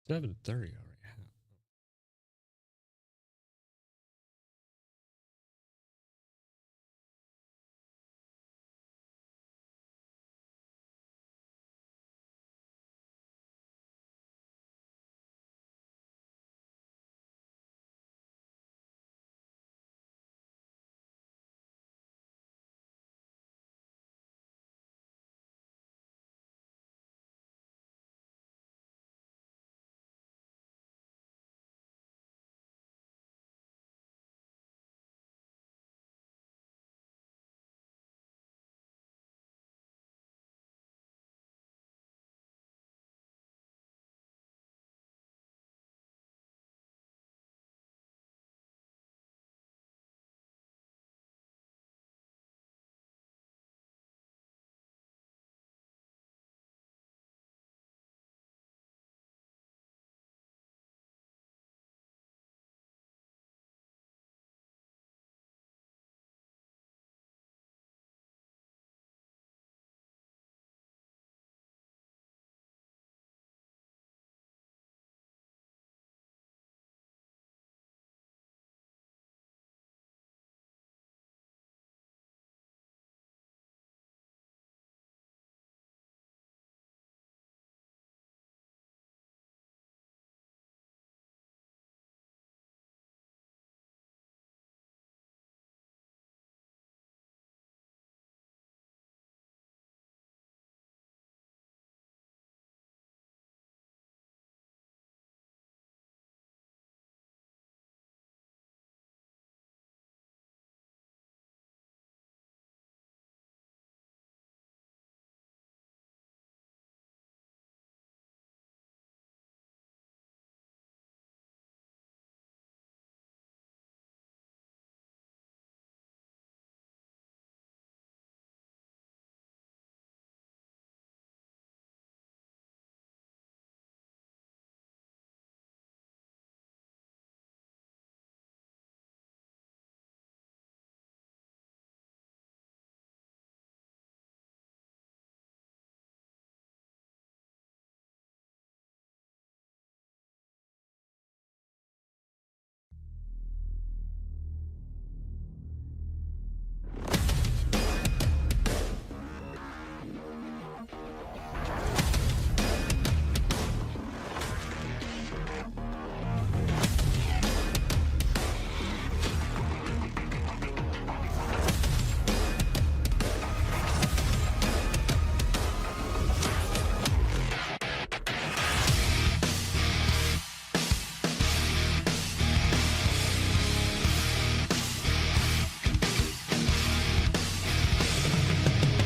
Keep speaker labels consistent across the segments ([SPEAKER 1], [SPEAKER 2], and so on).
[SPEAKER 1] 7:30 already.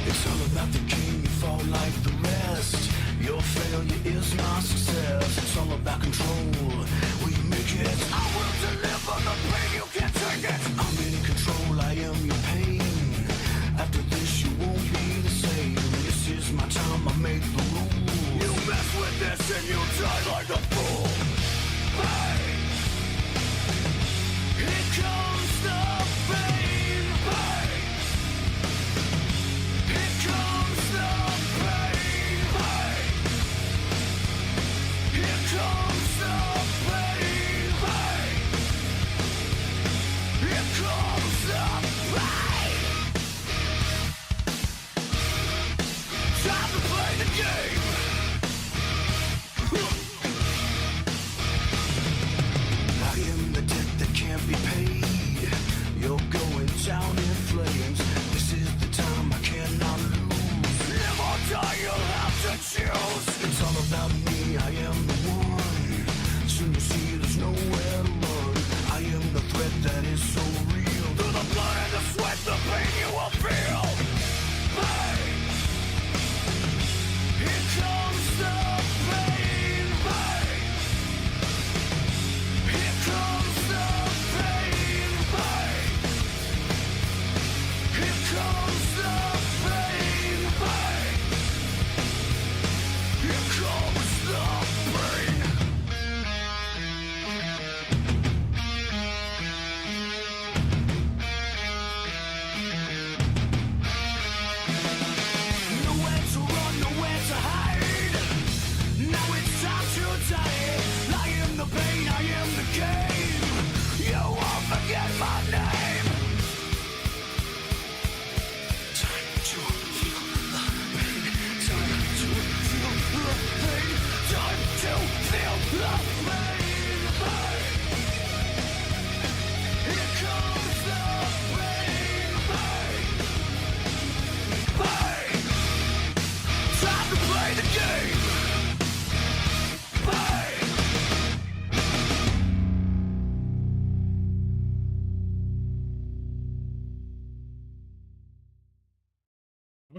[SPEAKER 2] It's all about the king, you fall like the rest. Your failure is my success. It's all about control. Will you make it? I will deliver the pain, you can't take it. I'm in control, I am your pain. After this you won't be the same. This is my time, I make the rules. You mess with this and you die like a fool. Hey! Here comes the pain. Hey! Here comes the pain. Hey! Here comes the pain. Hey! Here comes the pain. Time to play the game. I am the debt that can't be paid. You're going down in flames. This is the time I cannot lose. Live or die, you'll have to choose. It's all about me, I am the one. Soon you see there's nowhere to run. I am the threat that is so real. Through the blood and the sweat, the pain you will feel. Hey! Here comes the pain. Hey! Here comes the pain. Hey! Here comes the pain. Hey! Here comes the pain.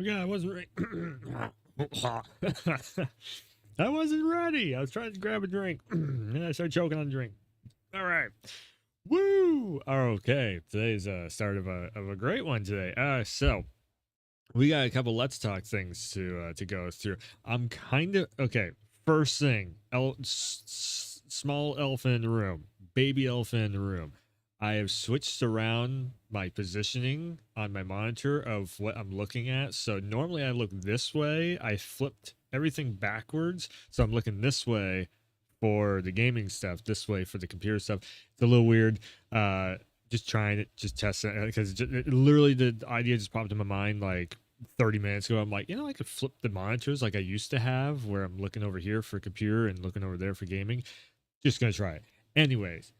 [SPEAKER 1] Oh god, I wasn't ready. I wasn't ready. I was trying to grab a drink, and I started choking on the drink. All right. Woo! Okay, today's start of a great one today. So we got a couple let's talk things to go through. I'm kind of okay. First thing, small elephant in the room, baby elephant in the room. I have switched around my positioning on my monitor of what I'm looking at. So normally I look this way. I flipped everything backwards, so I'm looking this way for the gaming stuff, this way for the computer stuff. It's a little weird. Just trying it, just testing it, because literally the idea just popped in my mind like 30 minutes ago. I'm like, I could flip the monitors like I used to have, where I'm looking over here for computer and looking over there for gaming. Just gonna try it. Anyways,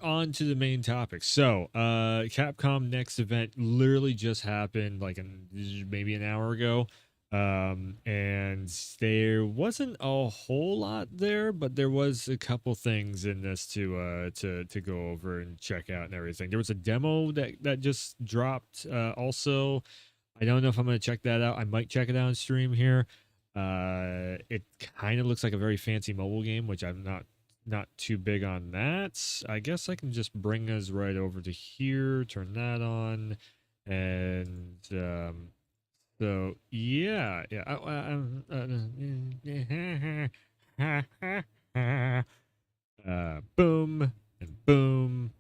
[SPEAKER 1] on to the main topic. So, Capcom next event literally just happened like maybe an hour ago. And there wasn't a whole lot there, but there was a couple things in this to go over and check out and everything. There was a demo that just dropped. Also, I don't know if I'm gonna check that out. I might check it out on stream here. It kind of looks like a very fancy mobile game, which I'm not too big on that. I guess I can just bring us right over to here, turn that on, and so yeah. Boom and boom.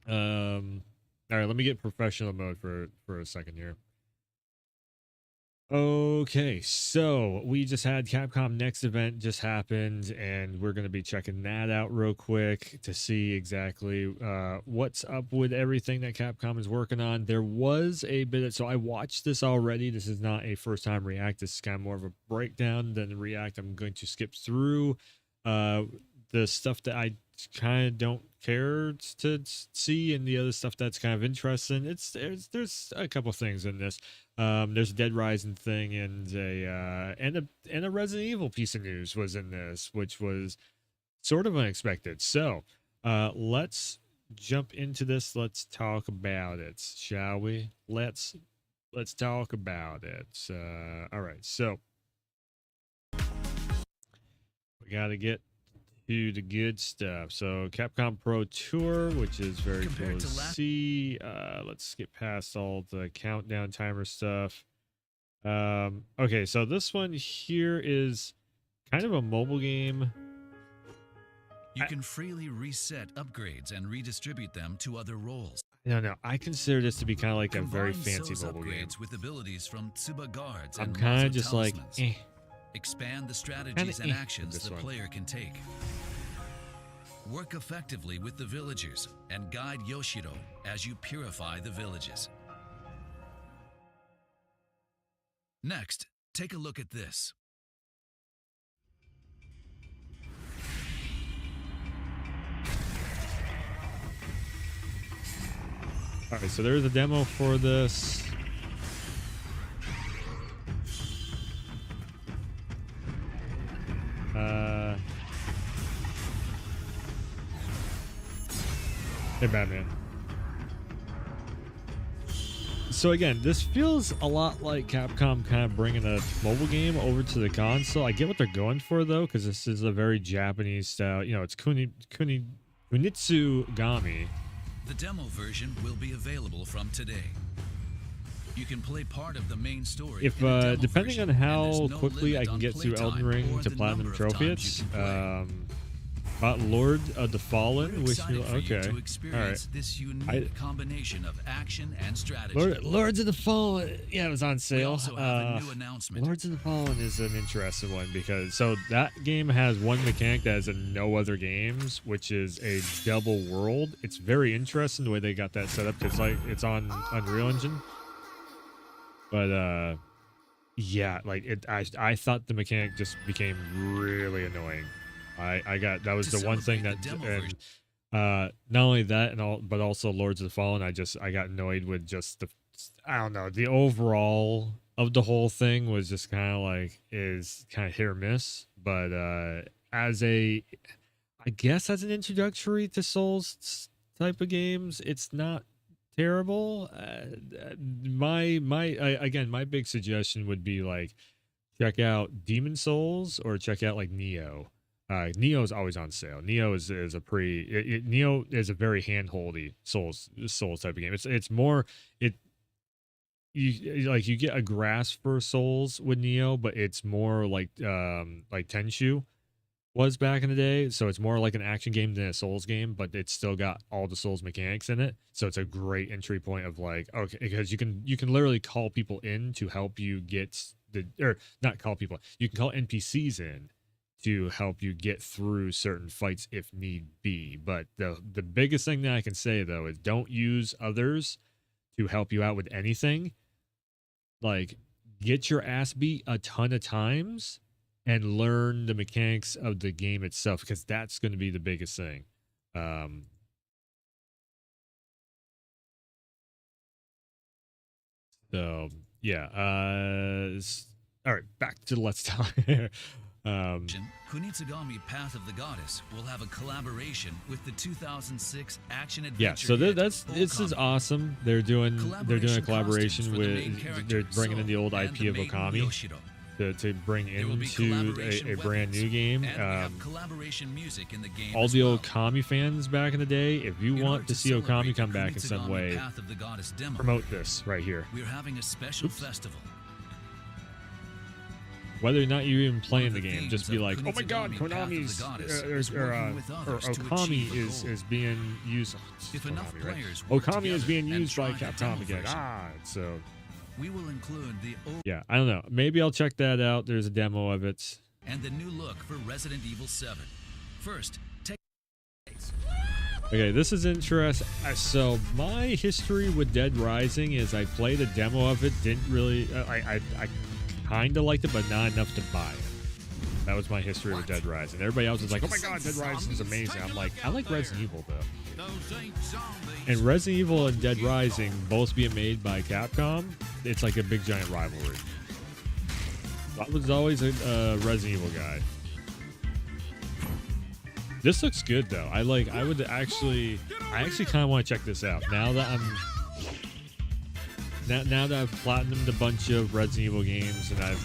[SPEAKER 1] All right, let me get professional mode for a second here. Okay, so we just had Capcom Next event just happened, and we're going to be checking that out real quick to see exactly what's up with everything that Capcom is working on. There was a bit so I watched this already. This is not a first time react. This is kind of more of a breakdown than a react. I'm going to skip through the stuff that I kind of don't care to see, and the other stuff that's kind of interesting. There's a couple things in this. There's a Dead Rising thing, and a Resident Evil piece of news was in this, which was sort of unexpected. So let's jump into this. Let's talk about it, shall we? Let's talk about it. All right, so we gotta get to the good stuff. So Capcom Pro Tour, which is very cool to see. Let's skip past all the countdown timer stuff. Okay, so this one here is kind of a mobile game.
[SPEAKER 3] You can freely reset upgrades and redistribute them to other roles.
[SPEAKER 1] No. I consider this to be kind of like
[SPEAKER 3] Combine
[SPEAKER 1] a very fancy mobile game.
[SPEAKER 3] With abilities from Tsuba guards
[SPEAKER 1] I'm
[SPEAKER 3] and
[SPEAKER 1] kind of
[SPEAKER 3] Mazo
[SPEAKER 1] just
[SPEAKER 3] talismans.
[SPEAKER 1] like,
[SPEAKER 3] Expand the strategies and actions the
[SPEAKER 1] one.
[SPEAKER 3] player can take. Work effectively with the villagers and guide Yoshiro as you purify the villages. Next, take a look at this.
[SPEAKER 1] All right, so there's a demo for this. Hey, Batman. So again, this feels a lot like Capcom kind of bringing a mobile game over to the console. I get what they're going for though, because this is a very Japanese style. It's Kunitsu Gami.
[SPEAKER 3] The demo version will be available from today. You can play part of the main story.
[SPEAKER 1] If depending on how quickly I can get through Elden Ring to platinum trophy it, Lord of the Fallen, okay, all right.
[SPEAKER 3] This unique combination of action and strategy.
[SPEAKER 1] Lords of the Fallen, yeah, it was on sale.
[SPEAKER 3] We also have a new announcement.
[SPEAKER 1] Lords of the Fallen is an interesting one because that game has one mechanic that is in no other games, which is a double world. It's very interesting the way they got that set up. It's on Unreal Engine, but yeah, like I thought the mechanic just became really annoying. That was the one thing that, and not only that but also Lords of the Fallen. I got annoyed with just I don't know, the overall of the whole thing was just kind of like is kind of hit or miss. But I guess as an introductory to Souls type of games, it's not terrible. Again, my big suggestion would be like check out Demon Souls or check out like Neo. Neo is always on sale. Neo is a Neo is a very handholdy Souls type of game. It's more it you like you get a grasp for Souls with Neo, but it's more like Tenchu was back in the day. So it's more like an action game than a Souls game, but it's still got all the Souls mechanics in it. So it's a great entry point of like, okay, because you can literally call people in to help you get or not call people, you can call NPCs in to help you get through certain fights if need be. But the biggest thing that I can say though is don't use others to help you out with anything. Like get your ass beat a ton of times and learn the mechanics of the game itself, because that's going to be the biggest thing. So yeah. All right, back to Let's Talk.
[SPEAKER 3] Kunitsugami Path of the Goddess will have a collaboration with the 2006 action adventure.
[SPEAKER 1] Yeah, so this is awesome. They're doing a collaboration with, they're bringing in the old IP of Okami to bring into a brand new game. All the Okami fans back in the day, if you want to see Okami come back in some way, promote this right here.
[SPEAKER 3] We're having a special festival.
[SPEAKER 1] Whether or not you're even playing the game, just be like, oh my god, Konami's or Okami is being used. Konami, right? Okami is being used by Capcom again. So
[SPEAKER 3] we will include the
[SPEAKER 1] yeah, I don't know. Maybe I'll check that out. There's a demo of it.
[SPEAKER 3] And the new look for Resident Evil 7. First, take.
[SPEAKER 1] Okay, this is interesting. So my history with Dead Rising is I played a demo of it. Didn't really. I kind of liked it, but not enough to buy it. That was my history with Dead Rising. Everybody else is like, oh my god, Dead Rising is amazing. I'm like, I like Resident Evil though. And Resident Evil and Dead Rising both being made by Capcom, it's like a big giant rivalry. I was always a Resident Evil guy. This looks good though. I actually kind of want to check this out now that I've platinumed a bunch of Resident Evil games, and I've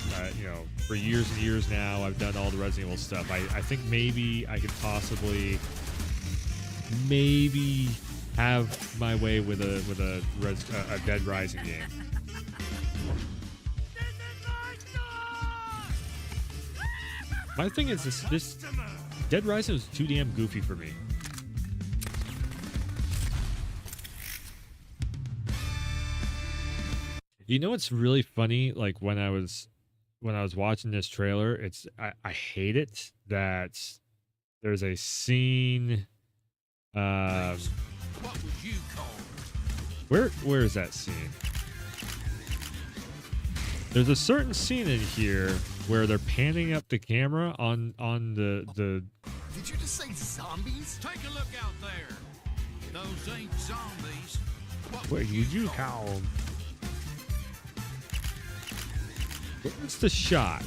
[SPEAKER 1] for years and years now I've done all the Resident Evil stuff. I think maybe I could possibly have my way with a Dead Rising game. My thing is this Dead Rising was too damn goofy for me. You know what's really funny? Like when I was watching this trailer, I hate it that there's a scene. What would you call it? Where is that scene? There's a certain scene in here where they're panning up the camera on the.
[SPEAKER 4] Did you just say zombies? Take a look out there. Those ain't zombies.
[SPEAKER 1] What would you call them? What's the shot?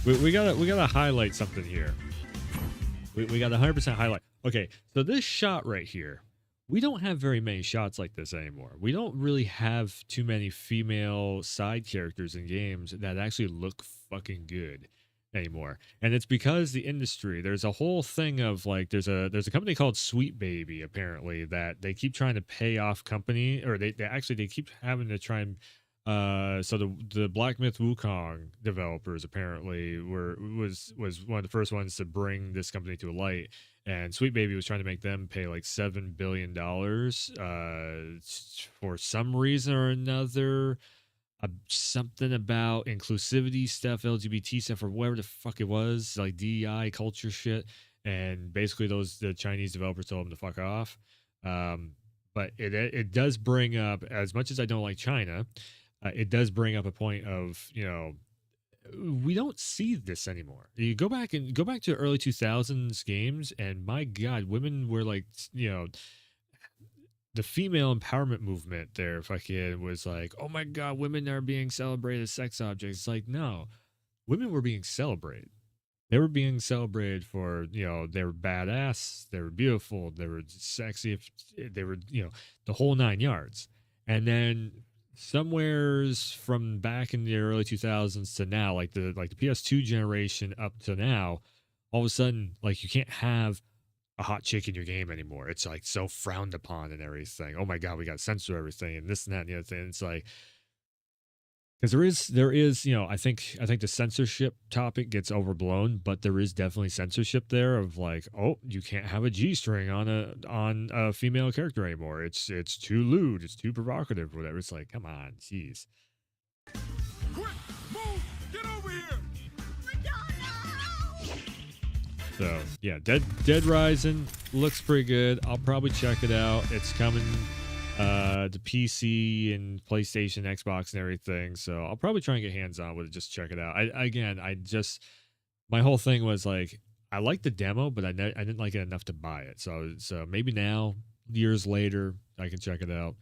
[SPEAKER 1] We gotta highlight something here. We got 100% highlight. Okay, so this shot right here, we don't have very many shots like this anymore. We don't really have too many female side characters in games that actually look fucking good anymore. And it's because the industry, there's a whole thing of like there's a company called Sweet Baby apparently that they keep trying to pay off company, or they keep having to try and so the Black Myth Wukong developers apparently was one of the first ones to bring this company to a light, and Sweet Baby was trying to make them pay like $7 billion for some reason or another, something about inclusivity stuff, LGBT stuff, or whatever the fuck it was, like DEI culture shit, and basically the Chinese developers told them to fuck off. But it does bring up, as much as I don't like China, it does bring up a point of, we don't see this anymore. You go back to early 2000s games, and my God, women were like, the female empowerment movement there fucking was like, oh my God, women are being celebrated as sex objects. It's like, no, women were being celebrated. They were being celebrated for, they were badass, they were beautiful, they were sexy, they were, the whole nine yards. And then somewheres from back in the early 2000s to now, like the PS2 generation up to now, all of a sudden, like, you can't have a hot chick in your game anymore. It's like so frowned upon and everything. Oh my god, we got to censor everything and this and that and the other thing. It's like, because there is, I think the censorship topic gets overblown, but there is definitely censorship there of like, oh, you can't have a G-string on a female character anymore. It's too lewd, it's too provocative, or whatever. It's like, come on, jeez.
[SPEAKER 4] Quick, move! Get over here!
[SPEAKER 1] So yeah, Dead Rising looks pretty good. I'll probably check it out. It's coming to PC and PlayStation, Xbox, and everything. So I'll probably try and get hands on with it, just check it out. My whole thing was like, I liked the demo, but I didn't like it enough to buy it. So maybe now, years later, I can check it out.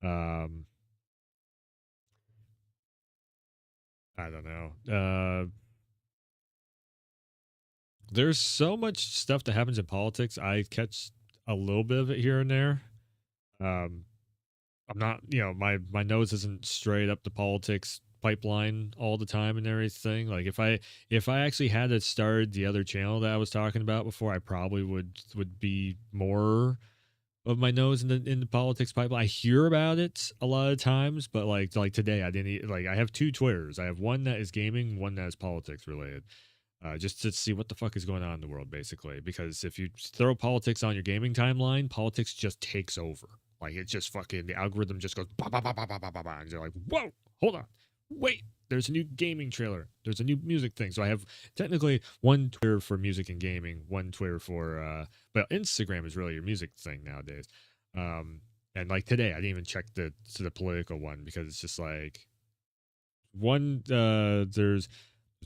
[SPEAKER 1] I don't know. There's so much stuff that happens in politics. I catch a little bit of it here and there. I'm not, my nose isn't straight up the politics pipeline all the time and everything. Like if I actually had to start the other channel that I was talking about before, I probably would be more of my nose in the politics pipeline. I hear about it a lot of times, but like today, I didn't like. I have two Twitters. I have one that is gaming, one that is politics related. Just to see what the fuck is going on in the world, basically. Because if you throw politics on your gaming timeline, politics just takes over. Like, it's just fucking, the algorithm just goes, bah, bah, bah, bah, bah, bah, bah, bah, and you're like, whoa, hold on, wait, there's a new gaming trailer, there's a new music thing. So I have technically one Twitter for music and gaming, one Twitter for, but Instagram is really your music thing nowadays. And like today, I didn't even check the political one because it's just like, there's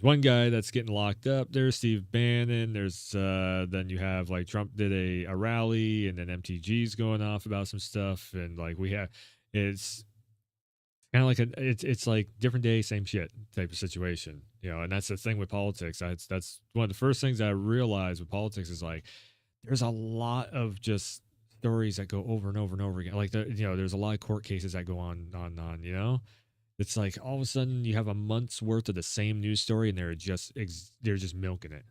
[SPEAKER 1] one guy that's getting locked up. There's Steve Bannon. There's then you have like Trump did a rally, and then MTG's going off about some stuff, and like it's kind of like it's like different day, same shit type of situation, And that's the thing with politics. That's one of the first things I realized with politics is like there's a lot of just stories that go over and over and over again. Like there's a lot of court cases that go on. It's like all of a sudden you have a month's worth of the same news story, and they're just milking it.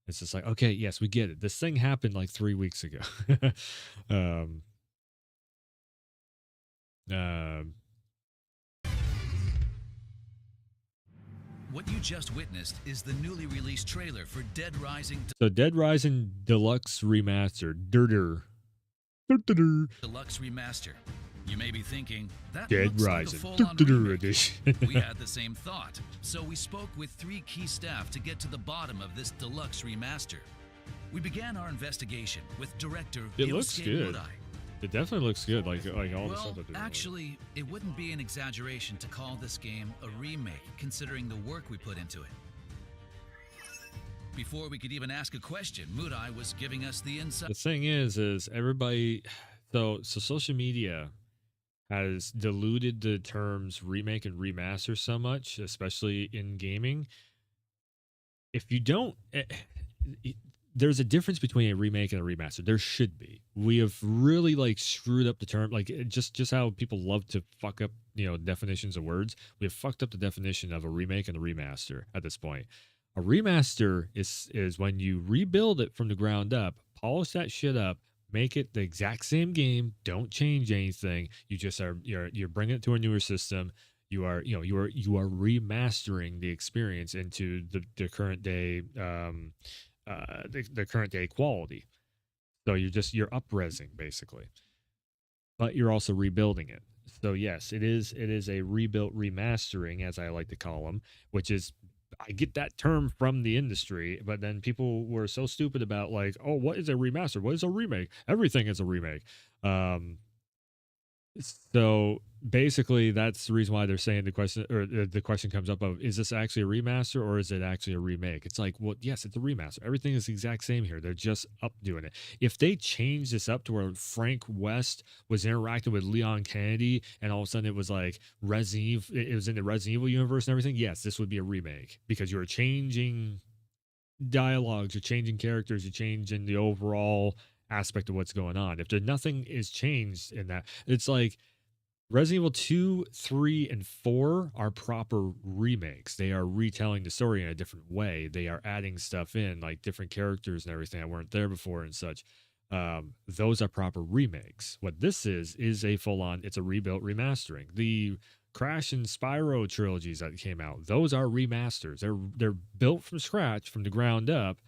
[SPEAKER 1] It's just like, okay, yes, we get it. This thing happened like 3 weeks ago.
[SPEAKER 3] What you just witnessed is the newly released trailer for Dead Rising
[SPEAKER 1] So Dead Rising Deluxe Remastered.
[SPEAKER 3] Deluxe Remaster. You may be thinking, that
[SPEAKER 1] Dead
[SPEAKER 3] looks
[SPEAKER 1] Rising
[SPEAKER 3] like a full-on remake.
[SPEAKER 1] Edition.
[SPEAKER 3] We had the same thought, so we spoke with 3 key staff to get to the bottom of this deluxe remaster. We began our investigation with director
[SPEAKER 1] It looks
[SPEAKER 3] Yosuke
[SPEAKER 1] good.
[SPEAKER 3] Murai.
[SPEAKER 1] It definitely looks good, like all the
[SPEAKER 3] Well,
[SPEAKER 1] stuff that they're doing.
[SPEAKER 3] actually, it wouldn't be an exaggeration to call this game a remake, considering the work we put into it. Before we could even ask a question, Murai was giving us the
[SPEAKER 1] The
[SPEAKER 3] insight.
[SPEAKER 1] thing is everybody. So social media has diluted the terms remake and remaster so much, especially in gaming. If you don't, there's a difference between a remake and a remaster. There should be. We have really like screwed up the term, like just how people love to fuck up, definitions of words. We have fucked up the definition of a remake and a remaster at this point. A remaster is when you rebuild it from the ground up, polish that shit up, make it the exact same game, don't change anything. You just you're bringing it to a newer system. You are remastering the experience into the current day the current day quality. So you're up-resing basically. But you're also rebuilding it. So yes, it is a rebuilt remastering, as I like to call them, which is, I get that term from the industry, but then people were so stupid about like, oh, what is a remaster? What is a remake? Everything is a remake. So basically, that's the reason why they're saying the question comes up of, is this actually a remaster or is it actually a remake? It's like, well, yes, it's a remaster. Everything is the exact same here. They're just updoing it. If they change this up to where Frank West was interacting with Leon Kennedy and all of a sudden it was like Resident Evil, it was in the Resident Evil universe and everything, yes, this would be a remake because you were changing dialogues, you're changing characters, you're changing the overall aspect of what's going on. If there nothing is changed in that, it's like Resident Evil 2, 3, and 4 are proper remakes. They are retelling the story in a different way. They are adding stuff in, like different characters and everything that weren't there before and such. Those are proper remakes. What this is a full-on, it's a rebuilt remastering. The Crash and Spyro trilogies that came out, those are remasters. They're built from scratch, from the ground up,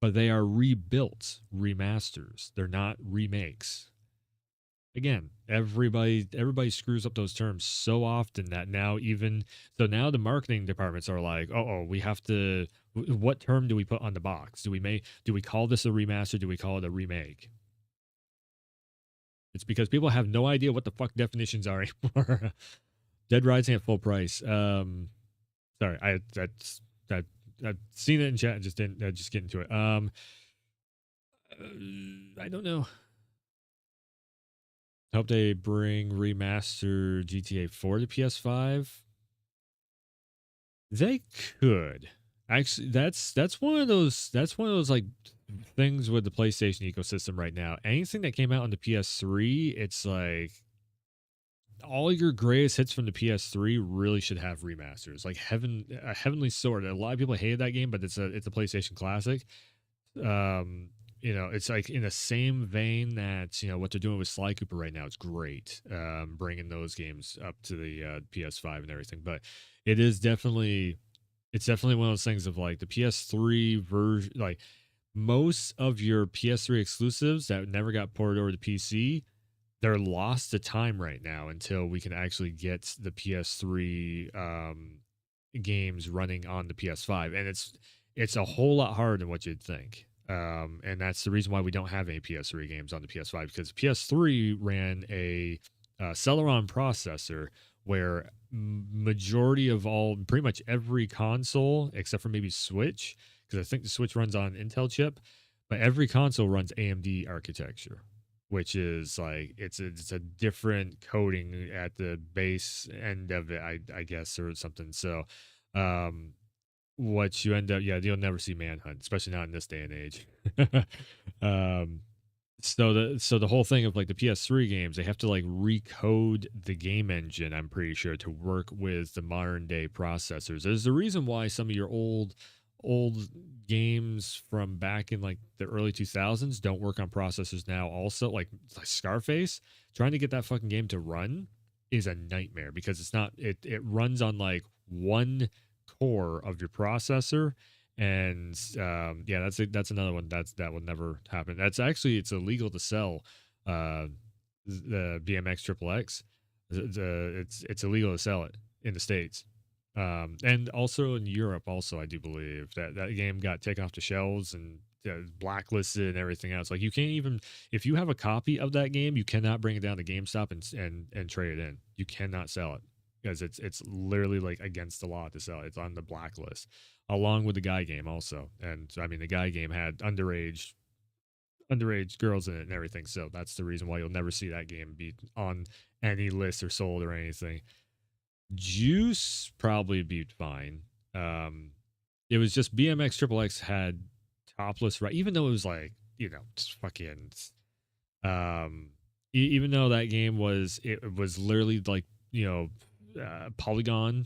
[SPEAKER 1] but they are rebuilt remasters. They're not remakes. Again, everybody screws up those terms so often that now now the marketing departments are like, oh, we have to. What term do we put on the box? Do we call this a remaster? Do we call it a remake? It's because people have no idea what the fuck definitions are anymore. Dead Rising at full price. Sorry, I've seen it in chat and just didn't just get into it. I don't know. Hope they bring remastered GTA 4 to PS5. They could. Actually, that's one of those like things with the PlayStation ecosystem right now. Anything that came out on the PS3, it's like all your greatest hits from the PS3 really should have remasters. Like Heavenly Sword. A lot of people hated that game, but it's a PlayStation classic. It's like in the same vein that what they're doing with Sly Cooper right now. It's great, bringing those games up to the PS5 and everything. But it's definitely one of those things of like the PS3 version. Like most of your PS3 exclusives that never got ported over to PC, they're lost to time right now until we can actually get the PS3 games running on the PS5, and it's a whole lot harder than what you'd think. And that's the reason why we don't have any PS3 games on the PS5, because PS3 ran a Celeron processor where majority of pretty much every console, except for maybe Switch, because I think the Switch runs on Intel chip, but every console runs AMD architecture, which is like it's a different coding at the base end of it, I guess, or something. So, what you end up, you'll never see Manhunt, especially not in this day and age. So the whole thing of like the PS3 games, they have to like recode the game engine, I'm pretty sure, to work with the modern day processors. There's the reason why some of your old games from back in like the early 2000s don't work on processors now. Also, like Scarface, trying to get that fucking game to run is a nightmare because it runs on like one core of your processor, and that's another one that will never happen. It's illegal to sell the BMX Triple X. It's illegal to sell it in the States, and also in Europe. Also, I do believe that game got taken off the shelves and blacklisted and everything else. Like you can't even, if you have a copy of that game, you cannot bring it down to GameStop and trade it in. You cannot sell it, because it's literally like against the law to sell it. It's on the blacklist, along with the Guy game also. And I mean, the Guy game had underage girls in it and everything. So that's the reason why you'll never see that game be on any list or sold or anything. Juice probably be fine. It was just BMX Triple X had topless, right? Even though it was like, just fucking, even though that game was literally like, polygon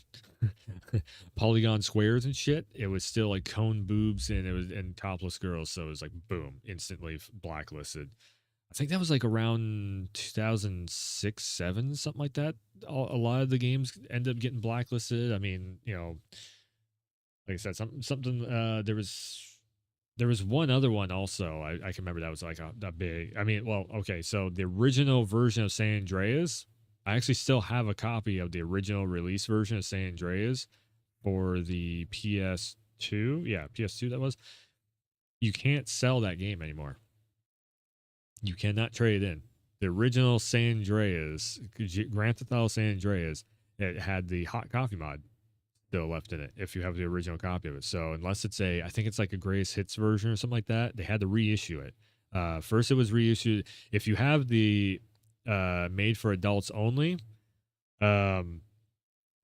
[SPEAKER 1] squares and shit, it was still like cone boobs and topless girls. So it was like boom, instantly blacklisted. I think that was like around 2006, 7, something like that. A lot of the games end up getting blacklisted. I mean, like I said, something. There was one other one also. I can remember that was like a big. I mean, well, okay. So the original version of San Andreas, I actually still have a copy of the original release version of San Andreas for the PS2. Yeah, PS2 that was. You can't sell that game anymore. You cannot trade it in. The original San Andreas, Grand Theft Auto San Andreas, it had the hot coffee mod still left in it if you have the original copy of it. So unless it's I think it's like a greatest hits version or something like that, they had to reissue it. First it was reissued. If you have the made for adults only, Grand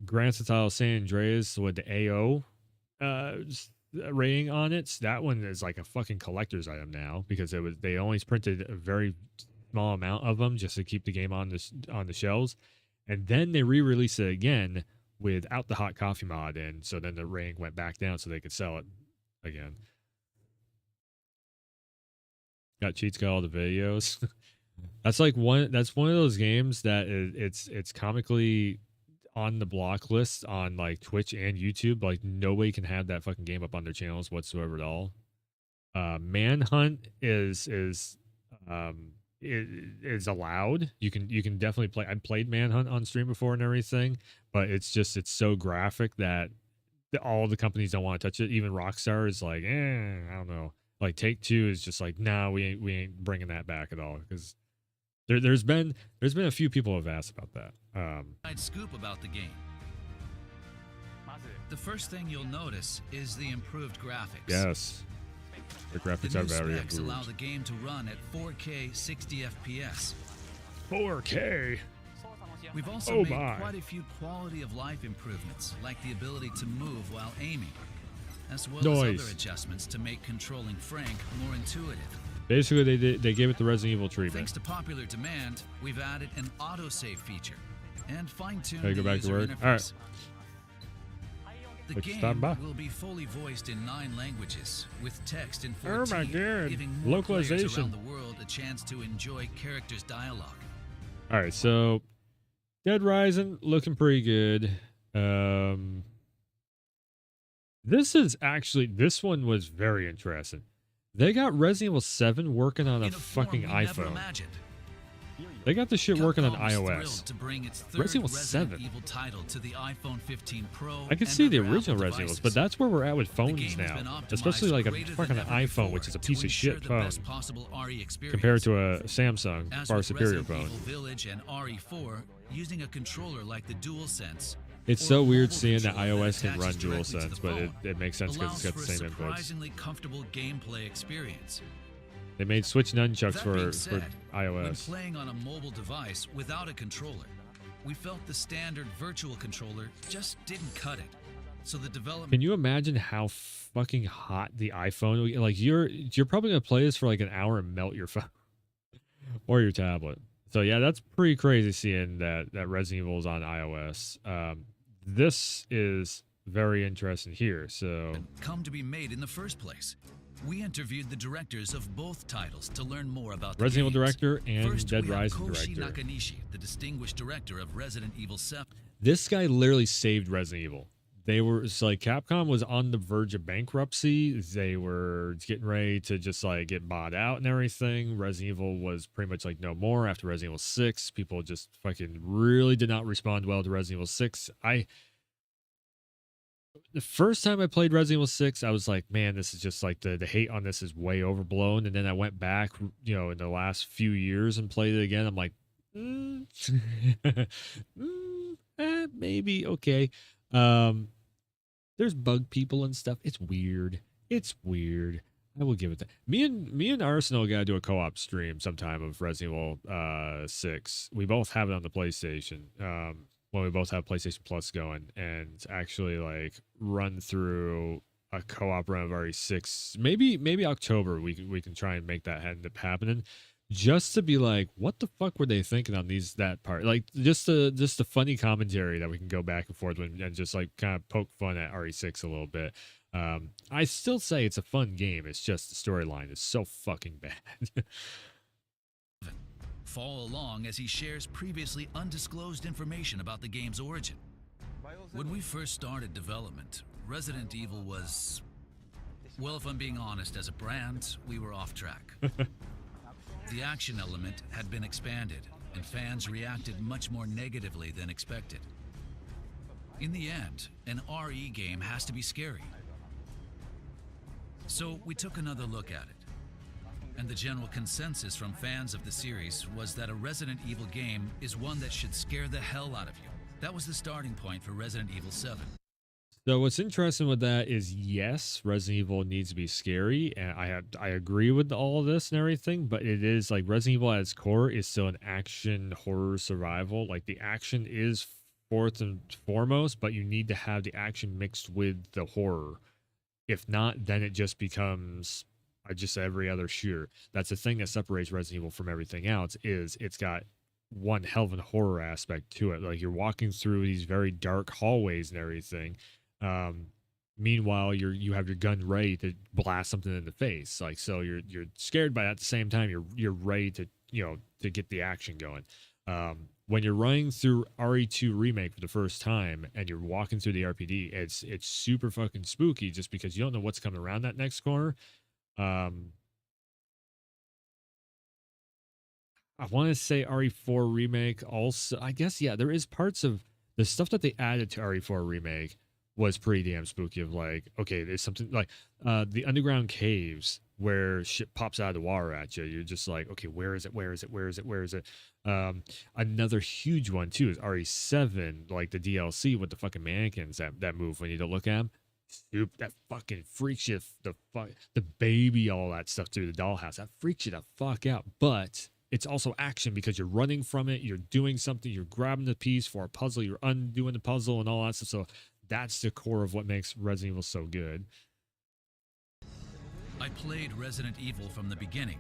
[SPEAKER 1] Theft Auto San Andreas with the AO rating on it. So that one is like a fucking collector's item now because they only printed a very small amount of them just to keep the game on the shelves, and then they re-released it again without the hot coffee mod in. So then the rating went back down so they could sell it again. Got cheats, got all the videos. That's one of those games that it's comically on the block list on like Twitch and YouTube. Like nobody can have that fucking game up on their channels whatsoever at all. Manhunt is allowed. You can definitely play. I've played Manhunt on stream before and everything, but it's so graphic that all the companies don't want to touch it. Even Rockstar is like, I don't know. Like Take-Two is just like, nah, we ain't bringing that back at all because there's been a few people who have asked about that.
[SPEAKER 3] I'd scoop about the game. The first thing you'll notice is the improved graphics.
[SPEAKER 1] Yes, the graphics
[SPEAKER 3] The
[SPEAKER 1] are
[SPEAKER 3] new
[SPEAKER 1] very
[SPEAKER 3] specs
[SPEAKER 1] improved.
[SPEAKER 3] allow the game to run at 4K 60 FPS.
[SPEAKER 1] 4K.
[SPEAKER 3] We've also
[SPEAKER 1] Oh
[SPEAKER 3] made
[SPEAKER 1] my.
[SPEAKER 3] quite a few quality of life improvements, like the ability to move while aiming, as well as
[SPEAKER 1] Nice.
[SPEAKER 3] other adjustments to make controlling Frank more intuitive.
[SPEAKER 1] Basically, they gave it the Resident Evil treatment.
[SPEAKER 3] Thanks to popular demand, we've added an autosave feature and fine-tuned
[SPEAKER 1] Gotta
[SPEAKER 3] the
[SPEAKER 1] go back to
[SPEAKER 3] user
[SPEAKER 1] work.
[SPEAKER 3] interface.
[SPEAKER 1] All right.
[SPEAKER 3] The
[SPEAKER 1] Thanks for
[SPEAKER 3] game
[SPEAKER 1] stopping by.
[SPEAKER 3] will be fully voiced in 9 languages, with text in
[SPEAKER 1] Oh
[SPEAKER 3] 14,
[SPEAKER 1] my God.
[SPEAKER 3] giving more players
[SPEAKER 1] Localization.
[SPEAKER 3] around the world a chance to enjoy characters' dialogue.
[SPEAKER 1] All right, so Dead Rising looking pretty good. This one was very interesting. They got Resident Evil 7 working on a
[SPEAKER 3] In a
[SPEAKER 1] fucking
[SPEAKER 3] form we never
[SPEAKER 1] iPhone.
[SPEAKER 3] imagined.
[SPEAKER 1] They got the shit working on
[SPEAKER 3] CAPCOM was
[SPEAKER 1] iOS.
[SPEAKER 3] thrilled to bring its third
[SPEAKER 1] Resident Evil
[SPEAKER 3] Resident
[SPEAKER 1] 7.
[SPEAKER 3] Evil title to the iPhone 15 Pro.
[SPEAKER 1] I can
[SPEAKER 3] and
[SPEAKER 1] see the
[SPEAKER 3] other
[SPEAKER 1] original
[SPEAKER 3] Apple
[SPEAKER 1] Resident Evils,
[SPEAKER 3] devices.
[SPEAKER 1] but that's where we're at with
[SPEAKER 3] The
[SPEAKER 1] phones
[SPEAKER 3] game has been
[SPEAKER 1] now.
[SPEAKER 3] optimized
[SPEAKER 1] Especially like a
[SPEAKER 3] greater
[SPEAKER 1] fucking
[SPEAKER 3] than ever
[SPEAKER 1] iPhone,
[SPEAKER 3] before
[SPEAKER 1] which is a
[SPEAKER 3] to
[SPEAKER 1] piece of
[SPEAKER 3] ensure
[SPEAKER 1] shit
[SPEAKER 3] the
[SPEAKER 1] phone
[SPEAKER 3] best possible RE experience.
[SPEAKER 1] compared to a Samsung,
[SPEAKER 3] As
[SPEAKER 1] far
[SPEAKER 3] with
[SPEAKER 1] superior
[SPEAKER 3] Resident
[SPEAKER 1] phone.
[SPEAKER 3] Evil Village and RE4, using a controller like the DualSense.
[SPEAKER 1] It's
[SPEAKER 3] or
[SPEAKER 1] so
[SPEAKER 3] a
[SPEAKER 1] weird
[SPEAKER 3] mobile
[SPEAKER 1] seeing that
[SPEAKER 3] controller
[SPEAKER 1] iOS can
[SPEAKER 3] attaches
[SPEAKER 1] run
[SPEAKER 3] directly to
[SPEAKER 1] DualSense,
[SPEAKER 3] the
[SPEAKER 1] but
[SPEAKER 3] phone
[SPEAKER 1] it makes sense because it's got the
[SPEAKER 3] allows
[SPEAKER 1] same
[SPEAKER 3] for a
[SPEAKER 1] inputs.
[SPEAKER 3] surprisingly comfortable gameplay experience.
[SPEAKER 1] They made Switch nunchucks
[SPEAKER 3] That
[SPEAKER 1] for
[SPEAKER 3] being said, when
[SPEAKER 1] iOS.
[SPEAKER 3] playing on a mobile device without a controller, we felt the standard virtual controller just didn't cut it. So the development
[SPEAKER 1] Can you imagine how fucking hot the iPhone? Like you're probably gonna play this for like an hour and melt your phone or your tablet. So yeah, that's pretty crazy seeing that Resident Evil is on iOS. This is very interesting here. So
[SPEAKER 3] come to be made in the first place. We interviewed the directors of both titles to learn more about the
[SPEAKER 1] Resident Evil
[SPEAKER 3] games.
[SPEAKER 1] director and
[SPEAKER 3] First,
[SPEAKER 1] Dead
[SPEAKER 3] we have
[SPEAKER 1] Rising
[SPEAKER 3] Koshi
[SPEAKER 1] director.
[SPEAKER 3] Nakanishi, the distinguished director of Resident Evil 7.
[SPEAKER 1] This guy literally saved Resident Evil. It's like Capcom was on the verge of bankruptcy. They were getting ready to just like get bought out and everything. Resident Evil was pretty much like no more after Resident Evil 6. People just fucking really did not respond well to Resident Evil 6. The first time I played Resident Evil 6, I was like, man, this is just like the hate on this is way overblown. And then I went back, in the last few years and played it again. I'm like, maybe okay. There's bug people and stuff. It's weird. I will give it that. Me and Arsenal gotta do a co-op stream sometime of Resident Evil 6. We both have it on the PlayStation. Well, we both have PlayStation Plus going, and actually like run through a co-op run of RE6. Maybe October we can try and make that end up happening. Just to be like, what the fuck were they thinking on that part? Like just the funny commentary that we can go back and forth with and just like kind of poke fun at RE6 a little bit. I still say it's a fun game. It's just the storyline is so fucking bad.
[SPEAKER 3] Follow along as he shares previously undisclosed information about the game's origin. When we first started development, Resident Evil was, well, if I'm being honest, as a brand, we were off track. The action element had been expanded, and fans reacted much more negatively than expected. In the end, an RE game has to be scary. So we took another look at it. And the general consensus from fans of the series was that a Resident Evil game is one that should scare the hell out of you. That was the starting point for Resident Evil 7.
[SPEAKER 1] So what's interesting with that is, yes, Resident Evil needs to be scary, and I agree with all of this and everything, but it is like Resident Evil at its core is still an action horror survival. Like the action is fourth and foremost, but you need to have the action mixed with the horror If not, then it just becomes just every other shooter. That's the thing that separates Resident Evil from everything else, is it's got one hell of a horror aspect to it. Like, you're walking through these very dark hallways and everything. Meanwhile, you have your gun ready to blast something in the face. Like, so you're scared, but at the same time you're ready to, to get the action going. When you're running through RE2 Remake for the first time and you're walking through the RPD, it's super fucking spooky, just because you don't know what's coming around that next corner. I want to say RE4 Remake also, I guess, yeah, there is parts of the stuff that they added to RE4 Remake was pretty damn spooky. Of like, okay, there's something like the underground caves where shit pops out of the water at you. You're just like, okay, where is it? Where is it? Where is it? Where is it? Another huge one too is RE7, like the DLC with the fucking mannequins that move when you don't look at them. That fucking freaks you the baby, all that stuff through the dollhouse. That freaks you the fuck out. But it's also action because you're running from it, you're doing something, you're grabbing the piece for a puzzle, you're undoing the puzzle and all that stuff. So that's the core of what makes Resident Evil so good.
[SPEAKER 3] I played Resident Evil from the beginning,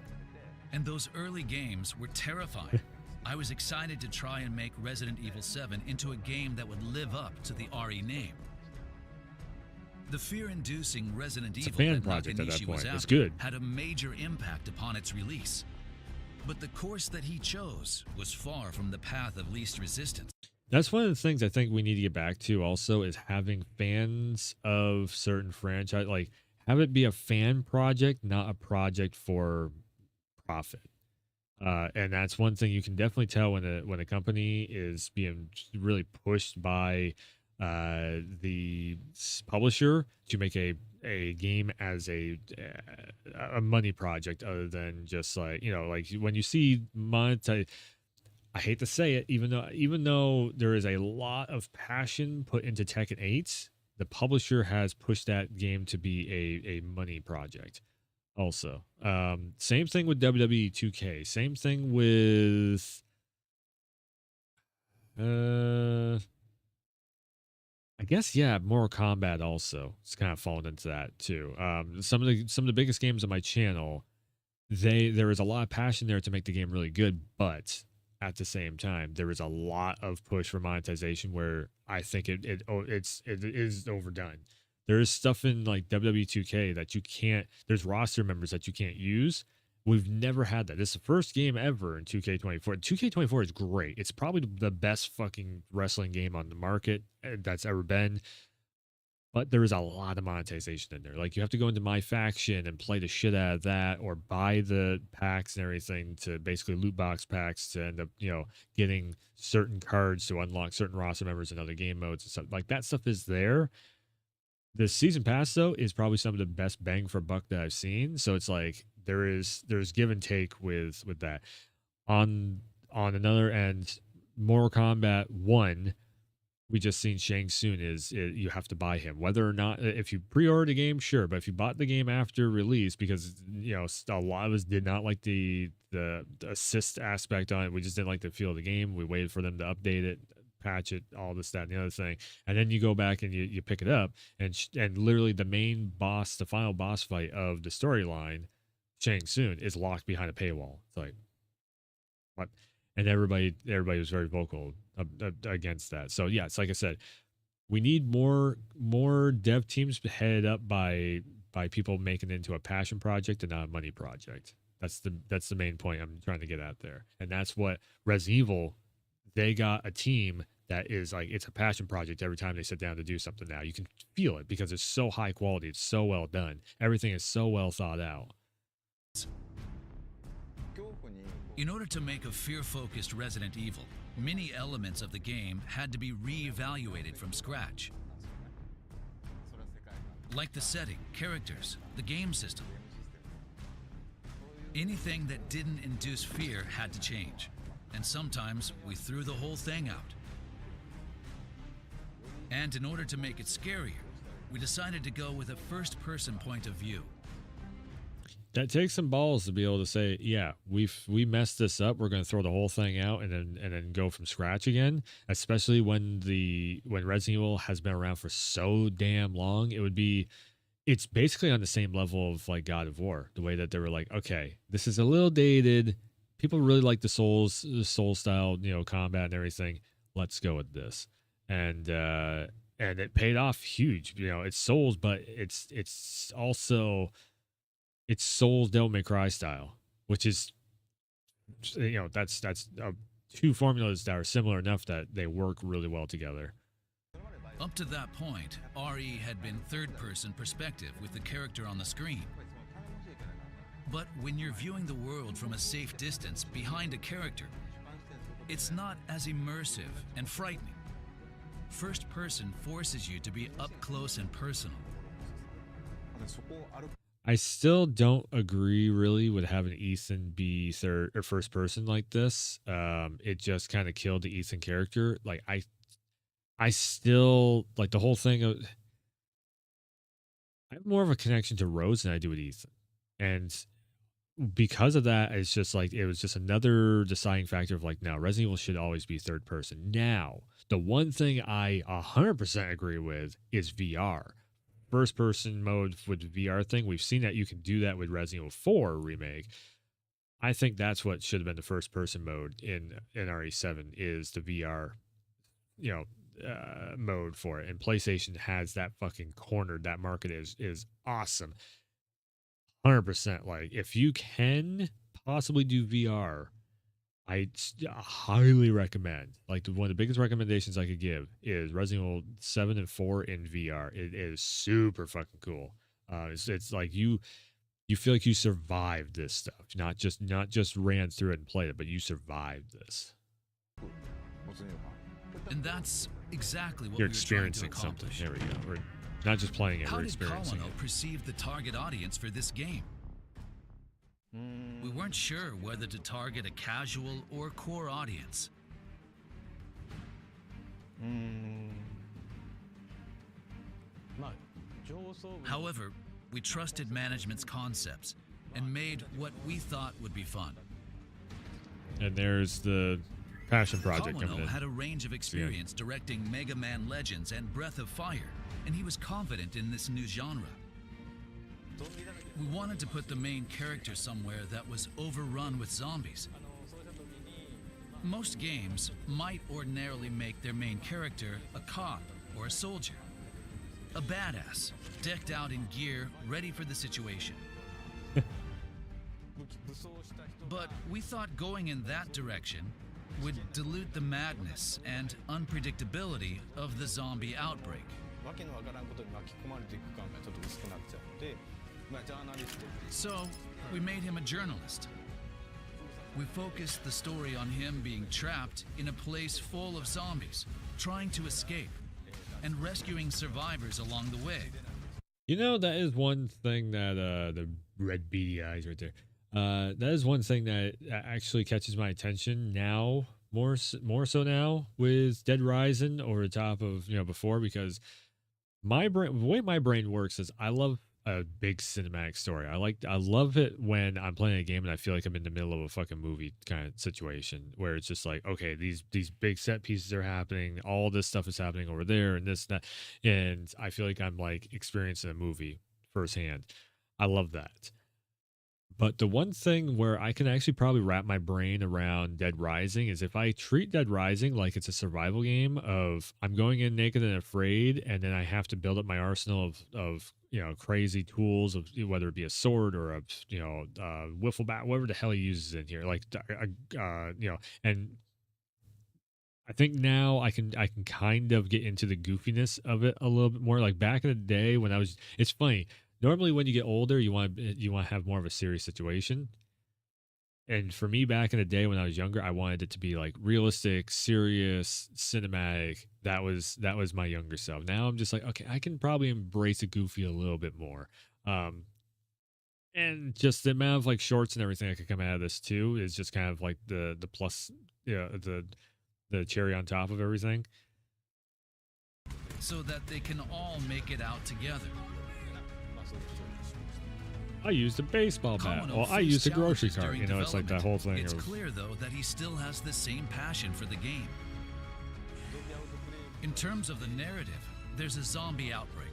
[SPEAKER 3] and those early games were terrifying. I was excited to try and make Resident Evil 7 into a game that would live up to the RE name. The fear-inducing Resident Evil
[SPEAKER 1] fan project at that point. It's good.
[SPEAKER 3] Had a major impact upon its release. But the course that he chose was far from the path of least resistance.
[SPEAKER 1] That's one of the things I think we need to get back to also, is having fans of certain franchise, like have it be a fan project, not a project for profit. And that's one thing you can definitely tell when a company is being really pushed by the publisher to make a game as a money project, other than just like, like when you see monetize. I hate to say it, even though there is a lot of passion put into Tekken 8, the publisher has pushed that game to be a money project. Also, same thing with WWE 2K. Same thing with I guess, yeah, Mortal Kombat also. It's kind of fallen into that too. Some of the biggest games on my channel, there is a lot of passion there to make the game really good, but at the same time, there is a lot of push for monetization where I think it is overdone. There is stuff in like WWE 2K that you can't. There's roster members that you can't use. We've never had that. This is the first game ever in 2K24. 2K24 is great. It's probably the best fucking wrestling game on the market that's ever been. But there is a lot of monetization in there. Like, you have to go into My Faction and play the shit out of that, or buy the packs and everything, to basically loot box packs to end up, getting certain cards to unlock certain roster members in other game modes and stuff. Like, that stuff is there. The season pass, though, is probably some of the best bang for buck that I've seen. So it's like there's give and take with that. On another end, Mortal Kombat 1, we just seen Shang Tsung you have to buy him. Whether or not, if you pre-order the game, sure, but if you bought the game after release, because a lot of us did not like the assist aspect on it, we just didn't like the feel of the game. We waited for them to update it, patch it, all this, that, and the other thing, and then you go back and you pick it up, and literally the main boss, the final boss fight of the storyline, Shang Tsung, is locked behind a paywall. It's like, what? And everybody was very vocal against that. So yeah, it's like I said, we need more dev teams headed up by people making it into a passion project and not a money project. That's the main point I'm trying to get at there. And that's what Resident Evil, they got a team that is like, it's a passion project every time they sit down to do something. Now you can feel it because it's so high quality, it's so well done, everything is so well thought out.
[SPEAKER 3] In order to make a fear-focused Resident Evil, many elements of the game had to be re-evaluated from scratch. Like the setting, characters, the game system. Anything that didn't induce fear had to change, and sometimes we threw the whole thing out. And in order to make it scarier, we decided to go with a first-person point of view.
[SPEAKER 1] That takes some balls to be able to say, yeah, we messed this up, we're going to throw the whole thing out and then go from scratch again. Especially when Resident Evil has been around for so damn long, it would be it's basically on the same level of like God of War, the way that they were like, okay, this is a little dated. People really like the soul style, combat and everything. Let's go with this. And it paid off huge. It's Souls, but it's also it's Souls Devil May Cry style, which is that's two formulas that are similar enough that they work really well together.
[SPEAKER 3] Up to that point, RE had been third-person perspective with the character on the screen. But when you're viewing the world from a safe distance behind a character, it's not as immersive and frightening. First person forces you to be up close and personal.
[SPEAKER 1] I still don't agree really with having Ethan be third or first person like this. It just kind of killed the Ethan character. Like I still like the whole thing of I have more of a connection to Rose than I do with Ethan. And because of that, it's just like it was just another deciding factor of like, no, Resident Evil should always be third person. Now, the one thing I 100% agree with is VR. First person mode with VR thing. We've seen that you can do that with Resident Evil 4 remake. I think that's what should have been the first person mode in RE7 is the VR, mode for it. And PlayStation has that fucking cornered. That market is awesome. 100%. Like if you can possibly do VR, I highly recommend. Like one of the biggest recommendations I could give is Resident Evil 7 and 4 in VR. It is super fucking cool. It's like you feel like you survived this stuff, not just ran through it and played it, but you survived this.
[SPEAKER 3] And that's exactly what
[SPEAKER 1] You're
[SPEAKER 3] we were trying to
[SPEAKER 1] experiencing something.
[SPEAKER 3] accomplish.
[SPEAKER 1] There we go. We're not just playing it,
[SPEAKER 3] How
[SPEAKER 1] we're
[SPEAKER 3] did
[SPEAKER 1] experiencing
[SPEAKER 3] Kawano
[SPEAKER 1] it.
[SPEAKER 3] perceive the target audience for this game? We weren't sure whether to target a casual or core audience. However, we trusted management's concepts and made what we thought would be fun.
[SPEAKER 1] And there's the passion project coming
[SPEAKER 3] Kawano
[SPEAKER 1] in.
[SPEAKER 3] had a range of experience directing Mega Man Legends and Breath of Fire, and he was confident in this new genre. We wanted to put the main character somewhere that was overrun with zombies. Most games might ordinarily make their main character a cop or a soldier, a badass, decked out in gear, ready for the situation. But we thought going in that direction would dilute the madness and unpredictability of the zombie outbreak. So, we made him a journalist. We focused the story on him being trapped in a place full of zombies, trying to escape, and rescuing survivors along the way.
[SPEAKER 1] That is one thing that the red beady eyes right there. That is one thing that actually catches my attention now, more so now with Dead Rising over the top of before, because the way my brain works is I love a big cinematic story. I love it when I'm playing a game and I feel like I'm in the middle of a fucking movie kind of situation where it's just like, okay, these big set pieces are happening, all this stuff is happening over there and this and that, and I feel like I'm like experiencing a movie firsthand. I love that. But the one thing where I can actually probably wrap my brain around Dead Rising is if I treat Dead Rising like it's a survival game of I'm going in naked and afraid, and then I have to build up my arsenal of crazy tools, of whether it be a sword or a wiffle bat, whatever the hell he uses in here, like and I think now I can kind of get into the goofiness of it a little bit more. Like back in the day when it's funny. Normally, when you get older, you want to have more of a serious situation. And for me, back in the day when I was younger, I wanted it to be like realistic, serious, cinematic. That was my younger self. Now I'm just like, okay, I can probably embrace the goofy a little bit more. And just the amount of like shorts and everything that could come out of this too is just kind of like the plus, the cherry on top of everything.
[SPEAKER 3] So that they can all make it out together.
[SPEAKER 1] I used a baseball bat. Well, I used a grocery cart. It's like that whole thing.
[SPEAKER 3] It's clear, though, that he still has the same passion for the game. In terms of the narrative, there's a zombie outbreak.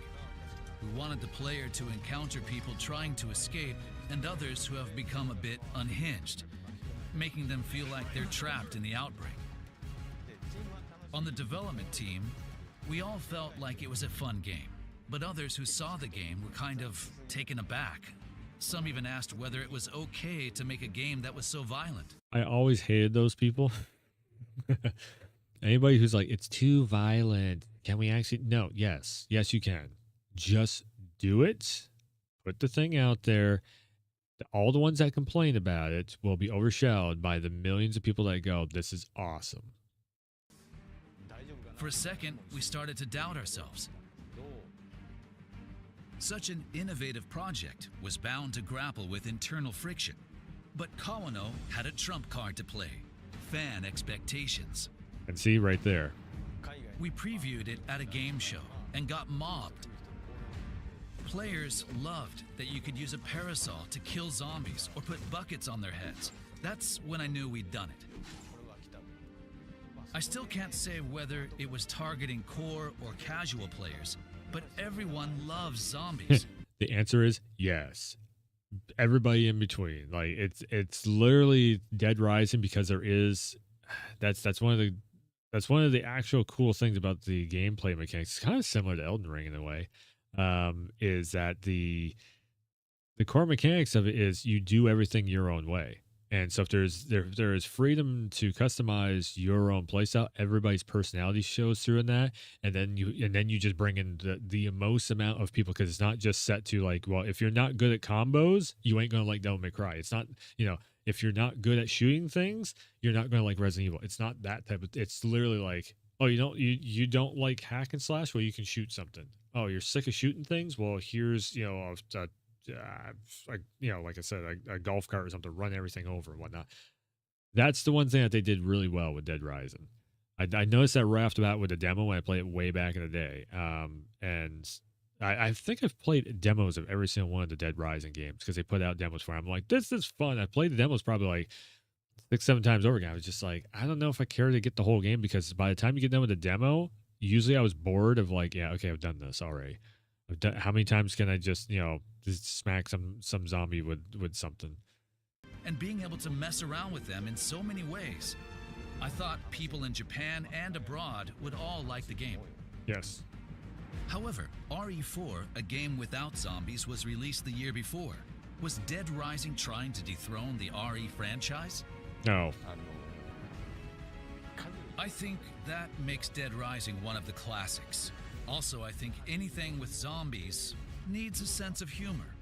[SPEAKER 3] who wanted the player to encounter people trying to escape and others who have become a bit unhinged, making them feel like they're trapped in the outbreak. On the development team, we all felt like it was a fun game, but others who saw the game were kind of taken aback. Some even asked whether it was okay to make a game that was so violent.
[SPEAKER 1] I always hated those people. Anybody who's like, it's too violent. Can we actually? No, yes, you can. Just do it. Put the thing out there. All the ones that complain about it will be overshadowed by the millions of people that go, this is awesome.
[SPEAKER 3] For a second, we started to doubt ourselves. Such an innovative project was bound to grapple with internal friction. But Kawano had a trump card to play: fan expectations.
[SPEAKER 1] And see right there.
[SPEAKER 3] We previewed it at a game show and got mobbed. Players loved that you could use a parasol to kill zombies or put buckets on their heads. That's when I knew we'd done it. I still can't say whether it was targeting core or casual players, but everyone loves zombies.
[SPEAKER 1] The answer is yes. Everybody in between. Like it's literally Dead Rising, because there is that's one of the actual cool things about the gameplay mechanics. It's kind of similar to Elden Ring in a way. Is that the core mechanics of it is you do everything your own way. And so if there is freedom to customize your own playstyle, everybody's personality shows through in that, and then you just bring in the most amount of people, because it's not just set to like, well, if you're not good at combos, you ain't gonna like Devil May Cry. It's not, if you're not good at shooting things, you're not gonna like Resident Evil. It's not that type of. It's literally like, oh, you don't like hack and slash? Well, you can shoot something. Oh, you're sick of shooting things? Well, here's like I said, a golf cart or something, run everything over and whatnot. That's the one thing that they did really well with Dead Rising. I noticed that right off the bat with the demo when I played it way back in the day. And I think I've played demos of every single one of the Dead Rising games, because they put out demos for it. I'm like, this is fun. I played the demos probably like 6-7 times over again. I was just like, I don't know if I care to get the whole game, because by the time you get done with the demo, usually I was bored of like, yeah, okay, I've done this already. How many times can I just smack some zombie with something?
[SPEAKER 3] And being able to mess around with them in so many ways. I thought people in Japan and abroad would all like the game.
[SPEAKER 1] Yes.
[SPEAKER 3] However, RE4, a game without zombies, was released the year before. Was Dead Rising trying to dethrone the RE franchise?
[SPEAKER 1] No.
[SPEAKER 3] I think that makes Dead Rising one of the classics. Also, I think anything with zombies needs a sense of humor.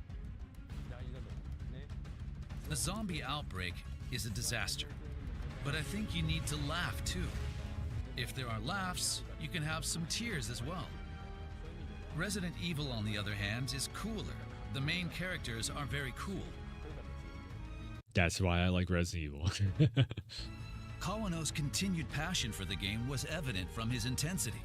[SPEAKER 3] A zombie outbreak is a disaster, but I think you need to laugh too. If there are laughs, you can have some tears as well. Resident Evil, on the other hand, is cooler. The main characters are very cool.
[SPEAKER 2] That's why I like Resident Evil.
[SPEAKER 3] Kawano's continued passion for the game was evident from his intensity.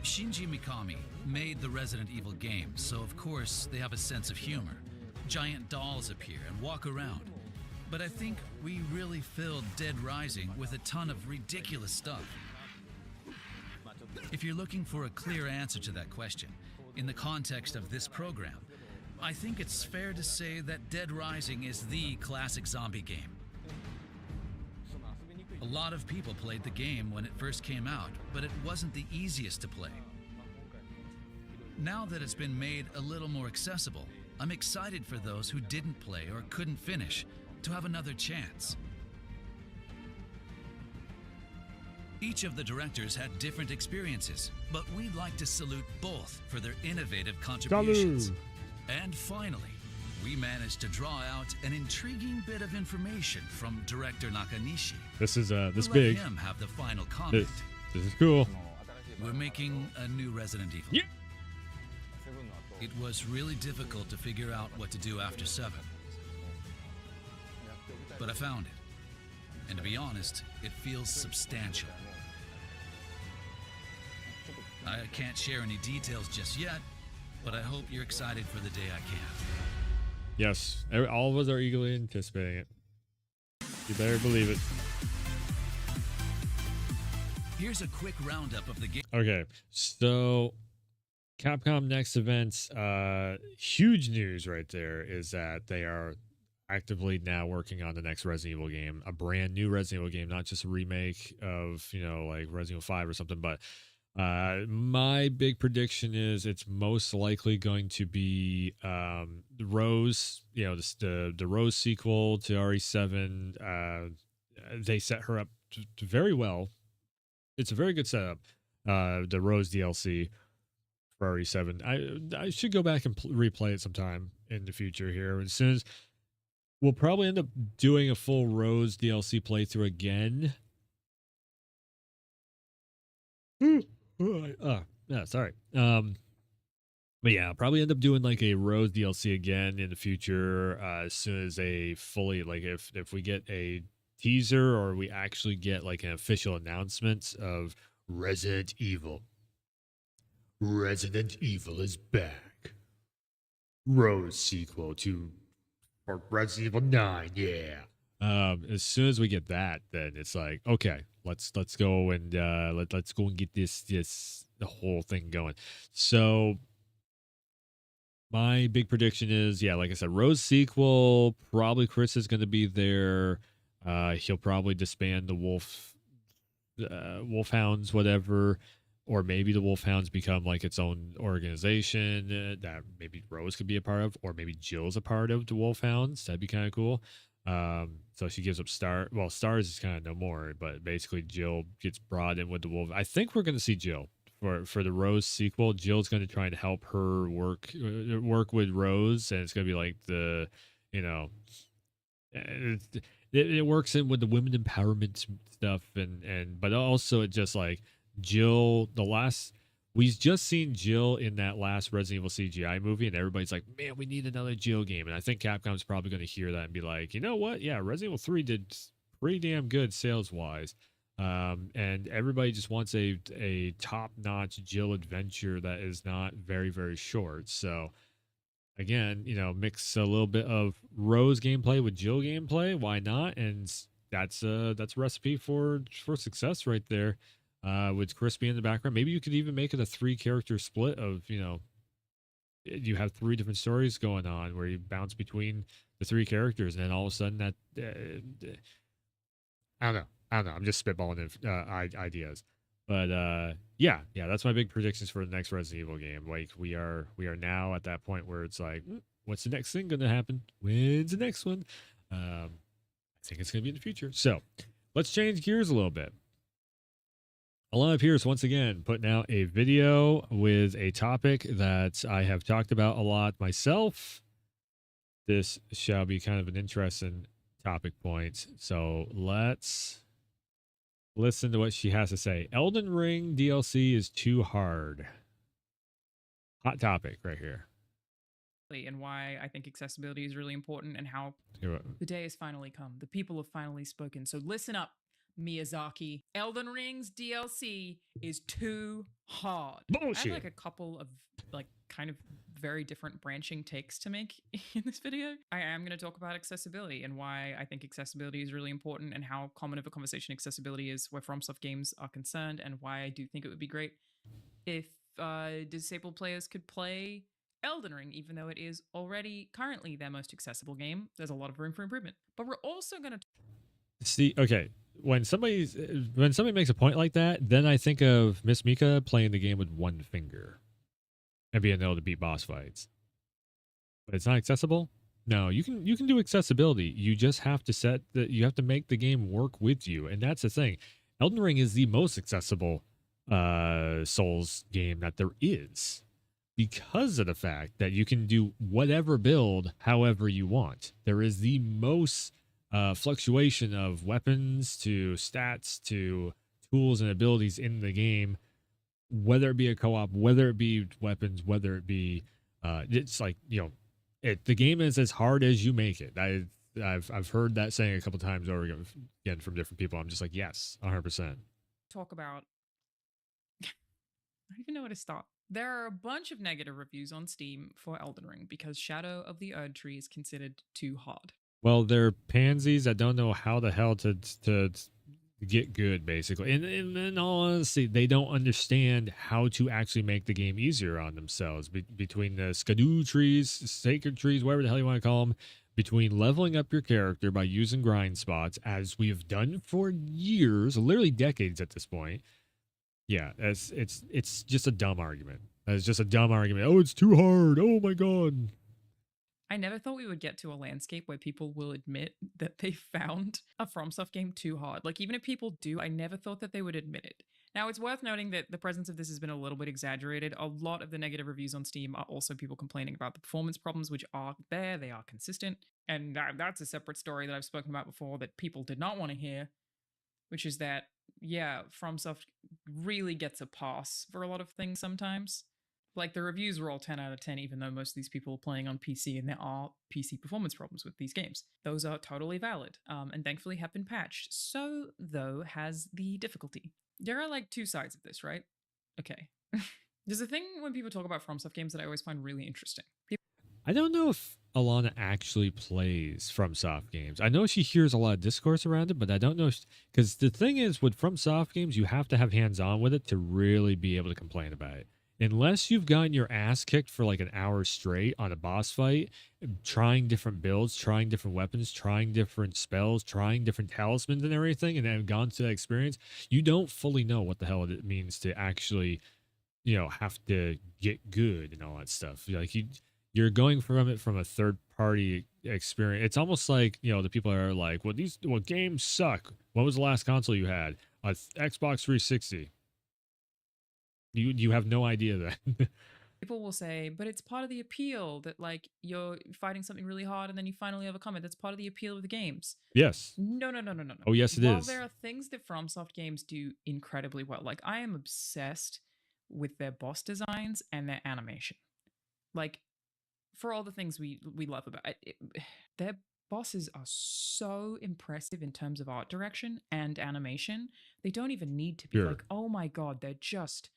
[SPEAKER 3] Shinji Mikami made the Resident Evil games, so of course they have a sense of humor. Giant dolls appear and walk around. But I think we really filled Dead Rising with a ton of ridiculous stuff. If you're looking for a clear answer to that question, in the context of this program, I think it's fair to say that Dead Rising is the classic zombie game. A lot of people played the game when it first came out, but it wasn't the easiest to play. Now that it's been made a little more accessible, I'm excited for those who didn't play or couldn't finish to have another chance. Each of the directors had different experiences, but we'd like to salute both for their innovative contributions.
[SPEAKER 1] Salud.
[SPEAKER 3] And finally, we managed to draw out an intriguing bit of information from director Nakanishi.
[SPEAKER 1] This is this
[SPEAKER 3] Let
[SPEAKER 1] big.
[SPEAKER 3] him have the final comment.
[SPEAKER 1] This is cool.
[SPEAKER 3] We're making a new Resident Evil.
[SPEAKER 1] Yeah.
[SPEAKER 3] It was really difficult to figure out what to do after 7. But I found it. And to be honest, it feels substantial. I can't share any details just yet, but I hope you're excited for the day I can.
[SPEAKER 1] Yes, all of us are eagerly anticipating it. You better believe it.
[SPEAKER 3] Here's a quick roundup of the game.
[SPEAKER 1] Okay, so Capcom next events, huge news right there is that they are actively now working on the next Resident Evil game, a brand new Resident Evil game, not just a remake of, like Resident Evil 5 or something, but my big prediction is it's most likely going to be the Rose, the Rose sequel to RE7. They set her up very well. It's a very good setup. The Rose DLC for RE7. I should go back and replay it sometime in the future here. As soon as we'll probably end up doing a full Rose DLC playthrough again. Yeah, sorry. But yeah, I'll probably end up doing like a Rose DLC again in the future. As soon as a fully, like, if we get a teaser or we actually get like an official announcement of Resident Evil. Resident Evil is back. Rose sequel to Resident Evil 9, yeah. As soon as we get that, then it's like, okay, let's go and let's go and get the whole thing going. So my big prediction is, yeah, like I said, Rose sequel. Probably Chris is going to be there. He'll probably disband the Wolfhounds, whatever, or maybe the Wolfhounds become like its own organization that maybe Rose could be a part of, or maybe Jill's a part of the Wolfhounds. That'd be kind of cool. So she gives up Stars is kind of no more, but basically Jill gets brought in with the Wolf. I think we're going to see Jill for the Rose sequel. Jill's going to try and help her work with Rose, and it's going to be like it works in with the women empowerment stuff, but also it just like Jill, we've just seen Jill in that last Resident Evil CGI movie, and everybody's like, man, we need another Jill game. And I think Capcom's probably going to hear that and be like, you know what? Yeah, Resident Evil 3 did pretty damn good sales wise. And everybody just wants a top-notch Jill adventure that is not very, very short. So again, mix a little bit of Rose gameplay with Jill gameplay. Why not? And that's a recipe for success right there. With Crispy in the background, maybe you could even make it a 3-character split of, you have 3 different stories going on where you bounce between the 3 characters, and then all of a sudden that I don't know. I'm just spitballing ideas, but yeah, that's my big predictions for the next Resident Evil game. Like we are now at that point where it's like, what's the next thing going to happen? When's the next one? I think it's going to be in the future. So let's change gears a little bit. Alana Pierce, once again, putting out a video with a topic that I have talked about a lot myself. This shall be kind of an interesting topic point. So let's listen to what she has to say. Elden Ring DLC is too hard. Hot topic right here.
[SPEAKER 5] And why I think accessibility is really important, and how the day has finally come. The people have finally spoken. So listen up, Miyazaki. Elden Ring's DLC is too hard.
[SPEAKER 1] Bullshit.
[SPEAKER 5] I have like a couple of like kind of very different branching takes to make in this video. I am going to talk about accessibility and why I think accessibility is really important, and how common of a conversation accessibility is where FromSoft games are concerned, and why I do think it would be great if disabled players could play Elden Ring, even though it is already currently their most accessible game. There's a lot of room for improvement. But we're also going to
[SPEAKER 1] see, okay, when somebody makes a point like that, then I think of Miss Mika playing the game with one finger and being able to beat boss fights. But it's not accessible? No, you can do accessibility. You just have to make the game work with you, and that's the thing. Elden Ring is the most accessible Souls game that there is, because of the fact that you can do whatever build however you want. There is the most fluctuation of weapons to stats to tools and abilities in the game, whether it be a co-op, whether it be weapons, whether it be it's like, the game is as hard as you make it. I've heard that saying a couple times over again from different people. I'm just like, yes, 100%.
[SPEAKER 5] talk about I don't even know where to start. There are a bunch of negative reviews on Steam for Elden Ring because Shadow of the Erd Tree is considered too hard.
[SPEAKER 1] Well, they're pansies that don't know how the hell to get good, basically. And in all honesty, they don't understand how to actually make the game easier on themselves. Between the skadoo trees, sacred trees, whatever the hell you want to call them, between leveling up your character by using grind spots, as we have done for years, literally decades at this point. Yeah, it's just a dumb argument. It's just a dumb argument. Oh, it's too hard. Oh my god.
[SPEAKER 5] I never thought we would get to a landscape where people will admit that they found a FromSoft game too hard. Like, even if people do, I never thought that they would admit it. Now, it's worth noting that the presence of this has been a little bit exaggerated. A lot of the negative reviews on Steam are also people complaining about the performance problems, which are there, they are consistent. And that's a separate story that I've spoken about before that people did not want to hear, which is that, yeah, FromSoft really gets a pass for a lot of things sometimes. Like, the reviews were all 10 out of 10, even though most of these people are playing on PC and there are PC performance problems with these games. Those are totally valid, and thankfully have been patched. So, though, has the difficulty. There are like two sides of this, right? Okay. There's a thing when people talk about FromSoft games that I always find really interesting.
[SPEAKER 1] I don't know if Alana actually plays FromSoft games. I know she hears a lot of discourse around it, but I don't know because the thing is with FromSoft games, you have to have hands-on with it to really be able to complain about it. Unless you've gotten your ass kicked for like an hour straight on a boss fight, trying different builds, trying different weapons, trying different spells, trying different talismans and everything, and then gone through that experience, you don't fully know what the hell it means to actually, have to get good and all that stuff. Like you're going from it from a third party experience. It's almost like, the people are like, well, games suck. What was the last console you had? A Xbox 360. You have no idea that.
[SPEAKER 5] People will say, but it's part of the appeal that, like, you're fighting something really hard and then you finally overcome it. That's part of the appeal of the games.
[SPEAKER 1] Yes.
[SPEAKER 5] No.
[SPEAKER 1] Oh, yes, it
[SPEAKER 5] While
[SPEAKER 1] is.
[SPEAKER 5] there are things that FromSoft games do incredibly well, like, I am obsessed with their boss designs and their animation. Like, for all the things we love about it, their bosses are so impressive in terms of art direction and animation. They don't even need to be like, oh my god, they're just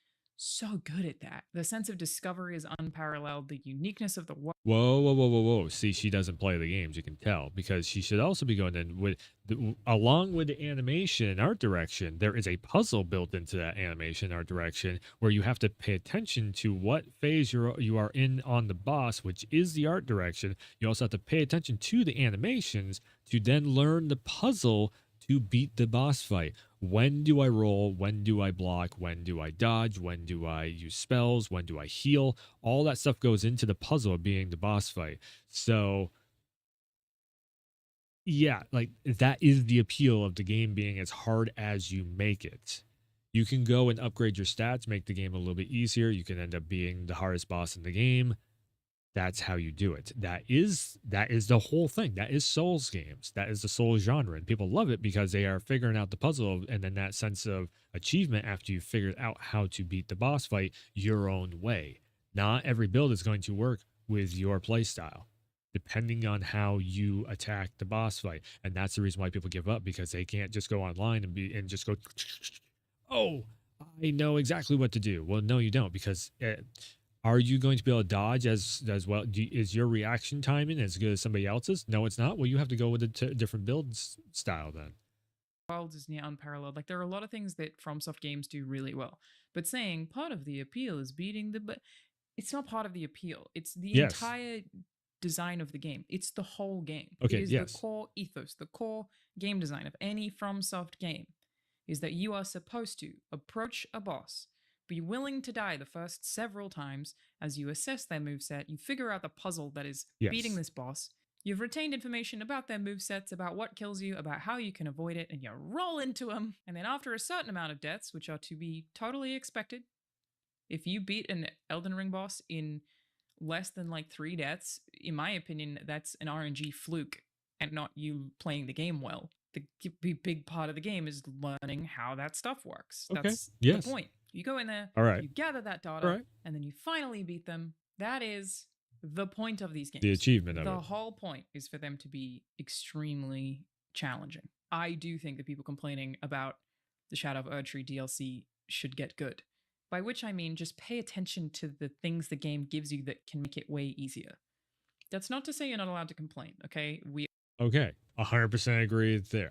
[SPEAKER 5] so good at that. The sense of discovery is unparalleled. The uniqueness of the world.
[SPEAKER 1] Whoa. See, she doesn't play the games, you can tell, because she should also be going in with, along with the animation and art direction, there is a puzzle built into that animation art direction where you have to pay attention to what phase you are in on the boss, which is the art direction. You also have to pay attention to the animations to then learn the puzzle to beat the boss fight. When do I roll? When do I block? When do I dodge? When do I use spells? When do I heal? All that stuff goes into the puzzle of being the boss fight. So, yeah, like that is the appeal of the game being as hard as you make it. You can go and upgrade your stats, make the game a little bit easier. You can end up being the hardest boss in the game. That's how you do it. That is the whole thing. That is Souls games. That is the Souls genre. And people love it because they are figuring out the puzzle and then that sense of achievement after you've figured out how to beat the boss fight your own way. Not every build is going to work with your playstyle, depending on how you attack the boss fight. And that's the reason why people give up, because they can't just go online and just go, oh, I know exactly what to do. Well, no, you don't, because are you going to be able to dodge as well? Is your reaction timing as good as somebody else's? No, it's not. Well, you have to go with a different build style then.
[SPEAKER 5] World is near unparalleled. Like, there are a lot of things that FromSoft games do really well. But saying part of the appeal is beating but it's not part of the appeal. It's the entire design of the game. It's the whole game.
[SPEAKER 1] Okay,
[SPEAKER 5] it is the core ethos, the core game design of any FromSoft game is that you are supposed to approach a boss, be willing to die the first several times as you assess their moveset, you figure out the puzzle that is beating this boss, you've retained information about their movesets, about what kills you, about how you can avoid it, and you roll into them. And then after a certain amount of deaths, which are to be totally expected, if you beat an Elden Ring boss in less than like 3 deaths, in my opinion, that's an RNG fluke and not you playing the game well. The big part of the game is learning how that stuff works. That's the point. You go in there, you gather that data, and then you finally beat them. That is the point of these games.
[SPEAKER 1] The achievement of it.
[SPEAKER 5] The whole point is for them to be extremely challenging. I do think that people complaining about the Shadow of Erdtree DLC should get good. By which I mean just pay attention to the things the game gives you that can make it way easier. That's not to say you're not allowed to complain, okay?
[SPEAKER 1] Okay, 100% agree there.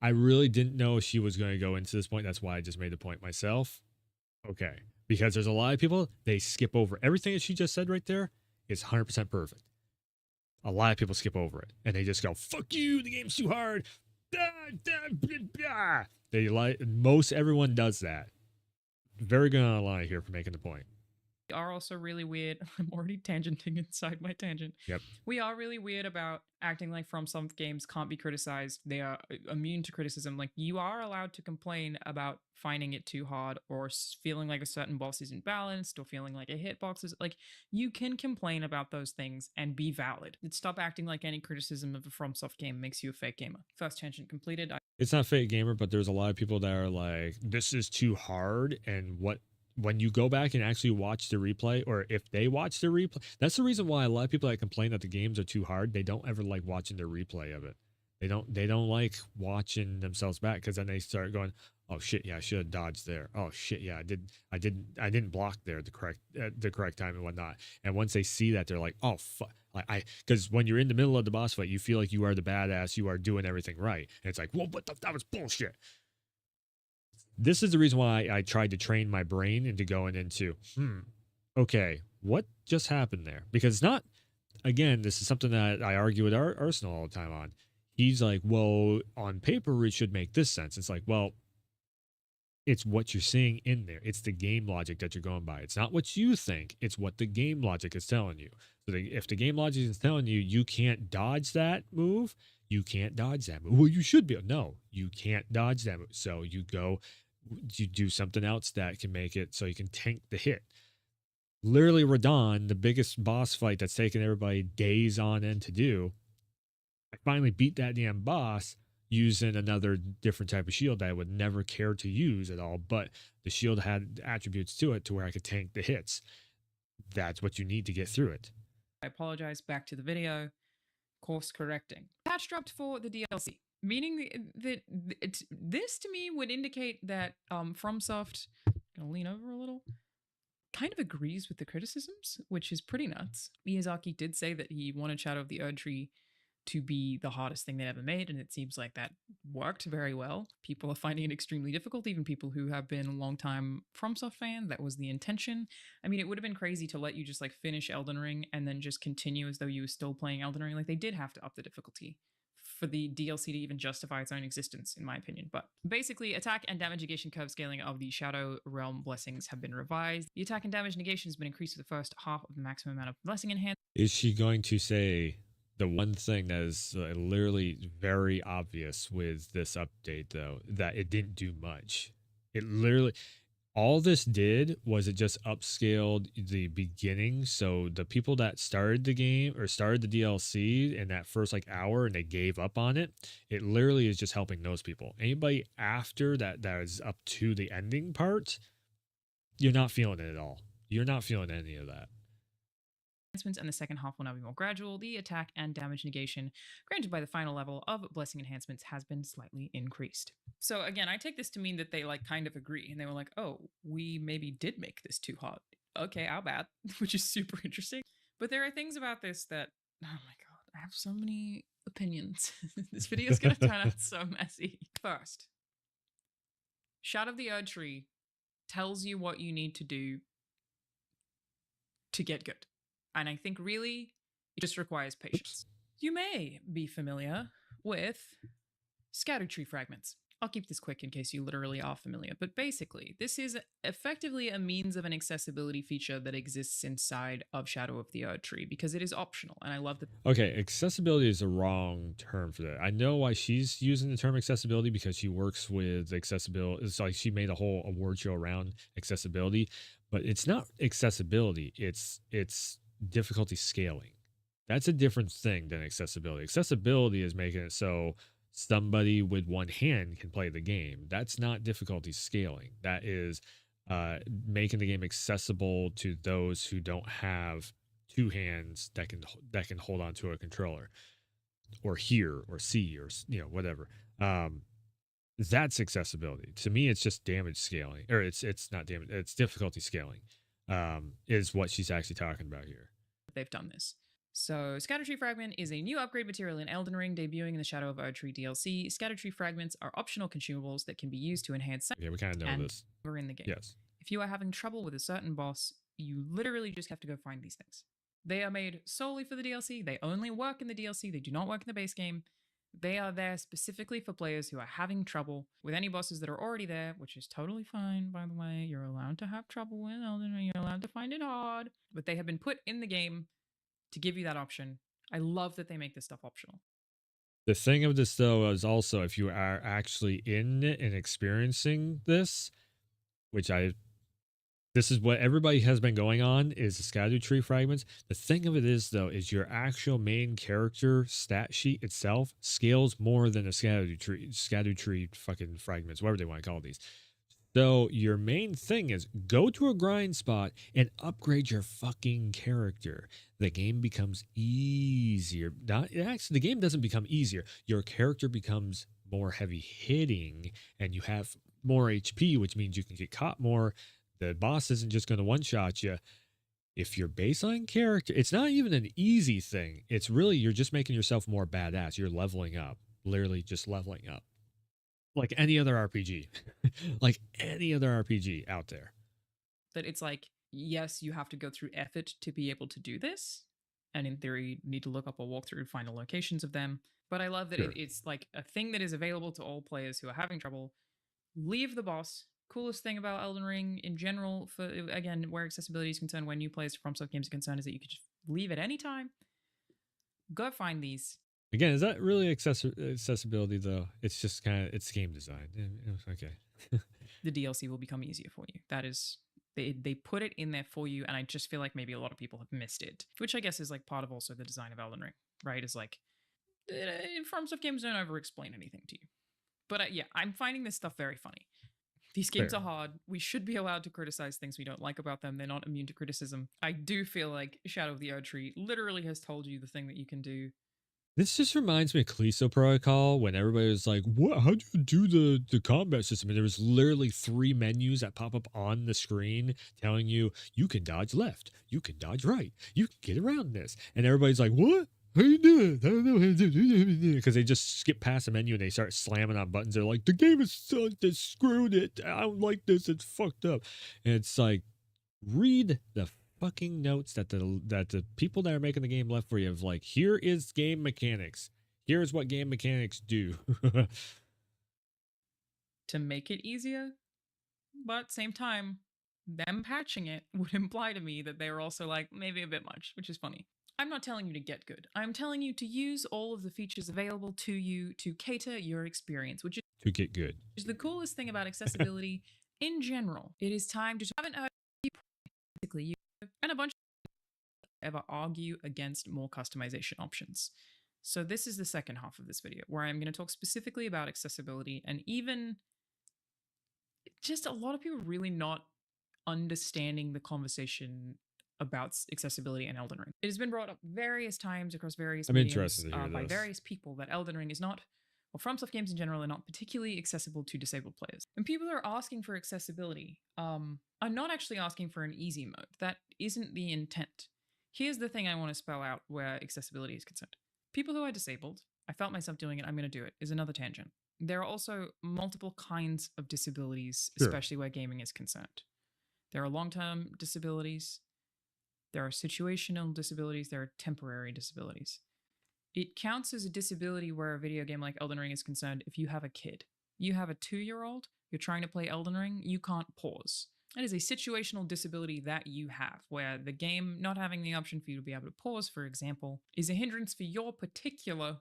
[SPEAKER 1] I really didn't know she was going to go into this point. That's why I just made the point myself. Okay. Because there's a lot of people, they skip over everything that she just said right there is 100% perfect. A lot of people skip over it and they just go, fuck you, the game's too hard. They like, most everyone does that. Very good on a line here for making the point.
[SPEAKER 5] We are also really weird. I'm already tangenting inside my tangent.
[SPEAKER 1] Yep.
[SPEAKER 5] We are really weird about acting like From some games can't be criticized. They are immune to criticism. Like, you are allowed to complain about finding it too hard or feeling like a certain boss isn't balanced or feeling like a hitbox is like, you can complain about those things and be valid. Stop acting like any criticism of a FromSoft game makes you a fake gamer. First tangent completed.
[SPEAKER 1] It's not fake gamer, but there's a lot of people that are like, this is too hard. And when you go back and actually watch the replay, or if they watch the replay, that's the reason why a lot of people that complain that the games are too hard, they don't ever like watching the replay of it. They don't like watching themselves back, because then they start going, oh shit, yeah, I should have dodged there. Oh shit, yeah, I didn't block there the correct time and whatnot. And once they see that, they're like, oh fuck, because when you're in the middle of the boss fight, you feel like you are the badass, you are doing everything right, and it's like, well, that was bullshit. This is the reason why I tried to train my brain into going into, okay, what just happened there? Because it's not, again, this is something that I argue with Arsenal all the time on. He's like, well, on paper, it should make this sense. It's like, well, it's what you're seeing in there. It's the game logic that you're going by. It's not what you think. It's what the game logic is telling you. So if the game logic is telling you you can't dodge that move, you can't dodge that move. Well, you should be. No, you can't dodge that move. So you do something else that can make it so you can tank the hit. Literally, Radon, the biggest boss fight that's taken everybody days on end to do, I finally beat that damn boss using another different type of shield that I would never care to use at all, but the shield had attributes to it to where I could tank the hits. That's what you need to get through it.
[SPEAKER 5] I apologize. Back to the video. Course correcting. Patch dropped for the DLC. Meaning that this to me would indicate that FromSoft, gonna lean over a little, kind of agrees with the criticisms, which is pretty nuts. Miyazaki did say that he wanted Shadow of the Erdtree to be the hardest thing they ever made, and it seems like that worked very well. People are finding it extremely difficult, even people who have been a long-time FromSoft fan. That was the intention. I mean, it would have been crazy to let you just like finish Elden Ring and then just continue as though you were still playing Elden Ring. Like, they did have to up the difficulty for the DLC to even justify its own existence, in my opinion. But basically, attack and damage negation curve scaling of the Shadow Realm blessings have been revised. The attack and damage negation has been increased for the first half of the maximum amount of blessing enhancement.
[SPEAKER 1] Is she going to say the one thing that is literally very obvious with this update, though, that it didn't do much? It literally, all this did was it just upscaled the beginning. So the people that started the game or started the DLC in that first like hour and they gave up on it, it literally is just helping those people. Anybody after that is up to the ending part, you're not feeling it at all. You're not feeling any of that.
[SPEAKER 5] And the second half will now be more gradual. The attack and damage negation granted by the final level of blessing enhancements has been slightly increased. So again, I take this to mean that they like kind of agree, and they were like, oh, we maybe did make this too hard. Okay, our bad, which is super interesting. But there are things about this that, oh my god, I have so many opinions. This video is going to turn out so messy. First, Shadow of the Erdtree tells you what you need to do to get good. And I think really it just requires patience. You may be familiar with scatter tree fragments. I'll keep this quick in case you literally are familiar, but basically this is effectively a means of an accessibility feature that exists inside of Shadow of the Erdtree because it is optional, and I love that.
[SPEAKER 1] Okay, accessibility is the wrong term for that. I know why she's using the term accessibility because she works with accessibility. It's like she made a whole award show around accessibility, but it's not accessibility. It's difficulty scaling. That's a different thing than accessibility. Accessibility is making it so somebody with one hand can play the game. That's not difficulty scaling. That is making the game accessible to those who don't have two hands that can hold on to a controller or hear or see or whatever. That's accessibility. To me, it's just damage scaling, or it's not damage. It's difficulty scaling. Is what she's actually talking about here.
[SPEAKER 5] They've done this. So, Scatter Tree Fragment is a new upgrade material in Elden Ring, debuting in the Shadow of Erdtree DLC. Scatter Tree Fragments are optional consumables that can be used to enhance
[SPEAKER 1] Okay, we kind of know
[SPEAKER 5] and
[SPEAKER 1] this.
[SPEAKER 5] in the game.
[SPEAKER 1] Yes.
[SPEAKER 5] If you are having trouble with a certain boss, you literally just have to go find these things. They are made solely for the DLC. They only work in the DLC. They do not work in the base game. They are there specifically for players who are having trouble with any bosses that are already there, which is totally fine, by the way. You're allowed to have trouble with Elden Ring. You're allowed to find it hard. But they have been put in the game to give you that option. I love that they make this stuff optional.
[SPEAKER 1] The thing of this, though, is also if you are actually in it and experiencing this, which this is what everybody has been going on, is the Scatter Tree Fragments. The thing of it is, though, is your actual main character stat sheet itself scales more than a Scatter Tree fucking fragments, whatever they want to call these. So your main thing is go to a grind spot and upgrade your fucking character. The game becomes easier. Actually, the game doesn't become easier. Your character becomes more heavy hitting and you have more HP, which means you can get caught more. The boss isn't just going to one-shot you. If your baseline character, it's not even an easy thing. It's really, you're just making yourself more badass. You're leveling up, literally just leveling up. Like any other RPG. Like any other RPG out there.
[SPEAKER 5] That it's like, yes, you have to go through effort to be able to do this. And in theory, you need to look up a walkthrough and find the locations of them. But I love that
[SPEAKER 1] Sure.
[SPEAKER 5] it's like a thing that is available to all players who are having trouble. Leave the boss. Coolest thing about Elden Ring in general, for again, where accessibility is concerned, when new players from FromSoft games are concerned, is that you could just leave at any time. Go find these.
[SPEAKER 1] Again, is that really accessibility, though? It's just kind of, it's game design. Okay.
[SPEAKER 5] The DLC will become easier for you. That is, they put it in there for you, and I just feel like maybe a lot of people have missed it, which I guess is like part of also the design of Elden Ring, right? Is like, FromSoft games don't over-explain anything to you. But yeah, I'm finding this stuff very funny. These games
[SPEAKER 1] Fair.
[SPEAKER 5] are hard. We should be allowed to criticize things we don't like about them. They're not immune to criticism. I do feel like Shadow of the Erdtree literally has told you the thing that you can do.
[SPEAKER 1] This just reminds me of Callisto Protocol when everybody was like, "What? How do you do the combat system?" And there was literally 3 menus that pop up on the screen telling you you can dodge left, you can dodge right, you can get around this, and everybody's like, "What? How you do it? I don't know how to do it," because they just skip past the menu and they start slamming on buttons. They're like, "The game is sucked. It screwed it. I don't like this. It's fucked up." And it's like, read the fucking notes that the people that are making the game left for you of like, here is game mechanics. Here's what game mechanics do.
[SPEAKER 5] To make it easier, but same time, them patching it would imply to me that they were also like, maybe a bit much, which is funny. I'm not telling you to get good. I'm telling you to use all of the features available to you to cater your experience, which
[SPEAKER 1] To get good.
[SPEAKER 5] is the coolest thing about accessibility in general. It is time to haven't heard basically you and a bunch of ever argue against more customization options. So this is the second half of this video where I'm going to talk specifically about accessibility and even just a lot of people really not understanding the conversation about accessibility in Elden Ring. It has been brought up various times across various
[SPEAKER 1] I'm
[SPEAKER 5] mediums
[SPEAKER 1] interested to hear
[SPEAKER 5] by
[SPEAKER 1] this.
[SPEAKER 5] various people that Elden Ring is not, or FromSoft games in general, are not particularly accessible to disabled players. And people are asking for accessibility. I'm not actually asking for an easy mode. That isn't the intent. Here's the thing I want to spell out where accessibility is concerned. People who are disabled, I felt myself doing it, I'm going to do it, is another tangent. There are also multiple kinds of disabilities,
[SPEAKER 1] Sure.
[SPEAKER 5] especially where gaming is concerned. There are long-term disabilities, there are situational disabilities, there are temporary disabilities. It counts as a disability where a video game like Elden Ring is concerned if you have a kid. You have a 2-year-old, you're trying to play Elden Ring, you can't pause. That is a situational disability that you have, where the game not having the option for you to be able to pause, for example, is a hindrance for your particular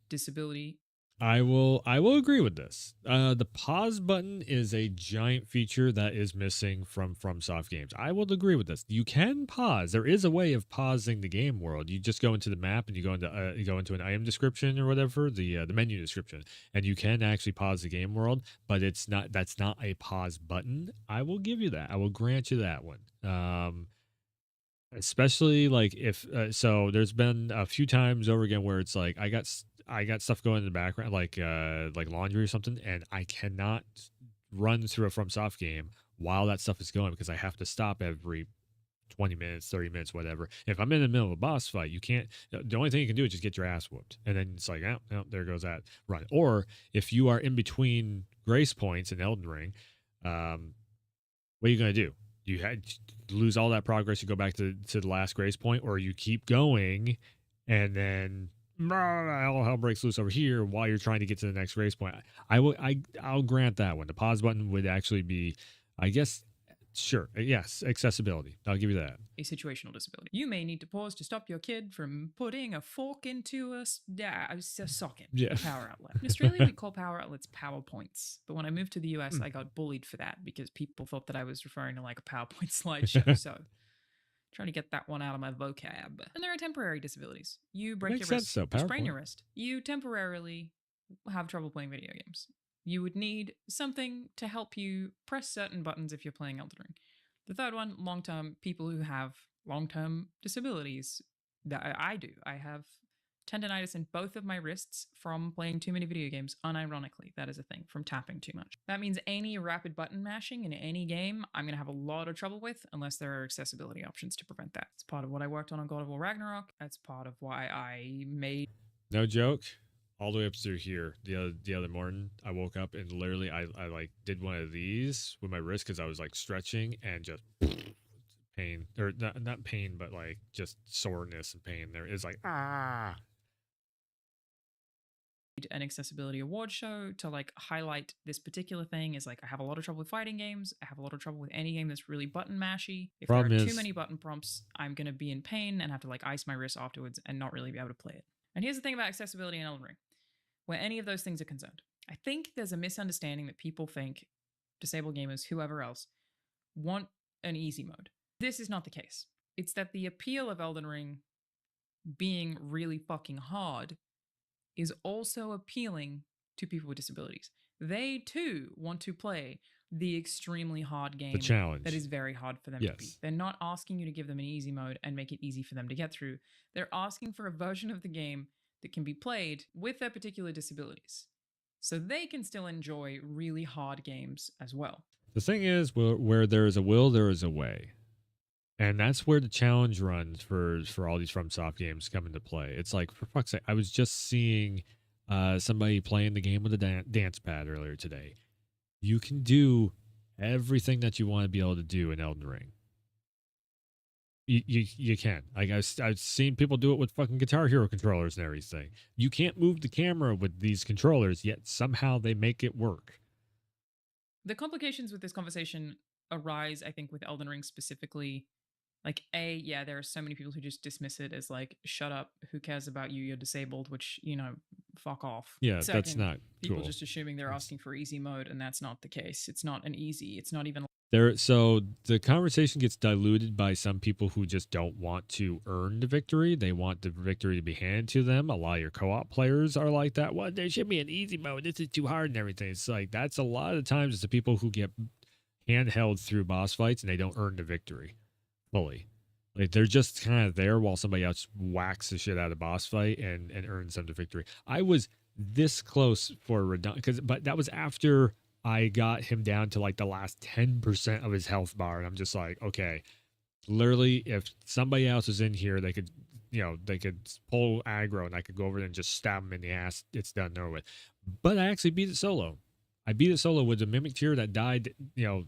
[SPEAKER 5] disability.
[SPEAKER 1] I will agree with this. The pause button is a giant feature that is missing from FromSoft games. I will agree with this. You can pause. There is a way of pausing the game world. You just go into the map and you go into an item description or whatever, the menu description, and you can actually pause the game world. But that's not a pause button. I will give you that. I will grant you that one. Especially like if so, there's been a few times over again where it's like I got stuff going in the background, like laundry or something, and I cannot run through a FromSoft game while that stuff is going because I have to stop every 20 minutes, 30 minutes, whatever. If I'm in the middle of a boss fight, you can't, the only thing you can do is just get your ass whooped. And then it's like, oh, there goes that run. Or if you are in between grace points in Elden Ring, what are you going to do? You had lose all that progress, you go back to the last grace point, or you keep going and then all hell breaks loose over here while you're trying to get to the next grace point. I'll grant that one. The pause button would actually be, I guess, sure, yes, accessibility. I'll give you that.
[SPEAKER 5] A situational disability. You may need to pause to stop your kid from putting a fork into a socket,
[SPEAKER 1] Yeah.
[SPEAKER 5] a power outlet. In Australia, we call power outlets PowerPoints. But when I moved to the US, I got bullied for that because people thought that I was referring to like a PowerPoint slideshow. So trying to get that one out of my vocab. And there are temporary disabilities. You break your wrist, you sprain your wrist. You temporarily have trouble playing video games. You would need something to help you press certain buttons if you're playing Elden Ring. The third one, long-term, people who have long-term disabilities. That I do. I have tendonitis in both of my wrists from playing too many video games. Unironically, that is a thing, from tapping too much. That means any rapid button mashing in any game, I'm going to have a lot of trouble with unless there are accessibility options to prevent that. It's part of what I worked on God of War Ragnarok. That's part of why I made...
[SPEAKER 1] No joke. All the way up through here, the other morning, I woke up and literally I like did one of these with my wrist because I was like stretching and just pain, or not pain, but like just soreness and pain. There is like
[SPEAKER 5] an accessibility award show to like highlight this particular thing. Is like, I have a lot of trouble with fighting games. I have a lot of trouble with any game that's really button mashy. If there are too many button prompts, I'm gonna be in pain and have to like ice my wrist afterwards and not really be able to play it. And here's the thing about accessibility in Elden Ring, where any of those things are concerned. I think there's a misunderstanding that people think disabled gamers, whoever else, want an easy mode. This is not the case. It's that the appeal of Elden Ring being really fucking hard is also appealing to people with disabilities. They too want to play the extremely hard game,
[SPEAKER 1] the challenge
[SPEAKER 5] that is very hard for them to beat. They're not asking you to give them an easy mode and make it easy for them to get through. They're asking for a version of the game that can be played with their particular disabilities, so they can still enjoy really hard games as well.
[SPEAKER 1] The thing is, where there is a will, there is a way. And that's where the challenge runs for all these FromSoft games come into play. It's like, for fuck's sake, I was just seeing somebody playing the game with a dance pad earlier today. You can do everything that you want to be able to do in Elden Ring. You can. Like I've seen people do it with fucking Guitar Hero controllers and everything. You can't move the camera with these controllers, yet somehow they make it work.
[SPEAKER 5] The complications with this conversation arise, I think, with Elden Ring specifically. Like, yeah, there are so many people who just dismiss it as like, shut up, who cares about you, you're disabled, which, fuck off.
[SPEAKER 1] Yeah, second, that's not
[SPEAKER 5] people
[SPEAKER 1] cool.
[SPEAKER 5] Just assuming they're asking for easy mode, and that's not the case. It's not an easy, it's not even...
[SPEAKER 1] So the conversation gets diluted by some people who just don't want to earn the victory. They want the victory to be handed to them. A lot of your co-op players are like that. Well, there should be an easy mode. This is too hard and everything. It's like, that's a lot of times it's the people who get handheld through boss fights and they don't earn the victory fully. Like, they're just kind of there while somebody else whacks the shit out of the boss fight and earns them the victory. I was this close for Radon, but that was after I got him down to like the last 10% of his health bar. And I'm just like, okay, literally, if somebody else is in here, they could, they could pull aggro and I could go over there and just stab him in the ass. It's done, over with. But I actually beat it solo. I beat it solo with a mimic tier that died,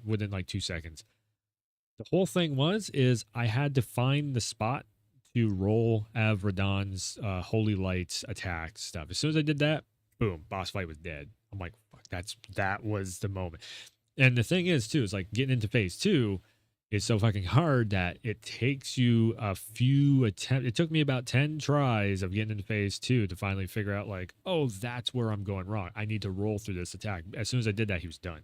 [SPEAKER 1] within like 2 seconds. The whole thing is I had to find the spot to roll Av Radon's Holy Lights attack stuff. As soon as I did that, boom, boss fight was dead. I'm like, fuck, that was the moment. And the thing is, too, is like getting into phase 2 is so fucking hard that it takes you a few attempts. It took me about 10 tries of getting into phase 2 to finally figure out like, oh, that's where I'm going wrong. I need to roll through this attack. As soon as I did that, he was done.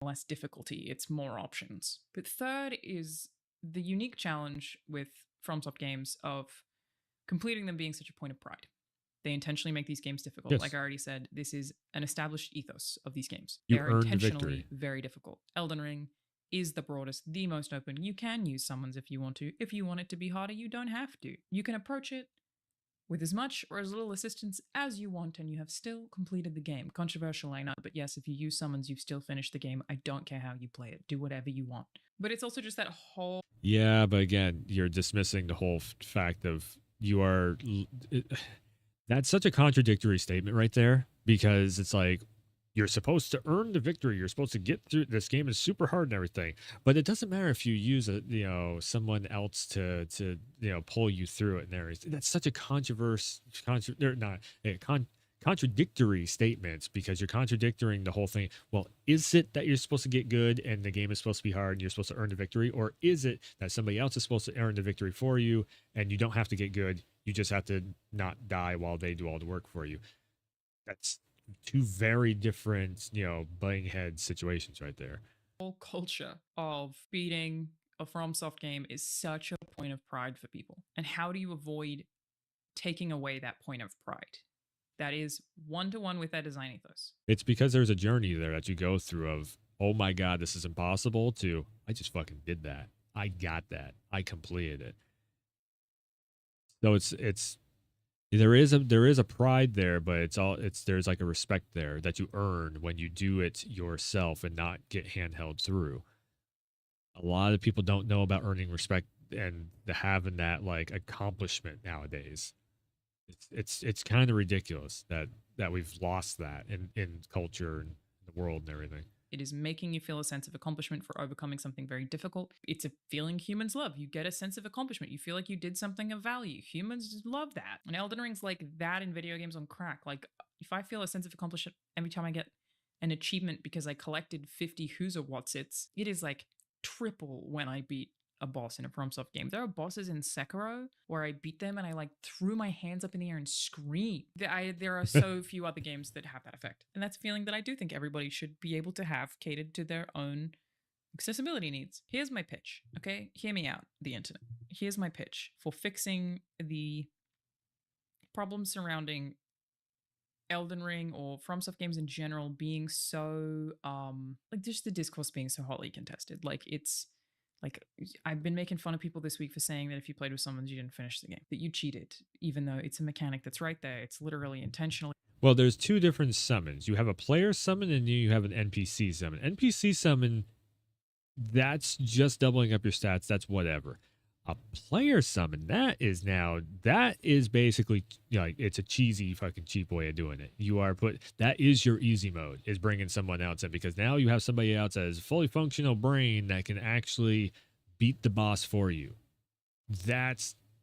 [SPEAKER 5] Less difficulty, it's more options. But third is the unique challenge with FromSoft games of completing them being such a point of pride. They intentionally make these games difficult.
[SPEAKER 1] Yes.
[SPEAKER 5] Like I already said, this is an established ethos of these games.
[SPEAKER 1] You
[SPEAKER 5] They are
[SPEAKER 1] earn the
[SPEAKER 5] intentionally
[SPEAKER 1] victory.
[SPEAKER 5] very difficult. Elden Ring is the broadest, the most open. You can use summons if you want to. If you want it to be harder, you don't have to. You can approach it with as much or as little assistance as you want, and you have still completed the game. Controversial, I know, but yes, if you use summons, you've still finished the game. I don't care how you play it. Do whatever you want. But it's also just that whole
[SPEAKER 1] Yeah, but again, you're dismissing the whole fact of you are. That's such a contradictory statement right there because it's like you're supposed to earn the victory. You're supposed to get through. This game is super hard and everything, but it doesn't matter if you use someone else to pull you through it and everything. That's such a contradictory statements because you're contradicting the whole thing. Well, is it that you're supposed to get good and the game is supposed to be hard and you're supposed to earn the victory, or is it that somebody else is supposed to earn the victory for you and you don't have to get good? You just have to not die while they do all the work for you. That's two very different, butting head situations right there.
[SPEAKER 5] whole culture of beating a FromSoft game is such a point of pride for people. And how do you avoid taking away that point of pride? That is one-to-one with that design ethos.
[SPEAKER 1] It's because there's a journey there that you go through of, oh my God, this is impossible, to I just fucking did that. I got that. I completed it. So there is a pride there, but there's like a respect there that you earn when you do it yourself and not get handheld through. A lot of people don't know about earning respect and having that like accomplishment nowadays. It's kind of ridiculous that we've lost that in culture and the world and everything.
[SPEAKER 5] It is making you feel a sense of accomplishment for overcoming something very difficult. It's a feeling humans love. You get a sense of accomplishment. You feel like you did something of value. Humans love that. And Elden Ring's like that in video games on crack. Like, if I feel a sense of accomplishment every time I get an achievement because I collected 50 Who's Whatsits, it is like triple when I beat a boss in a FromSoft game. There are bosses in Sekiro where I beat them and I like threw my hands up in the air and screamed. There are so few other games that have that effect. And that's a feeling that I do think everybody should be able to have catered to their own accessibility needs. Here's my pitch, okay? Hear me out, the internet. Here's my pitch for fixing the problems surrounding Elden Ring or FromSoft games in general being so, like just the discourse being so hotly contested. Like it's, like, I've been making fun of people this week for saying that if you played with someone, you didn't finish the game, that you cheated, even though it's a mechanic that's right there. It's literally intentionally.
[SPEAKER 1] Well, there's two different summons. You have a player summon and you have an NPC summon. NPC summon, that's just doubling up your stats. That's whatever. A player summon, that is basically, like, it's a cheesy fucking cheap way of doing it. That is your easy mode, is bringing someone else in, because now you have somebody else that has a fully functional brain that can actually beat the boss for you.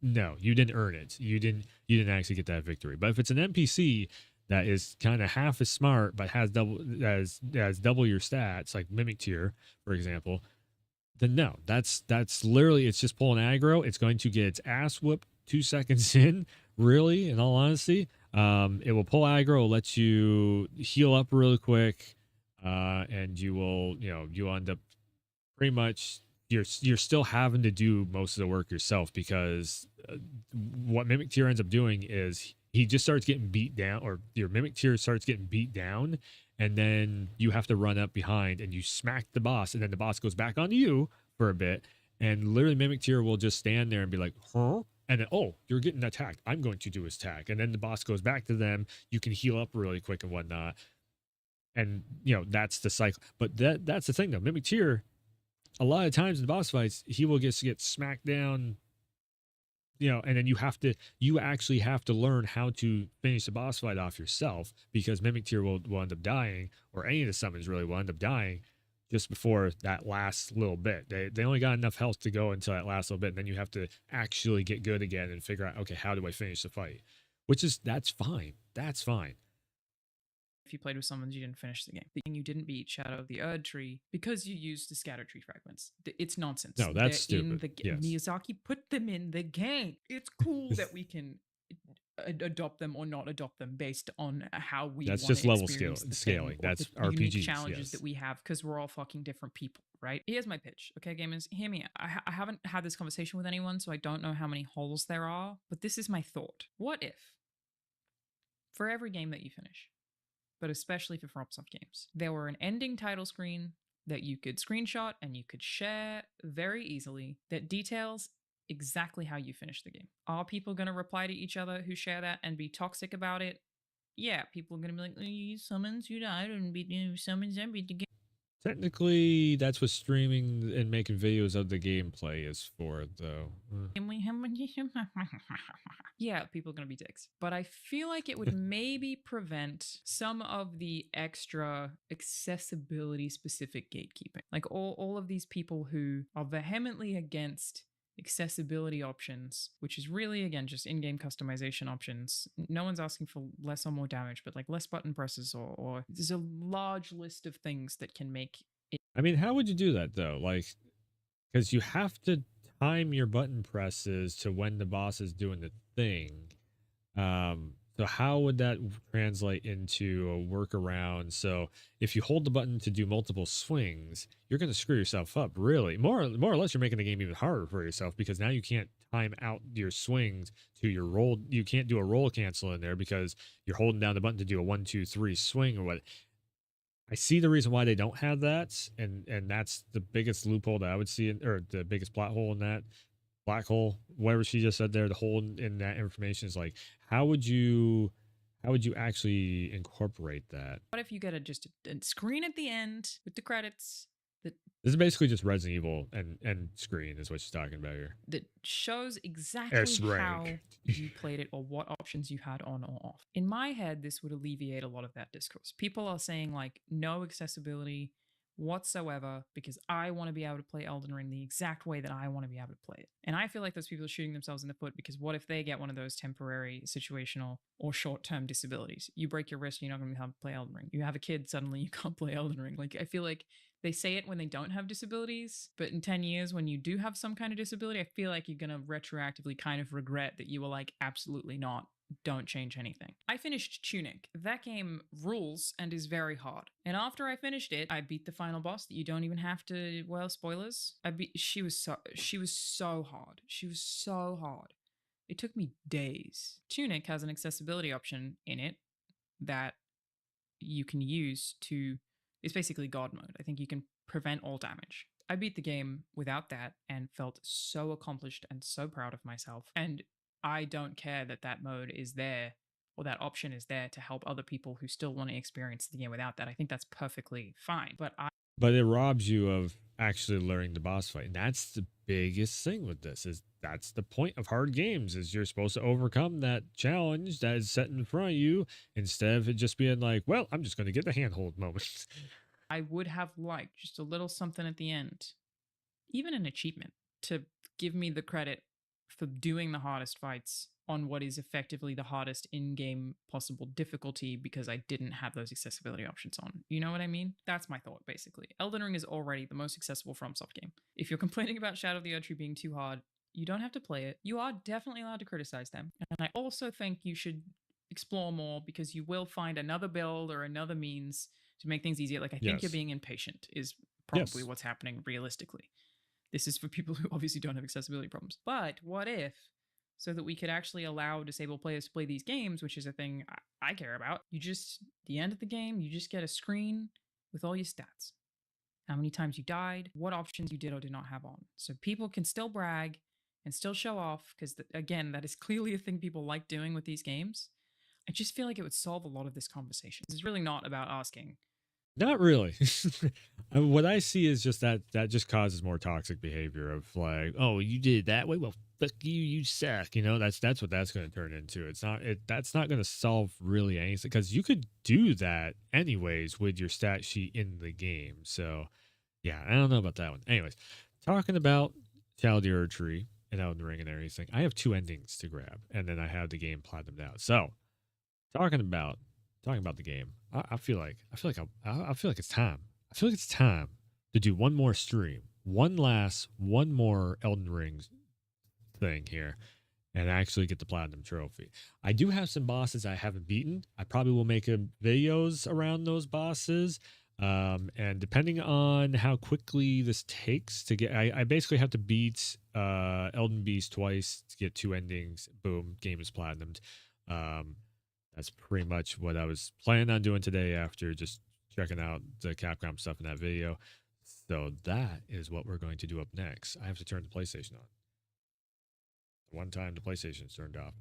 [SPEAKER 1] No, you didn't earn it. You didn't actually get that victory. But if it's an NPC that is kind of half as smart but has double your stats, like Mimic Tier, for example, then no, that's literally, it's just pulling aggro. It's going to get its ass whooped 2 seconds in, really, in all honesty. It will pull aggro, let you heal up really quick, and you will, you end up pretty much, you're still having to do most of the work yourself, because what Mimic Tier ends up doing is he just starts getting beat down, or your Mimic Tier starts getting beat down, and then you have to run up behind and you smack the boss, and then the boss goes back onto you for a bit, and literally Mimic Tier will just stand there and be like, huh? And then, oh, you're getting attacked. I'm going to do his attack. And then the boss goes back to them. You can heal up really quick and whatnot. And, that's the cycle. But that's the thing, though. Mimic Tier, a lot of times in boss fights, he will just get smacked down, and then you actually have to learn how to finish the boss fight off yourself, because Mimic Tier will end up dying, or any of the summons really will end up dying just before that last little bit. They only got enough health to go until that last little bit, and then you have to actually get good again and figure out, okay, how do I finish the fight? That's fine. That's fine.
[SPEAKER 5] If you played with someone, you didn't finish the game. You didn't beat Shadow of the Erd Tree because you used the Scatter Tree fragments. It's nonsense.
[SPEAKER 1] No, that's
[SPEAKER 5] They're
[SPEAKER 1] stupid.
[SPEAKER 5] In the
[SPEAKER 1] Yes.
[SPEAKER 5] Miyazaki put them in the game. It's cool that we can adopt them or not adopt them based on how we.
[SPEAKER 1] That's
[SPEAKER 5] wanna
[SPEAKER 1] just level
[SPEAKER 5] experience the
[SPEAKER 1] scaling.
[SPEAKER 5] thing, or
[SPEAKER 1] That's
[SPEAKER 5] the unique
[SPEAKER 1] RPGs,
[SPEAKER 5] challenges
[SPEAKER 1] yes.
[SPEAKER 5] that we have, because we're all fucking different people, right? Here's my pitch, okay, gamers. Hear me out. I haven't had this conversation with anyone, so I don't know how many holes there are. But this is my thought. What if, for every game that you finish, but especially for FromSoft games, there were an ending title screen that you could screenshot and you could share very easily that details exactly how you finish the game? Are people going to reply to each other who share that and be toxic about it? Yeah, people are going to be like, oh, you summons, you died, and beat you summons, and beat the game.
[SPEAKER 1] Technically, that's what streaming and making videos of the gameplay is for, though.
[SPEAKER 5] Yeah, people are going to be dicks. But I feel like it would maybe prevent some of the extra accessibility specific gatekeeping. Like all of these people who are vehemently against accessibility options, which is really, again, just in game customization options. No one's asking for less or more damage, but like less button presses, or there's a large list of things that can make it.
[SPEAKER 1] I mean, how would you do that, though? Like, because you have to time your button presses to when the boss is doing the thing. So how would that translate into a workaround? So if you hold the button to do multiple swings, you're going to screw yourself up. Really, more or less, you're making the game even harder for yourself because now you can't time out your swings to your roll. You can't do a roll cancel in there because you're holding down the button to do a 1, 2, 3 swing or what. I see the reason why they don't have that, and that's the biggest loophole that I would see, or the biggest plot hole in that black hole, whatever she just said there. The hole in that information is like, how would you actually incorporate that?
[SPEAKER 5] What if you get just a screen at the end with the credits that
[SPEAKER 1] This is basically just Resident Evil and screen is what she's talking about here.
[SPEAKER 5] that shows exactly how
[SPEAKER 1] rank.
[SPEAKER 5] you played it or what options you had on or off? In my head, this would alleviate a lot of that discourse. People are saying like no accessibility whatsoever because I want to be able to play Elden Ring the exact way that I want to be able to play it. And I feel like those people are shooting themselves in the foot because what if they get one of those temporary, situational, or short-term disabilities? You break your wrist, you're not going to be able to play Elden Ring. You have a kid, suddenly you can't play Elden Ring. Like, I feel like they say it when they don't have disabilities, but in 10 years, when you do have some kind of disability, I feel like you're going to retroactively kind of regret that you were like, absolutely not. Don't change anything. I finished Tunic. That game rules and is very hard. And after I finished it, I beat the final boss that you don't even have to, well, spoilers. She was so hard. She was so hard. It took me days. Tunic has an accessibility option in it that you can use to, it's basically God mode. I think you can prevent all damage. I beat the game without that and felt so accomplished and so proud of myself. And I don't care that that mode is there or that option is there to help other people who still want to experience the game without that. I think that's perfectly fine.
[SPEAKER 1] But it robs you of actually learning the boss fight. And that's the biggest thing with this, is that's the point of hard games, is you're supposed to overcome that challenge that is set in front of you instead of it just being like, well, I'm just going to get the handhold moment.
[SPEAKER 5] I would have liked just a little something at the end, even an achievement, to give me the credit for doing the hardest fights on what is effectively the hardest in-game possible difficulty because I didn't have those accessibility options on. You know what I mean? That's my thought, basically. Elden Ring is already the most accessible FromSoft game. If you're complaining about Shadow of the Erdtree being too hard, you don't have to play it. You are definitely allowed to criticize them. And I also think you should explore more because you will find another build or another means to make things easier. Like, I think you're
[SPEAKER 1] Yes.
[SPEAKER 5] being impatient is probably
[SPEAKER 1] Yes.
[SPEAKER 5] what's happening realistically. This is for people who obviously don't have accessibility problems. But what if, so that we could actually allow disabled players to play these games, which is a thing I care about, you just, the end of the game, you just get a screen with all your stats. How many times you died, what options you did or did not have on. So people can still brag and still show off, because again, that is clearly a thing people like doing with these games. I just feel like it would solve a lot of this conversation. This is really not about asking,
[SPEAKER 1] Not really. What I see is just that just causes more toxic behavior of like, oh, you did it that way, well, fuck you, you suck. You know, that's what that's going to turn into. That's not going to solve really anything, because you could do that anyways with your stat sheet in the game. So yeah, I don't know about that one. Anyways, talking about Shadow of the Erdtree and Elden Ring and everything, I have 2 endings to grab, and then I have the game plotted out. So talking about the game, I feel like it's time. I feel like it's time to do one more stream, one more Elden Ring thing here, and actually get the platinum trophy. I do have some bosses I haven't beaten. I probably will make videos around those bosses. And depending on how quickly this takes to get, I basically have to beat Elden Beast twice to get 2 endings. Boom, game is platinumed. That's pretty much what I was planning on doing today after just checking out the Capcom stuff in that video. So that is what we're going to do up next. I have to turn the PlayStation on. One time the PlayStation's turned off.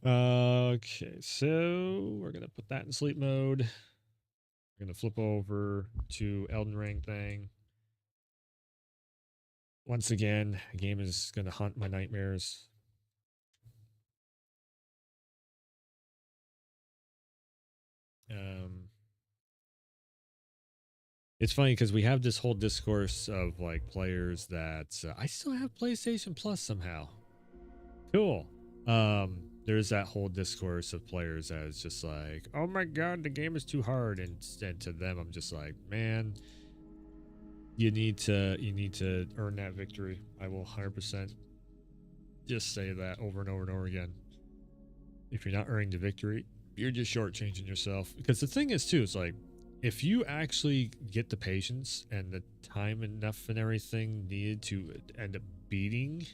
[SPEAKER 1] Okay, so we're going to put that in sleep mode. We're gonna flip over to Elden Ring thing. Once again, the game is gonna haunt my nightmares. It's funny because we have this whole discourse of like players that I still have PlayStation Plus somehow. Cool. There's that whole discourse of players that is just like, oh my god, the game is too hard, and to them, I'm just like, man, you need to earn that victory. I will 100% just say that over and over and over again. If you're not earning the victory, you're just shortchanging yourself. Because the thing is too, it's like, if you actually get the patience and the time enough and everything needed to end up beating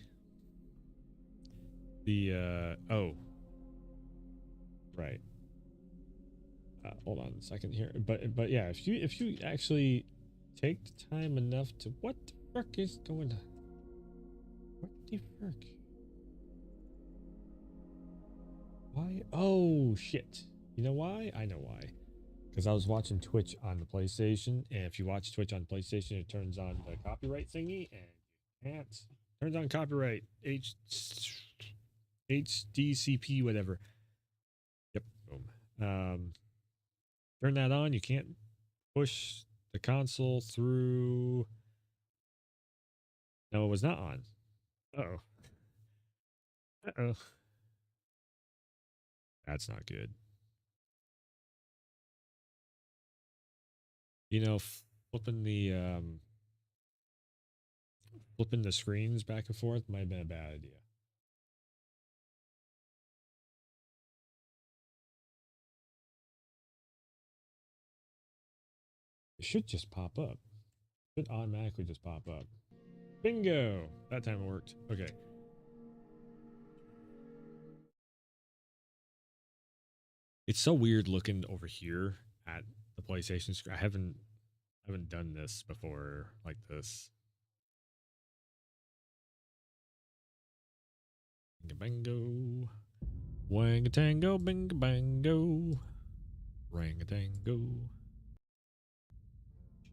[SPEAKER 1] the oh right, hold on a second here, but yeah, if you actually take the time enough to, what the frick is going on? What the frick? Why? Oh shit, you know why? I know why. Because I was watching Twitch on the PlayStation, and if you watch Twitch on PlayStation, it turns on the copyright thingy, and you can't. Turns on copyright HDCP, whatever. Yep. Boom. Turn that on. You can't push the console through. No, it was not on. Uh-oh. Uh-oh. That's not good. You know, flipping the screens back and forth might have been a bad idea. It should just pop up. It should automatically just pop up. Bingo! That time it worked. Okay. It's so weird looking over here at the PlayStation screen. I haven't done this before like this. Bingo, wanga tango, bingo bango, rang a tango,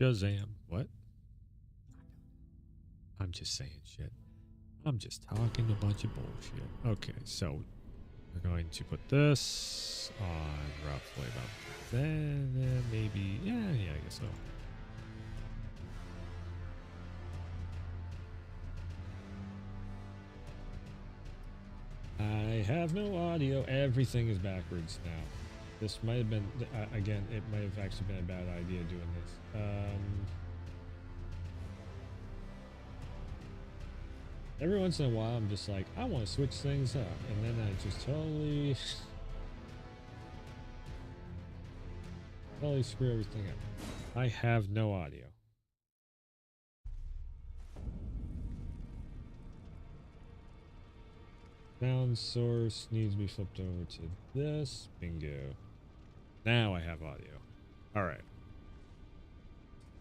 [SPEAKER 1] Shazam. What? I'm just saying shit. I'm just talking a bunch of bullshit. Okay, so we're going to put this on roughly about then, maybe. Yeah, I guess so. I have no audio. Everything is backwards now. This might have been, again, it might have actually been a bad idea doing this. Every once in a while, I'm just like, I want to switch things up. And then I just totally screw everything up. I have no audio. Sound source needs to be flipped over to this. Bingo. Now I have audio. All right.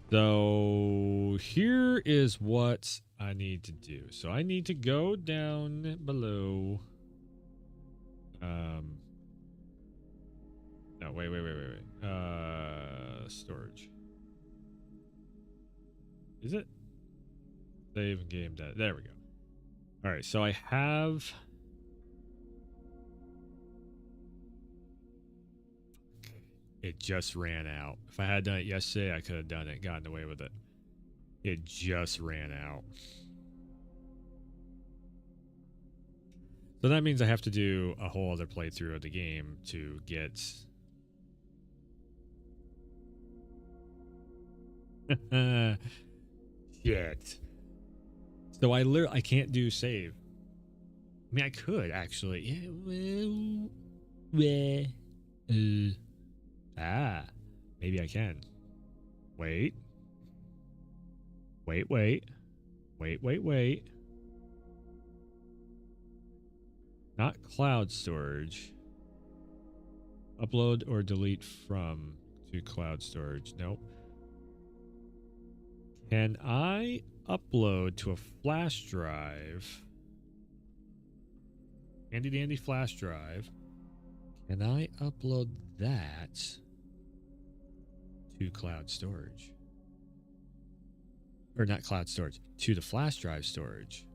[SPEAKER 1] So here is what I need to do. So I need to go down below. No, wait. Storage. Is it? Save game data. There we go. All right. So I have. It just ran out. If I had done it yesterday, I could have done it, gotten away with it. It just ran out. So that means I have to do a whole other playthrough of the game to get... Shit. So I can't do save. I mean, I could actually. Yeah. Maybe I can. Wait. Not cloud storage. Upload or delete from to cloud storage. Nope. Can I upload to a flash drive? Handy dandy flash drive. Can I upload that to cloud storage. Or not cloud storage, to the flash drive storage.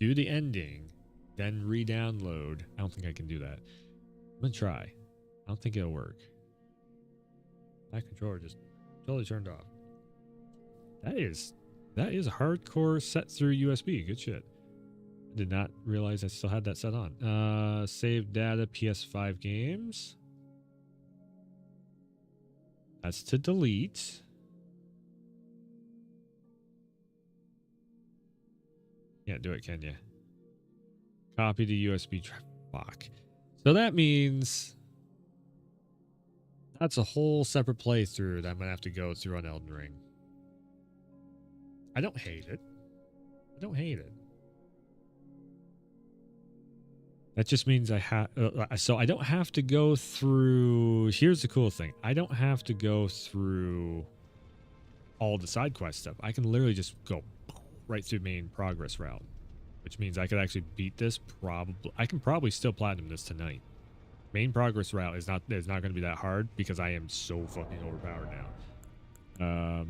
[SPEAKER 1] Do the ending, then re-download. I don't think I can do that. I'm gonna try. I don't think it'll work. My controller just totally turned off. That is hardcore set through USB. Good shit. I did not realize I still had that set on. Save data PS5 games. That's to delete. Can't do it, can you? Copy the USB drive. Fuck. So that means that's a whole separate playthrough that I'm gonna have to go through on Elden Ring. I don't hate it. I don't hate it. That just means I have. So I don't have to go through. Here's the cool thing. I don't have to go through all the side quest stuff. I can literally just go right through main progress route, which means I could actually beat this. Probably, I can probably still platinum this tonight. Main progress route is not going to be that hard because I am so fucking overpowered now.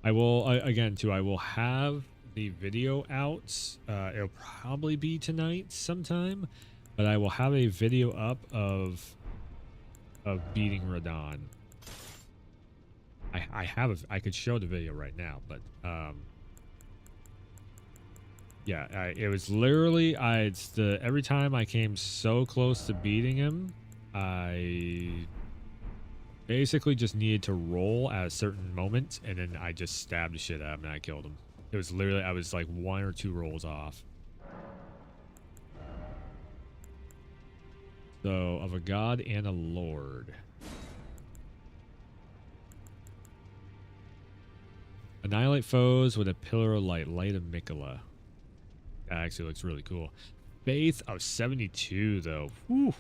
[SPEAKER 1] I will again too. I will have the video out. It'll probably be tonight sometime, but I will have a video up of beating Radon. I could show the video right now, but yeah, it was literally every time I came so close to beating him, I basically just needed to roll at a certain moment, and then I just stabbed the shit out of him and I killed him. It was literally, I was like 1 or 2 rolls off. So, of a god and a lord. Annihilate foes with a pillar of light. Light of Mikola. That actually looks really cool. Faith of 72, though. Whew.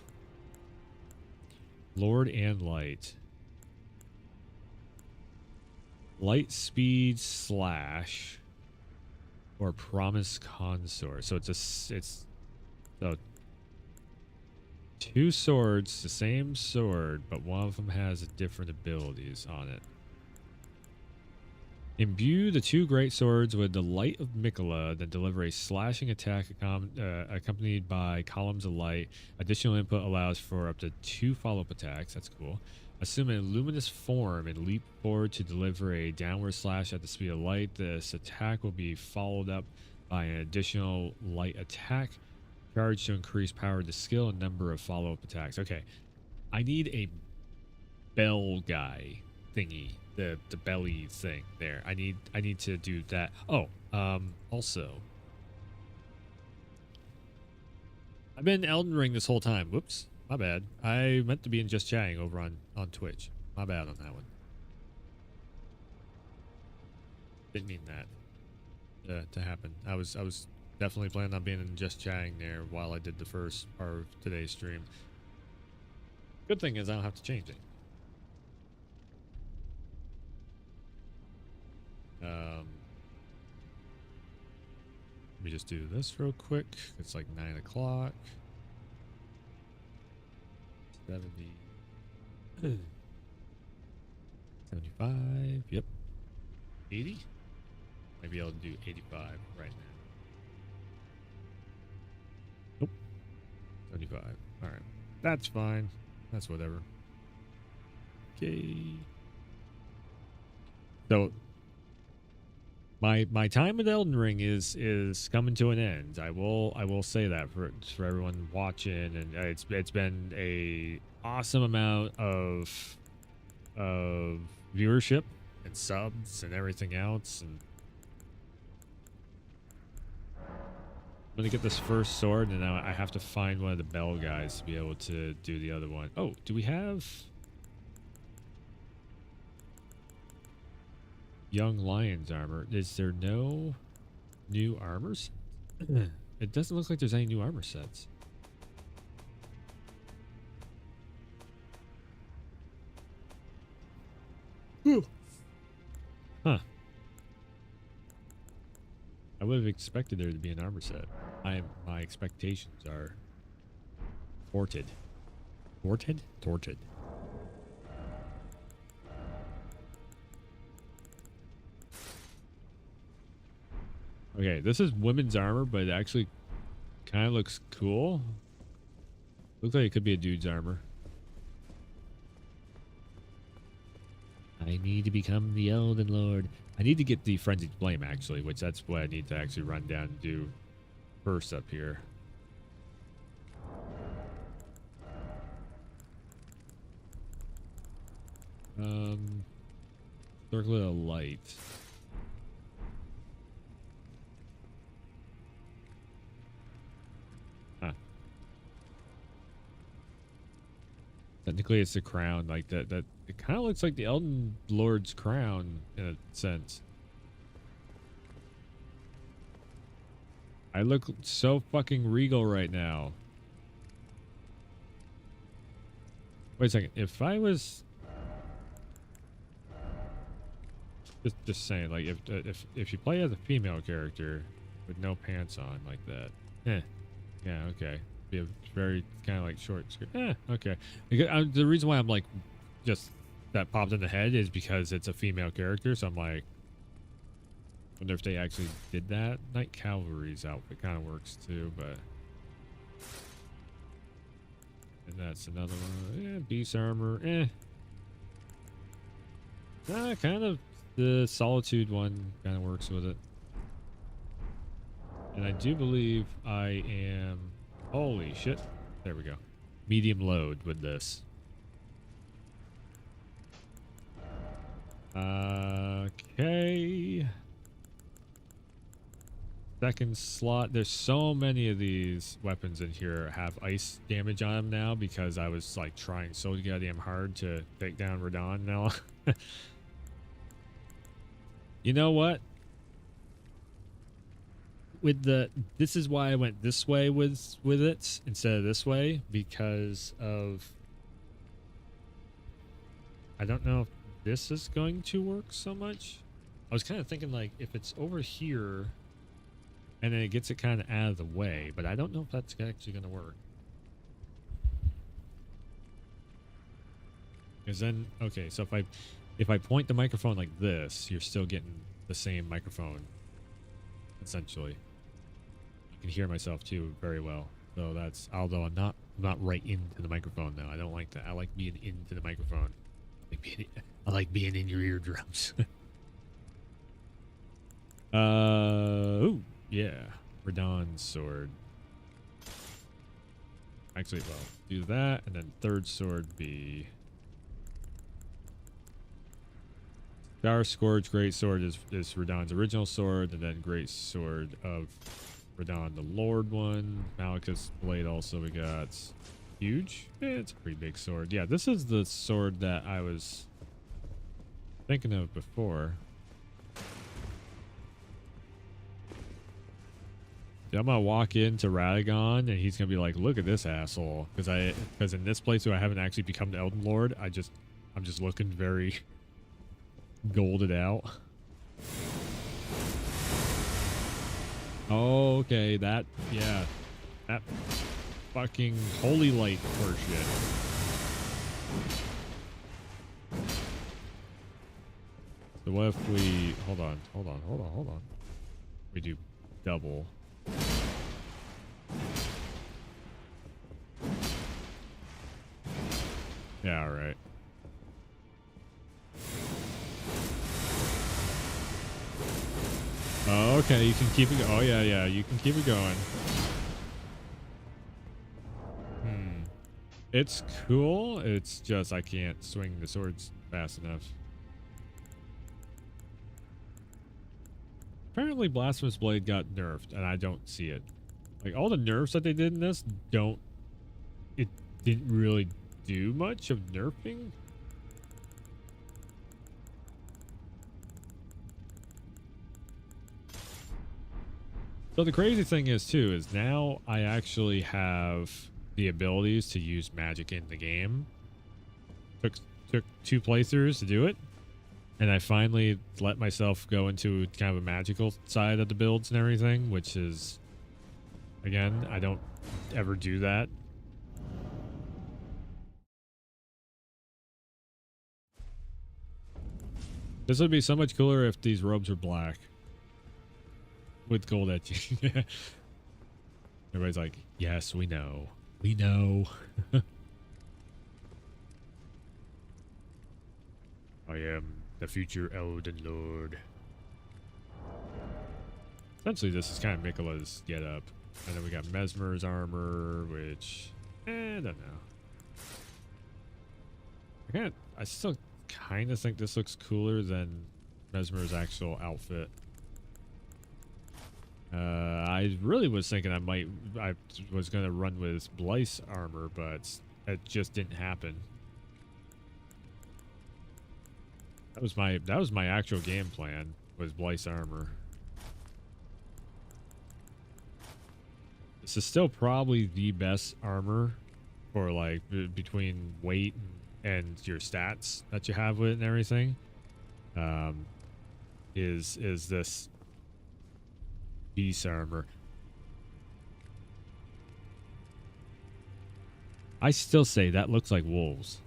[SPEAKER 1] Lord and light. Light speed slash or promise consort. So it's so 2 swords, the same sword, but one of them has different abilities on it. Imbue the 2 great swords with the light of Mikola, then deliver a slashing attack accompanied by columns of light. Additional input allows for up to 2 follow-up attacks. That's cool. Assume a luminous form and leap forward to deliver a downward slash at the speed of light. This attack will be followed up by an additional light attack. Charge to increase power to skill and number of follow-up attacks. Okay. I need a bell guy thingy. The belly thing there. I need to do that. Oh, also. I've been Elden Ring this whole time. Whoops. My bad. I meant to be in Just Chatting over on Twitch. My bad on that one. Didn't mean that to happen. I was definitely planning on being in Just Chatting there while I did the first part of today's stream. Good thing is I don't have to change it. Let me just do this real quick. It's like 9 o'clock. 70. 75. Yep. 80. Might be able to do 85 right now. Nope. 75. All right. That's fine. That's whatever. Okay. So my time with Elden Ring is coming to an end. I will say that for everyone watching, and it's been a awesome amount of viewership and subs and everything else. And I'm gonna get this first sword, and now I have to find one of the bell guys to be able to do the other one. Oh, do we have Young Lion's armor? Is there no new armor sets? It doesn't look like there's any new armor sets. Huh. I would have expected there to be an armor set. My expectations are Torted. Torted? Torted. Okay, this is women's armor, but it actually kind of looks cool. Looks like it could be a dude's armor. I need to become the Elden Lord. I need to get the Frenzied Flame, actually, which that's what I need to actually run down and do first up here. Circlet of Light. Huh. Technically, it's the crown, like that. It kind of looks like the Elden Lord's crown in a sense. I look so fucking regal right now. Wait a second. If I was just saying, like, if you play as a female character with no pants on like that, yeah, okay, be a very kind of like short skirt. Okay. Because the reason why I'm like, just that popped in the head is because it's a female character, so I'm like, wonder if they actually did that. Knight Cavalry's outfit kind of works too, but. And that's another one. Beast armor. Kind of the Solitude one kind of works with it. And I do believe I am... Holy shit. There we go. Medium load with this. Okay. Second slot. There's so many of these weapons in here have ice damage on them now because I was like trying so goddamn hard to take down Radon now. You know what? With this is why I went this way with it instead of this way, because of I don't know if this is going to work so much. I was kind of thinking like if it's over here and then it gets it kind of out of the way, but I don't know if that's actually going to work. Because then, okay, so if I point the microphone like this, you're still getting the same microphone, essentially. I can hear myself too very well. So that's, although I'm not right into the microphone now. I don't like that. I like being into the microphone. I like being in your eardrums. Ooh, yeah. Radon's sword. Actually, well, do that, and then third sword be Star Scourge. Great sword is Radon's original sword, and then great sword of Radon the Lord one. Malachus blade also we got. Huge. It's a pretty big sword. Yeah, this is the sword that I was thinking of before. I'm gonna walk into Radagon and he's gonna be like, "Look at this asshole," because in this playthrough I haven't actually become the Elden Lord. I'm just looking very golded out. Oh, okay, that fucking holy light horseshit. So what if we hold on. We do double. Yeah, all right. Oh, okay, you can keep it. Oh, yeah, you can keep it going. It's cool. It's just I can't swing the swords fast enough. Apparently, Blasphemous Blade got nerfed, and I don't see it. Like all the nerfs that they did in this, it didn't really do much of nerfing. So the crazy thing is too, is now I actually have the abilities to use magic in the game. Took 2 playthroughs to do it. And I finally let myself go into kind of a magical side of the builds and everything, which is, again, I don't ever do that. This would be so much cooler if these robes were black with gold etching. Everybody's like, yes, we know. We know. I am the future Elden Lord. Essentially, this is kind of Miquella's get up. And then we got Mesmer's armor, which I don't know. I still kind of think this looks cooler than Mesmer's actual outfit. I really was thinking I was gonna run with Blythe's armor, but it just didn't happen. That was my actual game plan, was Blythe's armor. This is still probably the best armor for like between weight and your stats that you have with it and everything. Is this beast armor? I still say that looks like wolves.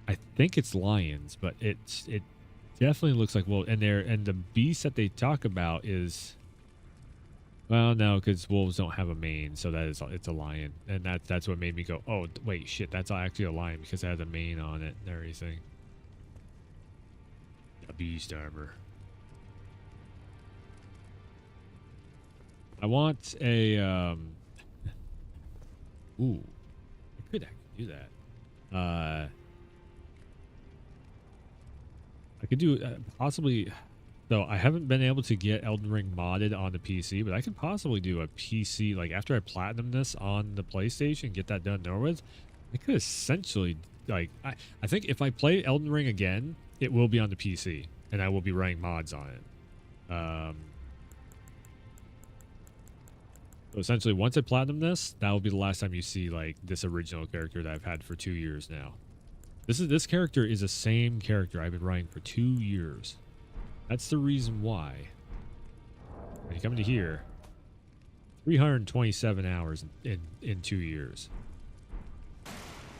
[SPEAKER 1] I think it's lions, but it definitely looks like wolves. And the beast that they talk about is, well, no, because wolves don't have a mane, so it's a lion, and that's what made me go, oh wait, shit, that's actually a lion because it has a mane on it and everything. A beast armor. I want a ooh, I could actually do that. I could do possibly. So I haven't been able to get Elden Ring modded on the PC, but I could possibly do a PC, like after I platinum this on the PlayStation, get that done and over with. I could essentially, like, I think if I play Elden Ring again, it will be on the PC, and I will be running mods on it. So essentially, once I platinum this, that will be the last time you see like this original character that I've had for 2 years now. This character is the same character I've been running for 2 years. That's the reason why. When you come into here, 327 hours in 2 years.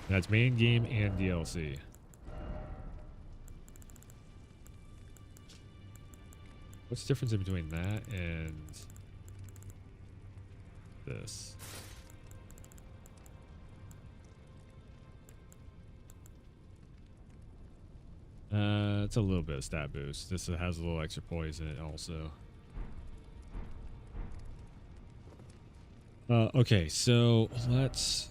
[SPEAKER 1] That's main game and DLC. What's the difference in between that and this? It's a little bit of stat boost. This has a little extra poise in it also. Okay, so let's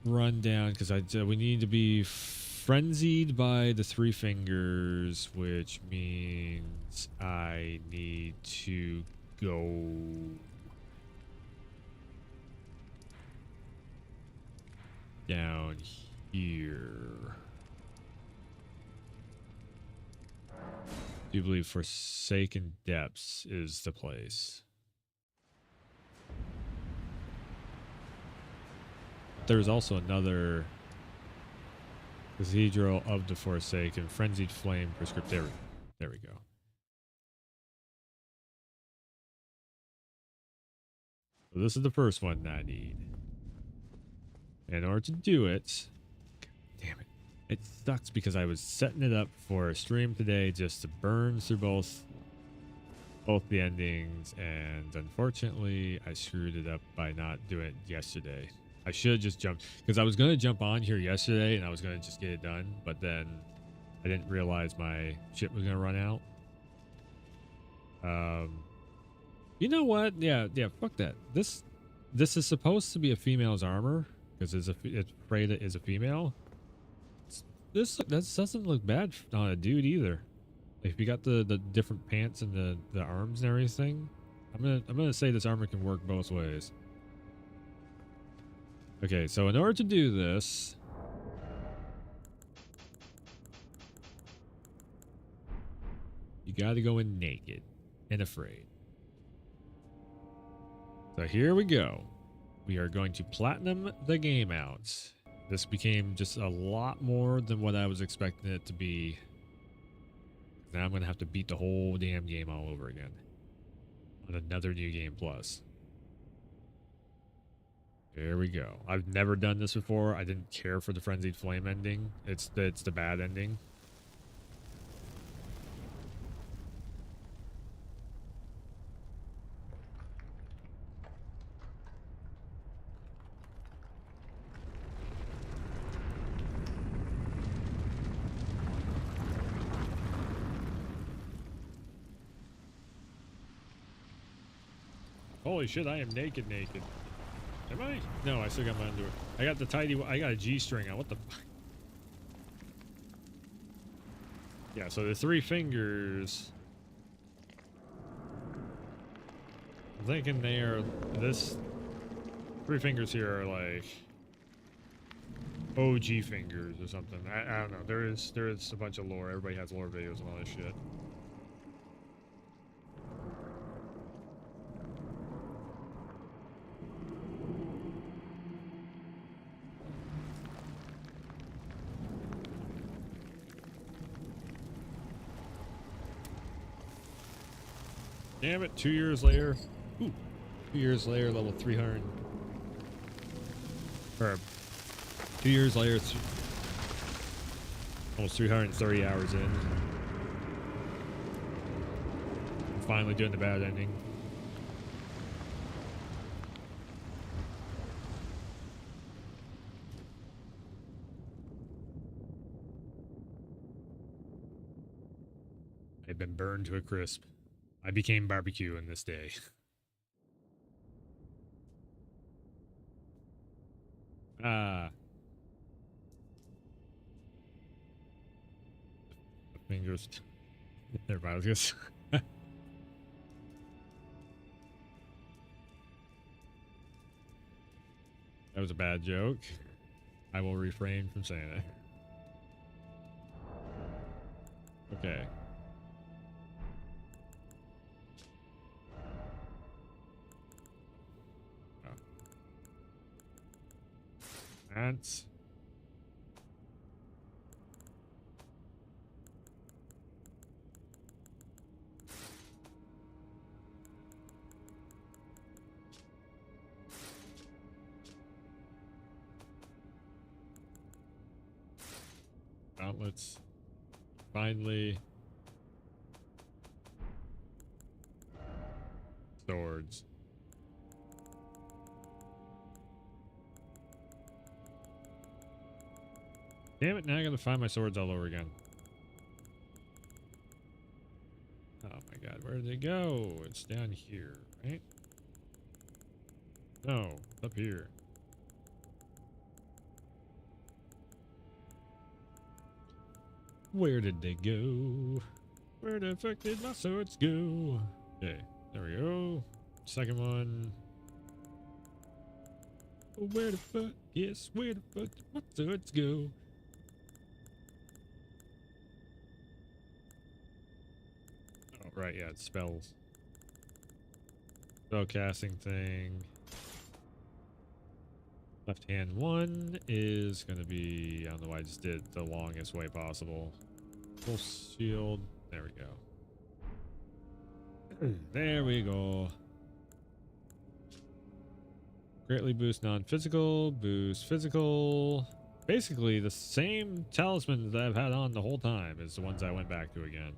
[SPEAKER 1] run down because we need to be frenzied by the 3 fingers, which means I need to go down here. I do believe Forsaken Depths is the place. There's also another Cathedral of the Forsaken, Frenzied Flame, Prescriptive. There we go. So this is the first one that I need. In order to do it, damn it. It sucks because I was setting it up for a stream today just to burn through both the endings, and unfortunately I screwed it up by not doing it yesterday. I should have just jumped, because I was going to jump on here yesterday and I was going to just get it done, but then I didn't realize my shit was going to run out. You know what? Yeah, fuck that. This is supposed to be a female's armor because it's Freda is a female. That doesn't look bad on a dude either. If you got the different pants and the arms and everything, I'm gonna say this armor can work both ways. Okay, so in order to do this, you got to go in naked and afraid. So here we go. We are going to platinum the game out. This became just a lot more than what I was expecting it to be. Now I'm going to have to beat the whole damn game all over again on another New Game Plus. There we go. I've never done this before. I didn't care for the Frenzied Flame ending. It's the bad ending. Holy shit, I am naked. Am I? No, I still got my underwear. I got the tidy. I got a G-string on. What the fuck? Yeah, so the 3 fingers. I'm thinking they are this 3 fingers here are like OG fingers or something. I don't know. There is a bunch of lore. Everybody has lore videos and all this shit. Damn it, 2 years later. Ooh. 2 years later, level 300. Or 2 years later, almost 330 hours in. I'm finally doing the bad ending. I've been burned to a crisp. I became barbecue in this day. Ah. Fingers. Everybody was just. That was a bad joke. I will refrain from saying it. Okay. Ants. Outlets. Finally. Swords. Damn it, now I gotta find my swords all over again. Oh my god, where did they go? It's down here, right? No, up here. Where did they go? Where the fuck did my swords go? Okay, there we go. Second one. Where the fuck? Yes, where the fuck did my swords go? Oh, right, yeah, it's spells. Spell casting thing. Left hand one is going to be, I don't know why I just did it the longest way possible. Full shield. There we go. There we go. Greatly boost non-physical, boost physical. Basically the same talisman that I've had on the whole time is the ones I went back to again.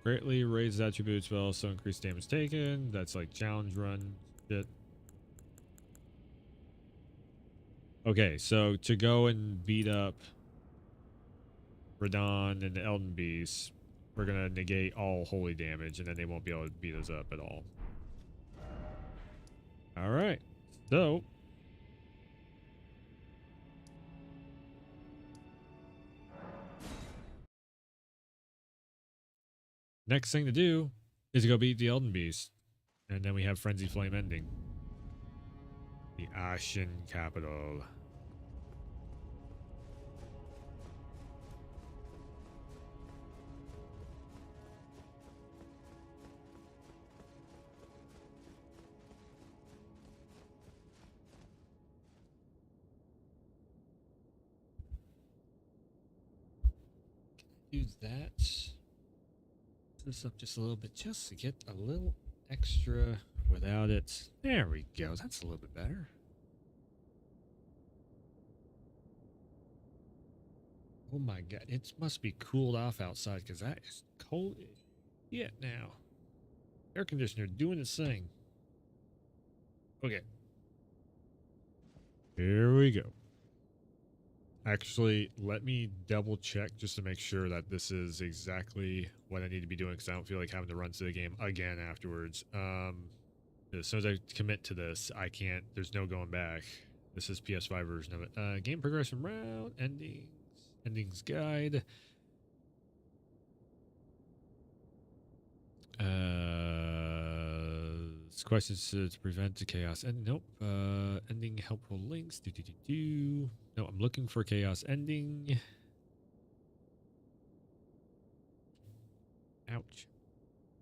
[SPEAKER 1] Greatly raises attribute spells, so increased damage taken. That's like challenge run shit. Okay, so to go and beat up Radon and the Elden Beast, we're gonna negate all holy damage, and then they won't be able to beat us up at all. Alright, so next thing to do is to go beat the Elden Beast, and then we have Frenzy Flame ending. The Ashen Capital. Use that. This up just a little bit just to get a little extra without it. There we go. That's a little bit better. Oh my god. It must be cooled off outside because that is cold as shit now. Air conditioner doing its thing. Okay. Here we go. Actually, let me double check just to make sure that this is exactly what I need to be doing, because I don't feel like having to run through the game again afterwards. As soon as I commit to this, I can't, there's no going back. This is PS5 version of it. Game progression round, endings guide. Questions to prevent the chaos. And nope. Ending helpful links. No, I'm looking for chaos ending. Ouch.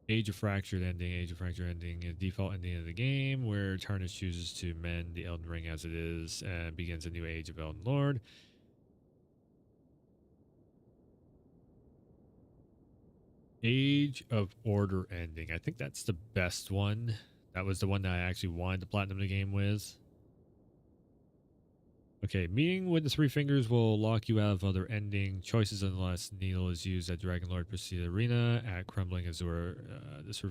[SPEAKER 1] Age of Fractured ending. Age of Fractured ending. A default ending of the game where Tarnish chooses to mend the Elden Ring as it is and begins a new age of Elden Lord. Age of Order ending. I think that's the best one. That was the one that I actually wanted to platinum the game with. Okay, meeting with the three fingers will lock you out of other ending choices unless Needle is used at Dragonlord Pursuit Arena at Crumbling Azure. This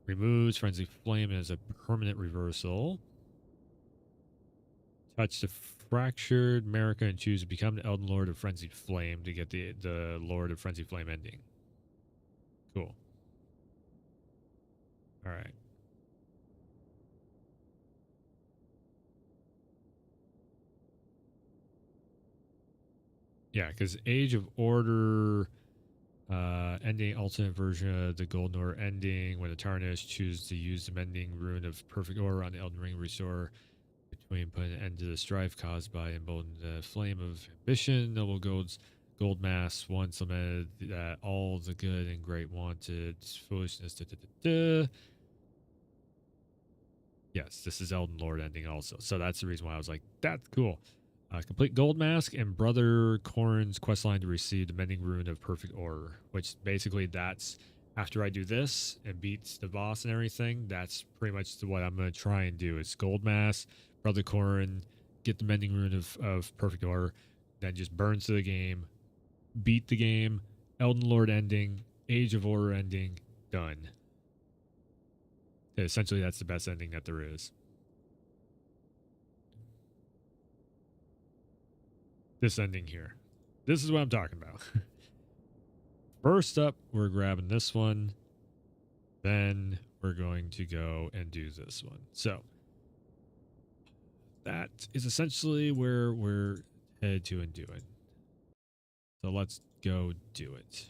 [SPEAKER 1] removes Frenzy Flame as a permanent reversal. Touch the Fractured America and choose to become the Elden Lord of Frenzied Flame to get the Lord of Frenzied Flame ending. Cool. All right. Yeah, because Age of Order ending alternate version of the Golden Order ending when the Tarnish choose to use the mending rune of Perfect Order on the Elden Ring restore between putting an end to the strife caused by emboldened flame of ambition. Noble gold mass once lamented that all the good and great wanted foolishness. Yes, this is Elden Lord ending also. So that's the reason why I was like, that's cool. Complete Gold Mask and Brother Corrin's questline to receive the Mending Rune of Perfect Order, which basically that's after I do this and beats the boss and everything, that's pretty much what I'm going to try and do. It's Gold Mask, Brother Corrin, get the Mending Rune of Perfect Order, then just burns through the game, beat the game, Elden Lord ending, Age of Order ending, done. Essentially, that's the best ending that there is. This ending here. This is what I'm talking about. First up, we're grabbing this one. Then we're going to go and do this one. So that is essentially where we're headed to and do it. So let's go do it.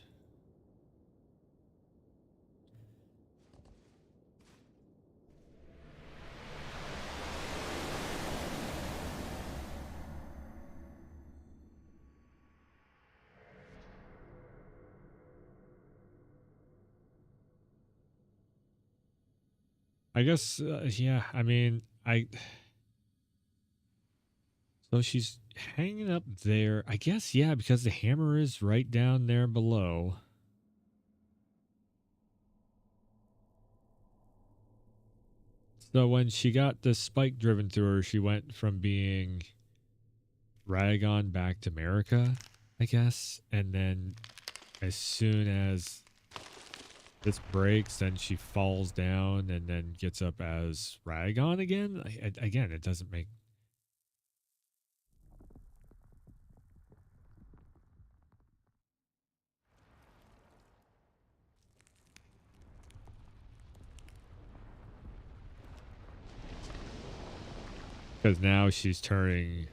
[SPEAKER 1] I guess, yeah, I mean, so she's hanging up there. I guess, yeah, because the hammer is right down there below. So when she got the spike driven through her, she went from being Radagon back to America, I guess. And then as soon as this breaks, then she falls down and then gets up as Radagon again. Again, it doesn't make... Because now she's turning...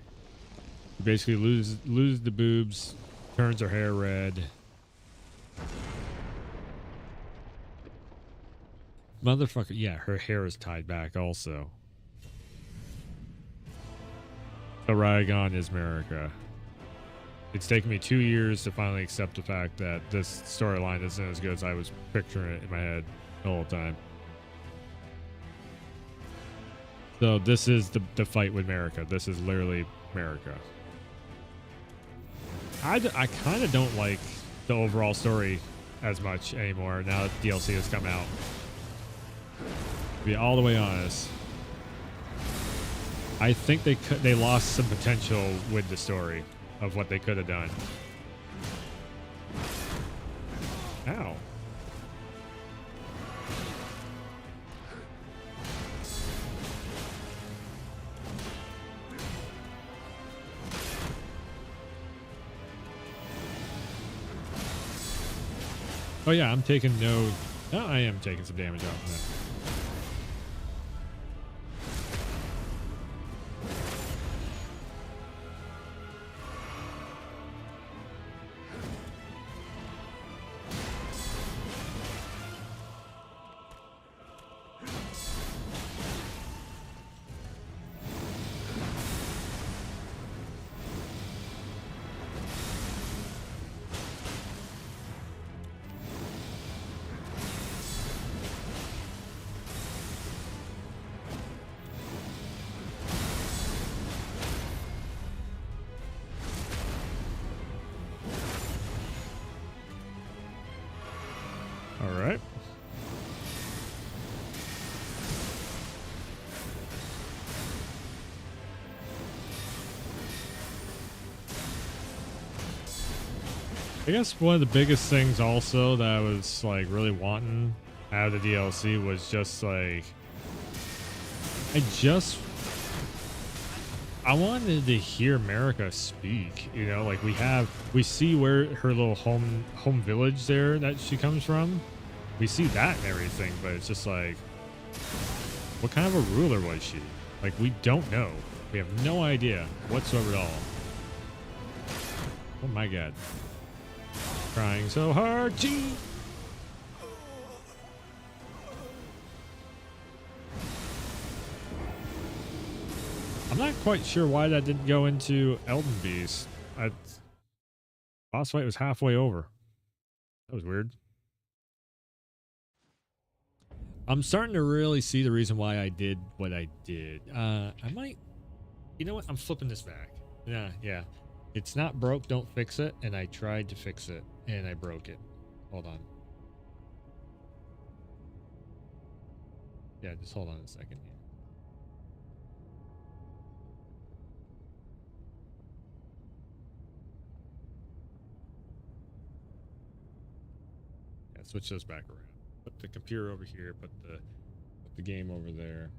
[SPEAKER 1] Basically loses the boobs, turns her hair red. Motherfucker, yeah, her hair is tied back also. So Radagon is America. It's taken me 2 years to finally accept the fact that this storyline isn't as good as I was picturing it in my head the whole time. So this is the fight with America. This is literally America. I kind of don't like the overall story as much anymore now that DLC has come out. To be all the way honest, I think they lost some potential with the story of what they could have done. Ow. Oh yeah, I'm taking no. Oh, I am taking some damage off of that. All right. I guess one of the biggest things also that I was like really wanting out of the DLC was just like I wanted to hear America speak, you know, like we see where her little home village there that she comes from. We see that and everything, but it's just like, what kind of a ruler was she? Like, we don't know. We have no idea whatsoever at all. Oh my god. Crying so hard. Gee. I'm not quite sure why that didn't go into Elden Beast. Boss fight was halfway over. That was weird. I'm starting to really see the reason why I did what I did. I might, you know what? I'm flipping this back. Yeah. It's not broke, don't fix it. And I tried to fix it and I broke it. Hold on. Yeah, just hold on a second here. Yeah, switch those back around. Put the computer over here, put the game over there.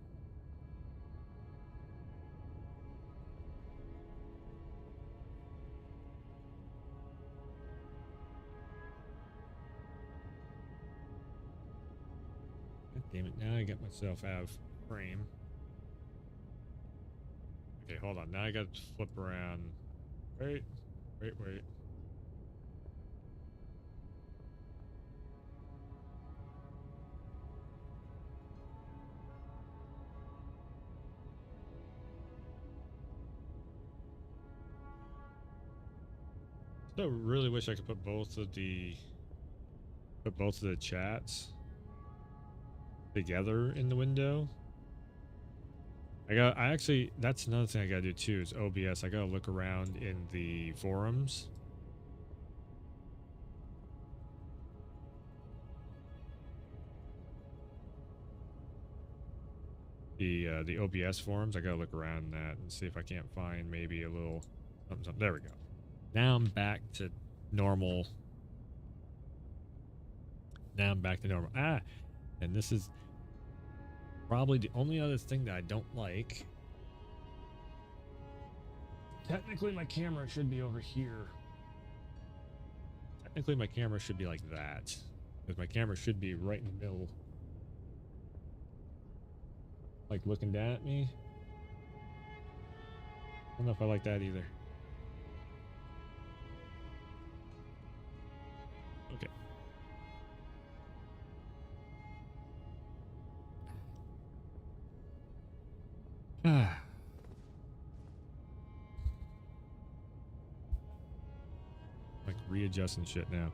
[SPEAKER 1] God damn it, now I got myself out of frame. Okay, hold on. Now I got to flip around. Wait. So really wish I could put both of the chats together in the window. I actually, that's another thing I gotta do too, is OBS. I gotta look around in the forums. The OBS forums. I gotta look around that and see if I can't find maybe a little something. There we go. Now I'm back to normal. And this is probably the only other thing that I don't like. Technically, my camera should be over here. Technically, my camera should be like that. Because my camera should be right in the middle. Like looking down at me. I don't know if I like that either. Okay. Like readjusting shit now.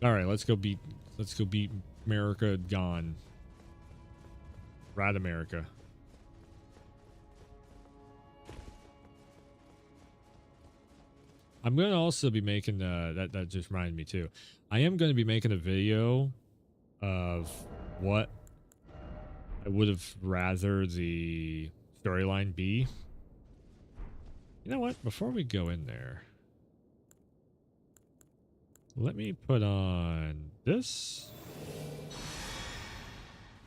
[SPEAKER 1] All right, let's go beat America gone. Ride America. I'm going to also be making that just reminded me too. I am going to be making a video of what I would have rather the storyline be. You know what? Before we go in there, let me put on this.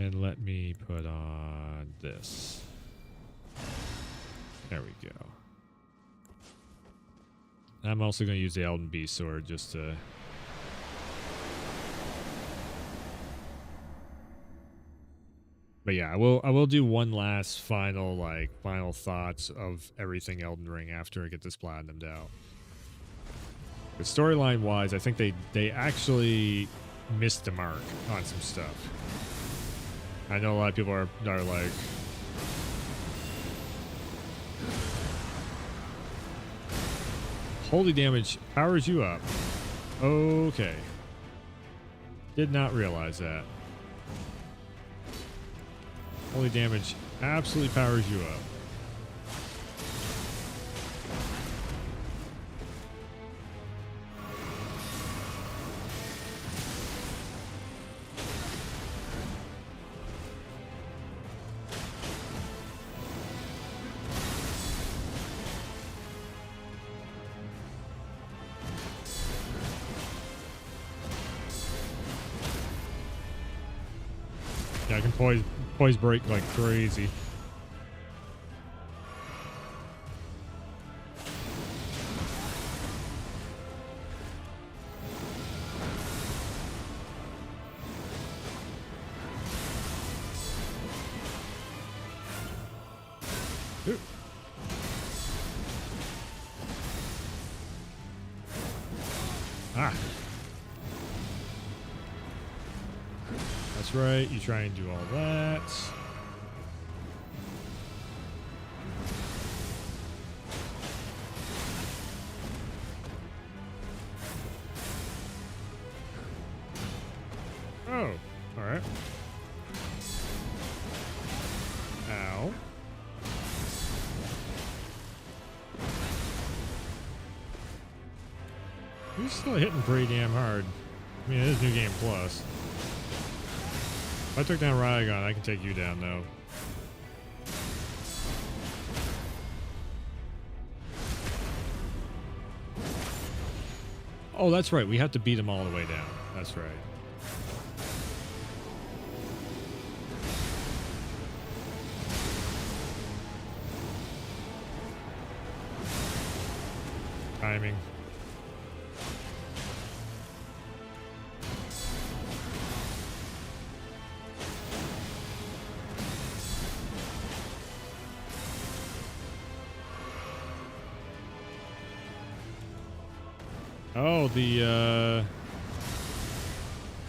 [SPEAKER 1] And let me put on this. There we go. I'm also going to use the Elden Beast sword just to But yeah, I will do one last final thoughts of everything Elden Ring after I get this platinumed out. But storyline wise, I think they actually missed the mark on some stuff. I know a lot of people are like, holy damage powers you up. Okay. Did not realize that. Holy damage absolutely powers you up. Yeah, I can poise break like crazy. Ooh. Ah. That's right, you try and do all that. Oh, alright. Ow. You're still hitting pretty damn hard. I mean, it is New Game Plus. If I took down Ryogon, I can take you down, though. Oh, that's right. We have to beat them all the way down. That's right. Timing. Oh, the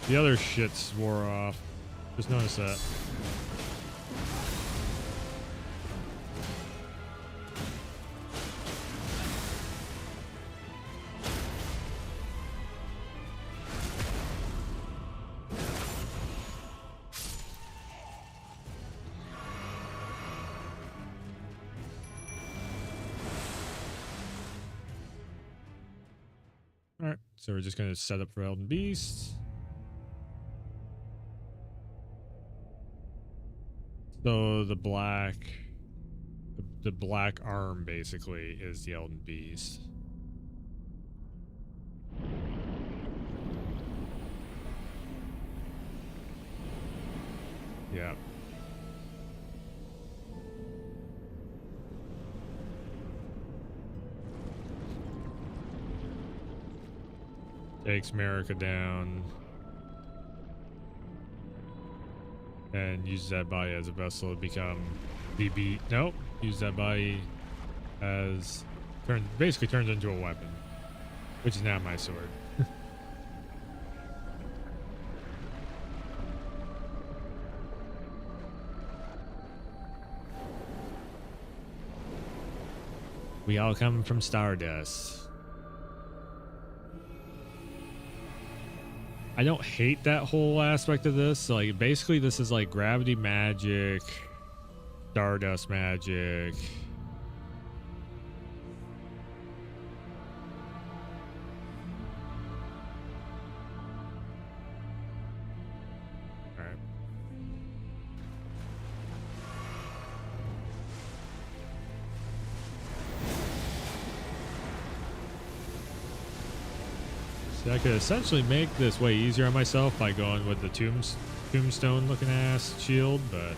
[SPEAKER 1] other shits wore off. Just noticed that. Alright, so we're just going to set up for Elden Beast. So the black arm basically is the Elden Beast. Yeah. Takes Marika down and uses that body as a vessel to become BB. Nope. Use that body as basically turns into a weapon, which is now my sword. We all come from Stardust. I don't hate that whole aspect of this. Like, basically, this is like gravity magic, Stardust magic. All right. I could essentially make this way easier on myself by going with the tombstone looking ass shield, but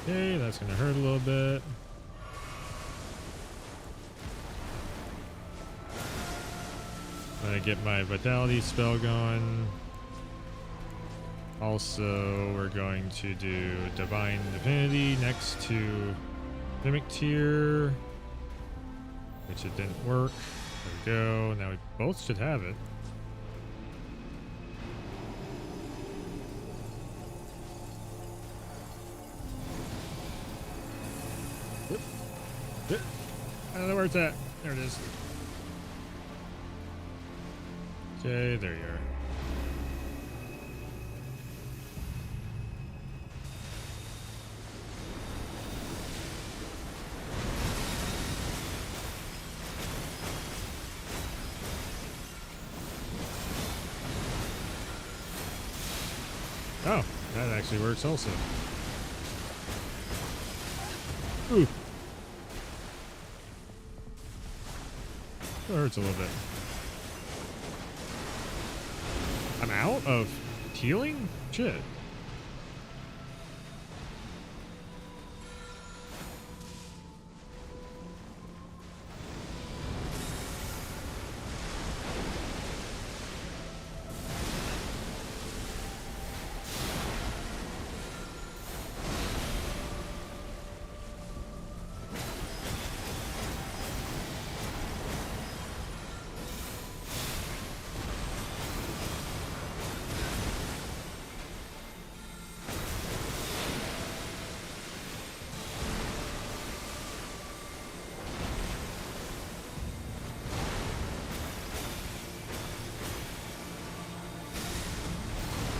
[SPEAKER 1] Okay, that's gonna hurt a little bit. I get my vitality spell going. Also, we're going to do Divine Divinity next to Mimic Tier, which it didn't work. There we go. Now we both should have it. I don't know where it's at. There it is. Okay, there you are. Oh, that actually works also. Ooh. That hurts a little bit. I'm out of healing? Shit.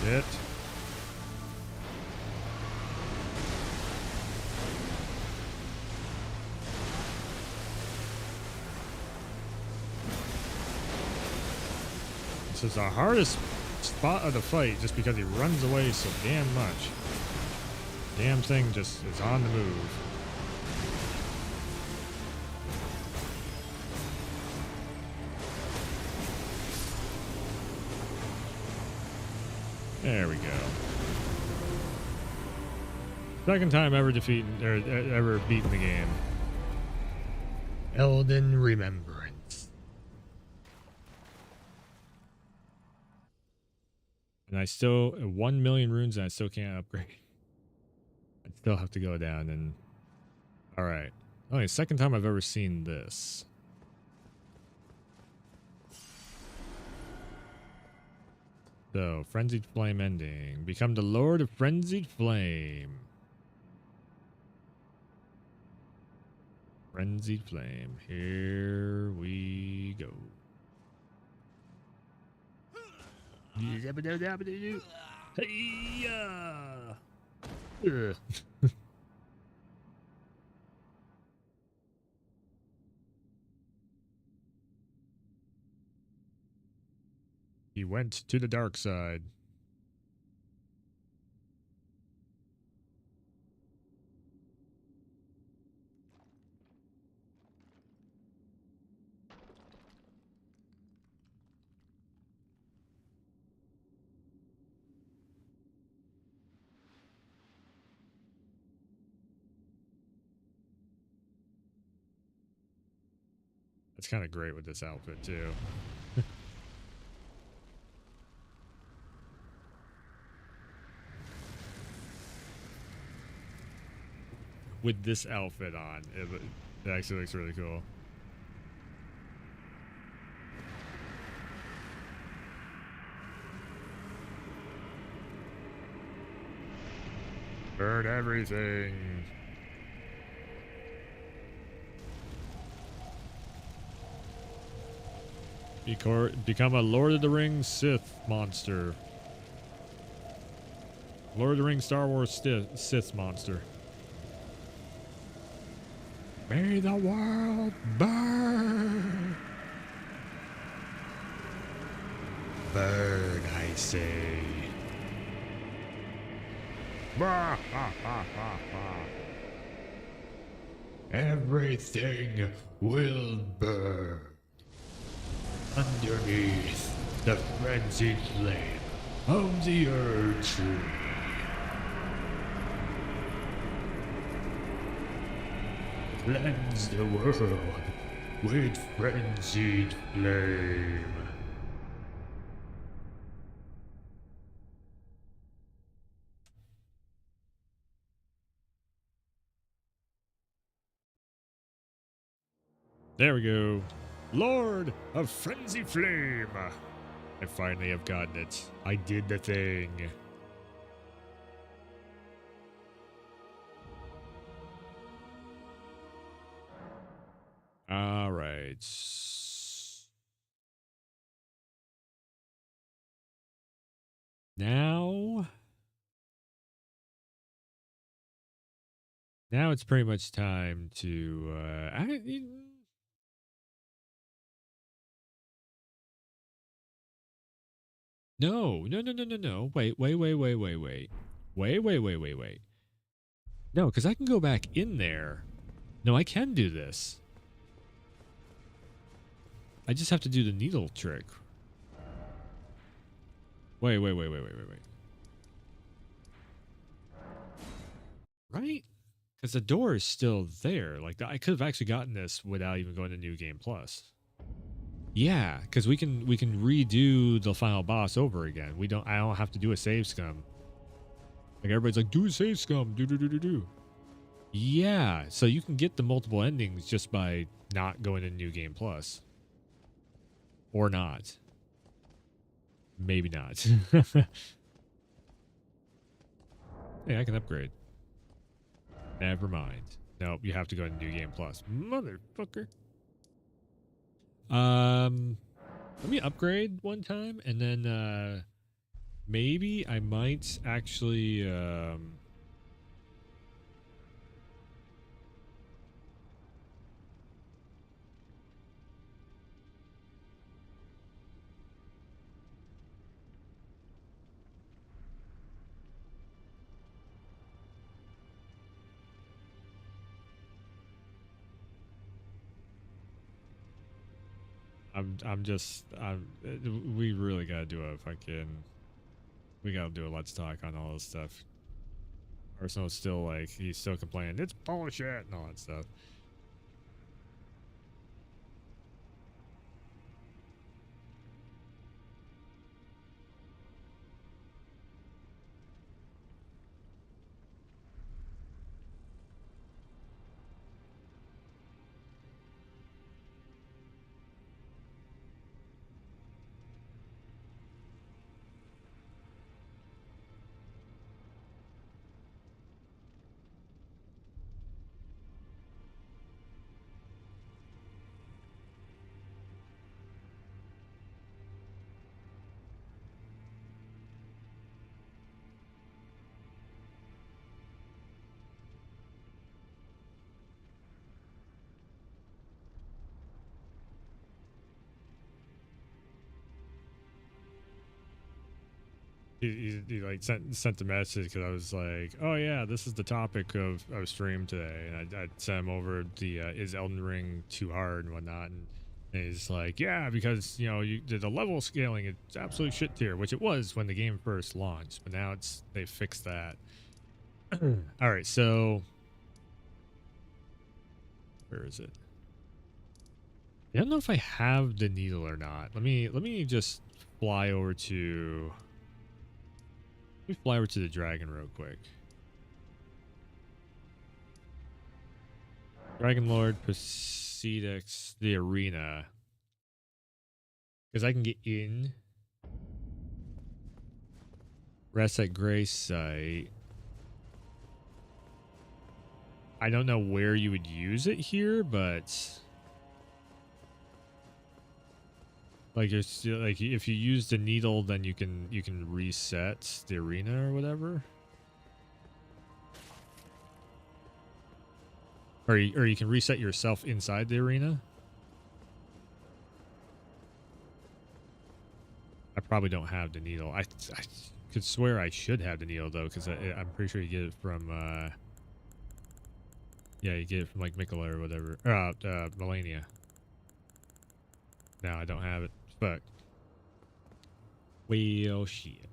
[SPEAKER 1] It. This is the hardest spot of the fight just because he runs away so damn much. Damn thing just is on the move. There we go. Second time ever defeating or ever beating the game. Elden Remembrance. And I still 1 million runes and I still can't upgrade. I still have to go down and alright. Only second time I've ever seen this. So, Frenzied Flame ending. Become the Lord of Frenzied Flame. Frenzied Flame. Here we go. Hey-ya! He went to the dark side. That's kind of great with this outfit too. With this outfit on, it actually looks really cool. Burn everything. Become a Lord of the Rings Sith monster. Lord of the Rings Star Wars Sith monster. May the world burn. Burn, I say. Bah, ha, ha, ha, ha. Everything will burn underneath the frenzied flame of the Earth Tree. cleanse the world with frenzied flame. There we go. Lord of Frenzy Flame. I finally have gotten it. I did the thing. All right. Now it's pretty much time to no. Wait. No, because I can go back in there. No, I can do this. I just have to do the needle trick. Wait. Right? Because the door is still there. Like, I could have actually gotten this without even going to New Game Plus. Yeah, because we can redo the final boss over again. I don't have to do a save scum. Like, everybody's like, do a save scum. Do. Yeah, so you can get the multiple endings just by not going to New Game Plus. Or not. Maybe not. Hey, I can upgrade. Never mind. Nope, you have to go to New Game Plus. Motherfucker. Let me upgrade one time, and then maybe I might actually we really gotta do a fucking, we gotta do a let's talk on all this stuff. Arsenal's still like, he's still complaining, it's bullshit and all that stuff. He like sent the message because I was like, oh yeah, this is the topic of stream today, and I sent him over the is Elden Ring too hard and whatnot, and he's like, yeah, because you know the level scaling, it's absolute shit tier, which it was when the game first launched, but now they fixed that. All right, so where is it? I don't know if I have the needle or not. Let me just fly over to. Let me fly over to the dragon real quick. Dragon Lord Poseidix, the arena. Because I can get in. Rest at Grace Site. I don't know where you would use it here, but like if you use the needle, then you can reset the arena or whatever. Or you can reset yourself inside the arena. I probably don't have the needle. I could swear I should have the needle though, because I'm pretty sure you get it from yeah, you get it from like Mikola or whatever. Melania. No, I don't have it. Fuck. Well, shit.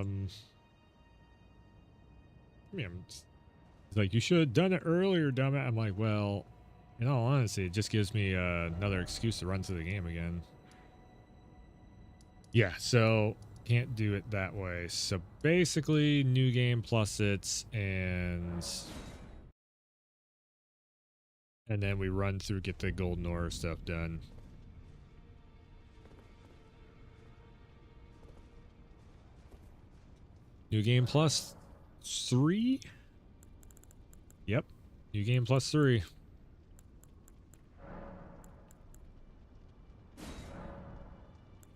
[SPEAKER 1] I mean, it's like, you should have done it earlier, dumbass. I'm like, well, in all honesty, it just gives me another excuse to run through the game again. Yeah, so can't do it that way. So basically, new game plus it's and then we run through, get the golden ore stuff done. New game plus 3. Yep, new game plus 3.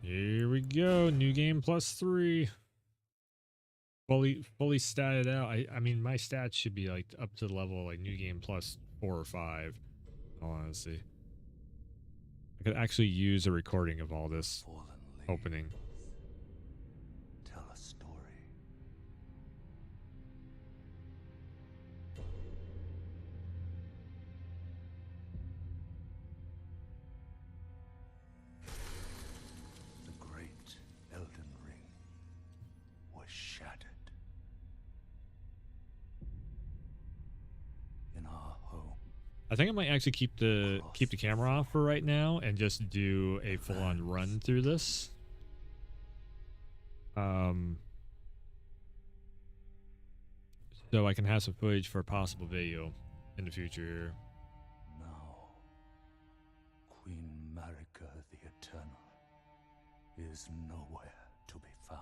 [SPEAKER 1] Here we go. New game plus 3. Fully statted out. I mean, my stats should be like up to the level like new game plus 4 or 5. Honestly, I could actually use a recording of all this opening.
[SPEAKER 2] Tell a story. The great Elden Ring was shattered. In our home.
[SPEAKER 1] I think I might actually keep the camera off for right now and just do a full-on run through this. So I can have some footage for a possible video in the future.
[SPEAKER 2] Now, Queen Marika the Eternal is nowhere to be found.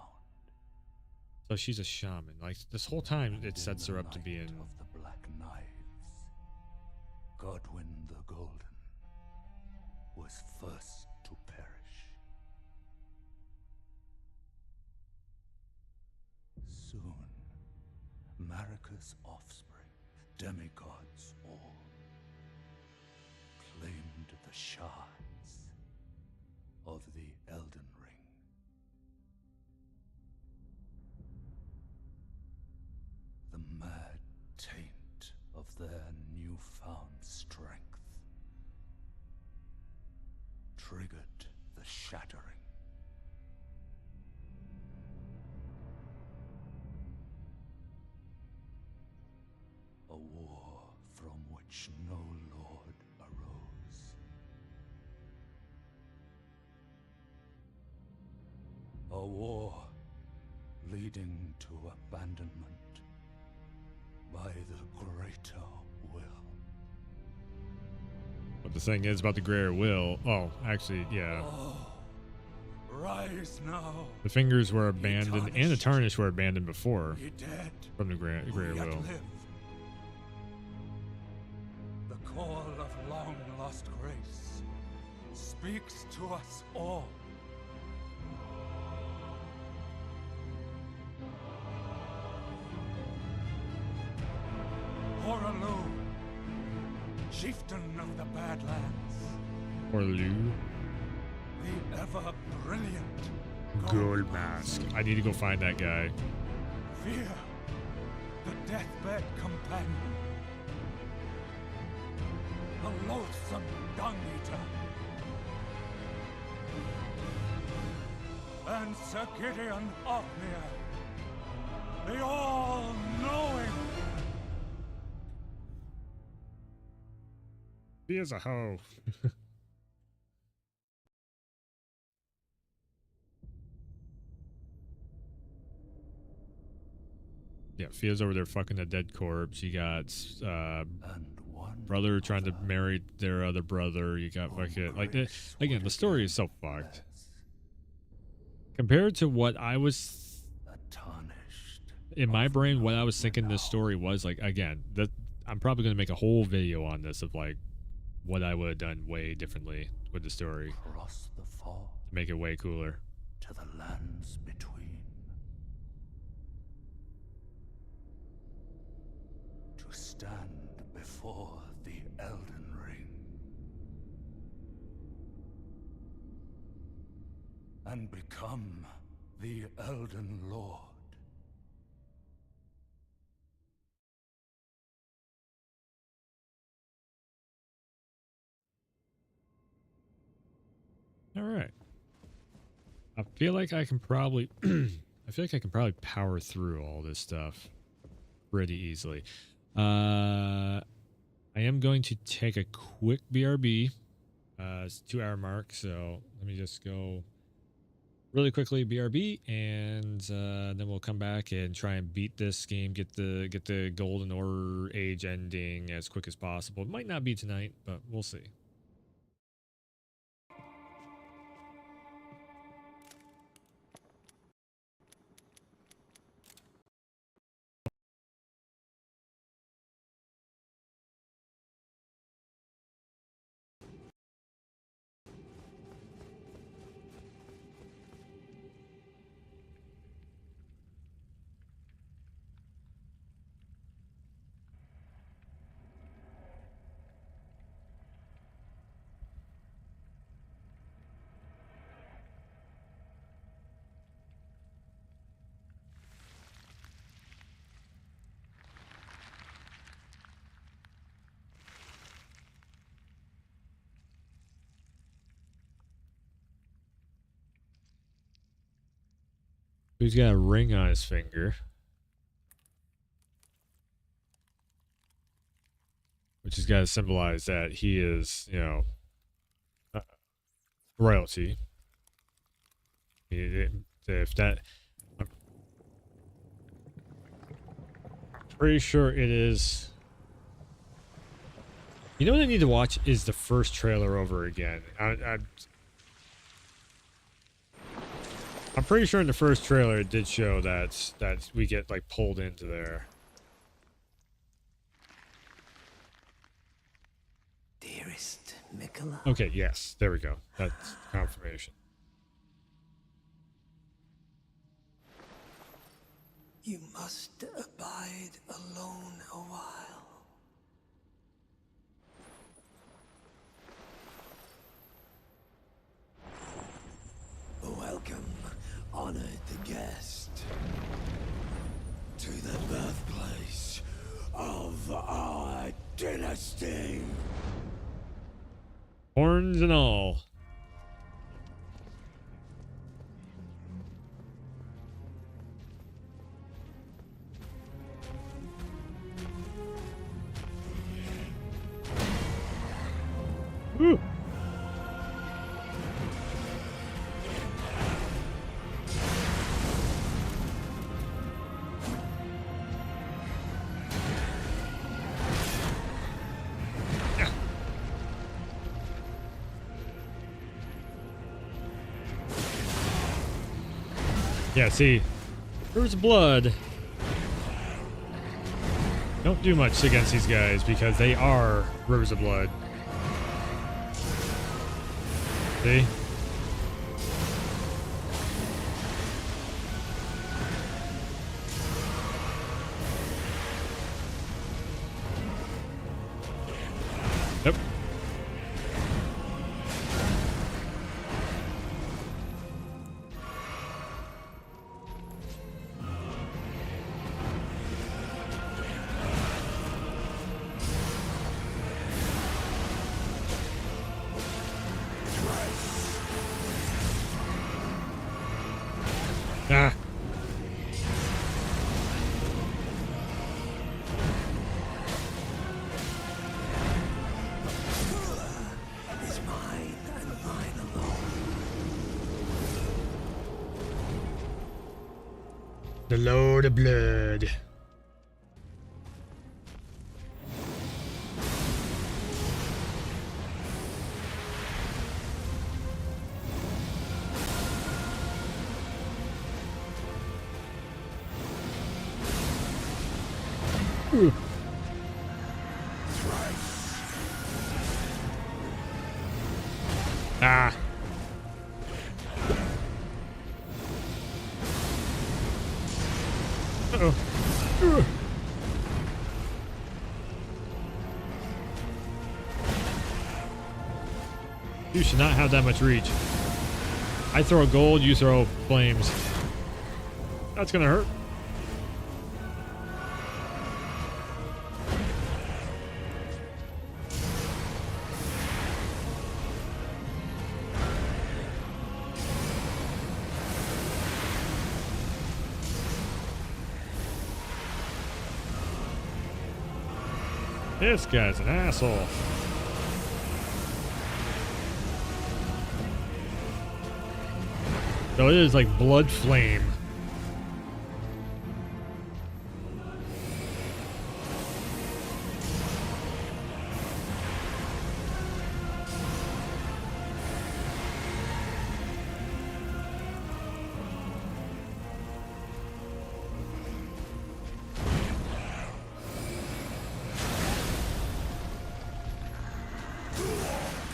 [SPEAKER 1] So she's a shaman. Like this whole time, it sets her up to be in.
[SPEAKER 2] Of the Black Knives, Godwyn the Golden was first to perish. Soon, Marika's offspring, demigods all, claimed the shards of the Elden Ring. The mad taint of their newfound strength triggered the shattering. A war from which no lord arose. A war leading to abandonment by the greater will.
[SPEAKER 1] What the thing is about the greater will. Oh, actually, yeah.
[SPEAKER 2] Oh, rise now.
[SPEAKER 1] The fingers were abandoned and the tarnish were abandoned before
[SPEAKER 2] Ye dead,
[SPEAKER 1] from the greater
[SPEAKER 2] who yet
[SPEAKER 1] will.
[SPEAKER 2] live. The call of long lost grace speaks to us all. Horalu, chieftain of the Badlands,
[SPEAKER 1] Or Lu.
[SPEAKER 2] the ever brilliant
[SPEAKER 1] Gold mask. I need to go find that guy.
[SPEAKER 2] Fear, the deathbed companion, the loathsome dung eater, and Sir Gideon Ofnir, the all-knowing.
[SPEAKER 1] He is a hoe. Yeah, Fia's over there fucking a dead corpse. You got
[SPEAKER 2] And one
[SPEAKER 1] brother trying to marry their other brother. You got fucking like again, the story is so fucked. Compared to what I was
[SPEAKER 2] tarnished
[SPEAKER 1] in my brain, what I was thinking this story was like, again, that I'm probably gonna make a whole video on this of like what I would have done way differently with the story
[SPEAKER 2] across the fall
[SPEAKER 1] to make it way cooler.
[SPEAKER 2] to the lands between. To stand before the Elden Ring and become the Elden Lord.
[SPEAKER 1] All right. I feel like I can probably I feel like I can probably power through all this stuff pretty easily. I am going to take a quick BRB. It's 2-hour mark, so let me just go really quickly BRB, and then we'll come back and try and beat this game, get the golden order age ending as quick as possible. It might not be tonight, but we'll see. He's got a ring on his finger, which has got to symbolize that he is, you know, royalty. If that, I'm pretty sure it is. You know what I need to watch is the first trailer over again. I'm pretty sure in the first trailer it did show that we get like pulled into there.
[SPEAKER 2] Dearest Mikola.
[SPEAKER 1] Okay, yes, there we go. That's confirmation.
[SPEAKER 2] You must abide alone a while. Welcome, honored guest, to the birthplace of our dynasty.
[SPEAKER 1] Horns and all. Woo. Yeah, see, Rivers of Blood don't do much against these guys because they are Rivers of Blood. See? Yep. Ah.
[SPEAKER 2] Is mine and mine alone.
[SPEAKER 1] The Lord of Blood. Ooh. Ah. Uh-oh. You should not have that much reach. I throw gold, you throw flames. That's gonna hurt. This guy's an asshole. So it is like blood flame.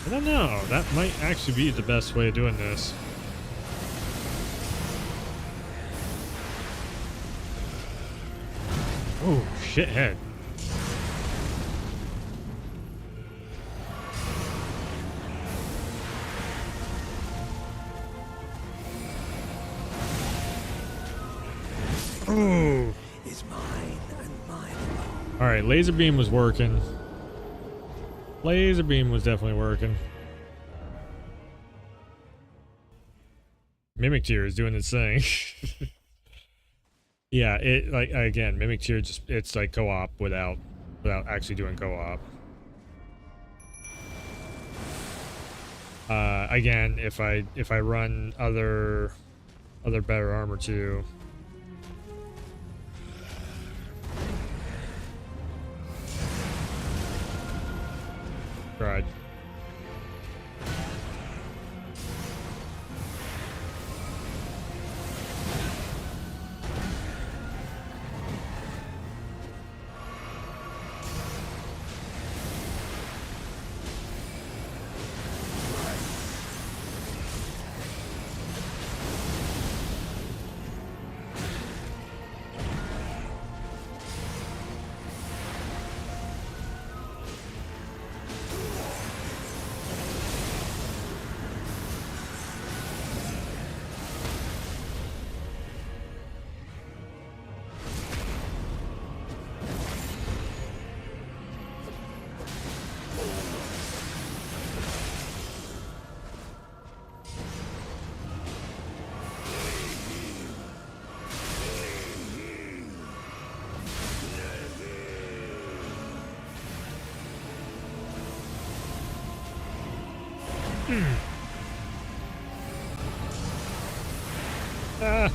[SPEAKER 1] I don't know. That might actually be the best way of doing this. Oh, shithead. Oh.
[SPEAKER 2] Is mine and mine alone.
[SPEAKER 1] All right, laser beam was working. Laser beam was definitely working. Mimic Tear is doing its thing. Yeah, it like again, Mimic Tear just it's like co-op without actually doing co-op. Again, if I run other better armor too. Tried. Ah.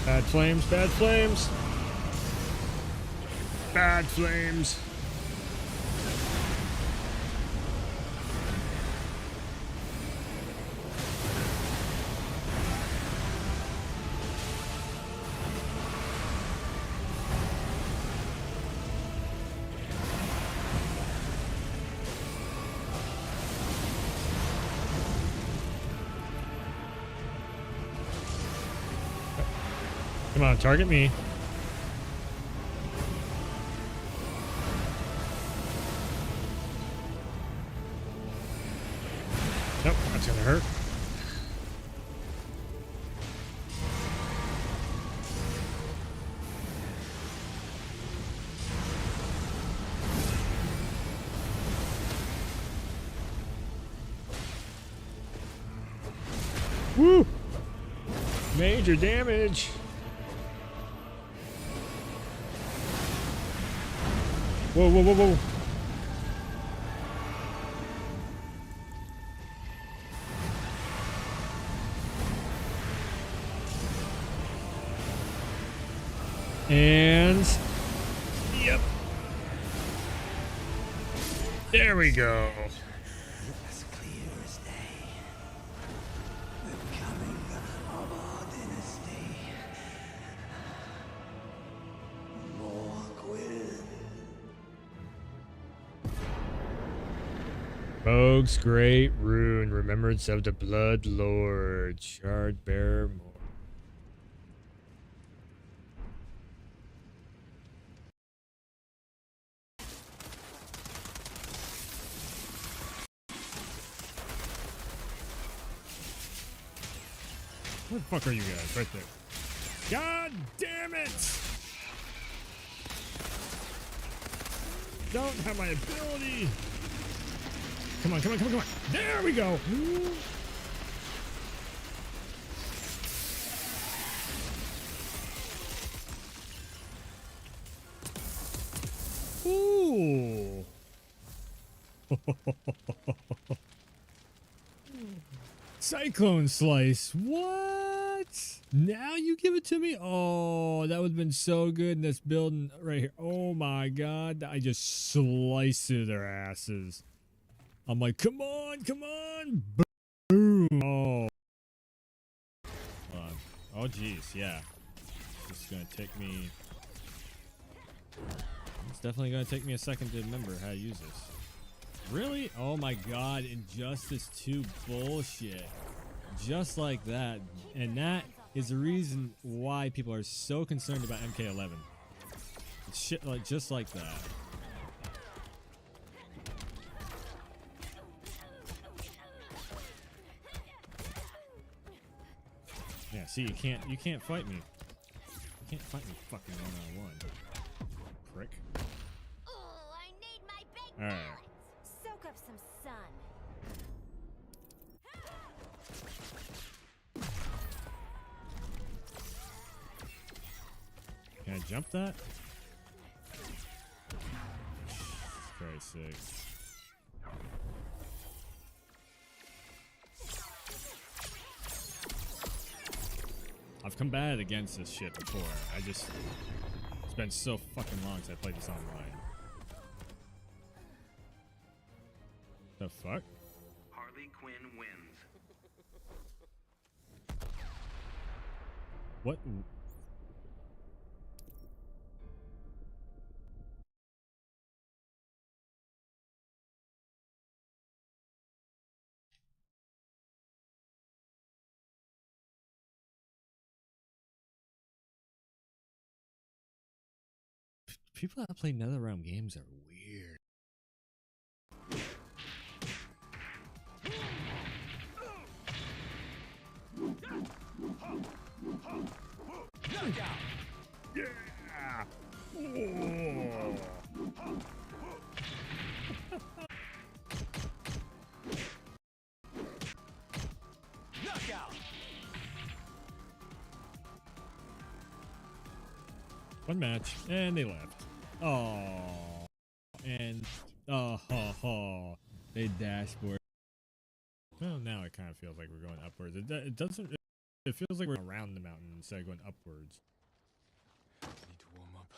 [SPEAKER 1] Bad flames, bad flames. Bad flames. Come on, target me. Nope, that's gonna hurt. Woo! Major damage. Whoa, whoa, whoa, whoa. And yep. There we go.
[SPEAKER 2] As clear as day. The coming of our dynasty. Morgwyn.
[SPEAKER 1] Rogue's Great Rune, Remembrance of the Blood Lord, Shard Bearer More. Where the fuck are you guys? Right there. God damn it! Don't have my ability! Come on, come on, come on, come on. There we go. Ooh, Cyclone Slice. What? Now you give it to me? Oh, that would have been so good in this building right here. Oh my god. I just sliced through their asses. I'm like, come on, come on. Boom. Oh. Hold on. Oh, jeez. Yeah. This is going to take me... It's definitely going to take me a second to remember how to use this. Really? Oh my god. Injustice 2 bullshit. Just like that. And that is the reason why people are so concerned about MK11. It's shit like just like that. Yeah, see, you can't fight me. You can't fight me fucking one-on-one. Prick.
[SPEAKER 6] Oh, I need my big
[SPEAKER 1] All right.
[SPEAKER 6] pellets. Soak up some sun.
[SPEAKER 1] Can I jump that? Christ's sake. I've combated against this shit before. It's been so fucking long since I played this online. The fuck?
[SPEAKER 2] Harley Quinn wins.
[SPEAKER 1] What? People that play NetherRealm games are weird. Yeah! Oh. One match, and they left. Oh, and they dashboard. Well, now it kind of feels like we're going upwards. It doesn't. It feels like we're around the mountain instead of going upwards.
[SPEAKER 4] I need to warm up.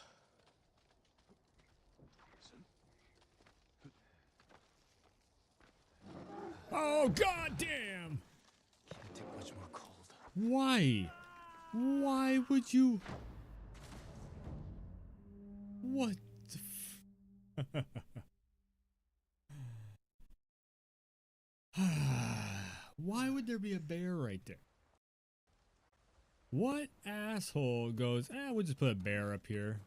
[SPEAKER 1] Oh god damn!
[SPEAKER 4] Can't take much more cold.
[SPEAKER 1] Why? Why would you? What the Why would there be a bear right there? What asshole goes, we'll just put a bear up here.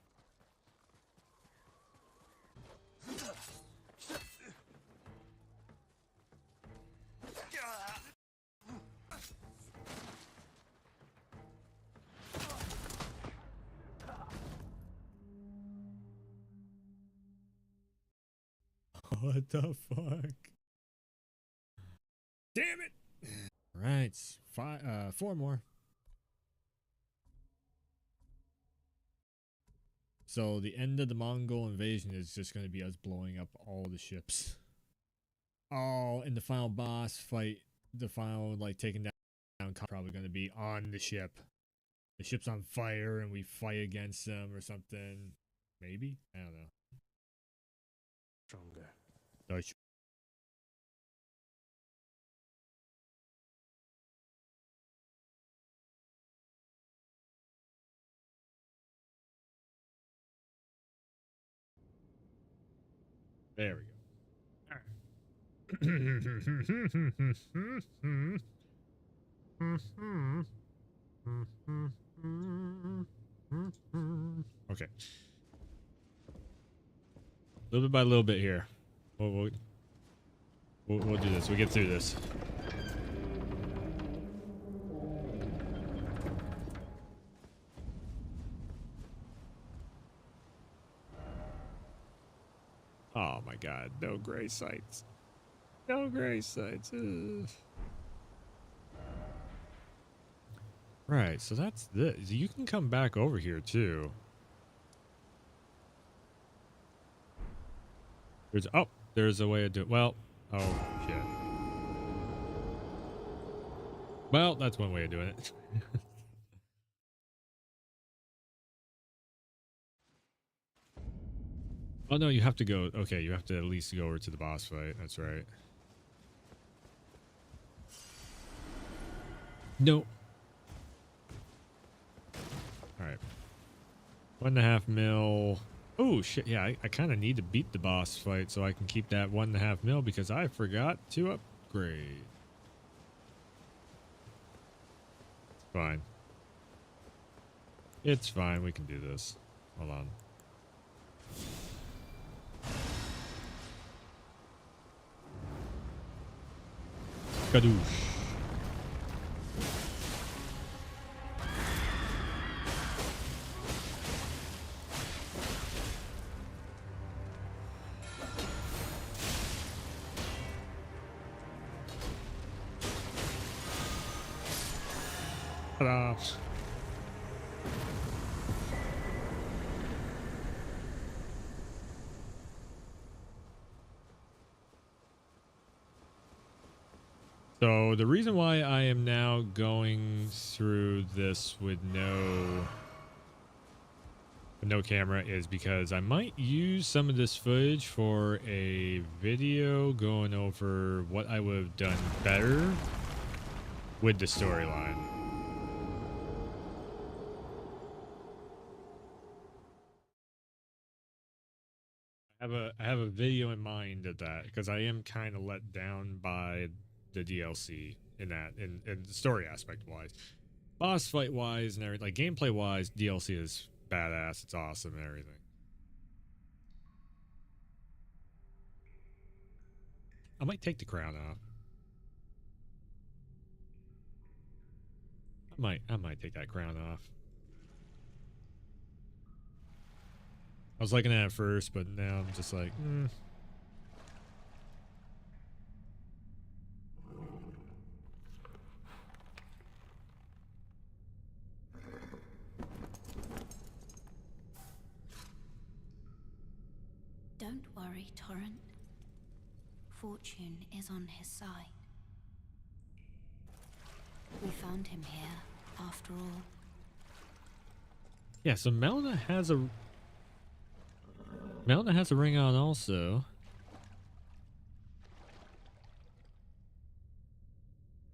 [SPEAKER 1] What the fuck? Damn it! Right, 4 more. So the end of the Mongol invasion is just going to be us blowing up all the ships. Oh, and the final boss fight, the final like taking down, probably going to be on the ship. The ship's on fire and we fight against them or something. Maybe? I don't know.
[SPEAKER 2] Stronger.
[SPEAKER 1] Deutsch. There we go. Okay. Little bit by little bit here. We'll do this. We'll get through this. Oh my god, no gray sights. No gray sights. Ugh. Right, so that's this. You can come back over here too. There's there's a way to do it. Well, oh shit. Well, that's one way of doing it. Oh no, you have to go. Okay, you have to at least go over to the boss fight. That's right. No. All right. 1.5 mil. Oh shit! Yeah, I kind of need to beat the boss fight so I can keep that 1.5 mil because I forgot to upgrade. It's fine. It's fine. We can do this. Hold on. Kadoosh. Ta-da. So the reason why I am now going through this with no camera is because I might use some of this footage for a video going over what I would have done better with the storyline. I have a video in mind of that because I am kind of let down by the DLC in that in the story aspect wise. Boss fight wise and everything, like gameplay wise, DLC is badass. It's awesome and everything. I might take the crown off. I might take that crown off. I was liking it at first, but now I'm just like,
[SPEAKER 7] Don't worry, Torrent. Fortune is on his side. We found him here, after all.
[SPEAKER 1] yeah. So Melina has a ring on also.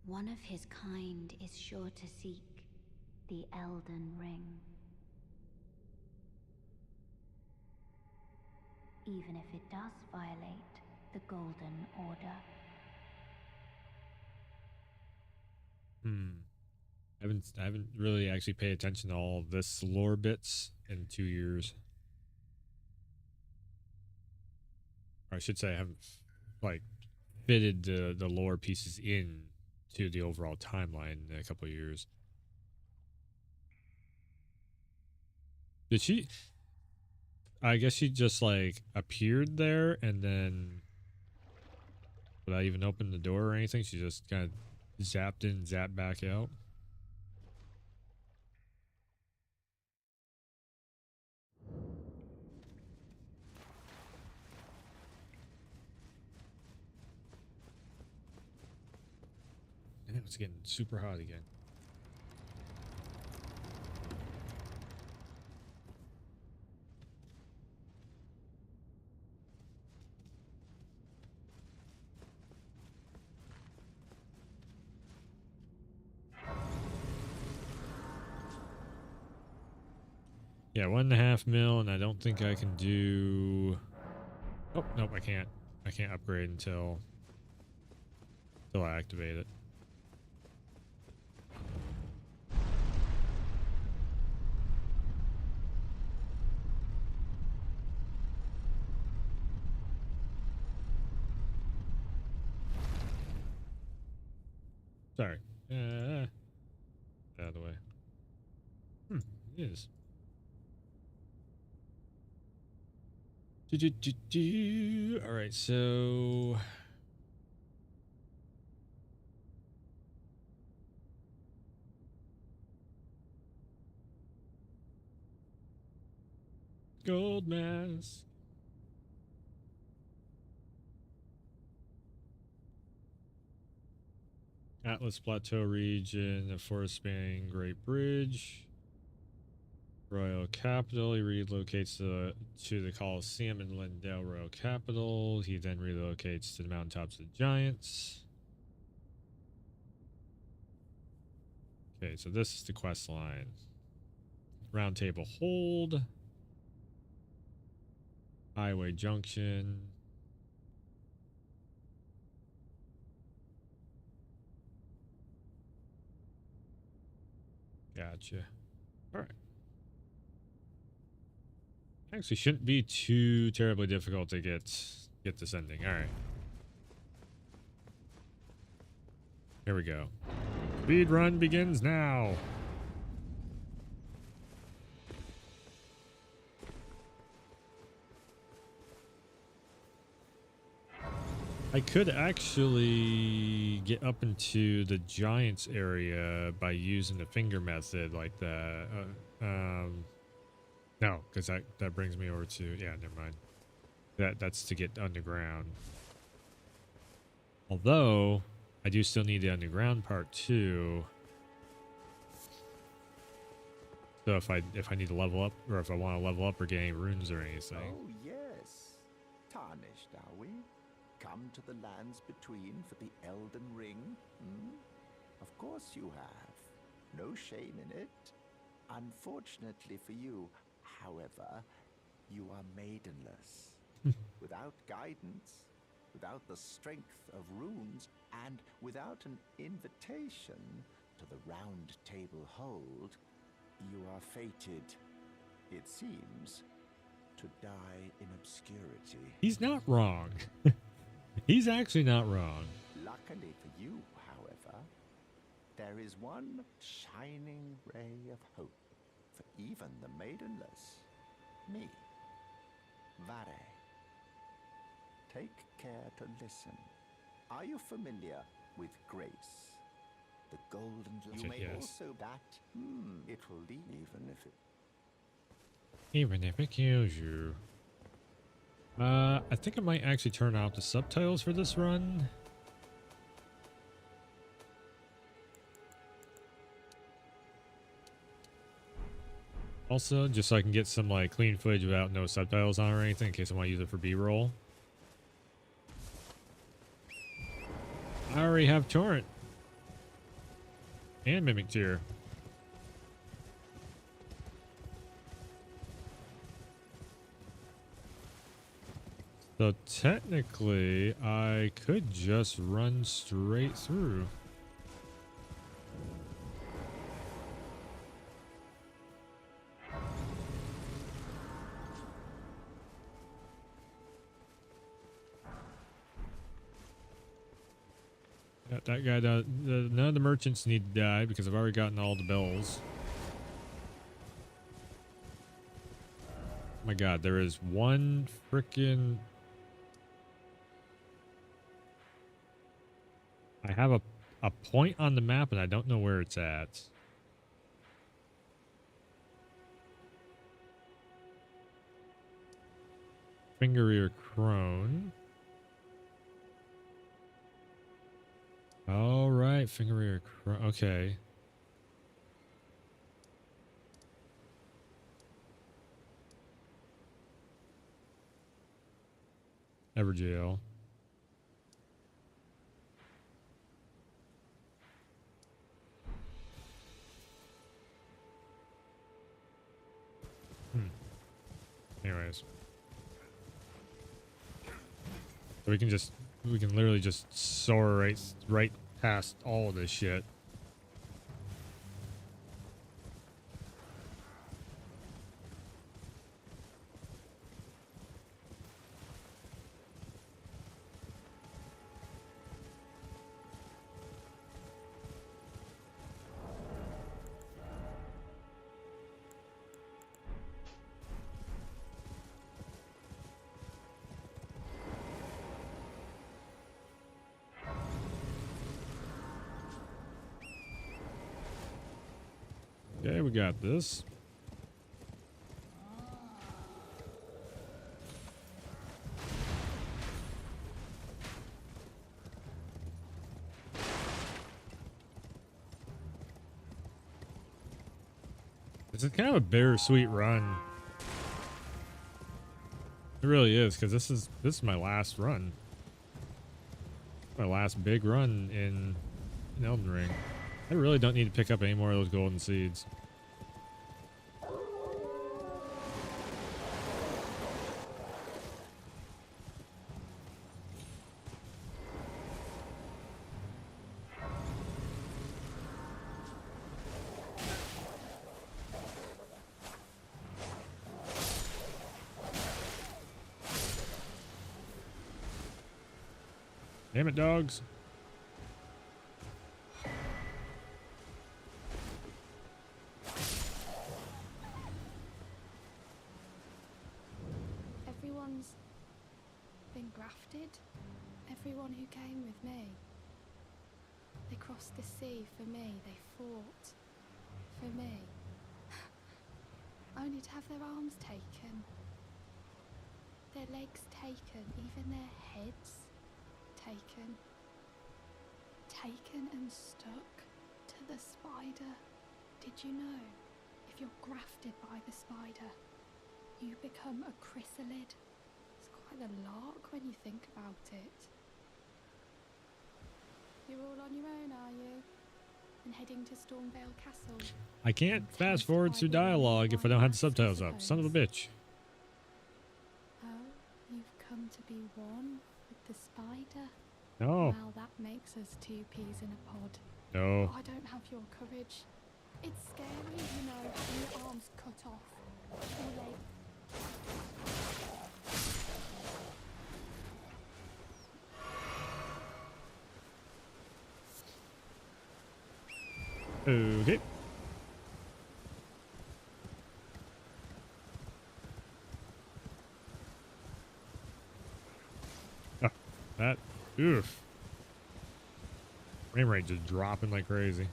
[SPEAKER 7] One of his kind is sure to seek the Elden Ring. Even if it does violate the Golden Order.
[SPEAKER 1] I haven't really actually paid attention to all this lore bits in 2 years. Or I should say I haven't like fitted the lore pieces in to the overall timeline in a couple of years. Did she? I guess she just like appeared there and then without even opening the door or anything, she just kind of zapped in, zapped back out. And it was getting super hot again. Yeah, 1.5 mil, and I don't think I can do. Oh nope, I can't. I can't upgrade until I activate it. Sorry. Out of the way. It is. All right, so gold mask. Atlas Plateau region, the forest spanning Great Bridge. Royal Capital. He relocates to the Coliseum in Lindell, Royal Capital. He then relocates to the mountaintops of the Giants. Okay, so this is the quest line. Round Table Hold. Highway Junction. Gotcha. All right. Actually, shouldn't be too terribly difficult to get this ending. All right. Here we go. Speed run begins now. I could actually get up into the Giants area by using the finger method like that. No, because that brings me over to, yeah, never mind. That's to get underground. Although I do still need the underground part too. So if I need to level up, or if I want to level up or get any runes or anything.
[SPEAKER 8] Oh, yes. Tarnished, are we? Come to the lands between for the Elden Ring? Hmm? Of course you have. No shame in it. Unfortunately for you, however, you are maidenless. Without guidance, without the strength of runes, and without an invitation to the Round Table Hold, you are fated, it seems, to die in obscurity.
[SPEAKER 1] He's not wrong. He's actually not wrong.
[SPEAKER 8] Luckily for you, however, there is one shining ray of hope for even the maidenless. Me. Vare. Take care to listen. Are you familiar with grace? The golden... You may
[SPEAKER 1] yes.
[SPEAKER 8] also that... it will lead
[SPEAKER 1] Even if it kills you. I think I might actually turn off the subtitles for this run. Also, just so I can get some like clean footage without no subtitles on or anything in case I want to use it for B-roll. I already have Torrent. And Mimic Tier. So technically, I could just run straight through. That guy, none of the merchants need to die because I've already gotten all the bells. Oh my god, there is one freaking... I have a point on the map and I don't know where it's at. Finger Ear Crone. All right, Finger Ear Crone. Okay. Everjail. Anyways. So we can literally just soar right past all of this shit. Okay, we got this. It's a kind of a bittersweet run. It really is, because this is my last run. My last big run in Elden Ring. I really don't need to pick up any more of those golden seeds. Damn it, dogs.
[SPEAKER 9] Everyone's been grafted. Everyone who came with me. They crossed the sea for me. They fought for me. Only to have their arms taken. Their legs taken. Even their heads taken. Taken and stuck to the spider. Did you know? If you're grafted by the spider, you become a chrysalid. It's quite a lark when you think about it. You're all on your own, are you? And heading to Stormvale Castle?
[SPEAKER 1] I can't fast forward through dialogue if I don't have the subtitles up. Son of a bitch.
[SPEAKER 9] Oh, you've come to be one with the spider?
[SPEAKER 1] No.
[SPEAKER 9] Well, that makes us two peas in a pod.
[SPEAKER 1] No.
[SPEAKER 9] But I don't have your courage. It's scary, you know, having your arms cut off. Or legs.
[SPEAKER 1] Okay. Ah, that. Oof. Frame rate just dropping like crazy.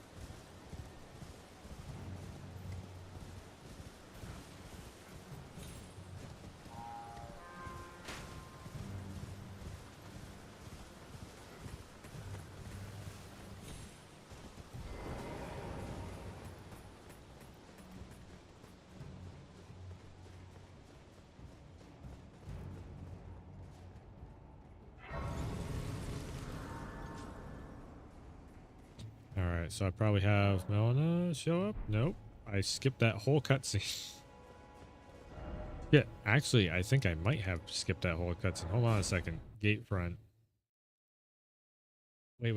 [SPEAKER 1] Alright, so I probably have Melina show up? Nope. I skipped that whole cutscene. Yeah, actually, I think I might have skipped that whole cutscene. Hold on a second. Gate front. Wait.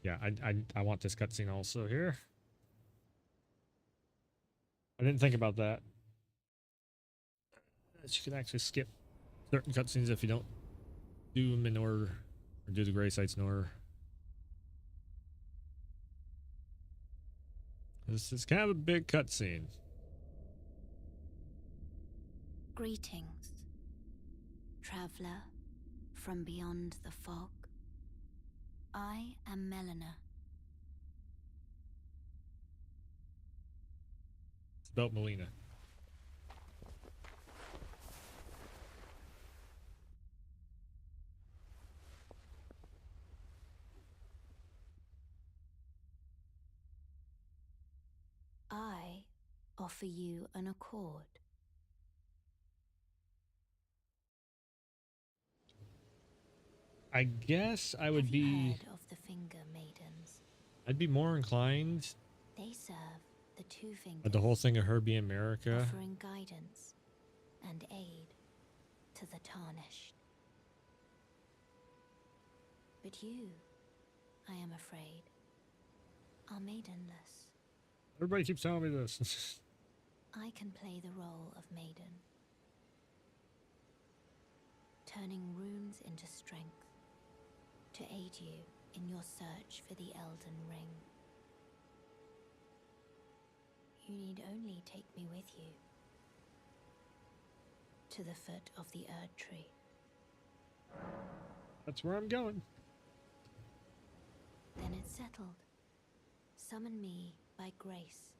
[SPEAKER 1] Yeah, I want this cutscene also here. I didn't think about that. That you can actually skip certain cutscenes if you don't do them in order, or do the gray sites in order. This is kind of a big cutscene.
[SPEAKER 7] Greetings, traveler from beyond the fog. I am Melina.
[SPEAKER 1] Spelt Melina.
[SPEAKER 7] I offer you an accord.
[SPEAKER 1] I guess I would
[SPEAKER 7] Have you
[SPEAKER 1] be.
[SPEAKER 7] heard of the Finger Maidens?
[SPEAKER 1] I'd be more inclined
[SPEAKER 7] They serve the two fingers.
[SPEAKER 1] at the whole thing of her being America.
[SPEAKER 7] Offering guidance and aid to the tarnished. But you, I am afraid, are maidenless.
[SPEAKER 1] Everybody keeps telling me this.
[SPEAKER 7] I can play the role of maiden, turning runes into strength to aid you in your search for the Elden Ring. You need only take me with you to the foot of the Erd Tree.
[SPEAKER 1] That's where I'm going.
[SPEAKER 7] Then it's settled. Summon me by grace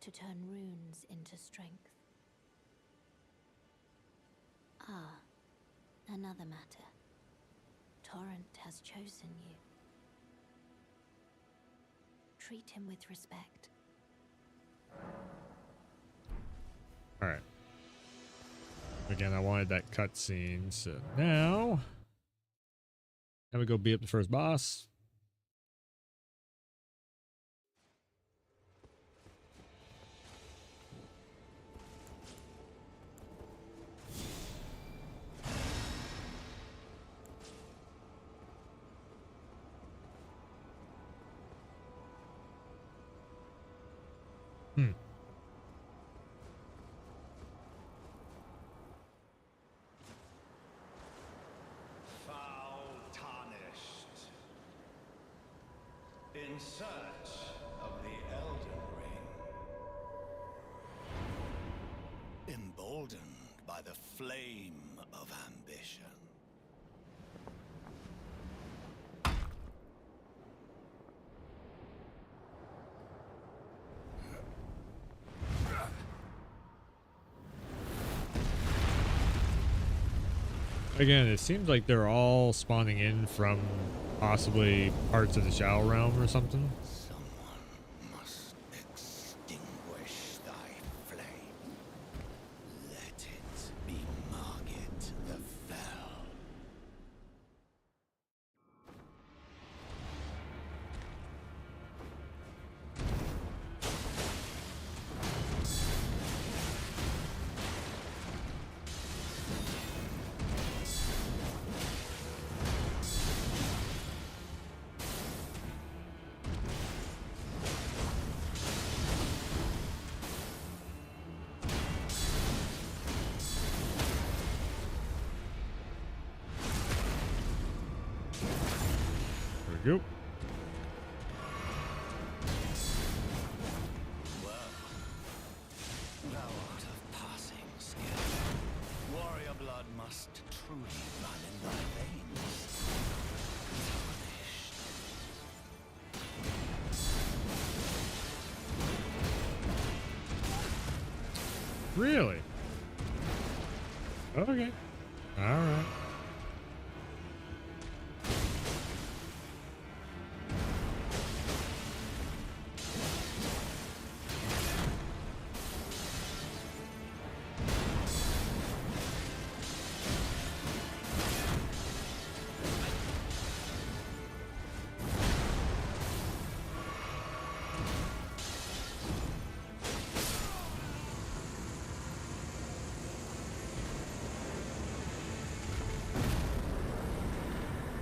[SPEAKER 7] to turn runes into strength. Ah, another matter. Torrent has chosen you. treat him with respect.
[SPEAKER 1] All right. Again, I wanted that cutscene, so now we go beat up the first boss.
[SPEAKER 2] Foul tarnished. In search of the Elden Ring. Emboldened by the flame of ambition.
[SPEAKER 1] Again, it seems like they're all spawning in from possibly parts of the Shadow Realm or something.
[SPEAKER 2] Someone must extinguish thy flame. Let it be Margit the Fell.
[SPEAKER 1] There we go.
[SPEAKER 2] Thou art of passing skill. Warrior blood must truly run in thy veins. Tarnished.
[SPEAKER 1] Really? Okay. All right.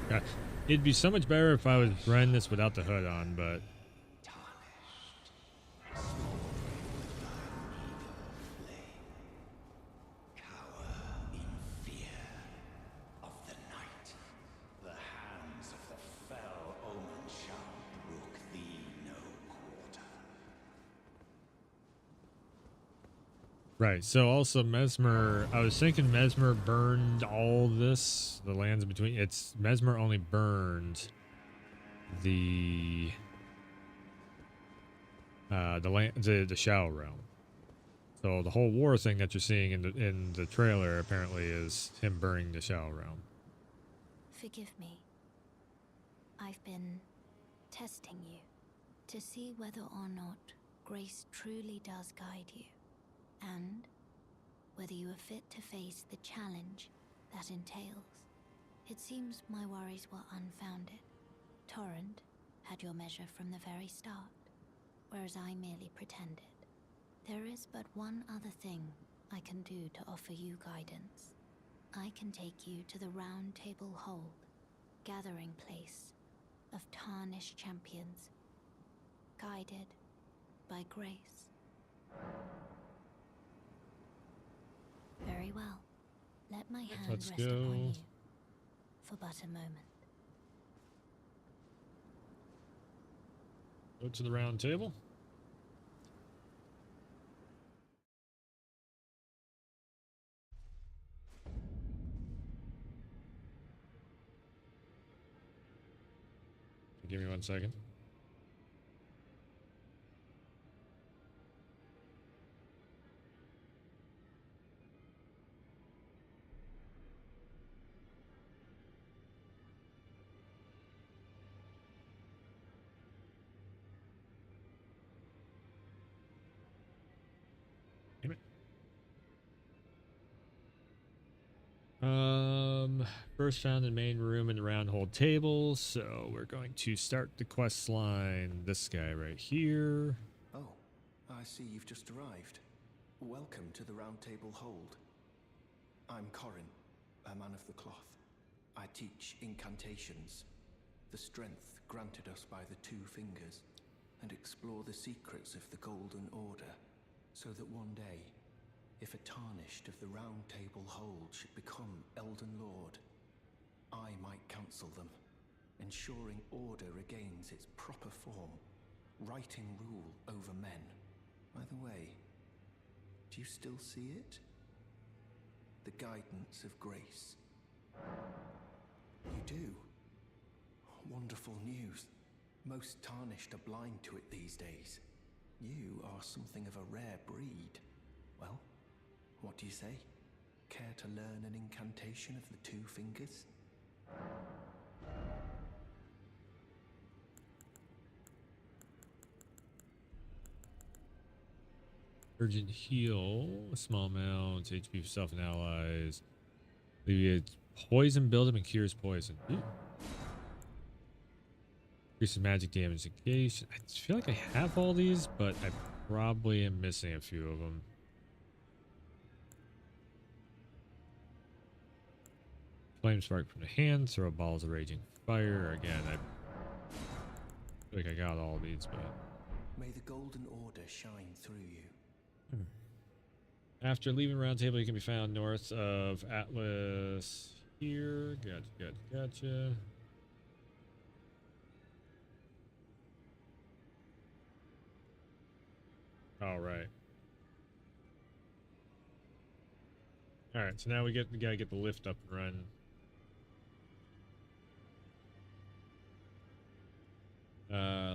[SPEAKER 1] God, it'd be so much better if I was running this without the hood on, but
[SPEAKER 2] Tarnished. Smoldering with thy meager flame. Cower in fear of the night. The hands of the fell omen shall brook thee no quarter.
[SPEAKER 1] right. So also Mesmer, I was thinking Mesmer burned all this, the lands in between. It's Mesmer only burned the the Shadow Realm. So the whole war thing that you're seeing in the trailer apparently is him burning the Shadow Realm.
[SPEAKER 7] Forgive me. I've been testing you to see whether or not grace truly does guide you, and whether you are fit to face the challenge that entails. It seems my worries were unfounded. Torrent had your measure from the very start, whereas I merely pretended. There is but one other thing I can do to offer you guidance. I can take you to the Round Table Hold, gathering place of tarnished champions, guided by grace. Very well. Let my hand
[SPEAKER 1] Let's
[SPEAKER 7] rest upon
[SPEAKER 1] go.
[SPEAKER 7] you for but a moment.
[SPEAKER 1] Go to the round table. Give me 1 second. Damn it. First found in the main room in the round hole table, so we're going to start the quest line. This guy right here.
[SPEAKER 2] Oh, I see you've just arrived. Welcome to the Round Table Hold. I'm Corin, a man of the cloth. I teach incantations, the strength granted us by the Two Fingers, and explore the secrets of the Golden Order, so that one day, if a tarnished of the Round Table Hold should become Elden Lord, I might counsel them, ensuring order regains its proper form, righting rule over men. By the way, do you still see it? The guidance of grace. You do? Wonderful news. Most tarnished are blind to it these days. You are something of a rare breed. Well, what do you say? Care to learn an incantation of the Two Fingers?
[SPEAKER 1] Urgent heal, small amounts, HP for self and allies. Alleviates poison buildup and cures poison. Ooh. Increases magic damage negation. I feel like I have all these, but I probably am missing a few of them. Flame spark from the hand, throw balls of raging fire. Again, I feel like I got all these, but
[SPEAKER 2] May the Golden Order shine through you.
[SPEAKER 1] after leaving Round Table, you can be found north of Atlas here. Gotcha. All right. All right, so now we gotta get the lift up and running.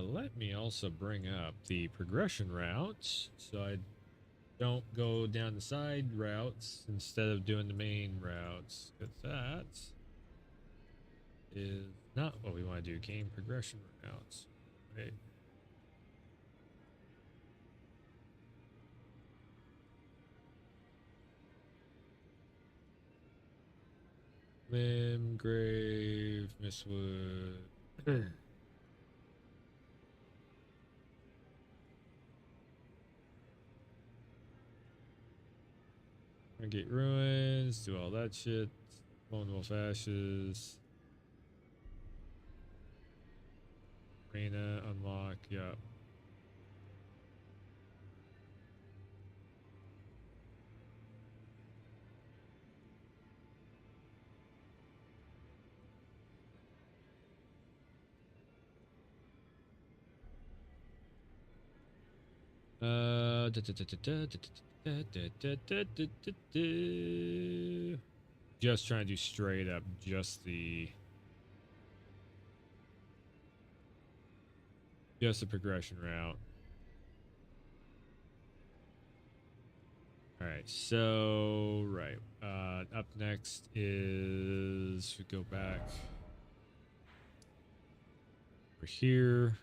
[SPEAKER 1] Let me also bring up the progression route, so I don't go down the side routes instead of doing the main routes, because that is not what we want to do. Game progression routes. Right. Limgrave, Mistwood. Gate ruins, do all that shit. Lone Wolf Ashes. Arena, unlock, yeah. Just trying to do straight up just the progression route. All right, so up next is we go back over here.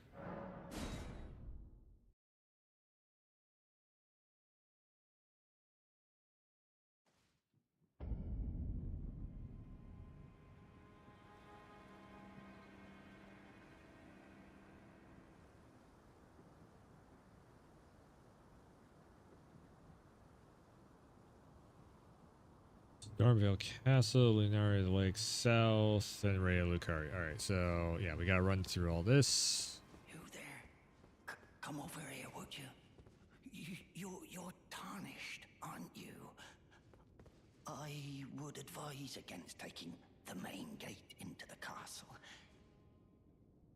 [SPEAKER 1] Stormvale Castle, Lunaria Lake South, and Ray Lucari. Alright, so yeah, we gotta run through all this.
[SPEAKER 10] You there? Come over here, would you? You're tarnished, aren't you? I would advise against taking the main gate into the castle.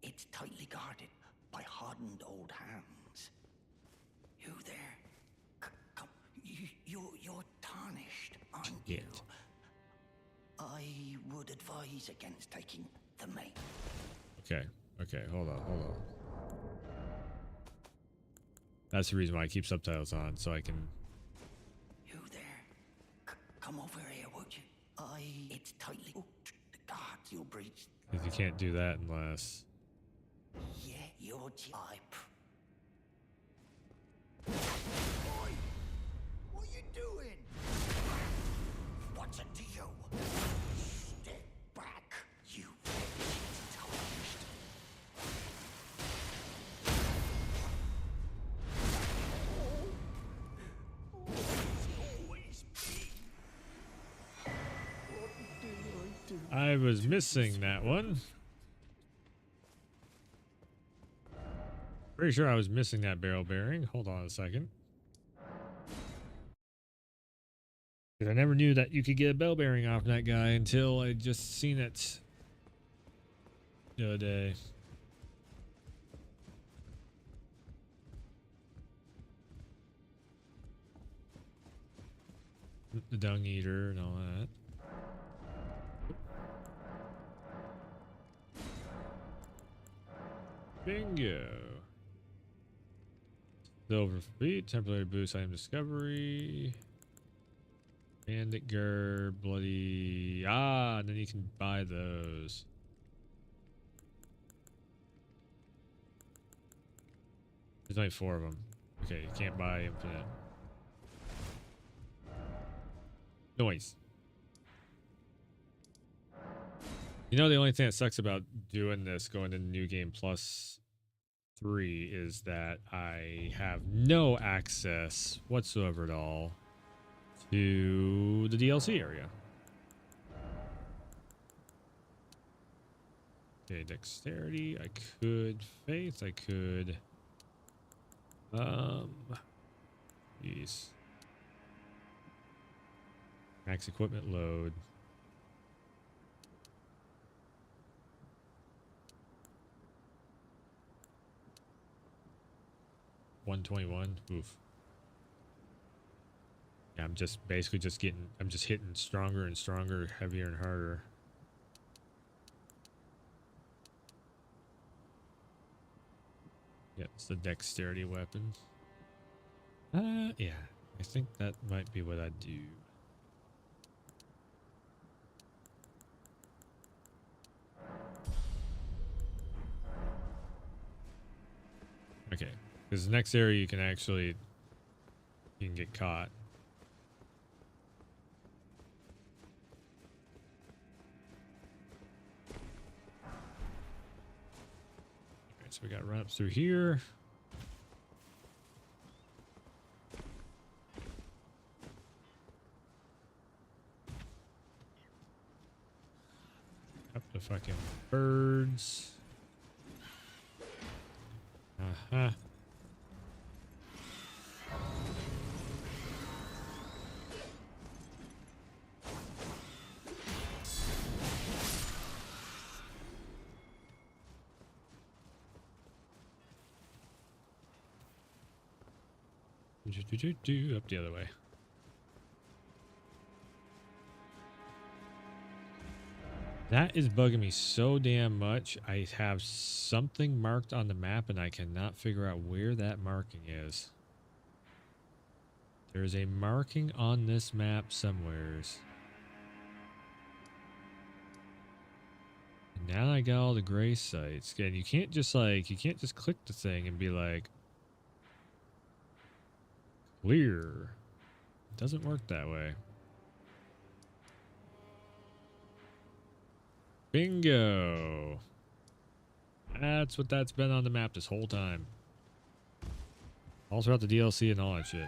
[SPEAKER 10] It's tightly guarded by hardened old hands. You there? Come, you're tarnished, aren't you? I would advise against taking the main.
[SPEAKER 1] Okay, hold on. That's the reason why I keep subtitles on, so I can...
[SPEAKER 10] You there? Come over here, would you? It's tightly... Oh, the guards, you'll breach.
[SPEAKER 1] Because you can't do that unless...
[SPEAKER 10] Yeah, you're...
[SPEAKER 4] Oi! What
[SPEAKER 1] I was missing that one. Pretty sure I was missing that barrel bearing. Hold on a second. Because I never knew that you could get a bell bearing off that guy until I just seen it the other day. The dung eater and all that. Bingo. Silver feet, temporary boost item discovery. Bandit Gur, bloody. Ah, and then you can buy those. There's only 4 of them. Okay, you can't buy infinite. Noise. You know, the only thing that sucks about doing this, going into New Game Plus 3, is that I have no access whatsoever at all to the DLC area. Okay, dexterity. I could. Faith. I could. Jeez. Max equipment load. $121. Oof. Yeah, I'm just basically just getting. I'm just hitting stronger and stronger, heavier and harder. Yeah, it's the dexterity weapon. Yeah. I think that might be what I'd do. Okay. Because the next area you can actually get caught. Alright, so we got run up through here. Up the fucking birds. Uh-huh. Up the other way. That is bugging me so damn much. I have something marked on the map and I cannot figure out where that marking is. There's a marking on this map somewheres. And now I got all the gray sites. And you can't just click the thing and be like clear. It doesn't work that way. Bingo. That's what that's been on the map this whole time. All throughout the DLC and all that shit.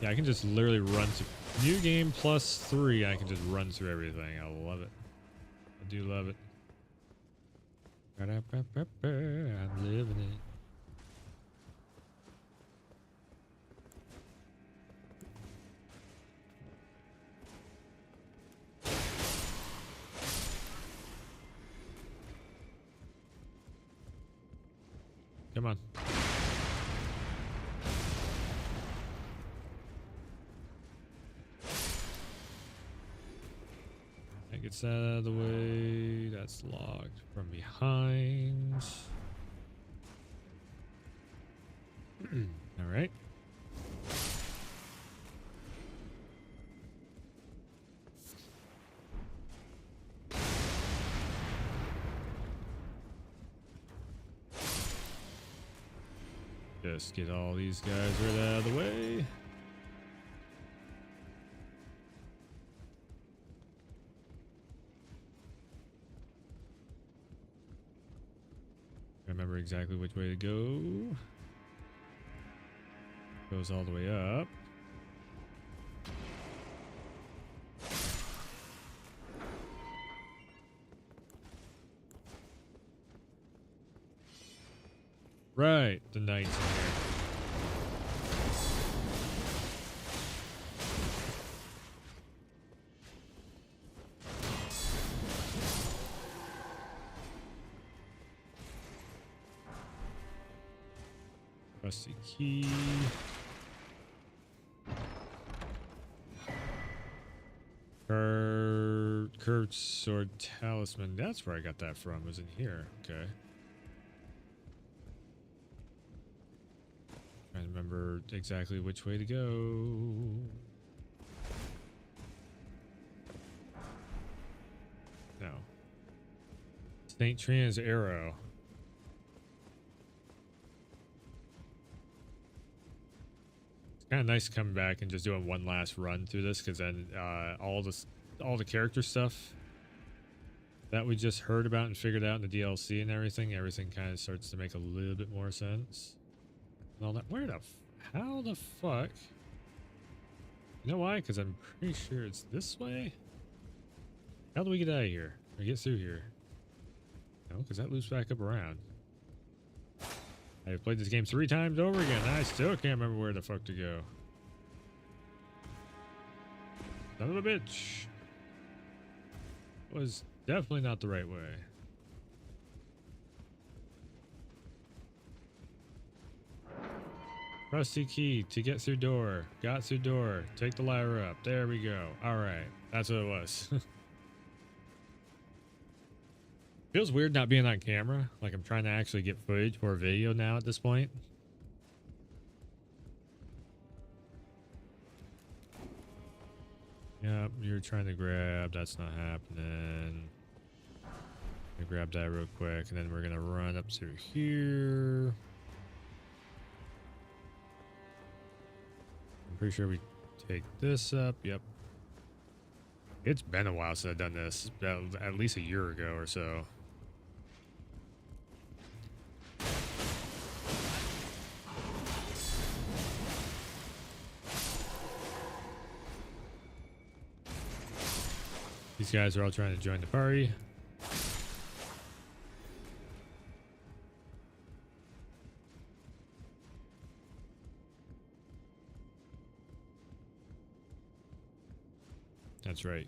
[SPEAKER 1] Yeah, I can just literally run through. New Game Plus 3, I can just run through everything. I love it. I do love it. I'm living it. Come on. That gets out of the way. That's locked from behind. All right. Just get all these guys right out of the way. Remember exactly which way to go. Goes all the way up. Right, the knight's in here. Rusty key. Curved sword talisman. That's where I got that from. Was in here. Okay. Trying to remember exactly which way to go. No. St. Trina's arrow. It's kind of nice coming back and just doing one last run through this, because then all the character stuff that we just heard about and figured out in the DLC and everything kind of starts to make a little bit more sense. And all that. How the fuck? You know why? Because I'm pretty sure it's this way. How do we get out of here? Or get through here? No, because that loops back up around. I've played this game 3 times over again. And I still can't remember where the fuck to go. Son of a bitch. Was definitely not the right way. Rusty key to get through door. Got through door. Take the ladder up. There we go. Alright. That's what it was. Feels weird not being on camera. Like I'm trying to actually get footage for a video now at this point. Yep, you're trying to grab. That's not happening. I grab that real quick, and then we're gonna run up through here. I'm pretty sure we take this up. Yep. It's been a while since I've done this. At least a year ago or so. These guys are all trying to join the party. That's right.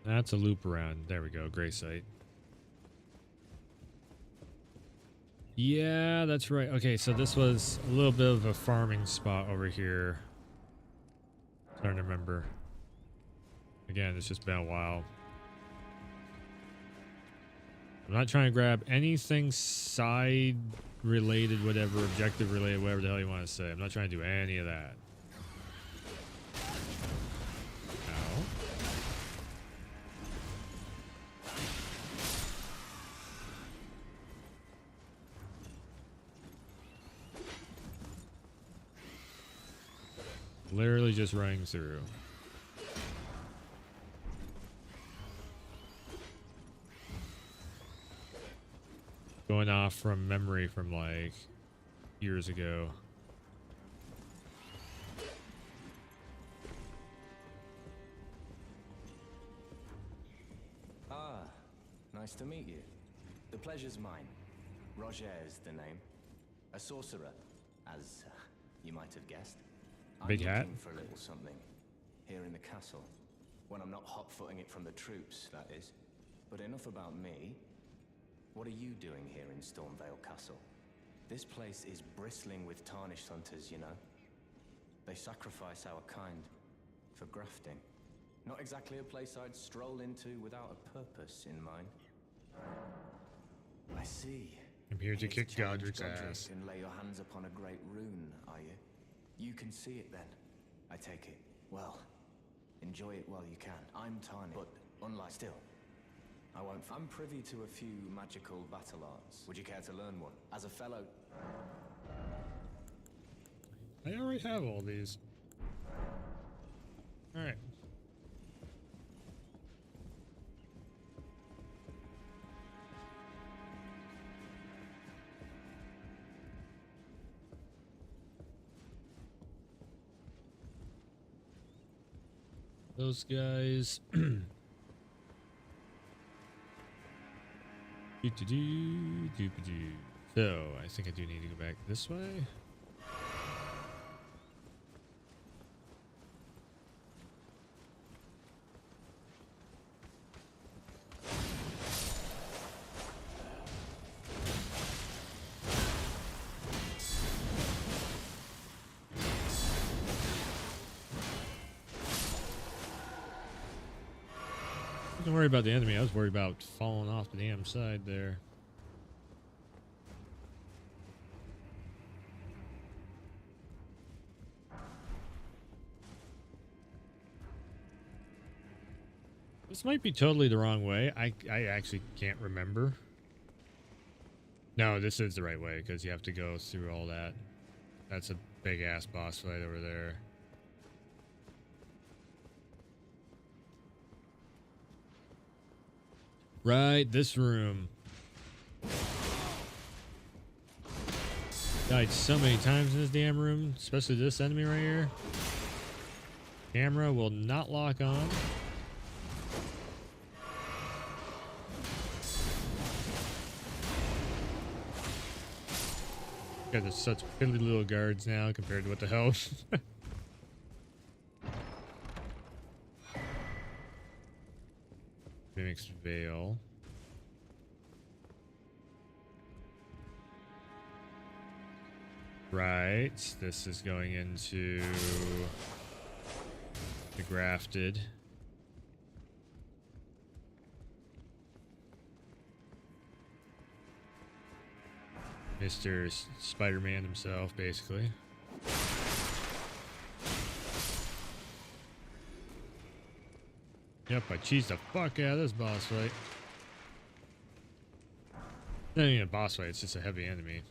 [SPEAKER 1] That's a loop around. There we go. Gray site. Yeah, that's right. Okay, so this was a little bit of a farming spot over here. Trying to remember. Again, it's just been a while. I'm not trying to grab anything side related, whatever, objective related, whatever the hell you want to say. I'm not trying to do any of that. Ow. Literally just running through. Going off from memory from like years ago.
[SPEAKER 11] Ah, nice to meet you. The pleasure's mine. Roger is the name. A sorcerer, as you might have guessed.
[SPEAKER 1] Big
[SPEAKER 11] I'm
[SPEAKER 1] hat.
[SPEAKER 11] looking for a little something here in the castle. When I'm not hot-footing it from the troops, that is. But enough about me. What are you doing here in Stormvale Castle? This place is bristling with tarnished hunters, you know. They sacrifice our kind for grafting. Not exactly a place I'd stroll into without a purpose in mind. I see.
[SPEAKER 1] I'm here to kick
[SPEAKER 11] challenge
[SPEAKER 1] Godric's
[SPEAKER 11] Godric
[SPEAKER 1] ass.
[SPEAKER 11] and lay your hands upon a great rune, are you? You can see it then, I take it. Well, enjoy it while you can. I'm tarnished, but unlike still. I'm privy to a few magical battle arts. Would you care to learn one? As a fellow...
[SPEAKER 1] I already have all these. All right. Those guys. So, I think I do need to go back this way. I wasn't worried about the enemy. I was worried about falling off the damn side there. This might be totally the wrong way. I actually can't remember. No, this is the right way because you have to go through all that. That's a big ass boss fight over there. Right, this room. Died so many times in this damn room, especially this enemy right here. Camera will not lock on. Guys are such piddly little guards now compared to what the hell. Mimic's Veil. Right, this is going into the grafted. Mr. Spider-Man himself, basically. Yep, I cheesed the fuck out of this boss fight. It's not even a boss fight, it's just a heavy enemy.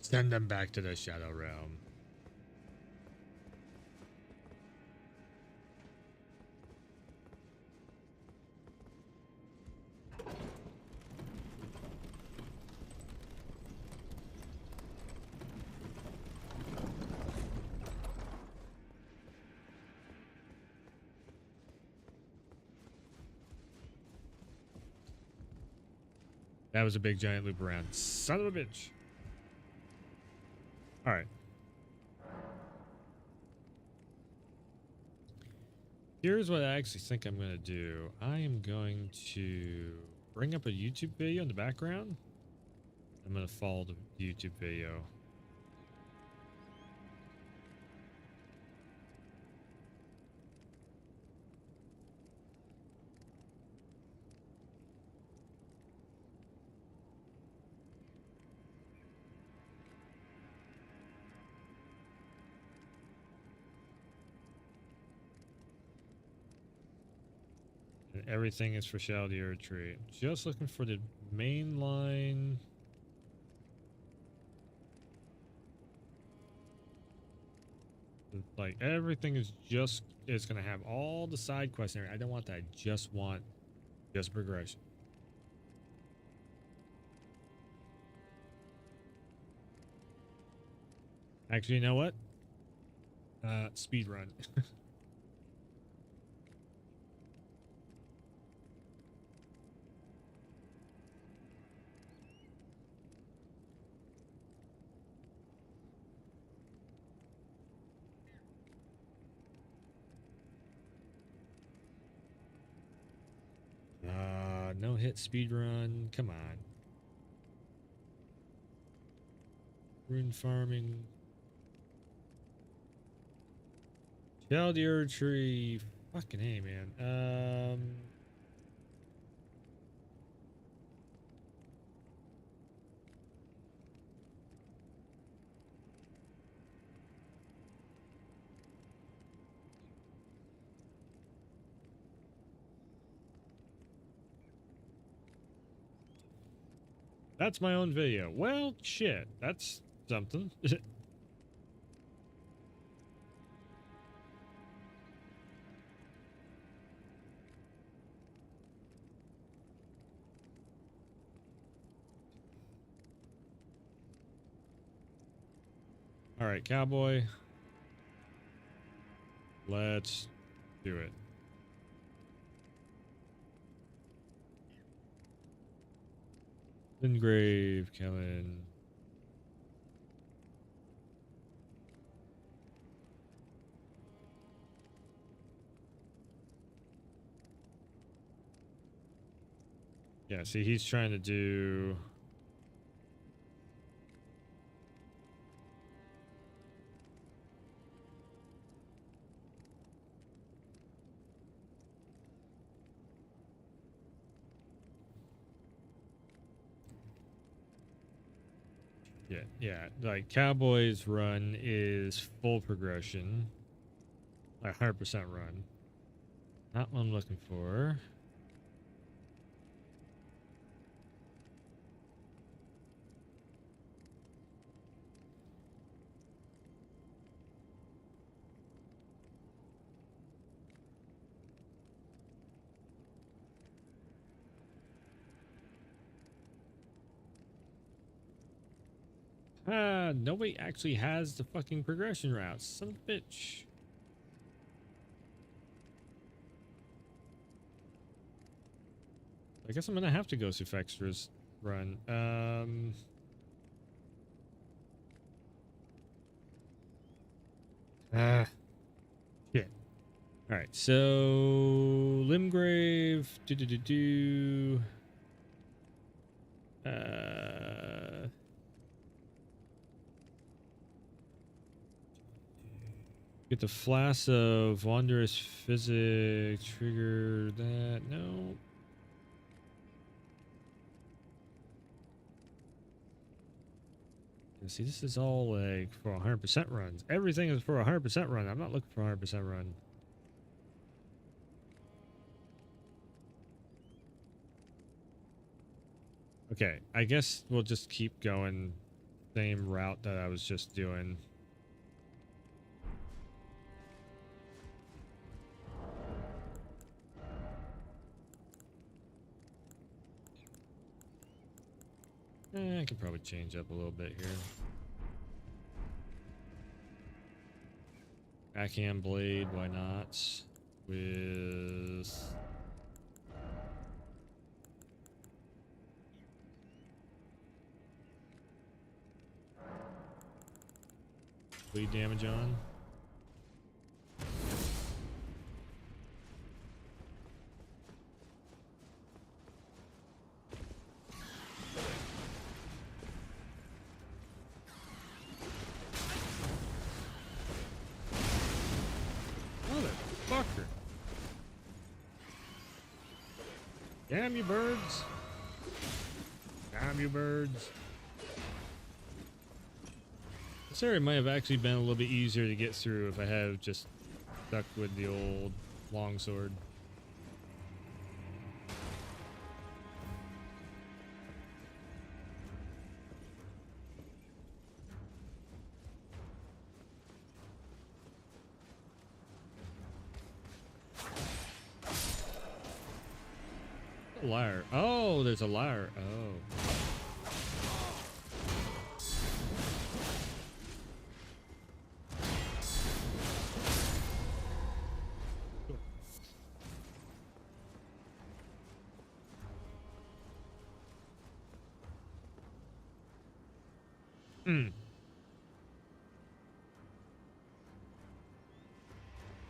[SPEAKER 1] Send them back to the Shadow Realm. That was a big giant loop around. Son of a bitch. All right. Here's what I actually think I'm going to do. I am going to bring up a YouTube video in the background. I'm going to follow the YouTube video. And everything is for Shadow of the Earth Tree. Just looking for the main line. Like everything is just, it's going to have all the side quests and everything. I don't want that. I just want just progression. Actually, you know what? Speed run. No hit speed run. Come on. Rune farming. Tell the Ur tree. Fucking hey, man. That's my own video. Well, shit. That's something. All right, cowboy. Let's do it. Engrave, Kellen. Yeah, see, he's trying to do... Yeah, like Cowboy's run is full progression. Like 100% run. Not what I'm looking for. Nobody actually has the fucking progression routes. Son of a bitch. I guess I'm gonna have to go through Fextra's run. Shit. Alright, so Limgrave. Get the Flask of Wondrous Physic. Trigger that. No. See, this is all like for 100% runs. Everything is for 100% run. I'm not looking for 100% run. Okay, I guess we'll just keep going same route that I was just doing. I can probably change up a little bit here. Backhand blade, why not? With bleed damage on. Motherfucker. Damn you birds. Damn you birds. This area might have actually been a little bit easier to get through if I had just stuck with the old longsword. Lyre. Oh, there's a lyre. Oh.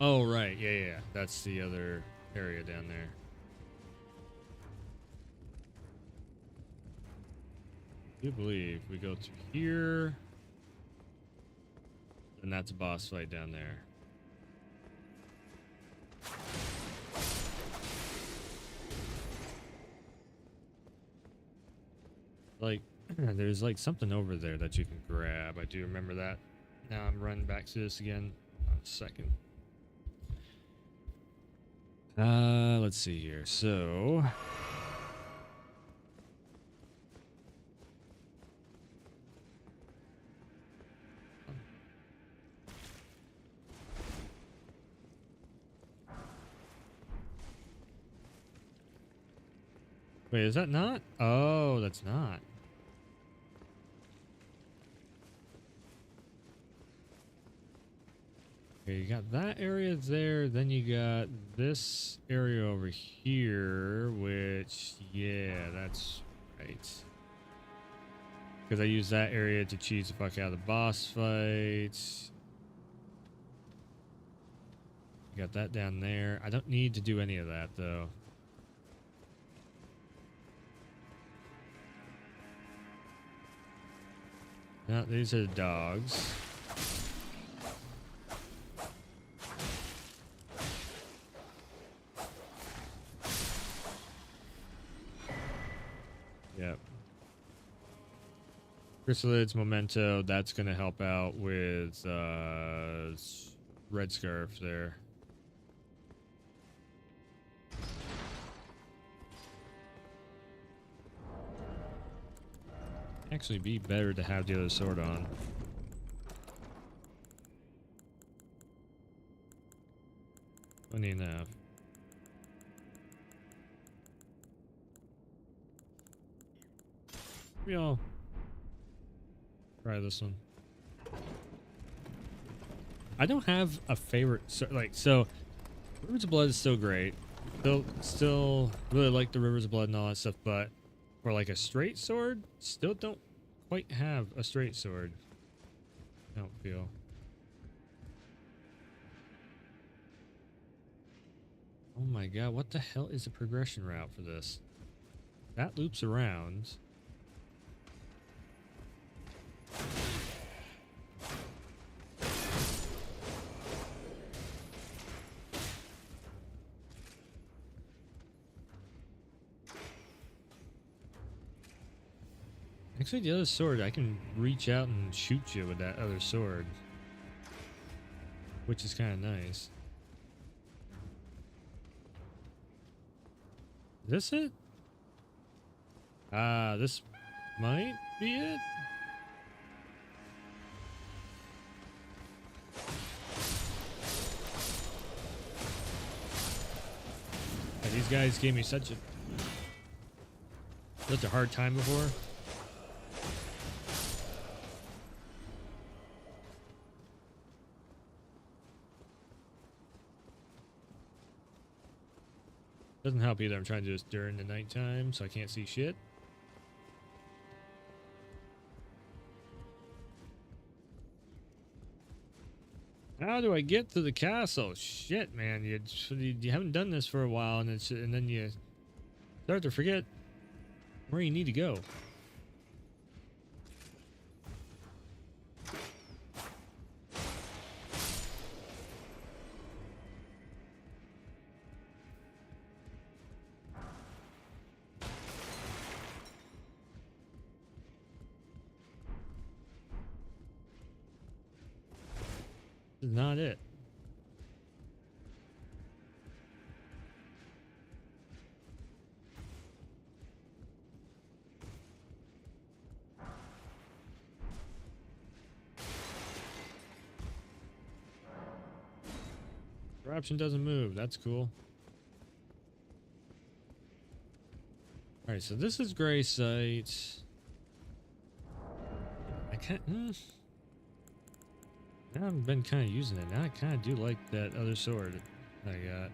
[SPEAKER 1] Oh, right. Yeah. That's the other area down there. I do believe we go through here. And that's a boss fight down there. Like, there's like something over there that you can grab. I do remember that. Now I'm running back to this again. One second. Let's see here. So. Wait, is that not? Oh, that's not. Okay, you got that area there, then you got this area over here, which, yeah, that's right. Because I use that area to cheese the fuck out of the boss fights. You got that down there. I don't need to do any of that, though. No, these are the dogs. Yep. Chrysalids, Memento, that's going to help out with Red Scarf there. Actually be better to have the other sword on. Funny enough. We all try this one. I don't have a favorite, so Rivers of Blood is still great. Still really like the Rivers of Blood and all that stuff, but for like a straight sword, still don't quite have a straight sword. I don't feel. Oh my god, what the hell is the progression route for this? That loops around. Actually, the other sword, I can reach out and shoot you with that other sword, which is kind of nice. Is this it? This might be it. Yeah, these guys gave me such a hard time before. Doesn't help either. I'm trying to do this during the nighttime, so I can't see shit. How do I get to the castle? Shit, man, you haven't done this for a while, and then you start to forget where you need to go. This is not it. Corruption doesn't move. That's cool. All right, so this is Gray Site. I can't. Now I've been kind of using it. Now I kind of do like that other sword I got.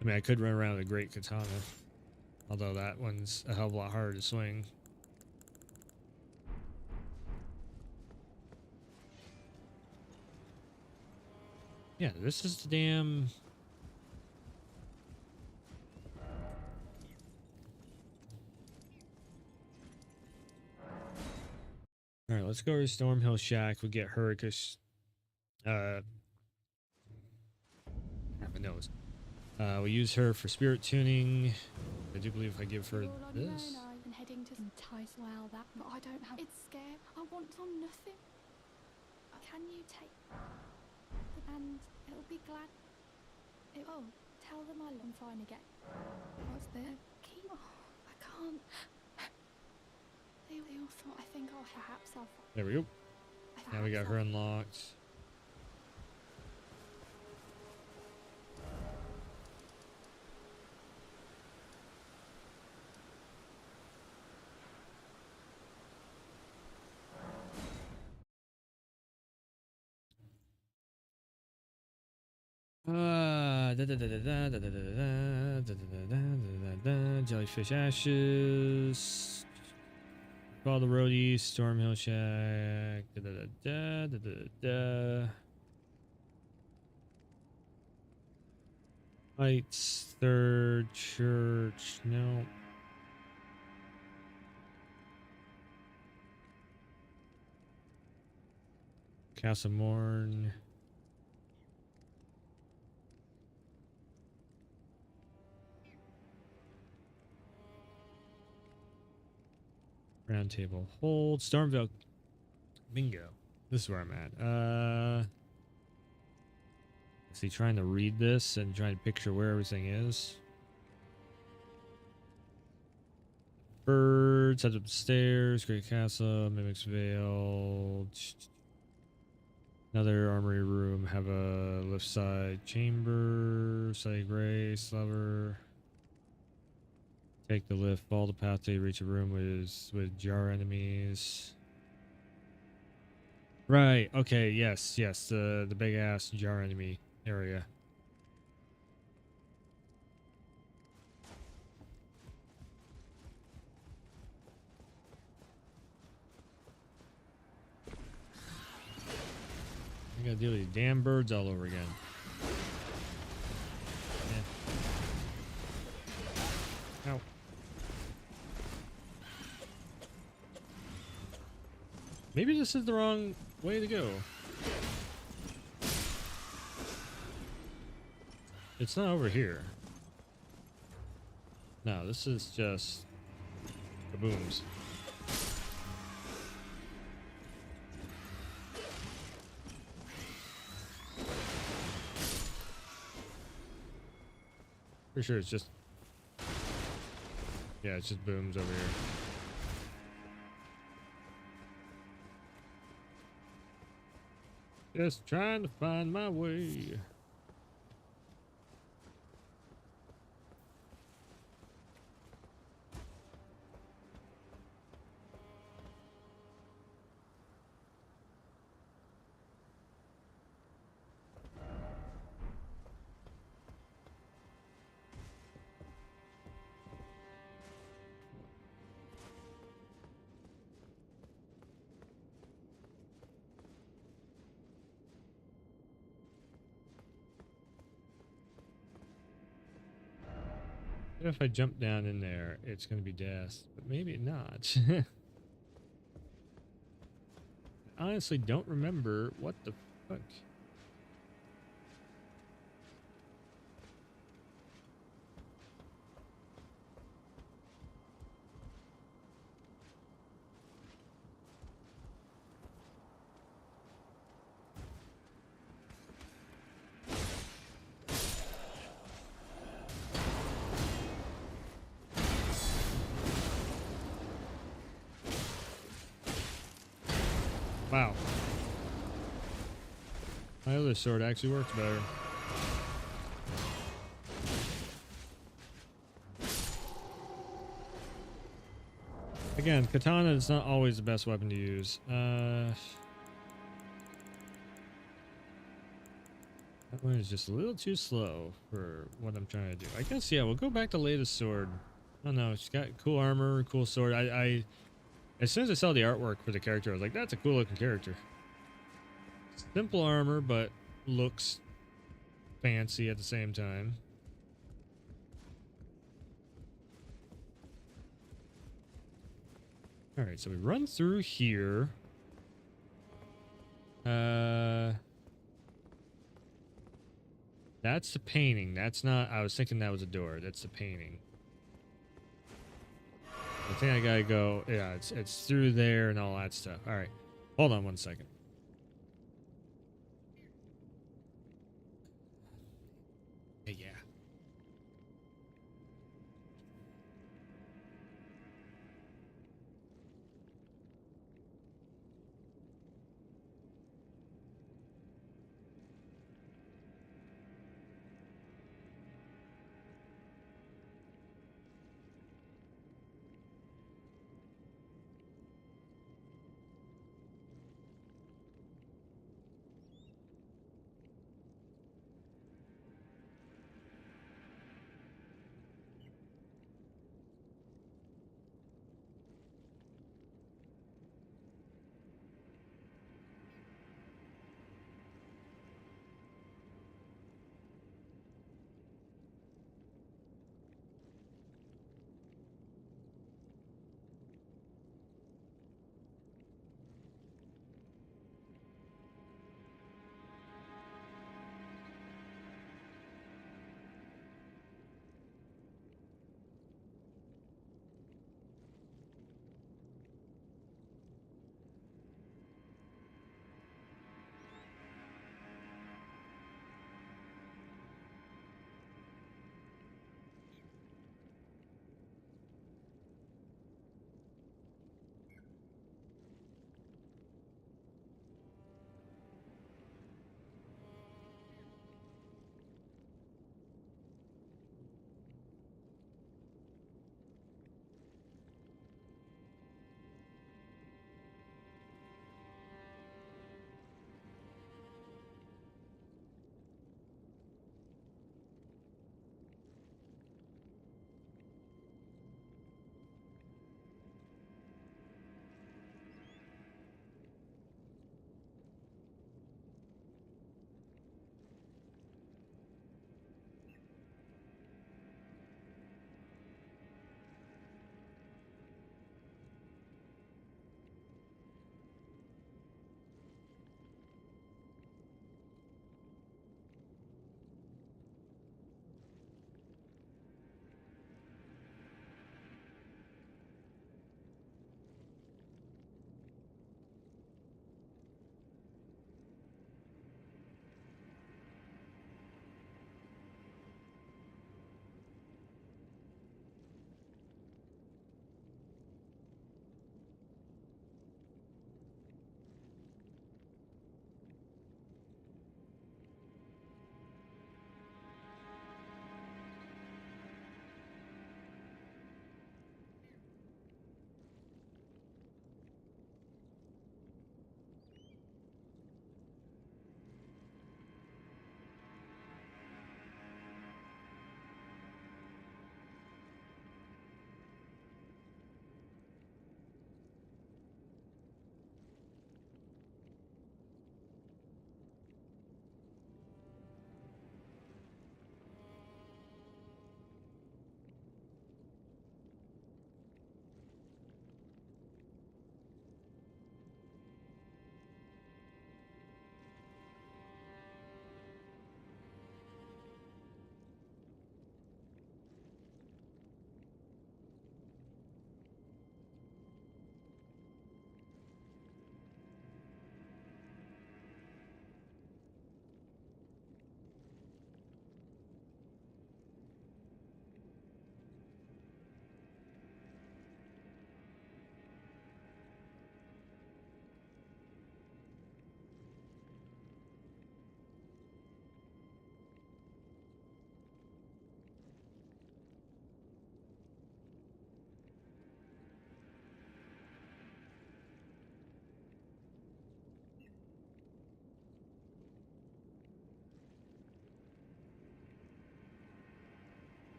[SPEAKER 1] I mean, I could run around with a great katana, although that one's a hell of a lot harder to swing. Yeah, this is the damn... let's go to Stormhill Shack. We'll get her because have a nose. We'll use her for spirit tuning. I do believe if I give her this.
[SPEAKER 9] I've been heading to entice well that, but I don't have. It's scared. I want on nothing. Can you take and it'll be glad. Oh, tell them I love finally get. What's there? Keep. Oh, I can't. They all thought. I think I'll perhaps I'll.
[SPEAKER 1] There we go. Now we got her unlocked. Jellyfish ashes. Call the roadies. Stormhill Shack. Lights. Third church. No. Castle Morn. Round table hold. Stormville. Bingo. This is where I'm at. Is he trying to read this and trying to picture where everything is? Birds, head up the stairs, Great Castle, Mimic's Veil. Another armory room, have a left side chamber, side grace, lever. Take the lift, follow the path till you reach a room with jar enemies. Right, okay, yes, the big ass jar enemy area. I gotta deal with these damn birds all over again. Yeah. Ow. Maybe this is the wrong way to go. It's not over here. No, this is just kabooms. Pretty sure it's just... Yeah, it's just booms over here. Just trying to find my way. If I jump down in there, it's going to be death, but maybe not. I honestly don't remember what the fuck. Wow. My other sword actually works better. Again, katana is not always the best weapon to use. That one is just a little too slow for what I'm trying to do. I guess, yeah, we'll go back to latest sword. Oh no, she's got cool armor, cool sword. As soon as I saw the artwork for the character, I was like, that's a cool looking character. Simple armor, but looks fancy at the same time. Alright, so we run through here. That's the painting. That's not. I was thinking that was a door. That's the painting. I think I gotta go. Yeah, it's through there and all that stuff. All right, hold on one second. Yeah.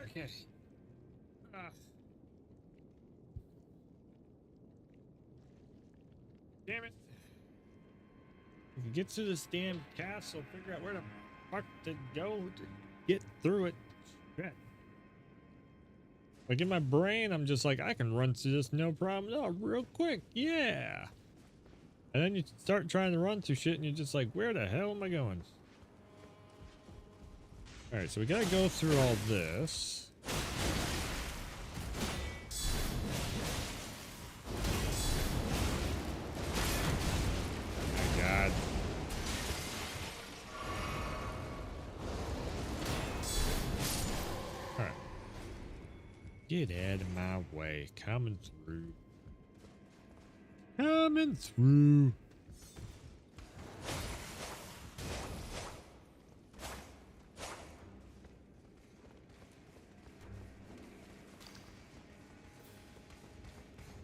[SPEAKER 1] Okay. can get to this damn castle, figure out where the fuck to go to get through it. Shit. Like in my brain, I'm just like, I can run through this no problem. Oh, real quick. Yeah. And then you start trying to run through shit and you're just like, where the hell am I going? All right, so we gotta go through all this. Oh my God. All right. Get out of my way. Coming through. Coming through.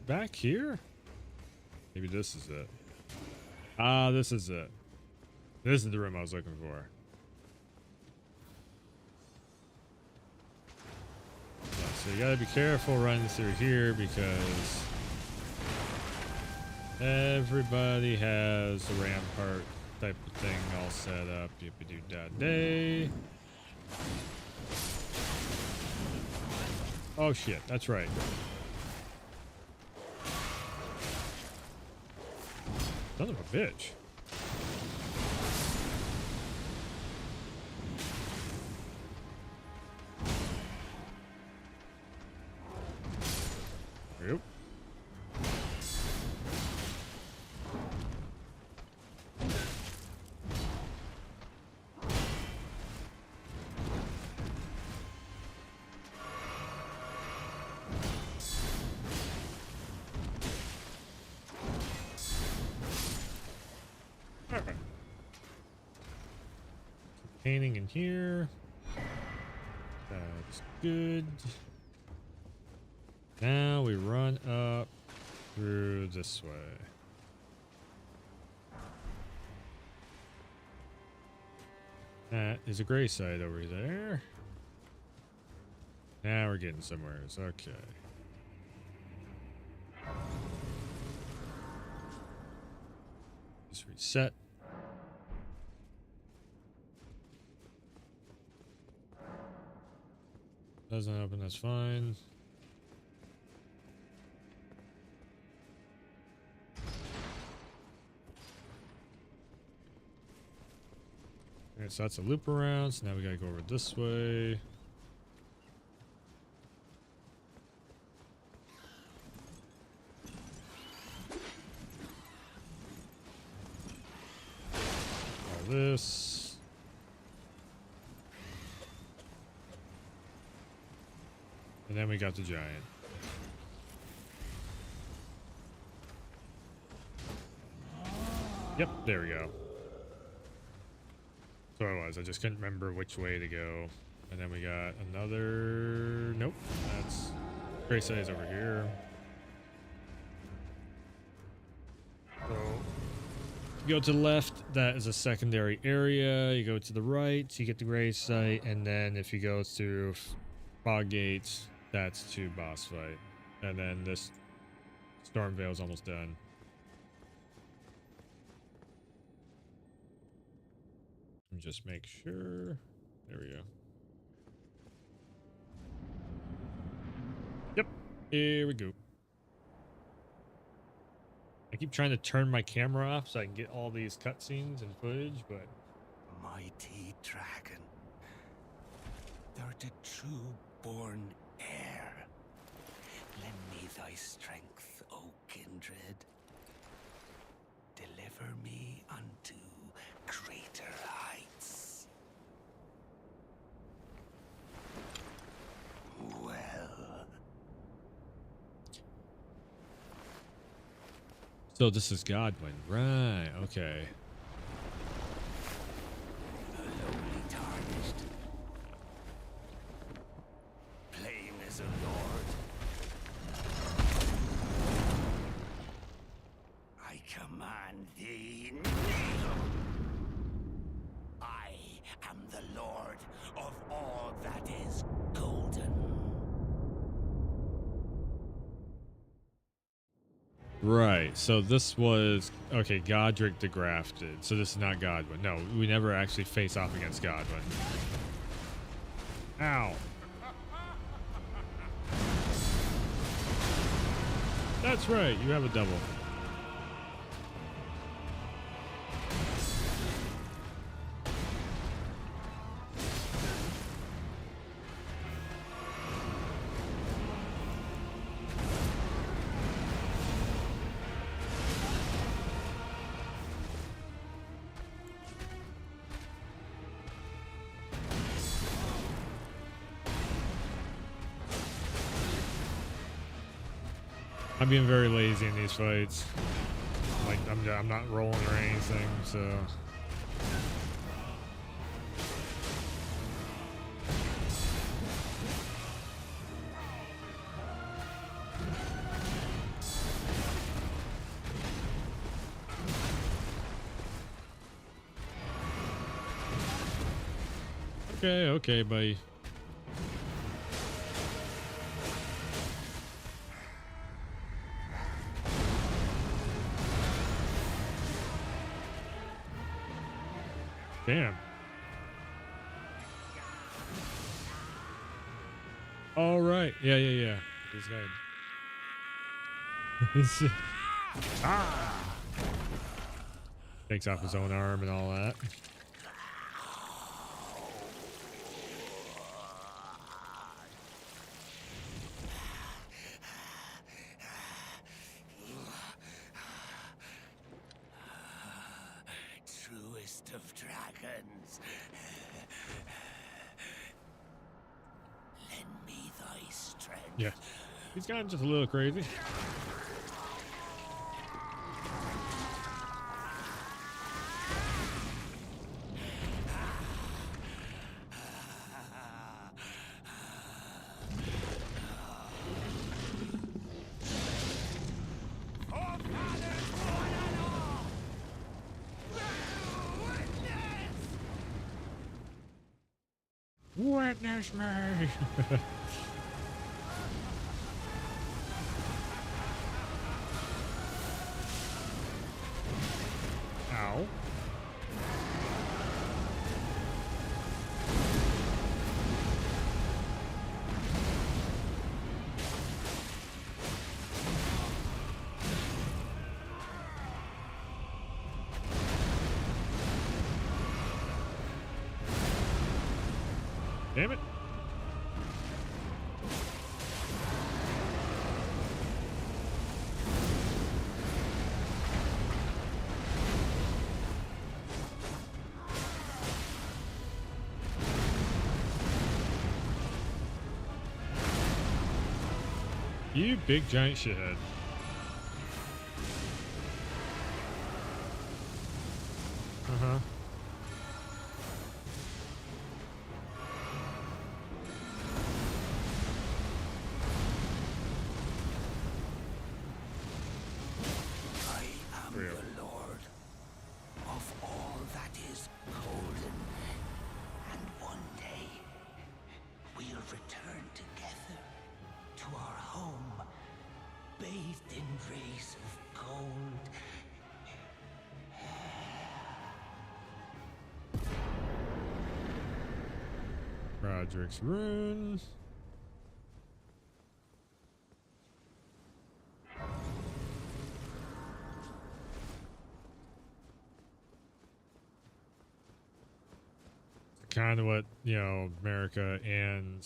[SPEAKER 1] Back here? Maybe this is it. Ah, this is it. This is the room I was looking for. Yeah, so you gotta be careful running through here because everybody has a rampart type of thing all set up. Yippee-doo-dah-day. Oh shit, that's right. Son of a bitch. Yep. Alright. Painting in here. That's good. Now we run up through this way. That is a gray site over there. Now we're getting somewhere. It's okay. Just reset. Doesn't open, that's fine. Alright, so that's a loop around, so now we gotta go over this way. All this. And then we got the giant. Yep, there we go. So it was. I just couldn't remember which way to go. And then we got another. Nope, that's gray size over here. So you go to the left, that is a secondary area. You go to the right, you get the gray site, and then if you go through fog gates, that's to boss fight. And then this Storm Veil's almost done. Let me just make sure. There we go. Yep. Here we go. I keep trying to turn my camera off so I can get all these cutscenes and footage, but...
[SPEAKER 2] Mighty dragon, thou'rt a true-born heir. Lend me thy strength, O kindred. Deliver me unto greater heights. Well.
[SPEAKER 1] So this is Godwin, right? Okay.
[SPEAKER 2] The lowly tarnished, plain as a lord. I command thee, kneel. I am the lord of all that is golden.
[SPEAKER 1] Right. So this was okay. Godric the Grafted. So this is not Godwin. No, we never actually face off against Godwin. Ow. That's right. You have a double. I'm being very lazy in these fights. Like I'm not rolling or anything, so. Okay, buddy. Damn. All right. Yeah. This guy. Ah! Takes off his own arm and all that.
[SPEAKER 2] Truest of dragons. Lend me thy strength.
[SPEAKER 1] Yeah. He's gotten just a little crazy. Witness me. Ow. Damn it. You big giant shithead. Uh-huh.
[SPEAKER 2] I am the Lord of all that is golden. And one day, we'll return together to our home, bathed in rays of gold.
[SPEAKER 1] Roderick's Rune. Kind of what, you know, America and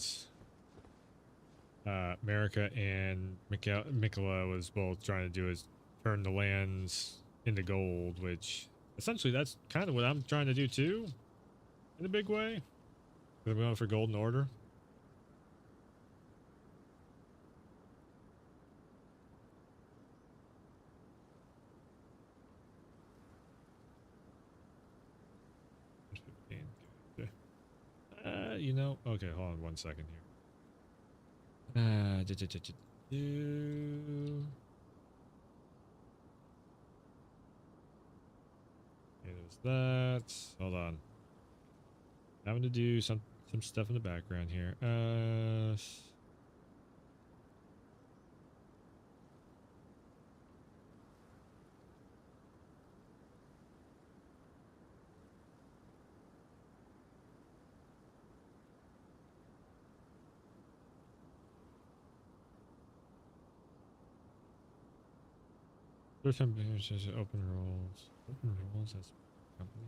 [SPEAKER 1] Mikola was both trying to do, is turn the lands into gold, which essentially that's kind of what I'm trying to do too, in a big way. I'm going for Golden Order. You know, okay, hold on 1 second here. There's that. Hold on. Having to do some stuff in the background here. First time says open roles. Open roles as a company.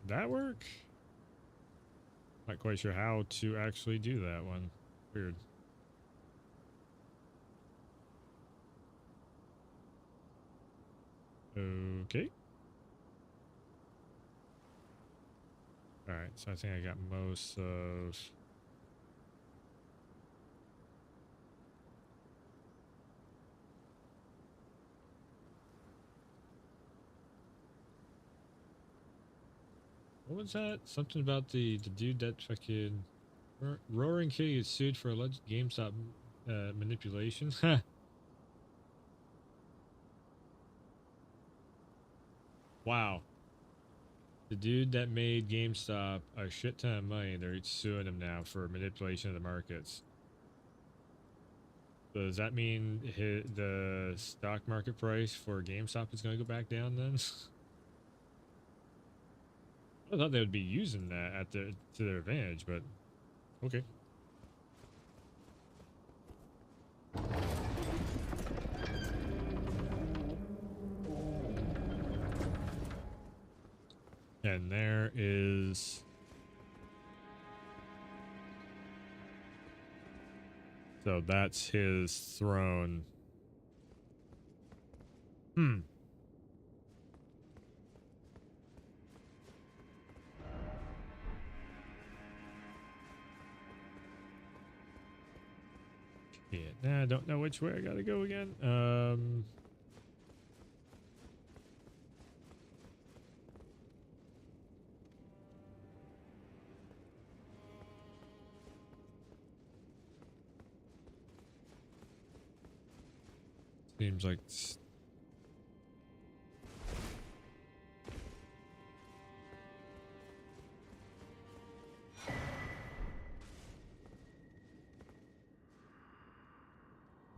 [SPEAKER 1] Did that work? Not quite sure how to actually do that one. Weird. Okay. Alright, so I think I got most of... What was that? Something about the dude that fucking... Roaring Kitty gets sued for alleged GameStop manipulation. Wow. The dude that made GameStop a shit ton of money, they're suing him now for manipulation of the markets. So does that mean the stock market price for GameStop is going to go back down then? I thought they would be using that at to their advantage, but okay. And there is... So that's his throne. Hmm. Yeah, nah, I don't know which way I gotta go again. Seems like...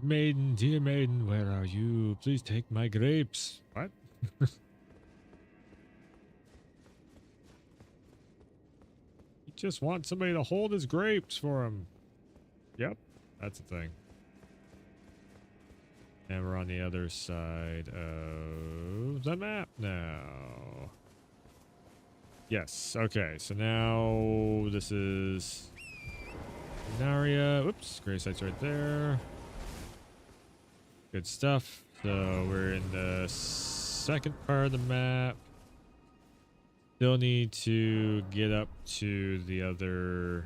[SPEAKER 1] Maiden, dear maiden, where are you? Please take my grapes. What? He just wants somebody to hold his grapes for him. Yep, that's the thing. And we're on the other side of the map now. Yes, okay, so now this is Lunaria. Oops, gray site's right there. Good stuff. So we're in the second part of the map. Still need to get up to the other...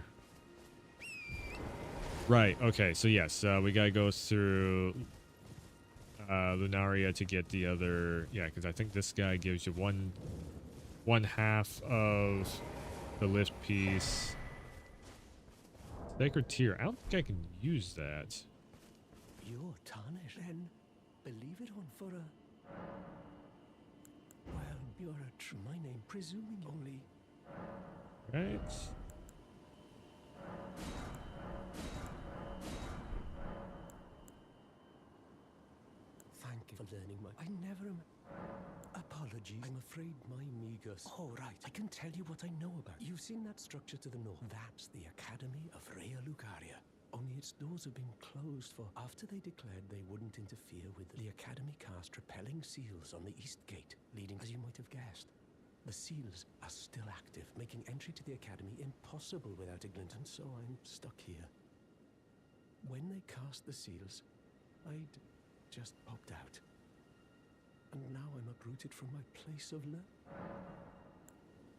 [SPEAKER 1] Right, okay, so yes, we gotta go through Lunaria to get the other... Yeah, because I think this guy gives you one half of the lift piece. Sacred Tear. I don't think I can use that.
[SPEAKER 12] You're tarnished, then. Believe it on for a... Well, you're a my name, presuming only...
[SPEAKER 1] Right.
[SPEAKER 12] Thank you for learning my... I never am... Apologies. I'm afraid my meager... Oh, right. I can tell you what I know about. You've seen that structure to the north. That's the Academy of Rea Lucaria. Only its doors have been closed for after they declared they wouldn't interfere with the Academy cast repelling seals on the east gate, leading, as you might have guessed. The seals are still active, making entry to the Academy impossible without a glint, and so I'm stuck here. When they cast the seals, I'd just popped out. And now I'm uprooted from my place of learning.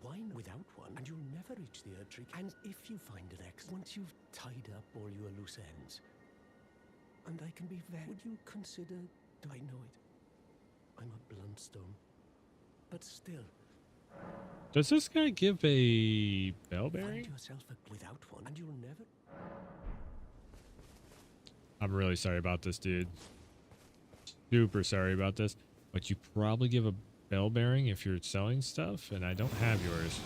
[SPEAKER 12] Wine without one, and you'll never reach the Erdtree. And if you find an ex, once you've tied up all your loose ends, and I can be very... Would you consider... Do I know it? I'm a bluntstone. But still,
[SPEAKER 1] Does this guy give a bell bearing?
[SPEAKER 12] Find yourself without one, and you'll never.
[SPEAKER 1] I'm really sorry about this, dude. Super sorry about this. But you probably give a bell bearing if you're selling stuff, and I don't have yours.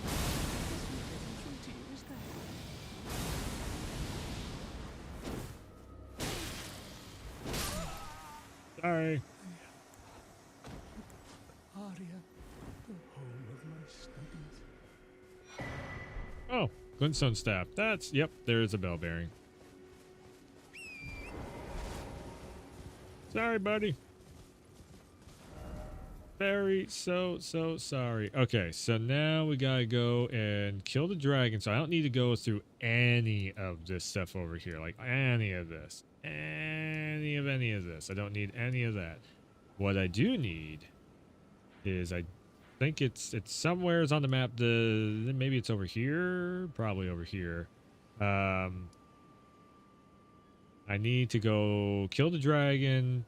[SPEAKER 1] Sorry.
[SPEAKER 12] Aria, the home of my studies.
[SPEAKER 1] Oh, glintstone staff. That's, yep, there is a bell bearing. Sorry, buddy. Very so sorry. Okay, so now we gotta go and kill the dragon. So I don't need to go through any of this stuff over here. Like any of this. Any of this. I don't need any of that. What I do need is, I think it's somewheres on the map. Maybe it's over here. Probably over here. I need to go kill the dragon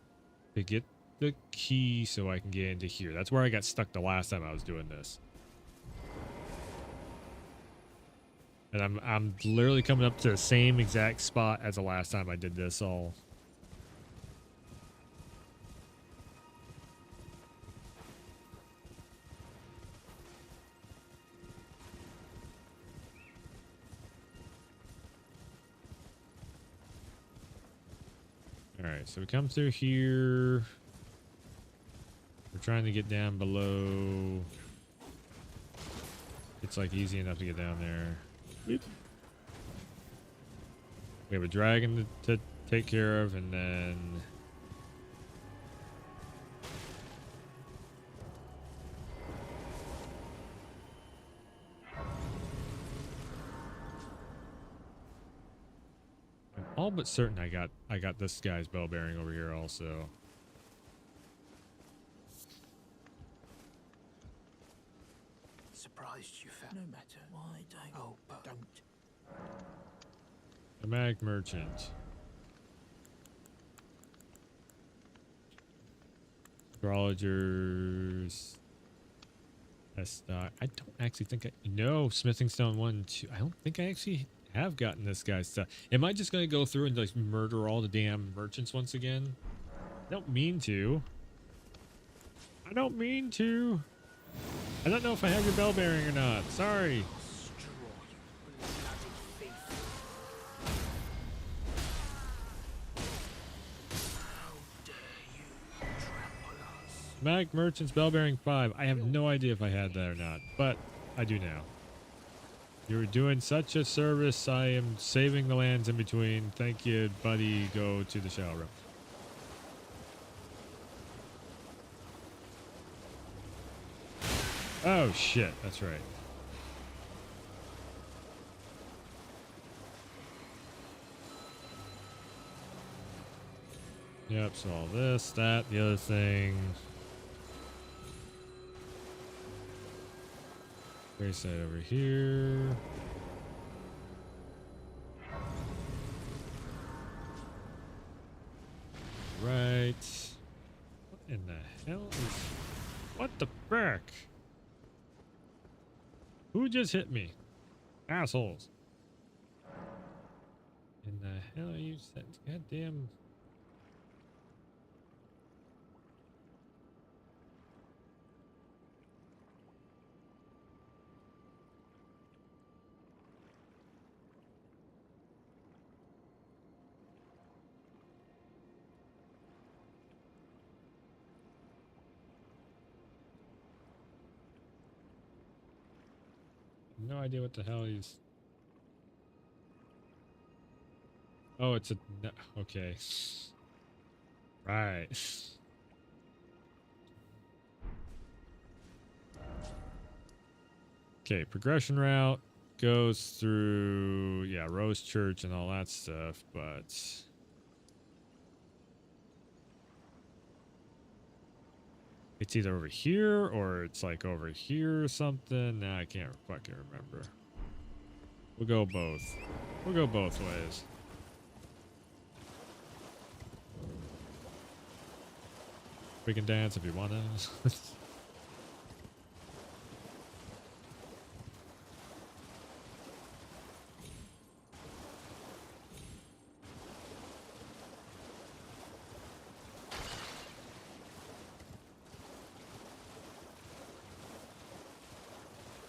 [SPEAKER 1] to get the key so I can get into here. That's where I got stuck the last time I was doing this. And I'm literally coming up to the same exact spot as the last time I did this all. Alright, so we come through here. We're trying to get down below. It's like easy enough to get down there. Beep. We have a dragon to take care of, and then I'm all but certain I got this guy's bell bearing over here also.
[SPEAKER 10] Surprised you found. No matter. Why don't? Oh, but don't.
[SPEAKER 1] A mag merchant. Astrologers. I don't actually think I... No, Smithing Stone 1 and 2. I don't think I actually have gotten this guy's stuff. Am I just going to go through and like murder all the damn merchants once again? I don't mean to. I don't mean to. I don't know if I have your bell bearing or not. Sorry. Mag Merchant's bell bearing 5. I have no idea if I had that or not, but I do now. You were doing such a service. I am saving the lands in between. Thank you, buddy. Go to the shower room. Oh shit, that's right. Yep, so all this, that, the other thing. Race that over here. Right. What in the hell is... What the frick? Who just hit me? Assholes. In the hell are you set? Goddamn. No idea what the hell he's... Oh, it's a... No, okay. Right. Okay, progression route goes through, yeah, Rose Church and all that stuff, but... It's either over here or it's like over here or something. Nah, I can't fucking remember. We'll go both. We'll go both ways. We can dance if you want to.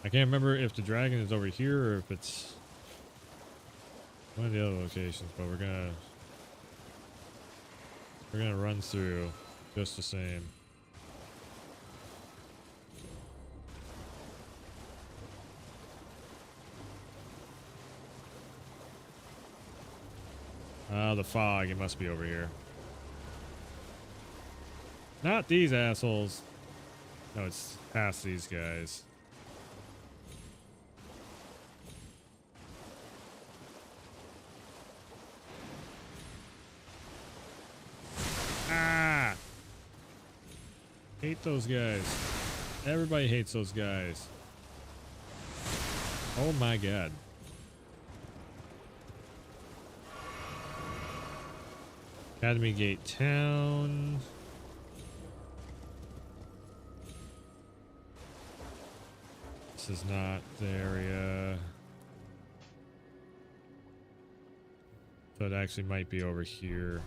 [SPEAKER 1] I can't remember if the dragon is over here or if it's one of the other locations, but we're gonna run through just the same. The fog, it must be over here. Not these assholes. No, it's past these guys. Ah! Hate those guys. Everybody hates those guys. Oh my god. Academy Gate Town. This is not the area. So it actually might be over here.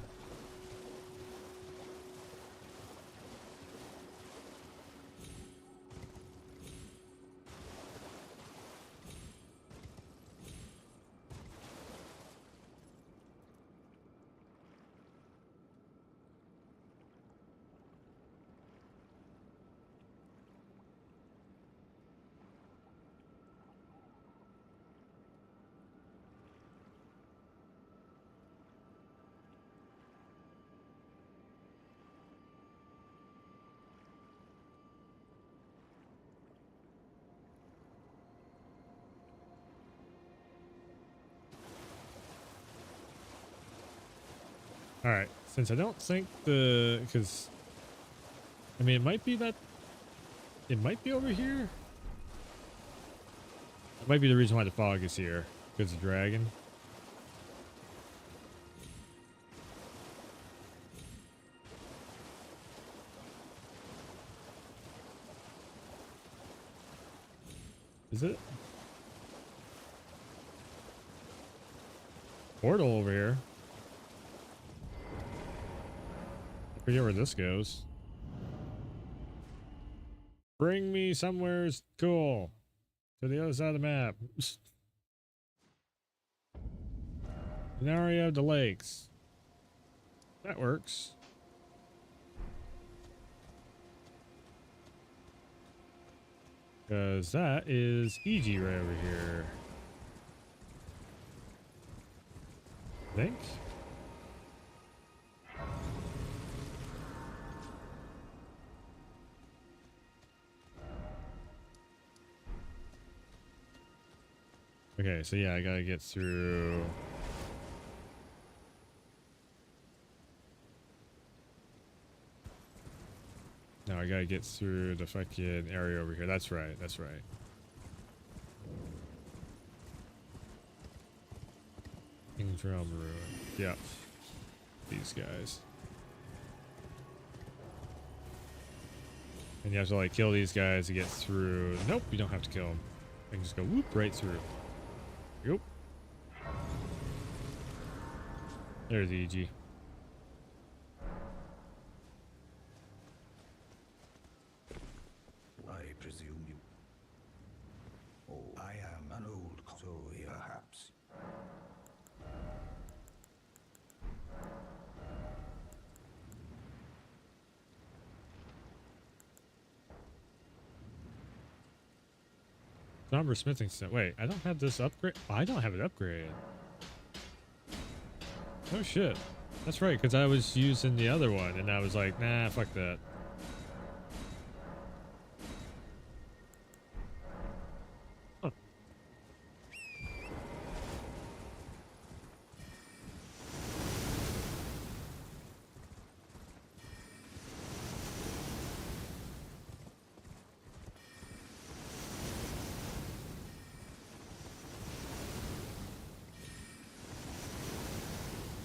[SPEAKER 1] All right, since I don't think because I mean, it might be over here. It might be the reason why the fog is here, because the dragon. Is it? Portal over here. I forget where this goes. Bring me somewhere cool. To the other side of the map. An area of the lakes. That works. Because that is EG right over here. I think. Okay, so yeah, I gotta get through. No, I gotta get through the fucking area over here. That's right, that's right. Kingdom Ruin. Yep. These guys. And you have to like kill these guys to get through. Nope, you don't have to kill them. I can just go whoop right through. Yep. There's EG.
[SPEAKER 8] I presume you. Oh, I am an old so perhaps.
[SPEAKER 1] Somber smithing set. Wait, I don't have this upgrade. Oh, I don't have it upgraded. Oh shit. That's right, because I was using the other one and I was like, nah, fuck that. Huh.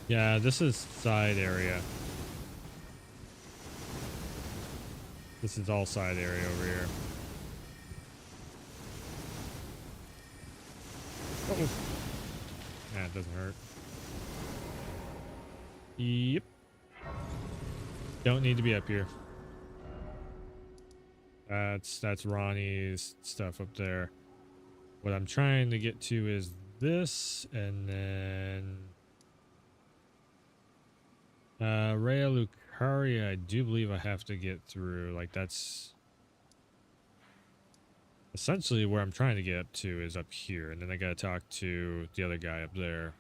[SPEAKER 1] Yeah, this is side area. This is all side area over here. Uh-oh. Nah, it doesn't hurt. Yep. Don't need to be up here. That's Ronnie's stuff up there. what I'm trying to get to is this, and then Rhea Lucaria, I do believe I have to get through. Like, that's essentially where I'm trying to get up to, is up here, and then I gotta talk to the other guy up there.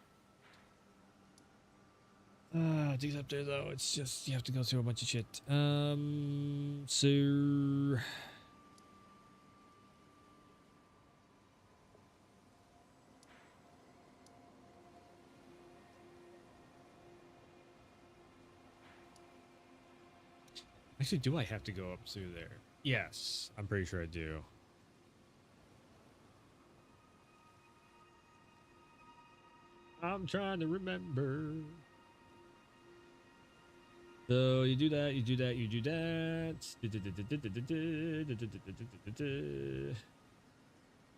[SPEAKER 1] These up there though, it's just you have to go through a bunch of shit. So actually, do I have to go up through there? Yes, I'm pretty sure I do. I'm trying to remember. So you do that, you do that, you do that.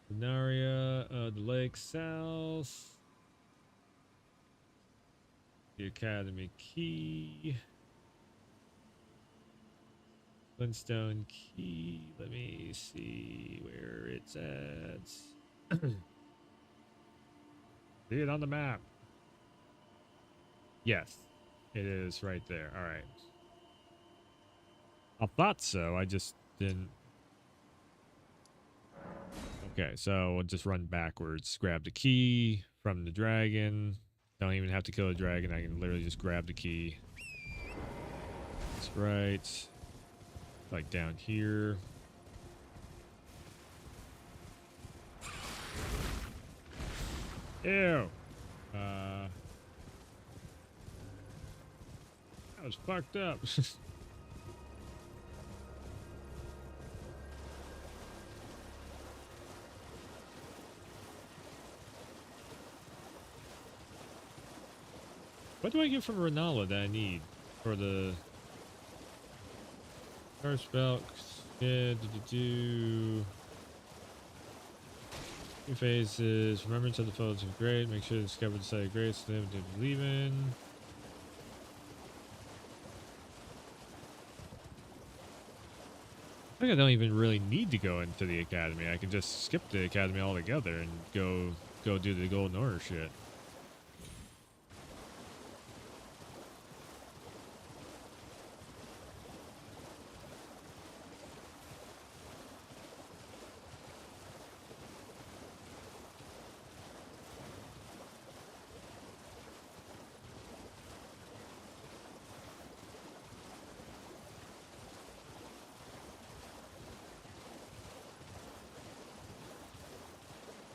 [SPEAKER 1] Venaria, the lake south. The academy key. Flintstone key. Let me see where it's at. See it on the map. Yes, it is right there. All right. I thought so. I just didn't. Okay, so we'll just run backwards. Grab the key from the dragon. Don't even have to kill the dragon. I can literally just grab the key. That's right. Like down here. Ew. That was fucked up. What do I get from Renala that I need for the star spell? Yeah, Two phases. Remembrance of the foes of great. Make sure to discover the site of grace. Live to believe in. I think I don't even really need to go into the academy. I can just skip the academy altogether and go do the golden order shit.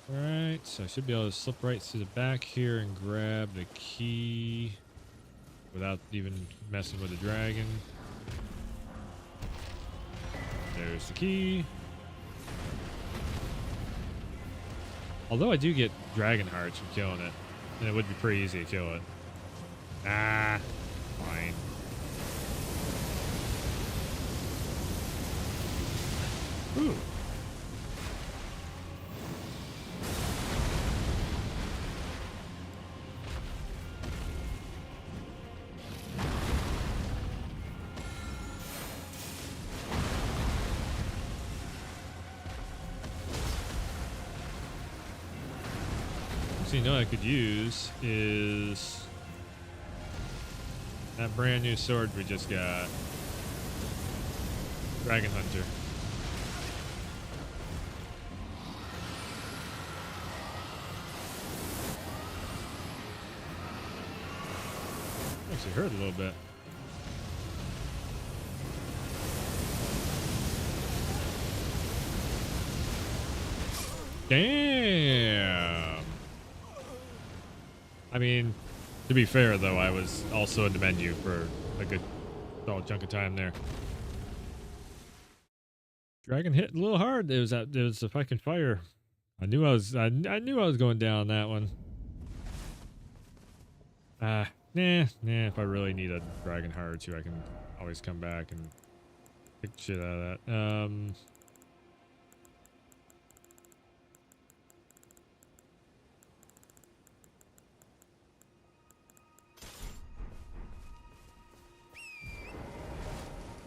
[SPEAKER 1] Alright, so I should be able to slip right through the back here and grab the key without even messing with the dragon. There's the key. Although I do get dragon hearts from killing it, and it would be pretty easy to kill it. Ah, fine. Ooh. So you know what I could use is that brand new sword we just got. Dragon Hunter. Actually hurt a little bit. Damn. I mean, to be fair though, I was also in the menu for a good solid chunk of time there. Dragon hit a little hard. It was the fucking fire. I knew I was going down that one. Nah. If I really need a dragon heart or two, I can always come back and pick shit out of that.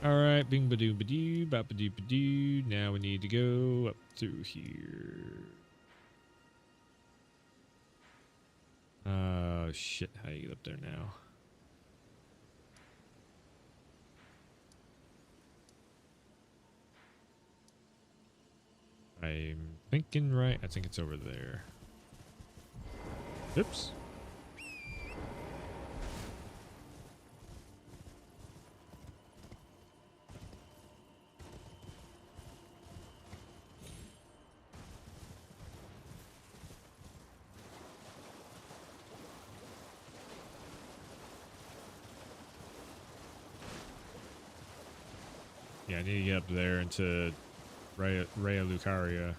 [SPEAKER 1] Alright, bing badoo badoo, bop badoo badoo. Now we need to go up through here. Shit. How do you get up there now? I'm thinking right. I think it's over there. Oops. Yeah, I need to get up there into Rhea Lucaria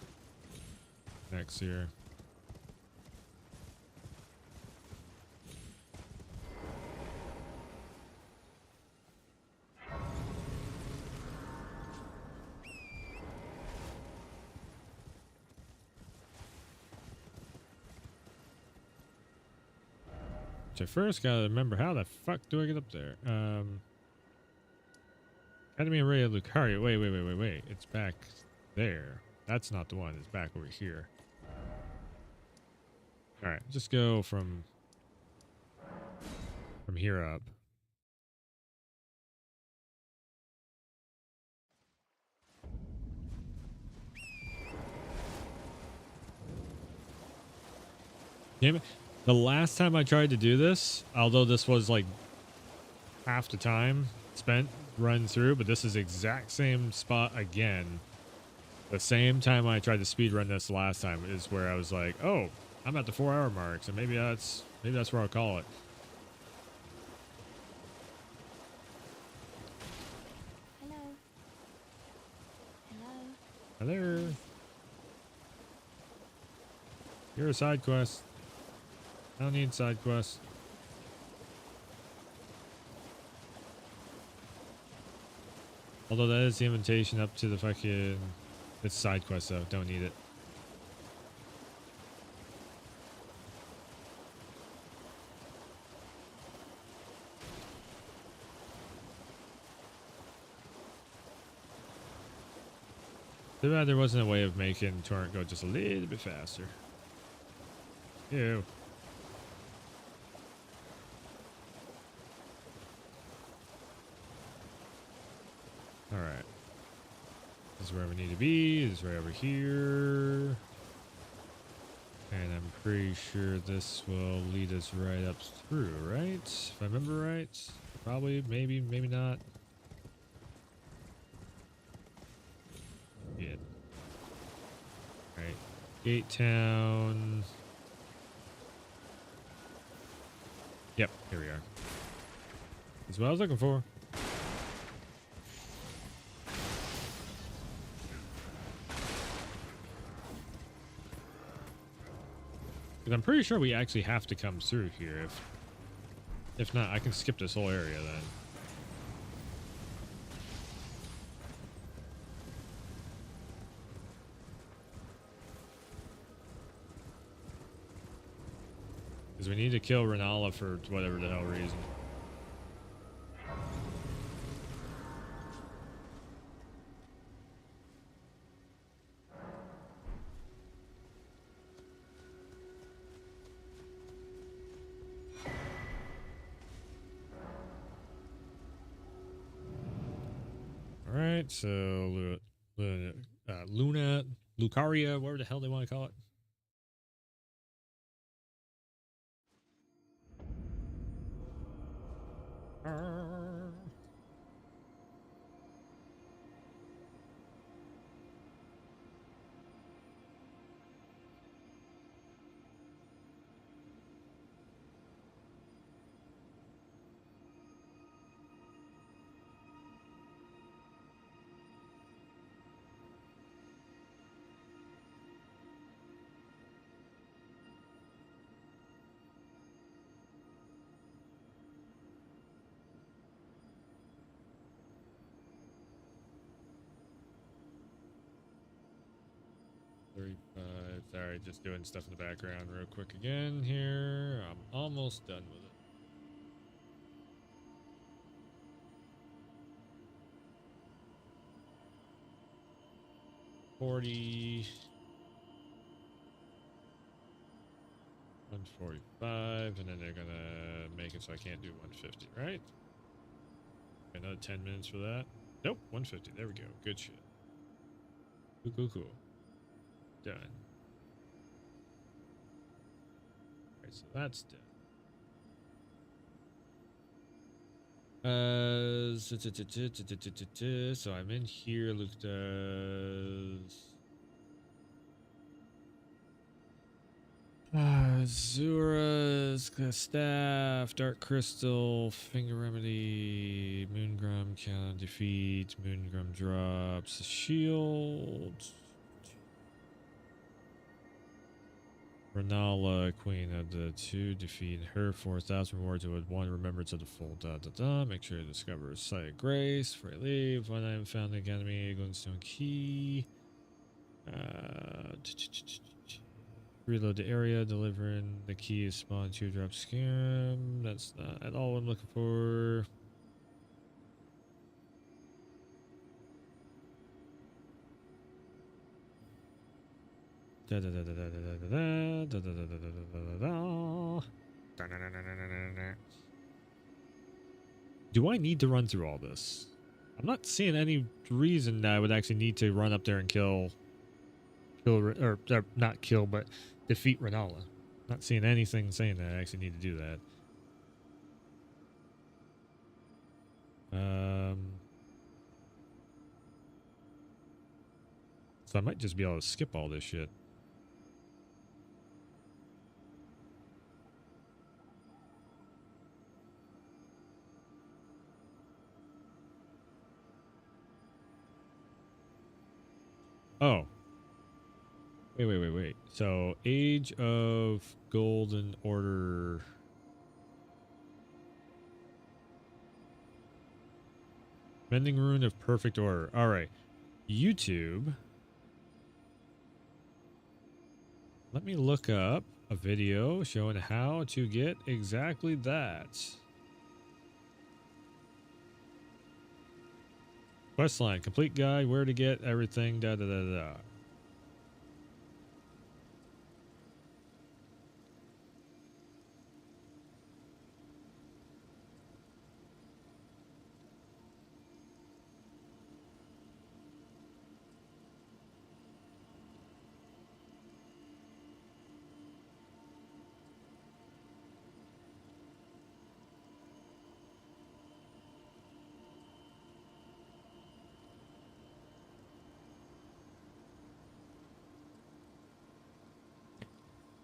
[SPEAKER 1] next year. So first gotta remember how the fuck do I get up there? Academy of Rhea Lucaria. Wait. It's back there. That's not the one. It's back over here. Alright, just go from here up. Damn it. The last time I tried to do this, although this was like half the time spent running through, but this is exact same spot again. The same time I tried to speed run this last time is where I was like, oh, I'm at the 4-hour mark, so maybe that's where I'll call it.
[SPEAKER 7] Hello.
[SPEAKER 1] Hello. You're a side quest. I don't need side quests. Although that is the invitation up to the fucking... It's side quest though. Don't need it. Too bad there wasn't a way of making Torrent go just a little bit faster. Ew. Alright. This is where we need to be. This is right over here. And I'm pretty sure this will lead us right up through, right? If I remember right. Probably, maybe, maybe not. Yeah. Alright. Gate Town. Yep, here we are. That's what I was looking for. Because I'm pretty sure we actually have to come through here. If not, I can skip this whole area then. Because we need to kill Renala for whatever the hell reason. Alright, so Luna, Lucaria, whatever the hell they want to call it. Sorry, just doing stuff in the background real quick again here. I'm almost done with it. $40. 145, and then they're gonna make it so I can't do 150, right? Another 10 minutes for that. Nope, 150. There we go. Good shit. Cool, cool, cool. Done. Alright, so that's done. So I'm in here. Luke does. Zura's staff, Dark Crystal, Finger Remedy, Moongrum count defeat, Moongrum drops, shield. Renala, Queen of the Two, defeat her, 4,000 rewards with 1 remembrance of the full Make sure to discover Sight of Grace before I leave. When I'm found the Academy, Glintstone Key. Reload the area, delivering the key is spawn 2-drop scam. That's not at all what I'm looking for. Do I need to run through all this? I'm not seeing any reason that I would actually need to run up there and kill or not kill, but defeat Renala. Not seeing anything saying that I actually need to do that. So I might just be able to skip all this shit. Oh. Wait. So, Age of Golden Order. Mending Rune of Perfect Order. Alright. YouTube. Let me look up a video showing how to get exactly that. Questline. Complete guide. Where to get everything. Da da da da.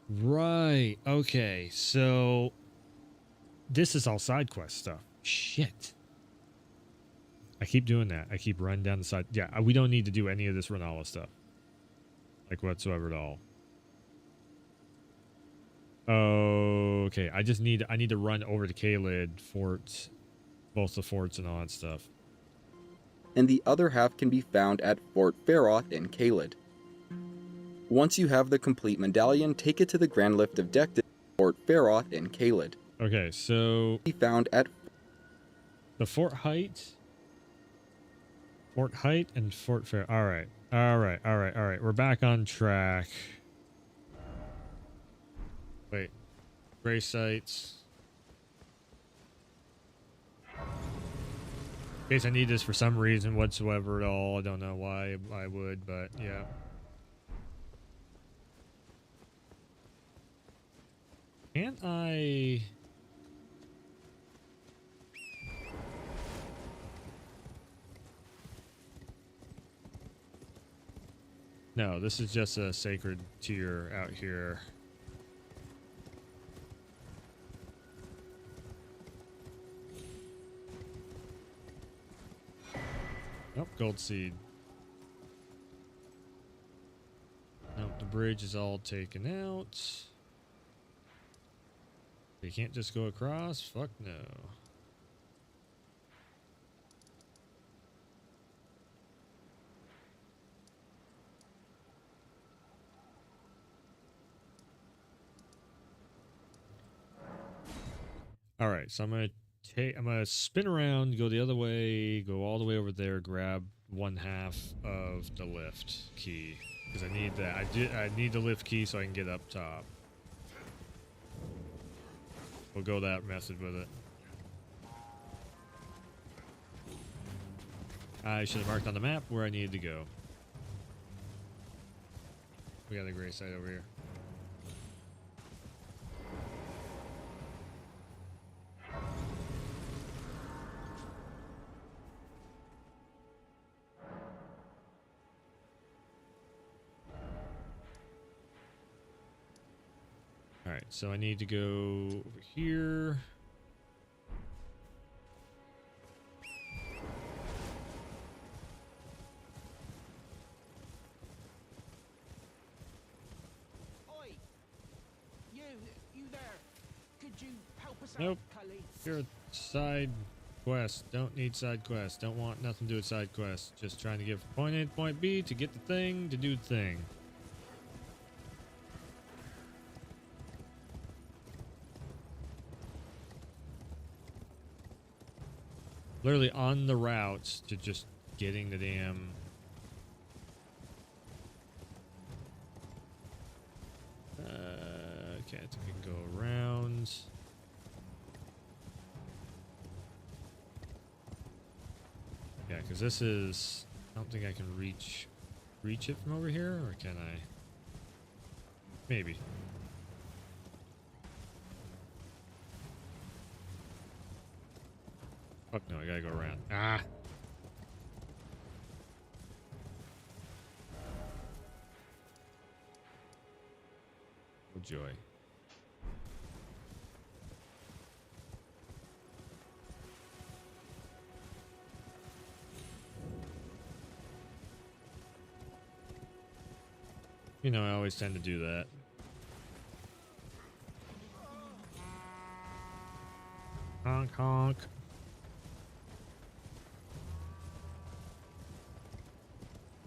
[SPEAKER 1] Right. Okay. So this is all side quest stuff. Shit. I keep doing that. I keep running down the side. Yeah, we don't need to do any of this Renala stuff. Like whatsoever at all. Okay. I need to run over to Caelid Fort, both the forts and all that stuff.
[SPEAKER 13] And the other half can be found at Fort Feroth in Caelid. Once you have the complete medallion, take it to the Grand Lift of Dectus, Fort Feroth in Caelid.
[SPEAKER 1] Okay, so
[SPEAKER 13] be found at
[SPEAKER 1] the Fort Height and Fort Fair. All right. We're back on track. Wait, gray sites. In case I need this for some reason whatsoever at all. I don't know why I would, but yeah. Can't I... No, this is just a sacred tier out here. Nope, gold seed. Nope, the bridge is all taken out. You can't just go across? Fuck no. All right, so I'm gonna spin around, go the other way, go all the way over there, grab 1/2 of the lift key because I need that. I need the lift key so I can get up top. We'll go that method with it. I should have marked on the map where I needed to go. We got a gray site over here. All right, so I need to go over here.
[SPEAKER 4] You there? Could you help us
[SPEAKER 1] Nope.
[SPEAKER 4] out, Cully?
[SPEAKER 1] You're a side quest. Don't need side quests. Don't want nothing to do with side quests. Just trying to get from point A to point B to get the thing to do the thing. Literally on the routes to just getting the damn... okay, I think we can go around. Yeah, because this is... I don't think I can reach it from over here, or can I? Maybe. Fuck no, I gotta go around. Ah! Oh joy. You know, I always tend to do that. Honk honk.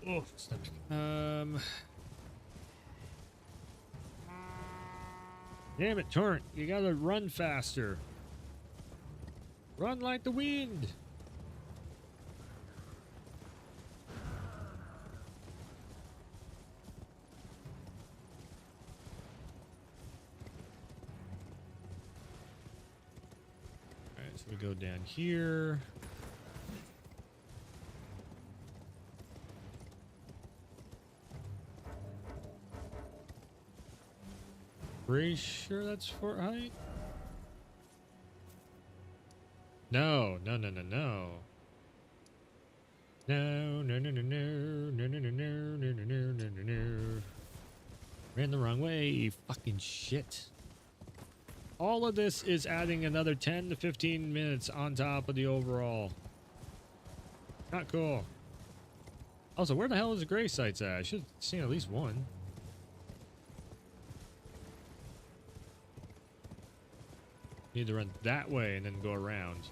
[SPEAKER 1] Oh, stomach. Damn it, Torrent. You gotta run faster. Run like the wind. Alright, so we go down here. Pretty sure that's Fort Height? No, no, no, no, no. No, no, no, no, no, no, no, no, no, no, no, no, no, no. Ran the wrong way, you fucking shit. All of this is adding another 10 to 15 minutes on top of the overall. Not cool. Also, where the hell is the gray sites at? I should have seen at least one. Need to run that way and then go around.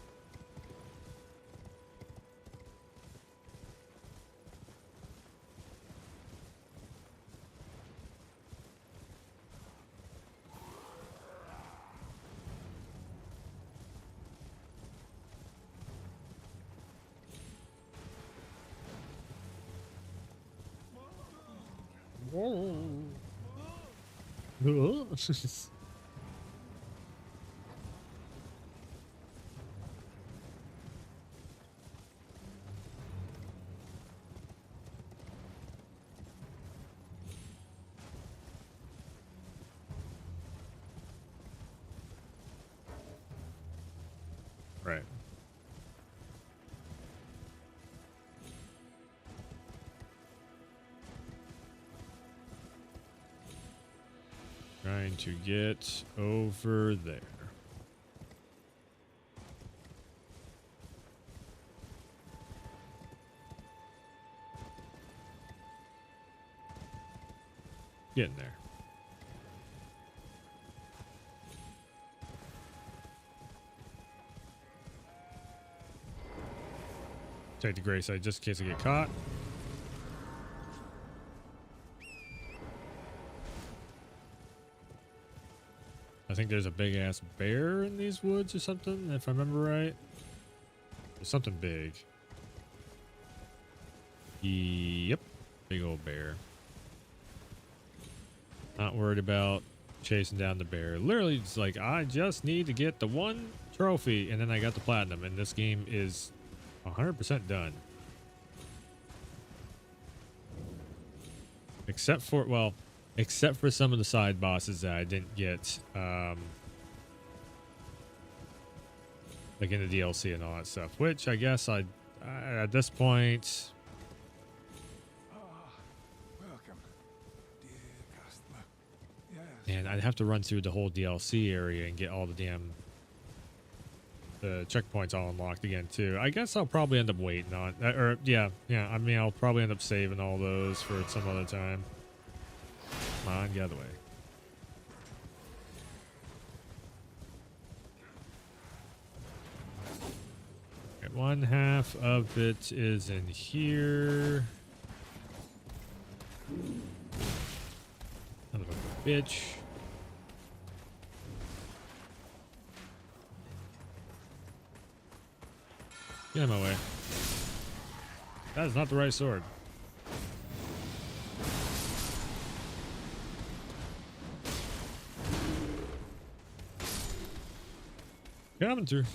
[SPEAKER 1] Whoa. Right. Trying to get over there. Getting there. Take the gray side just in case I get caught. I think there's a big ass bear in these woods or something, if I remember right. There's something big. Yep. Big old bear. Not worried about chasing down the bear. Literally, it's like, I just need to get the one trophy, and then I got the platinum, and this game is 100% done. Except for, well, except for some of the side bosses that I didn't get, like in the DLC and all that stuff, which I guess I at this point...
[SPEAKER 4] Welcome, dear customer. Yes.
[SPEAKER 1] And I'd have to run through the whole DLC area and get all the damn checkpoints all unlocked again too. I guess I'll probably end up waiting on, or yeah. I mean, I'll probably end up saving all those for some other time. Come on, get out of the way. Okay, one half of it is in here. Son of a bitch. Get out of my way. That is not the right sword. Coming through.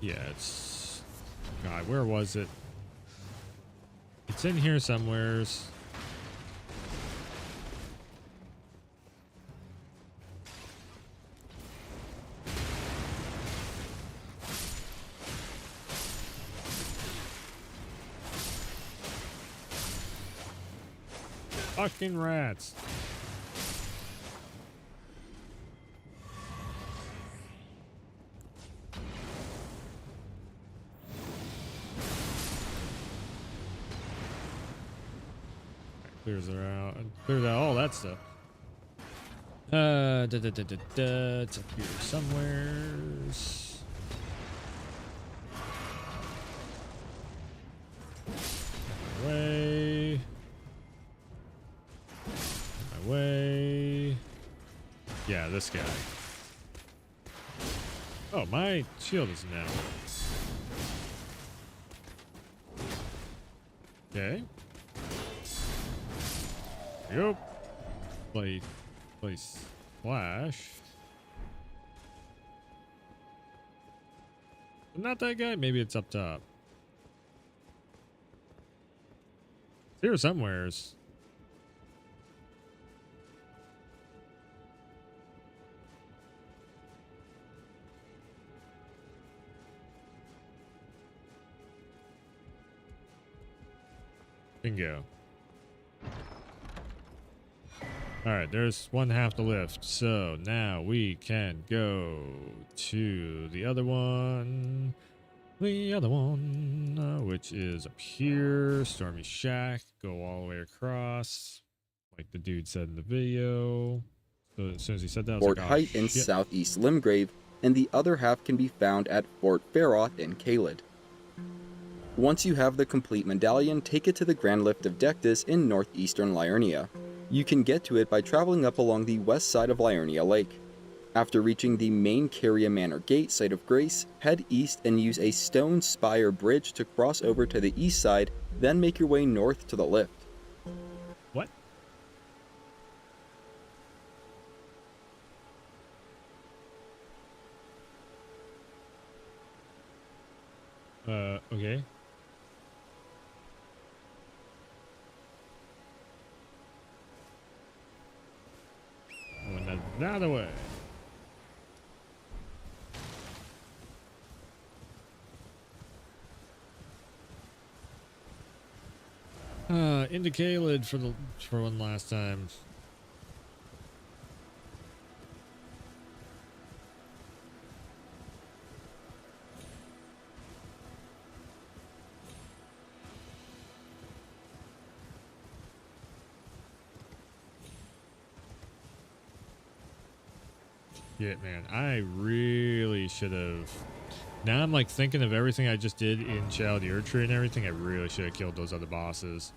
[SPEAKER 1] Yeah, it's... God, where was it? It's in here somewheres. Fucking rats. Clears her out. Clears out all that stuff. It's up here somewheres. My way. My way. Yeah, this guy. Oh, my shield is now. Okay. There you go. Place flash. Not that guy. Maybe it's up top. It's here somewheres. Bingo. Alright, there's one half to lift. So now we can go to the other one. Which is up here. Stormy Shack. Go all the way across. Like the dude said in the video. So as soon as he said that, I was
[SPEAKER 13] Fort
[SPEAKER 1] like, oh,
[SPEAKER 13] Height in
[SPEAKER 1] shit.
[SPEAKER 13] southeast Limgrave, and the other half can be found at Fort Feroth in Caelid. Once you have the complete medallion, take it to the Grand Lift of Dectus in northeastern Liurnia. You can get to it by traveling up along the west side of Liurnia Lake. After reaching the main Caria Manor Gate site of Grace, head east and use a stone spire bridge to cross over to the east side, then make your way north to the lift.
[SPEAKER 1] What? Okay. Went the other way. Into Caelid for one last time. Shit, man. I really should have. Now I'm like thinking of everything I just did in Child Tree and everything. I really should have killed those other bosses.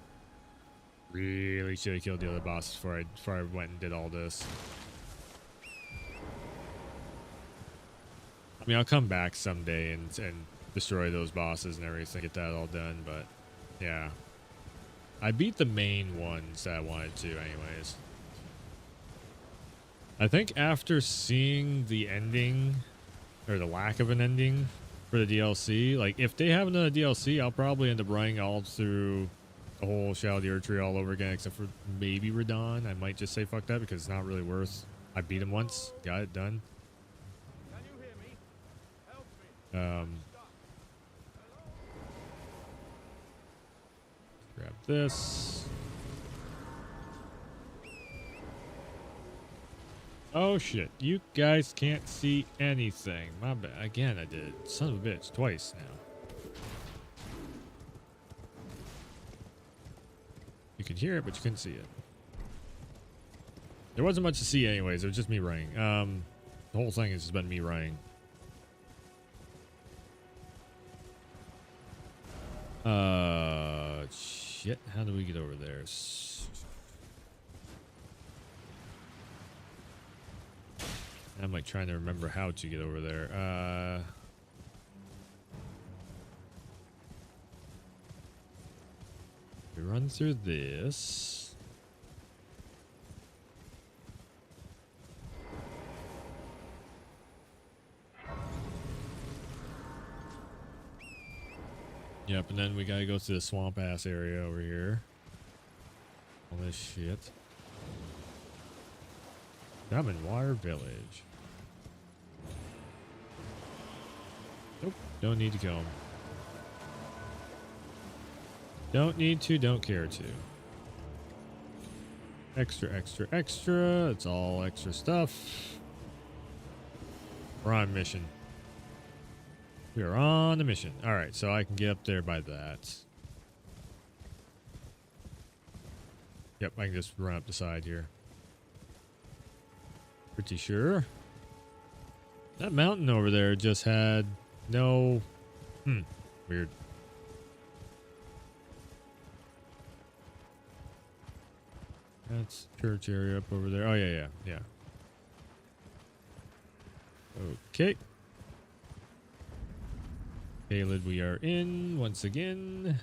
[SPEAKER 1] Really should have killed the other bosses before I went and did all this. I mean, I'll come back someday and destroy those bosses and everything, get that all done, but yeah. I beat the main ones that I wanted to anyways. I think after seeing the ending, or the lack of an ending for the DLC, like if they have another DLC, I'll probably end up running all through the whole Shadow of the Erd Tree all over again, except for maybe Radon. I might just say fuck that because it's not really worth. I beat him once, got it done. Grab this. Oh shit, you guys can't see anything. My bad. Again, I did. Son of a bitch, twice now. You could hear it, but you couldn't see it. There wasn't much to see anyways, it was just me running. The whole thing has just been me running. Shit, how do we get over there? I'm like trying to remember how to get over there. We run through this. Yep, and then we gotta go through the swamp ass area over here. All this shit. Diamond Water Village. Nope, don't need to kill him. Don't need to, don't care to. Extra, extra, extra. It's all extra stuff. We're on mission. We are on a mission. Alright, so I can get up there by that. Yep, I can just run up the side here. Pretty sure. That mountain over there just had no... weird. That's church area up over there. Oh, yeah. Okay. Caelid we are in once again.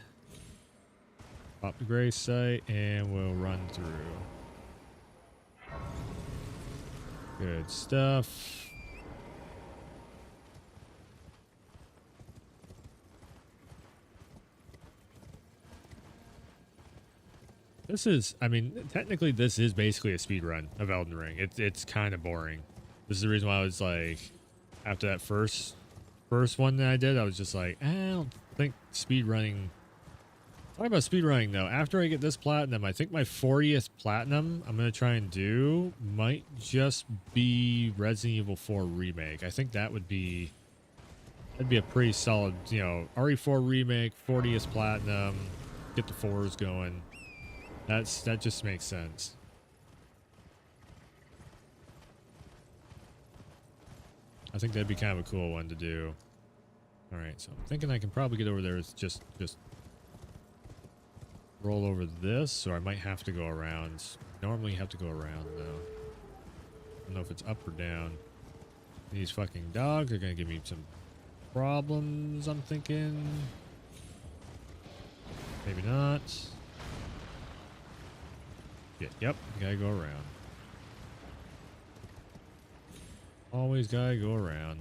[SPEAKER 1] Pop the gray site and we'll run through. Good stuff. This is, I mean, technically this is basically a speed run of Elden Ring. It's kind of boring. This is the reason why I was like, after that first one that I did, I was just like, I don't think speed running. Talking about speed running though, after I get this platinum, I think my 40th platinum I'm gonna try and do might just be Resident Evil 4 remake. I think that'd be a pretty solid, you know, RE4 remake, 40th platinum, get the 4s going. That just makes sense. I think that'd be kind of a cool one to do. All right, so I'm thinking I can probably get over there. It's just roll over this, or I might have to go around. Normally you have to go around though. I don't know if it's up or down. These fucking dogs are gonna give me some problems, I'm thinking. Maybe not. Yep, gotta go around. Always gotta go around.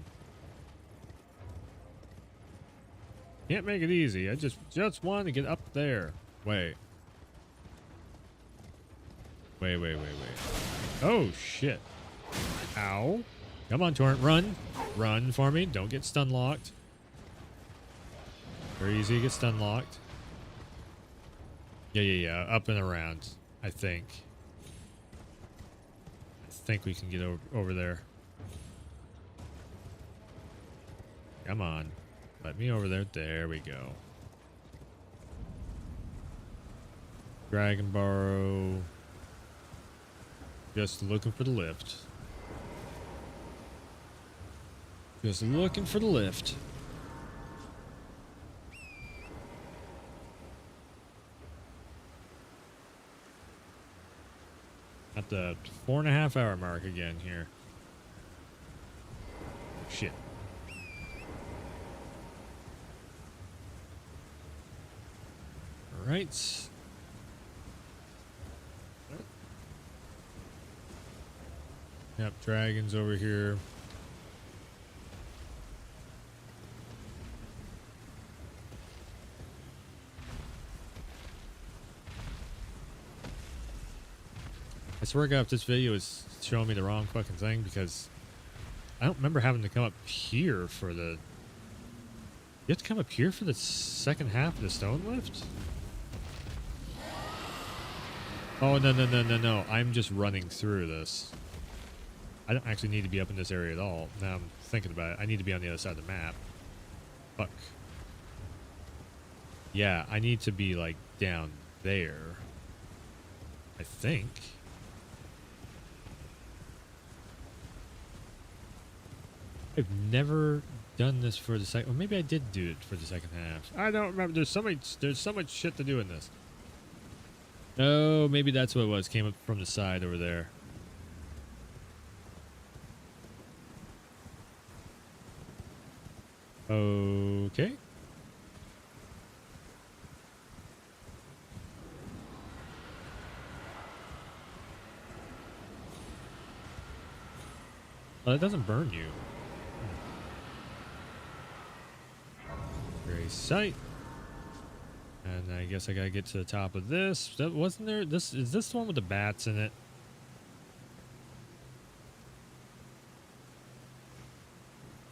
[SPEAKER 1] Can't make it easy. I just want to get up there. Wait. Oh, shit. Ow. Come on, Torrent. Run. Run for me. Don't get stun locked. Very easy to get stun locked. Yeah. Up and around. I think we can get over there. Come on. Let me over there. There we go. Dragon Barrow. Just looking for the lift. Just looking for the lift. At the 4.5 hour mark again here. Shit. Right. Yep, dragons over here. I swear to God, if this video is showing me the wrong fucking thing, because I don't remember having to come up here for the... You have to come up here for the second half of the stone lift? Oh, no. I'm just running through this. I don't actually need to be up in this area at all. Now I'm thinking about it. I need to be on the other side of the map. Fuck. Yeah, I need to be, like, down there. I think. I've never done this for the second... Well, maybe I did do it for the second half. I don't remember. There's so much shit to do in this. Oh, maybe that's what it was. Came up from the side over there. Okay. Oh, that doesn't burn you. Gray sight. And I guess I gotta get to the top of this. That wasn't there. Is this the one with the bats in it?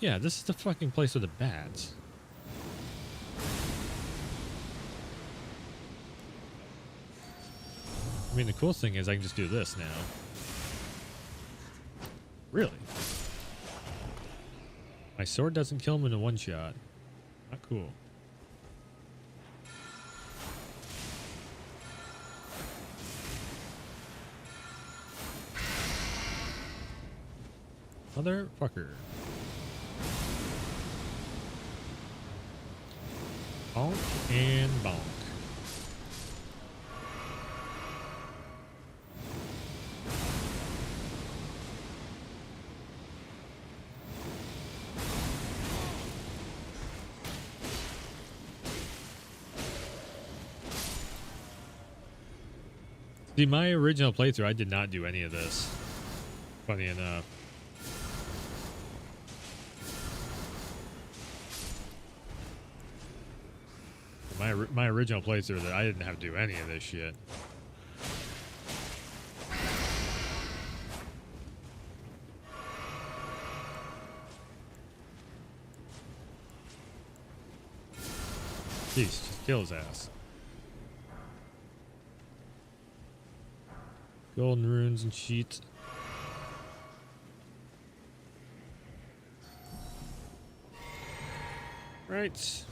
[SPEAKER 1] Yeah, this is the fucking place with the bats. I mean, the cool thing is I can just do this now. Really? My sword doesn't kill him in a one shot. Not cool. Motherfucker. Bonk and bonk. See, my original playthrough, I did not do any of this. Funny enough. My original playthrough, that I didn't have to do any of this shit. Jeez, just kill his ass. Golden runes and sheets. Right.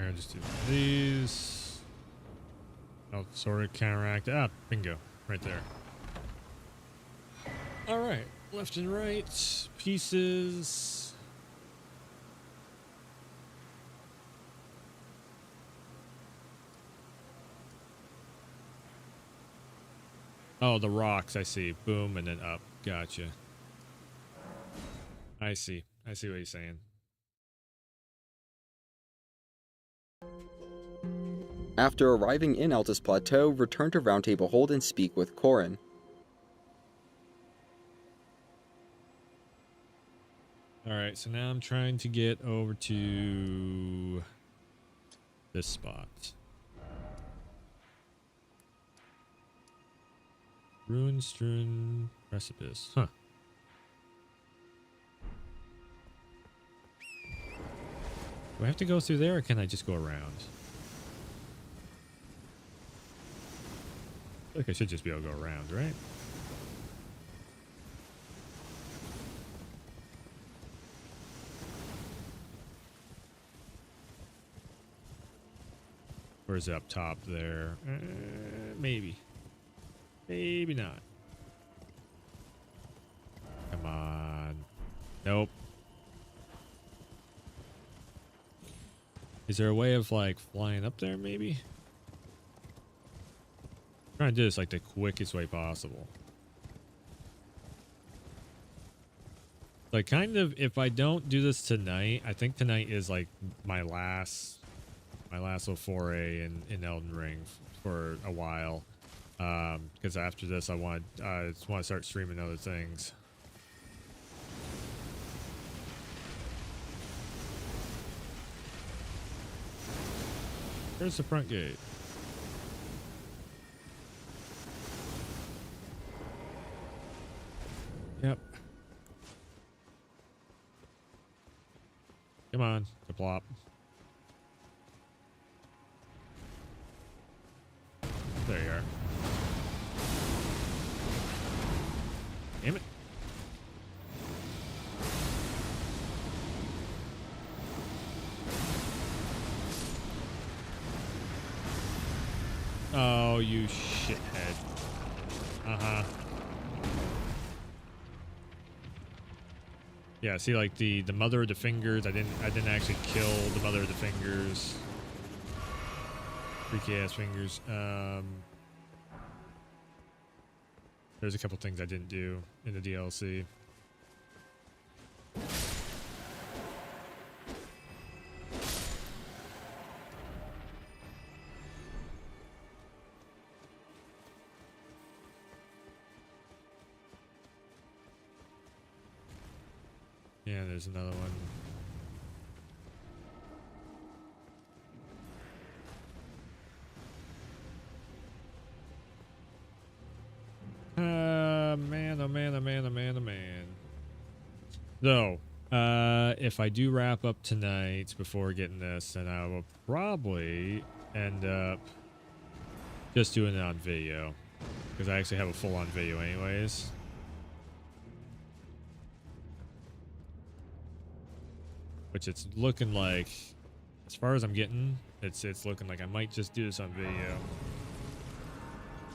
[SPEAKER 1] I'll just do these. I'll sort of counteract. Ah, bingo. Right there. Alright. Left and right. Pieces. Oh, the rocks. I see. Boom, and then up. Gotcha. I see. I see what you're saying.
[SPEAKER 13] After arriving in Altus Plateau, return to Roundtable Hold and speak with Corin.
[SPEAKER 1] Alright, so now I'm trying to get over to this spot. Ruin-strewn precipice. Huh. Do I have to go through there, or can I just go around? I feel like I should just be able to go around, right? Or is it up top there? Maybe. Maybe not. Come on. Nope. Is there a way of like flying up there maybe? I'm trying to do this like the quickest way possible. Like kind of, if I don't do this tonight, I think tonight is like my last little foray in Elden Ring for a while. Because after this I just want to start streaming other things. Where's the front gate? Yep. Come on, the plop. There you are. Damn it. Oh, you shithead. Uh-huh. Yeah, see like the mother of the fingers, I didn't actually kill the mother of the fingers. Freaky ass fingers. There's a couple things I didn't do in the DLC. Yeah, there's another one. Man, oh man, oh man, oh man, oh man. So, if I do wrap up tonight before getting this, then I will probably end up just doing it on video. Because I actually have a full-on video anyways. Which it's looking like, as far as I'm getting, it's looking like I might just do this on video.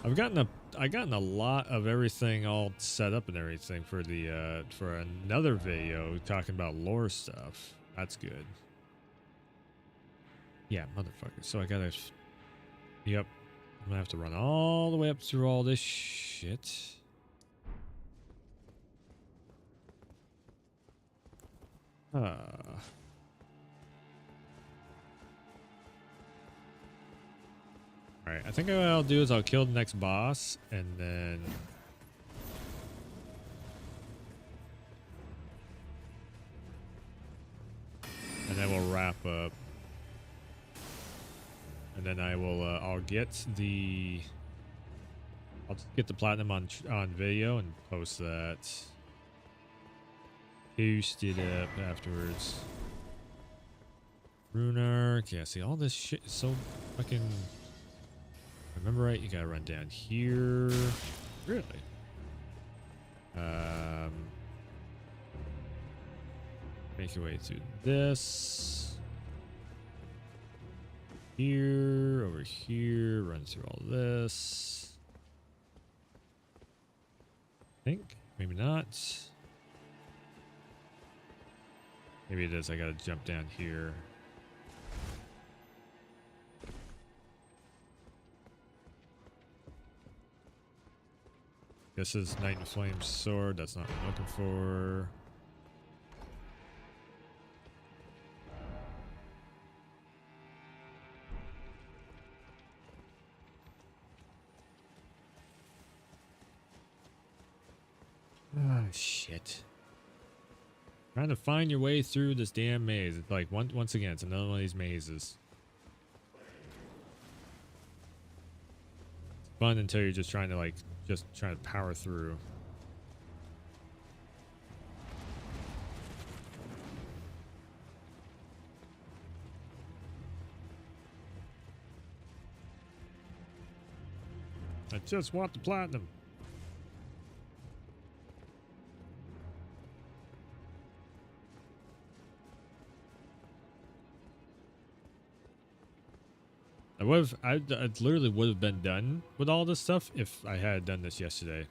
[SPEAKER 1] I've gotten a lot of everything all set up and everything for the for another video talking about lore stuff. That's good. Yeah, motherfucker. So I gotta, yep, I'm gonna have to run all the way up through all this shit. Alright, I think what I'll do is I'll kill the next boss and then we'll wrap up. And then I will I'll get the platinum on video and post that. Post it up afterwards. Runark, yeah, see all this shit is so fucking, remember right, you gotta run down here. Really? Make your way through this. Here, over here, run through all this. I think, maybe not. Maybe it is, I gotta jump down here. This is Knight in Flames sword. That's not what I'm looking for. Ah, shit. Trying to find your way through this damn maze. It's like, once again, it's another one of these mazes. It's fun until you're just trying to power through. I just want the platinum. I literally would have been done with all this stuff if I had done this yesterday.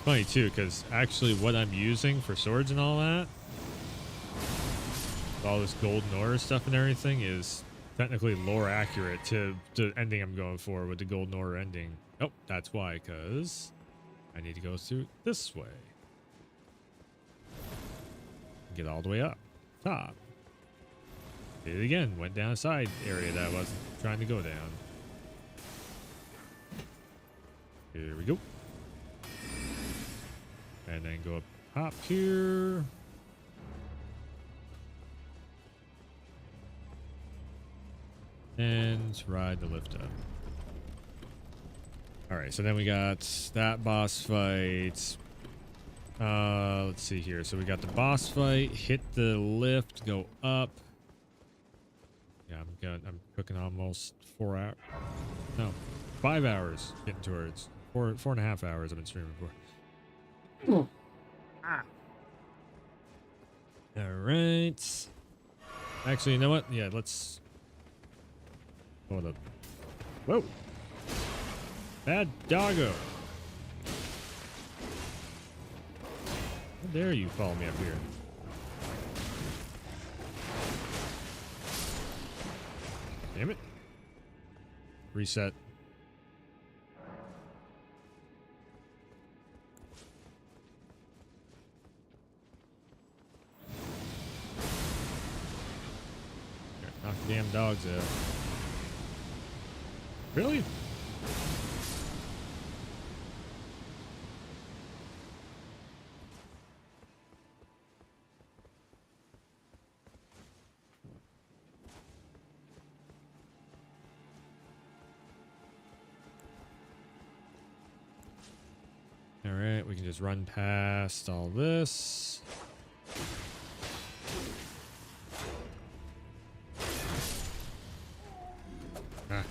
[SPEAKER 1] funny too, because actually what I'm using for swords and all that, all this golden ore stuff and everything, is technically lore accurate to the ending I'm going for with the golden ore ending. Oh, that's why, because I need to go through this way. Get all the way up top. Did it again. Went down a side area that I wasn't trying to go down. Here we go. And then go up top here. And ride the lift up. Alright, so then we got that boss fight. Let's see here. So we got the boss fight, hit the lift, go up. Yeah, I'm cooking almost 4 hours. No, 5 hours getting towards 4.5 hours I've been streaming for. All right. Actually, you know what? Yeah, let's hold up. Whoa. Bad doggo. How dare you follow me up here? Damn it. Reset. Here, knock the damn dogs out. Really? All right, we can just run past all this. Ah.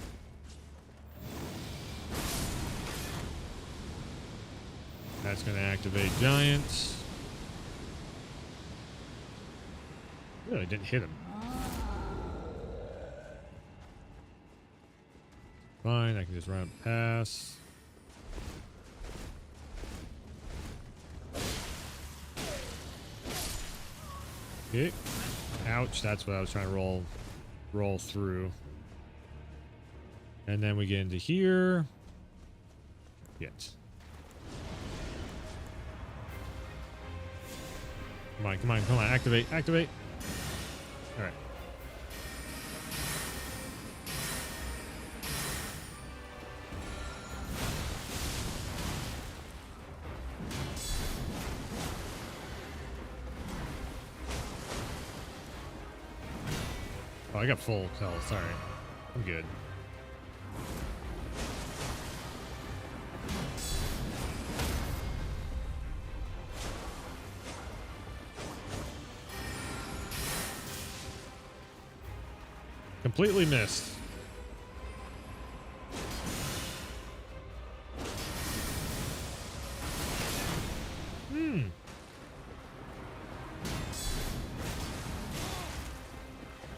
[SPEAKER 1] That's going to activate giants. Really didn't hit him. Fine, I can just run past. Okay. Ouch, that's what I was trying to roll through. And then we get into here. Get. Come on, come on, come on. Activate, activate. All right. Oh, I got full health. Sorry. I'm good. Completely missed.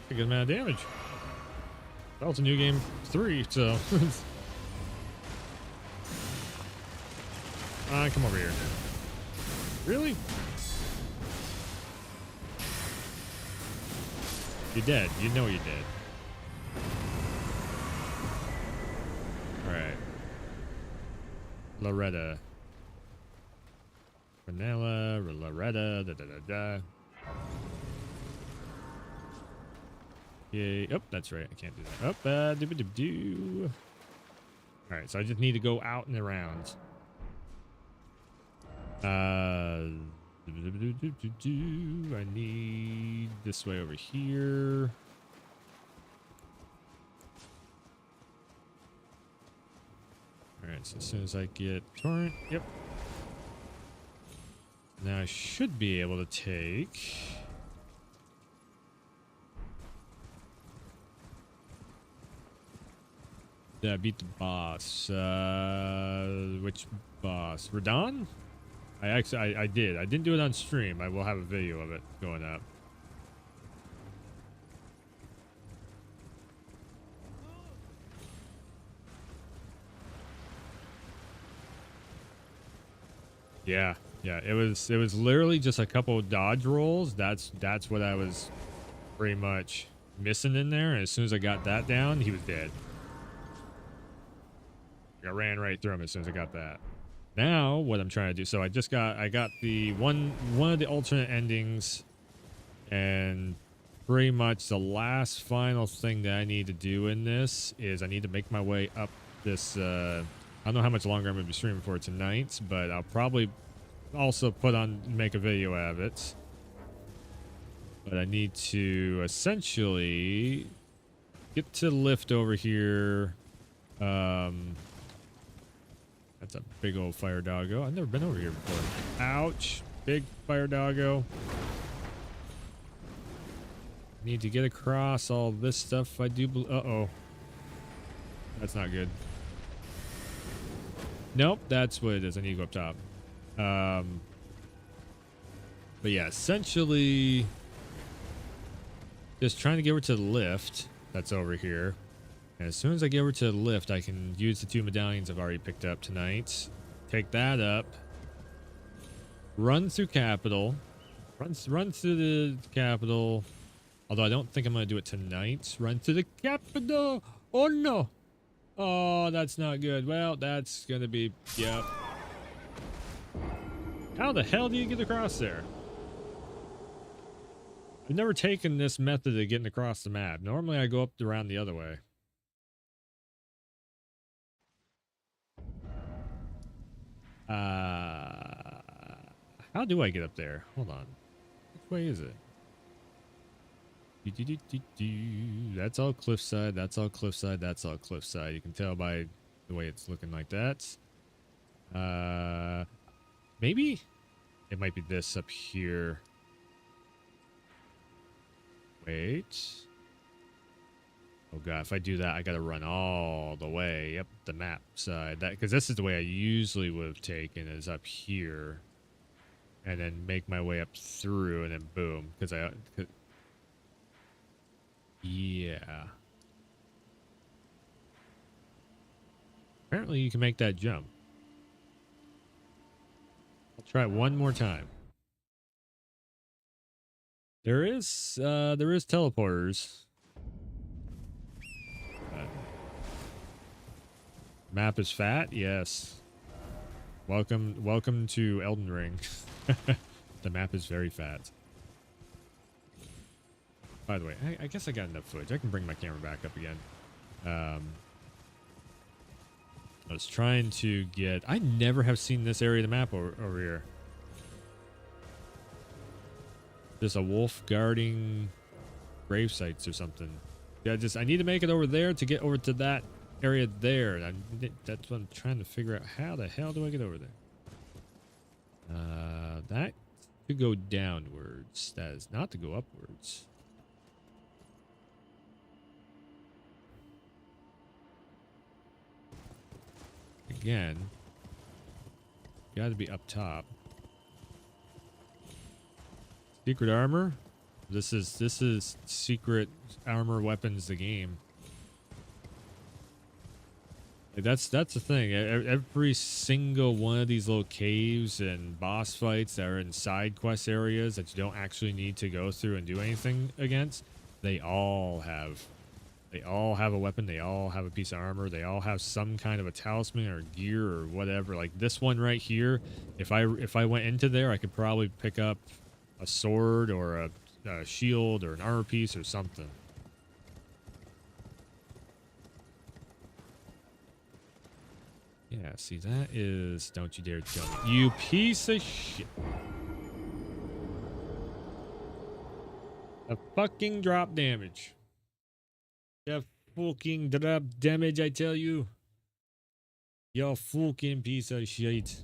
[SPEAKER 1] A good amount of damage. Well, it's a new game 3, so. Come over here. Really? You're dead. You know you're dead. Alright. Loretta. Vanilla, Loretta, da da da da. Yay. Oh, that's right. I can't do that. Oh, doo-ba-doo. Alright, so I just need to go out and around. I need this way over here. Alright, so as soon as I get torrent, yep. Now I should be able to take... Yeah, I beat the boss. Which boss? Radon? I did. I didn't do it on stream. I will have a video of it going up. Yeah, yeah. It was literally just a couple of dodge rolls. That's what I was pretty much missing in there. And as soon as I got that down, he was dead. I ran right through him as soon as I got that. Now what I'm trying to do, so I got the one of the alternate endings, and pretty much the last final thing that I need to do in this is I need to make my way up this I don't know how much longer I'm gonna be streaming for tonight, but I'll probably also make a video out of it. But I need to essentially get to the lift over here. That's a big old fire doggo. I've never been over here before. Ouch. Big fire doggo. Need to get across all this stuff. I do uh-oh. That's not good. Nope, that's what it is. I need to go up top. But yeah, essentially just trying to get over to the lift that's over here. And as soon as I get over to the lift, I can use the 2 medallions I've already picked up tonight. Take that up. Run through Capital. Run through the Capital. Although I don't think I'm going to do it tonight. Run through the Capital. Oh, no. Oh, that's not good. Well, that's going to be... Yep. How the hell do you get across there? I've never taken this method of getting across the map. Normally, I go up around the other way. How do I get up there? Hold on. Which way is it? That's all cliffside. That's all cliffside. That's all cliffside. You can tell by the way it's looking like that. Maybe it might be this up here. Wait. Oh god, if I do that, I gotta run all the way up the map side. Because this is the way I usually would have taken, is up here, and then make my way up through, and then boom. Yeah. Apparently, you can make that jump. I'll try it one more time. There is teleporters. Map is fat? Yes. Welcome to Elden Ring. The map is very fat. By the way, I guess I got enough footage. I can bring my camera back up again. I was trying to get... I never have seen this area of the map over here. There's a wolf guarding grave sites or something. Yeah, I need to make it over there to get over to that area there. That's what I'm trying to figure out. How the hell do I get over there? That to go downwards. That is not to go upwards. Again, got to be up top. Secret armor. This is secret armor weapons. The game. That's the thing. Every single one of these little caves and boss fights that are in side quest areas that you don't actually need to go through and do anything against, they all have a weapon. They all have a piece of armor. They all have some kind of a talisman or gear or whatever. Like this one right here, if I went into there, I could probably pick up a sword or a shield or an armor piece or something. Yeah, see, that is... Don't you dare tell me. You piece of shit. A fucking drop damage. A fucking drop damage, I tell you. You fucking piece of shit.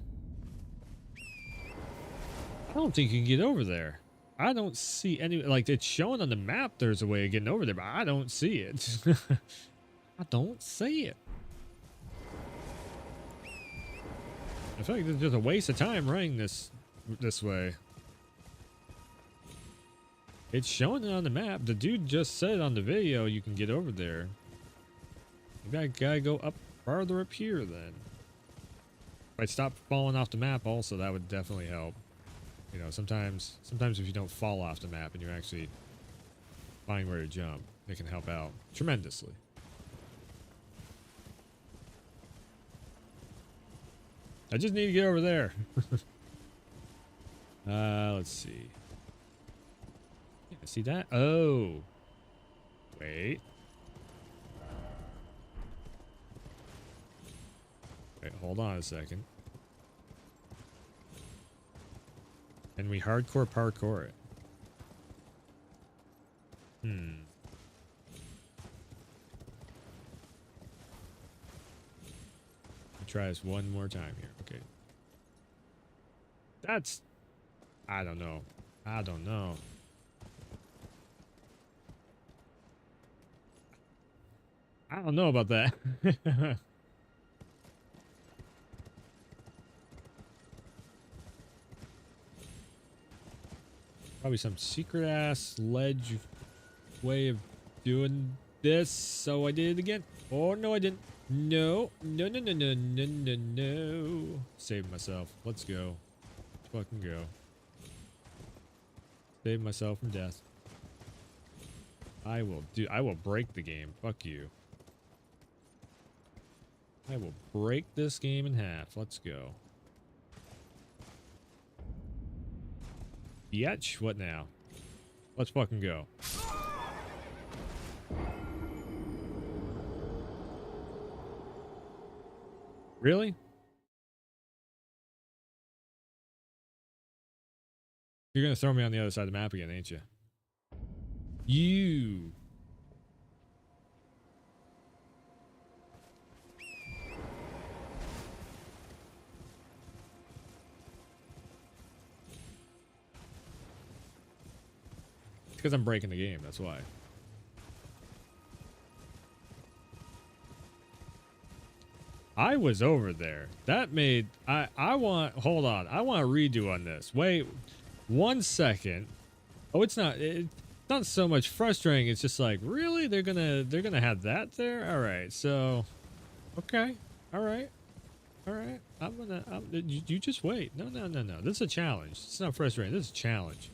[SPEAKER 1] I don't think you can get over there. I don't see any... Like, it's showing on the map there's a way of getting over there, but I don't see it. I don't see it. I feel like it's just a waste of time running this way. It's showing it on the map. The dude just said on the video you can get over there. Maybe I gotta go up farther up here then. If I stop falling off the map also, that would definitely help. You know, sometimes if you don't fall off the map and you actually find where to jump, it can help out tremendously. I just need to get over there. Let's see. Yeah, see that? Oh. Wait. Wait, hold on a second. And we hardcore parkour it. Try this one more time here. Okay. That's... I don't know. I don't know. I don't know about that. Probably some secret ass ledge way of doing this. So I did it again. Oh, no, I didn't. No. No, no, no, no, no, no, no. Save myself. Let's go. Let's fucking go. Save myself from death. I will break the game. Fuck you. I will break this game in half. Let's go. Yetch, what now? Let's fucking go. Really? You're gonna throw me on the other side of the map again, ain't you? You. Because I'm breaking the game, that's why. I was over there. That made... I want... Hold on. I want a redo on this. Wait 1 second. Oh, it's not so much frustrating. It's just like, really? They're gonna have that there? Alright, so... Okay. Alright. Alright. You just wait. No. This is a challenge. It's not frustrating. This is a challenge.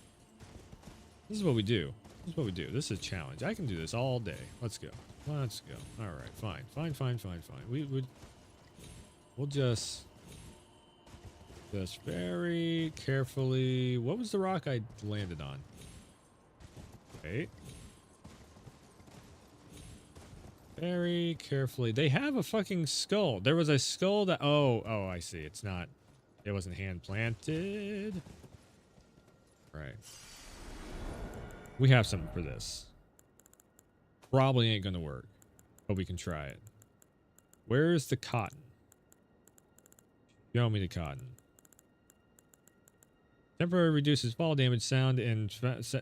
[SPEAKER 1] This is what we do. This is what we do. This is a challenge. I can do this all day. Let's go. Let's go. All right. Fine. We'll just very carefully. What was the rock I landed on? Wait. Very carefully. They have a fucking skull. There was a skull that... Oh, I see. It's not... It wasn't hand planted. Right. We have something for this. Probably ain't gonna work, but we can try it. Where's the cotton? Show me the cotton. Temporarily reduces fall damage, sound, and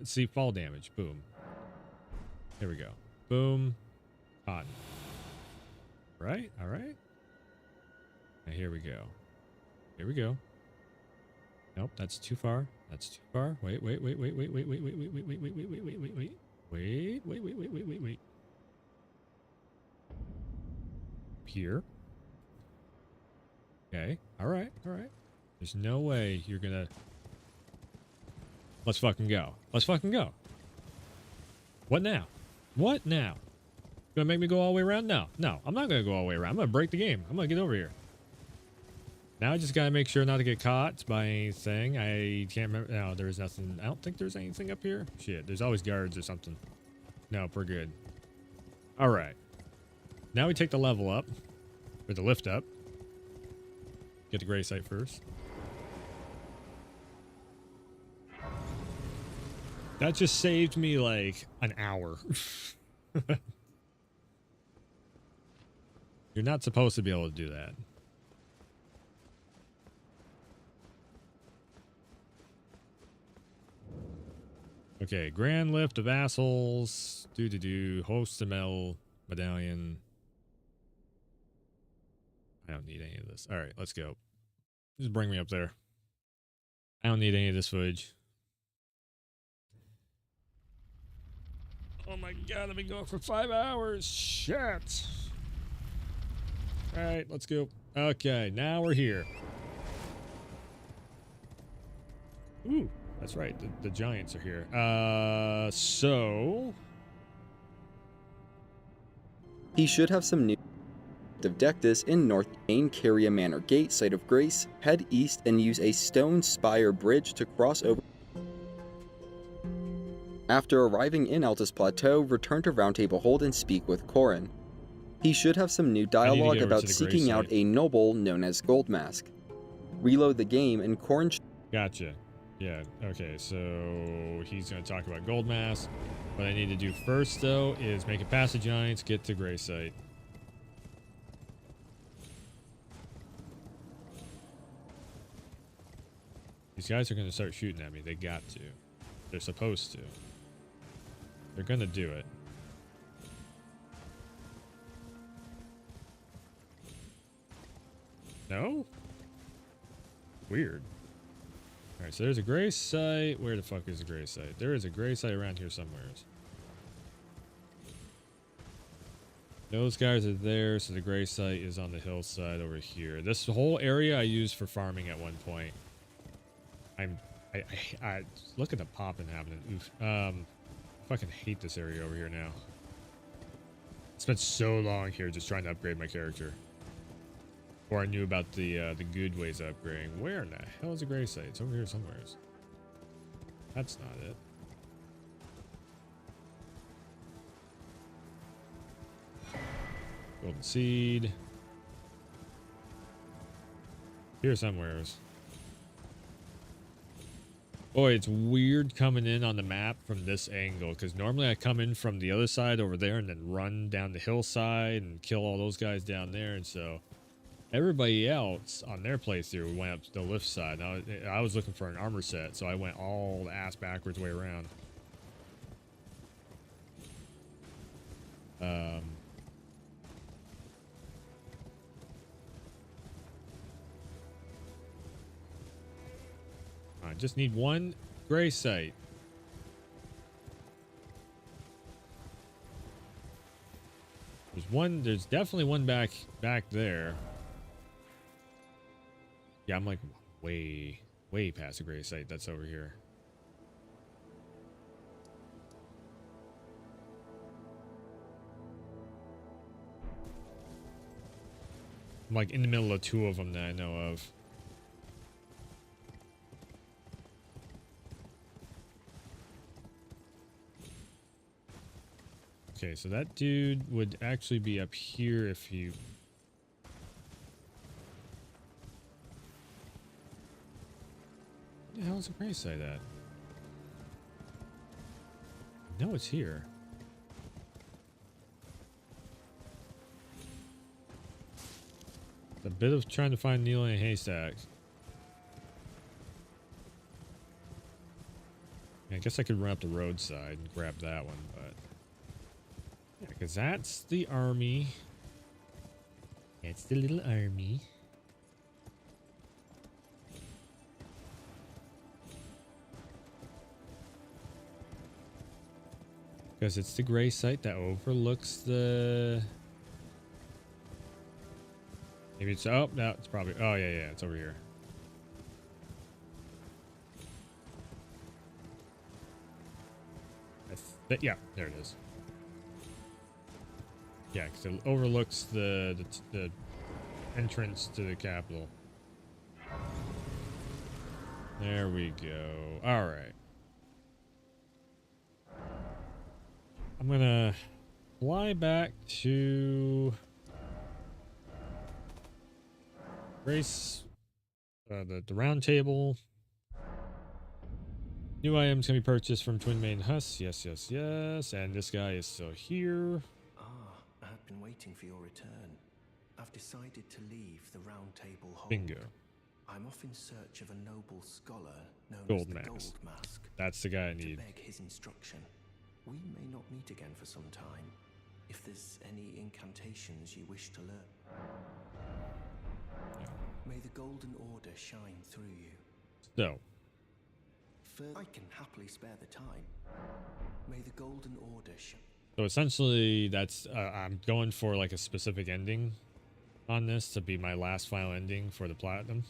[SPEAKER 1] see fall damage. Boom. There we go. Boom. Cotton. Right? All right. Now here we go. Here we go. Nope, that's too far. That's too far. Wait. Here. Okay. All right. There's no way you're gonna... Let's fucking go. Let's fucking go. What now? What now? Gonna make me go all the way around? No, I'm not gonna go all the way around. I'm gonna break the game. I'm gonna get over here. Now I just gotta make sure not to get caught by anything. I can't remember. No, there's nothing. I don't think there's anything up here. Shit, there's always guards or something. Nope, we're good. All right. Now we take the level up. Or the lift up. Get the gray site first. That just saved me like an hour. You're not supposed to be able to do that. Okay, grand lift of assholes. Host ML medallion. I don't need any of this. All right, let's go. Just bring me up there. I don't need any of this footage. Oh my god, I've been going for 5 hours. Shit. All right, let's go. Okay, now we're here. Ooh, that's right. The giants are here. So
[SPEAKER 13] He should have some news of Dectus in North Main. Carry a Manor Gate, Site of Grace, head east and use a stone spire bridge to cross over. After arriving in Altus Plateau, return to Roundtable Hold and speak with Corrin. He should have some new dialogue about seeking out a noble known as Goldmask. Reload the game and Corrin...
[SPEAKER 1] Gotcha. Yeah, okay, so he's going to talk about Goldmask. What I need to do first, though, is make it past the giants, get to Grey Site. These guys are going to start shooting at me. They got to. They're supposed to. They're going to do it. No? Weird. Alright, so there's a Grey Site. Where the fuck is the Grey Site? There is a Grey Site around here somewhere. Those guys are there, so the Grey Site is on the hillside over here. This whole area I used for farming at one point. I look at the popping happening. Oof. Fucking hate this area over here now. Spent so long here just trying to upgrade my character. Or I knew about the good ways of upgrading. Where in the hell is the Grey Site? It's over here somewhere. That's not it. Golden Seed. Here somewhere. Boy, it's weird coming in on the map from this angle, because normally I come in from the other side over there and then run down the hillside and kill all those guys down there, and so everybody else on their playthrough went up to the lift side. Now, I was looking for an armor set, so I went all the ass backwards way around. I just need one Grey Site. There's definitely one back there. Yeah, I'm like way past the Grey Site that's over here. I'm like in the middle of two of them that I know of. Okay, so that dude would actually be up here if you... Where the hell is the Grey Site at? No, it's here. It's a bit of trying to find needle in a haystack. I guess I could run up the roadside and grab that one, but... Yeah, because that's the army. That's the little army. Because it's the Grey Site that overlooks the... Maybe it's... Oh, no, it's probably... Oh, yeah, it's over here. Yeah, there it is. Yeah, because it overlooks the entrance to the capital. There we go. All right. I'm gonna fly back to Grace, the round table. New items can be purchased from Twin Main Husk. Yes. And this guy is still here.
[SPEAKER 11] I've been waiting for your return. I've decided to leave the Round Table Hold.
[SPEAKER 1] Bingo.
[SPEAKER 11] I'm off in search of a noble scholar known as the
[SPEAKER 1] Goldmask.
[SPEAKER 11] Goldmask.
[SPEAKER 1] That's the guy I need.
[SPEAKER 11] To beg his instruction. We may not meet again for some time. If there's any incantations you wish to learn.
[SPEAKER 1] Yeah.
[SPEAKER 11] May the Golden Order shine through you.
[SPEAKER 1] So.
[SPEAKER 11] I can happily spare the time. May the Golden Order shine.
[SPEAKER 1] So essentially, that's I'm going for like a specific ending on this to be my last final ending for the platinum.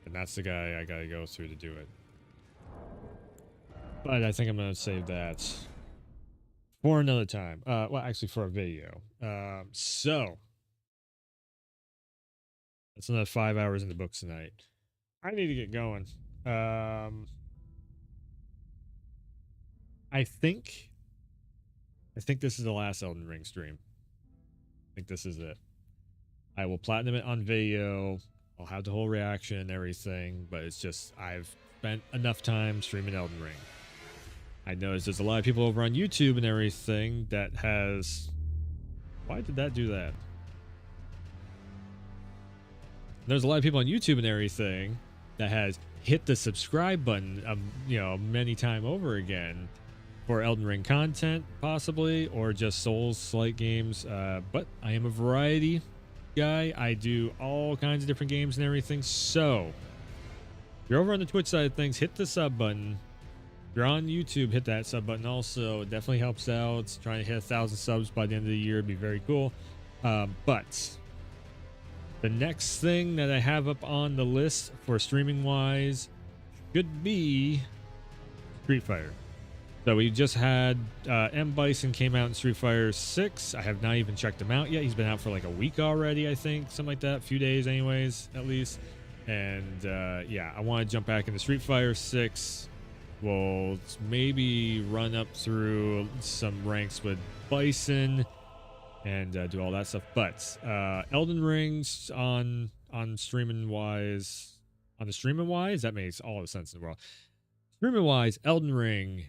[SPEAKER 1] And that's the guy I gotta go through to do it. But I think I'm gonna save that for another time. Well, actually, for a video. So that's another 5 hours in the books tonight. I need to get going. I think this is the last Elden Ring stream. I think this is it. I will platinum it on video. I'll have the whole reaction and everything, but it's just I've spent enough time streaming Elden Ring. I noticed there's a lot of people over on YouTube and everything that has... Why did that do that? There's a lot of people on YouTube and everything that has hit the subscribe button, you know, many times over again for Elden Ring content, possibly, or just Souls-like games. But I am a variety guy. I do all kinds of different games and everything. So if you're over on the Twitch side of things, hit the sub button. If you're on YouTube, hit that sub button also. It definitely helps out. It's trying to hit 1,000 subs by the end of the year. It'd be very cool. But the next thing that I have up on the list for streaming wise should be Street Fighter. So we just had M. Bison came out in Street Fighter 6. I have not even checked him out yet. He's been out for like a week already, I think. Something like that. A few days anyways, at least. And yeah, I want to jump back into Street Fighter 6. We'll maybe run up through some ranks with Bison and do all that stuff. But Elden Rings on streaming wise, that makes all the sense in the world. Streaming wise, Elden Ring,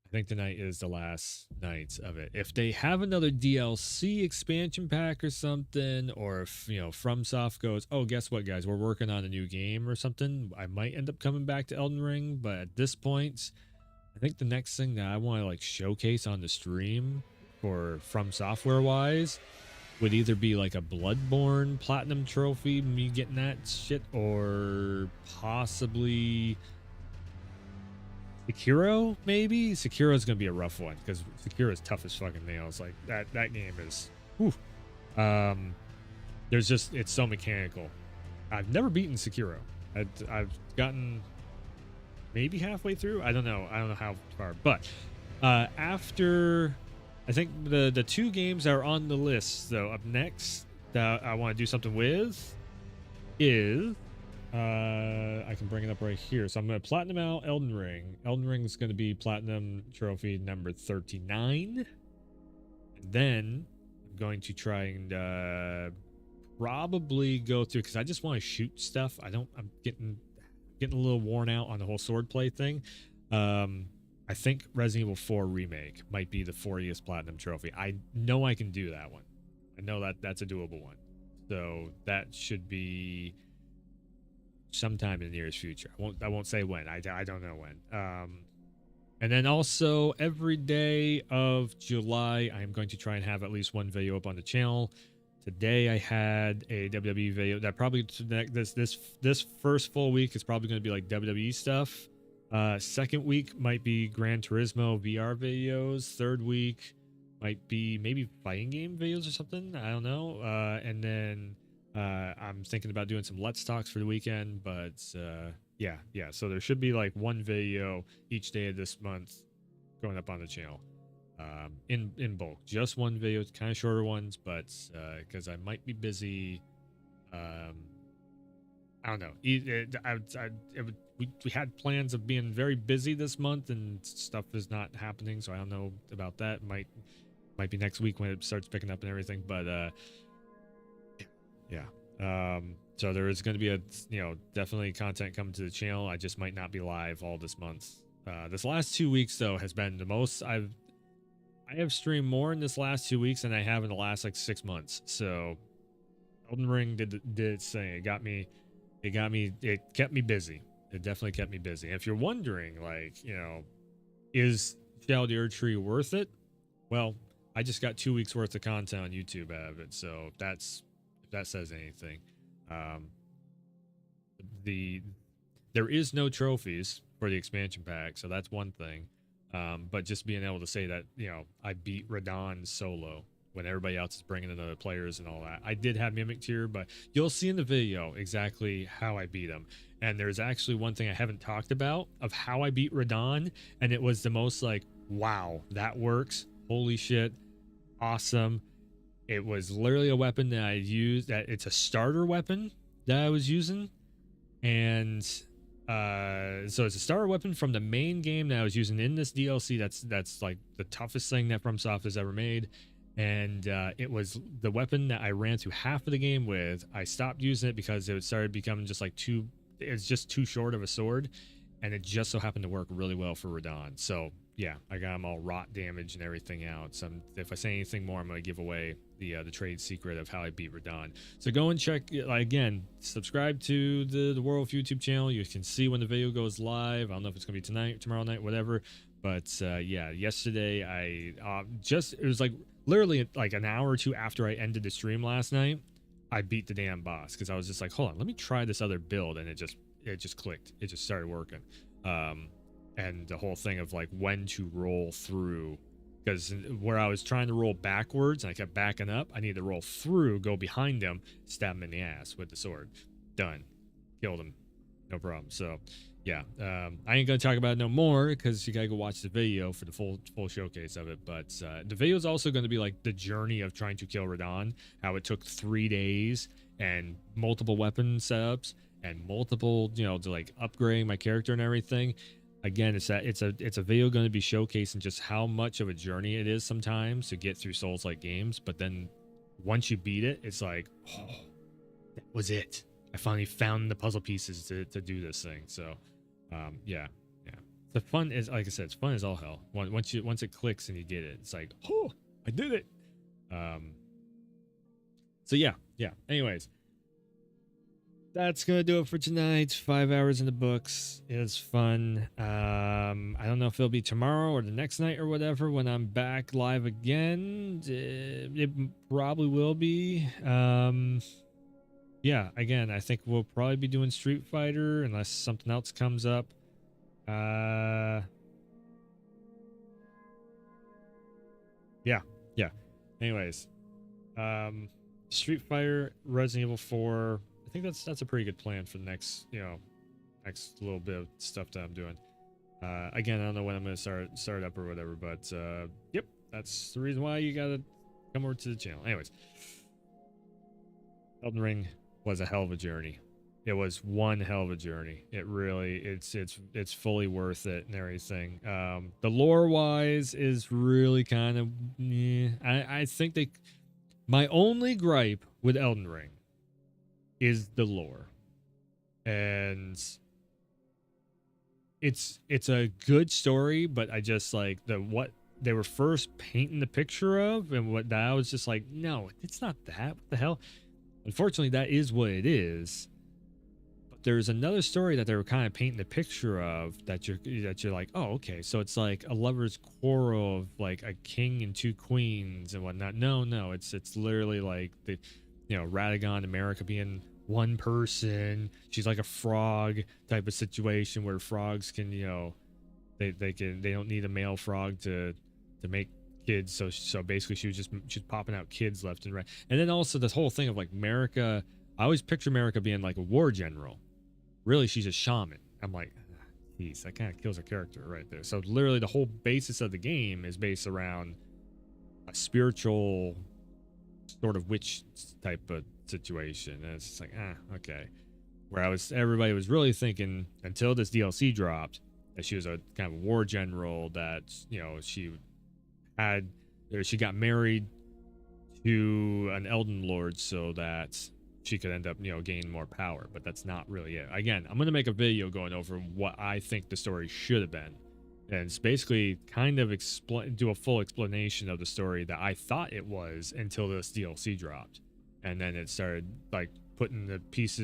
[SPEAKER 1] I think tonight is the last night of it. If they have another DLC expansion pack or something, or if, you know, FromSoft goes, oh, guess what, guys, we're working on a new game or something, I might end up coming back to Elden Ring. But at this point, I think the next thing that I want to like showcase on the stream for From Software wise would either be like a Bloodborne Platinum Trophy, me getting that shit, or possibly Sekiro, maybe? Sekiro's gonna be a rough one because Sekiro's tough as fucking nails. Like that game is, whew. There's just, it's so mechanical. I've never beaten Sekiro. I've gotten maybe halfway through. I don't know how far. But after, I think the two games that are on the list though up next that I want to do something with is. I can bring it up right here. So I'm going to platinum out Elden Ring. Elden Ring is going to be platinum trophy number 39. And then I'm going to try and probably go through, because I just want to shoot stuff. I'm getting a little worn out on the whole swordplay thing. I think Resident Evil 4 Remake might be the 40th platinum trophy. I know I can do that one. I know that's a doable one. So that should be sometime in the nearest future. I won't say when. I don't know when. And then also every day of July, I am going to try and have at least one video up on the channel. Today I had a WWE video that probably this first full week is probably going to be like WWE stuff. Second week might be Gran Turismo VR videos. Third week might be maybe fighting game videos or something. I don't know. And then I'm thinking about doing some Let's Talks for the weekend, but yeah. So there should be like one video each day of this month going up on the channel, in bulk. Just one video, kind of shorter ones, but because I might be busy. I don't know. We had plans of being very busy this month, and stuff is not happening, so I don't know about that. Might be next week when it starts picking up and everything, but yeah. So there is going to be definitely content coming to the channel. I just might not be live all this month. This last 2 weeks though has been the most I have streamed more in this last 2 weeks than I have in the last like 6 months. So Elden Ring did its thing. It kept me busy. It definitely kept me busy. If you're wondering, like, is Shadow Erdtree worth it? Well, I just got 2 weeks worth of content on YouTube out of it, so if that says anything. There is no trophies for the expansion pack, so that's one thing. But just being able to say that, I beat Radon solo when everybody else is bringing in other players and all that. I did have Mimic Tier, but you'll see in the video exactly how I beat him. And there's actually one thing I haven't talked about of how I beat Radon, and it was the most like, wow, that works. Holy shit, awesome. It was literally a weapon that I used, that it's a starter weapon that I was using. And so it's a starter weapon from the main game that I was using in this DLC. That's like the toughest thing that FromSoft has ever made. And it was the weapon that I ran through half of the game with. I stopped using it because it started becoming just like it's just too short of a sword, and it just so happened to work really well for Radon. So yeah, I got him all rot damage and everything out. So if I say anything more, I'm going to give away the trade secret of how I beat Radon. So go and check, again, subscribe to the Werewolf YouTube channel. You can see when the video goes live. I don't know if it's going to be tonight, tomorrow night, whatever. But yeah, yesterday it was like literally like an hour or two after I ended the stream last night, I beat the damn boss, because I was just like, hold on, let me try this other build, and it just clicked. It just started working. And the whole thing of like when to roll through, because where I was trying to roll backwards and I kept backing up, I needed to roll through, go behind him, stab him in the ass with the sword. Done. Killed him. No problem. So yeah, I ain't gonna talk about it no more, because you gotta go watch the video for the full showcase of it. But the video is also going to be like the journey of trying to kill Radon, how it took 3 days and multiple weapon setups and multiple, to like upgrading my character and everything. Again, it's a video going to be showcasing just how much of a journey it is sometimes to get through Souls-like games. But then once you beat it, it's like, oh, that was it. I finally found the puzzle pieces to do this thing. So yeah. The fun is, like I said, it's fun as all hell. Once it clicks and you get it, it's like, oh, I did it. So yeah. Anyways, that's gonna do it for tonight. 5 hours in the books. It was fun. I don't know if it'll be tomorrow or the next night or whatever when I'm back live again. It probably will be. Yeah, again, I think we'll probably be doing Street Fighter unless something else comes up. Yeah. Anyways, Street Fighter, Resident Evil 4. I think that's a pretty good plan for the next little bit of stuff that I'm doing. Again, I don't know when I'm gonna start up or whatever, but yep, that's the reason why you gotta come over to the channel. Anyways, Elden Ring was a hell of a journey. It was one hell of a journey. It really, it's fully worth it and everything. The lore wise is really kind of, I think my only gripe with Elden Ring is the lore, and it's a good story, but I just like what they were first painting the picture of, and what that I was just like, no, it's not that. What the hell? Unfortunately, that is what it is. But there's another story that they were kind of painting the picture of that you're like, oh, okay, so it's like a lover's quarrel of like a king and two queens and whatnot. No, it's literally like the Radagon, America being one person. She's like a frog type of situation where frogs can, they don't need a male frog to make kids. So basically she's popping out kids left and right. And then also this whole thing of like America, I always picture America being like a war general. Really, she's a shaman. I'm like, geez, that kind of kills her character right there. So literally the whole basis of the game is based around a spiritual sort of witch type of situation, and it's just like, okay. Where everybody was really thinking until this DLC dropped that she was a kind of war general, that she got married to an Elden Lord so that she could end up gaining more power. But that's not really it. Again, I'm gonna make a video going over what I think the story should have been, and it's basically kind of do a full explanation of the story that I thought it was until this DLC dropped. And then it started like putting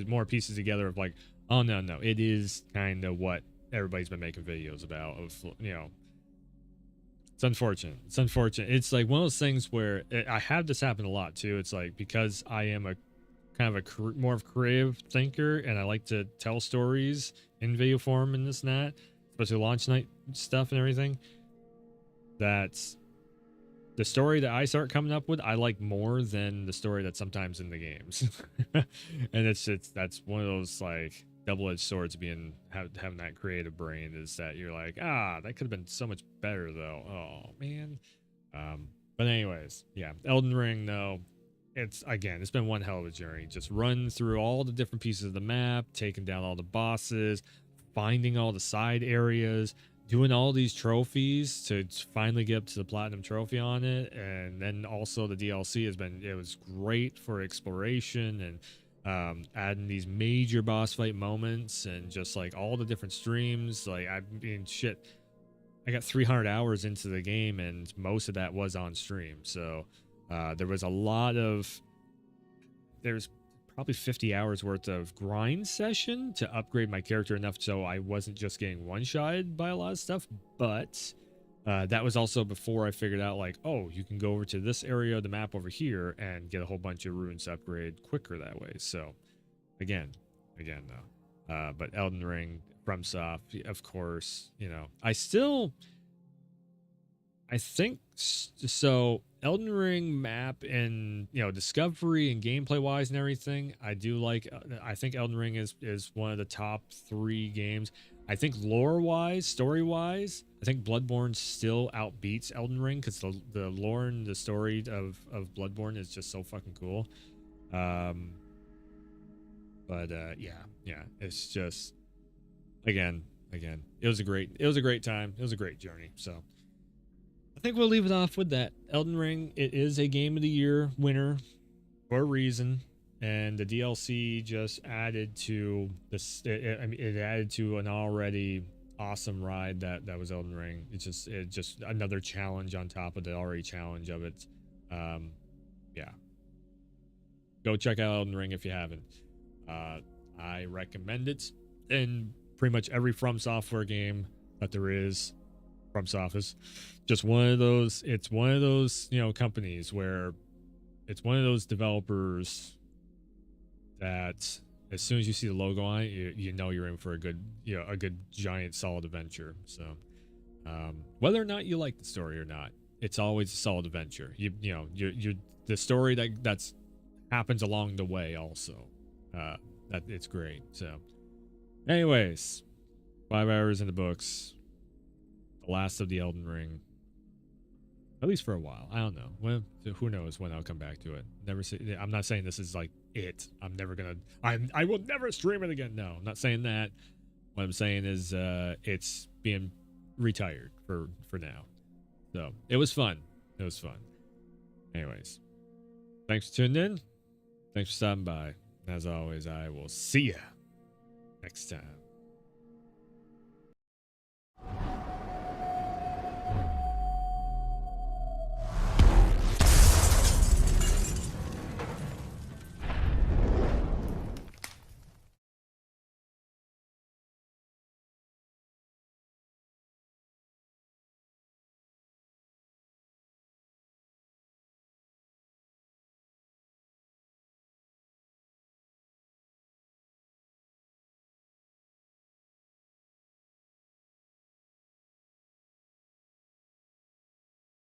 [SPEAKER 1] more pieces together of like, oh no, it is kind of what everybody's been making videos about. It's unfortunate. It's like one of those things where I have this happen a lot too. It's like, because I am a kind of more of a creative thinker, and I like to tell stories in video form and this and that, especially launch night stuff and everything. That's the story that I start coming up with, I like more than the story that's sometimes in the games. And that's one of those like double-edged swords having that creative brain, is that you're like, that could have been so much better though. Oh man. But anyways, yeah, Elden Ring though, it's been one hell of a journey. Just run through all the different pieces of the map, taking down all the bosses, finding all the side areas, doing all these trophies to finally get up to the platinum trophy on it. And then also the DLC it was great for exploration and adding these major boss fight moments and just like all the different streams. Like, I mean, shit, I got 300 hours into the game and most of that was on stream. So there was there's probably 50 hours worth of grind session to upgrade my character enough so I wasn't just getting one-shotted by a lot of stuff. But that was also before I figured out, like, oh, you can go over to this area of the map over here and get a whole bunch of runes to upgrade quicker that way. So again though, but Elden Ring, FromSoft, of course, you know, I think so. Elden Ring map and, you know, discovery and gameplay wise and everything, I do like. I think Elden Ring is one of the top 3 games. I think lore wise, story wise, I think Bloodborne still outbeats Elden Ring because the lore and the story of Bloodborne is just so fucking cool. But yeah, it's just again, it was a great time. It was a great journey. So I think we'll leave it off with that. Elden Ring, it is a Game of the Year winner for a reason, and the DLC just added to this. It added to an already awesome ride that was Elden Ring. It's just another challenge on top of the already challenge of it. Yeah, go check out Elden Ring if you haven't. I recommend it. And pretty much every From Software game that there is. FromSoft is just one of those. It's one of those, you know, companies where it's one of those developers that as soon as you see the logo on it, you know you're in for a good giant solid adventure. So whether or not you like the story or not, it's always a solid adventure. You know you're the story that's happens along the way also. That it's great. So anyways, 5 hours in the books. The last of the Elden Ring, at least for a while. I don't know. Well, who knows when I'll come back to it. I'm not saying this is like it. I will never stream it again. No, I'm not saying that. What I'm saying is it's being retired for now. So it was fun. Anyways, thanks for tuning in. Thanks for stopping by. As always, I will see ya next time.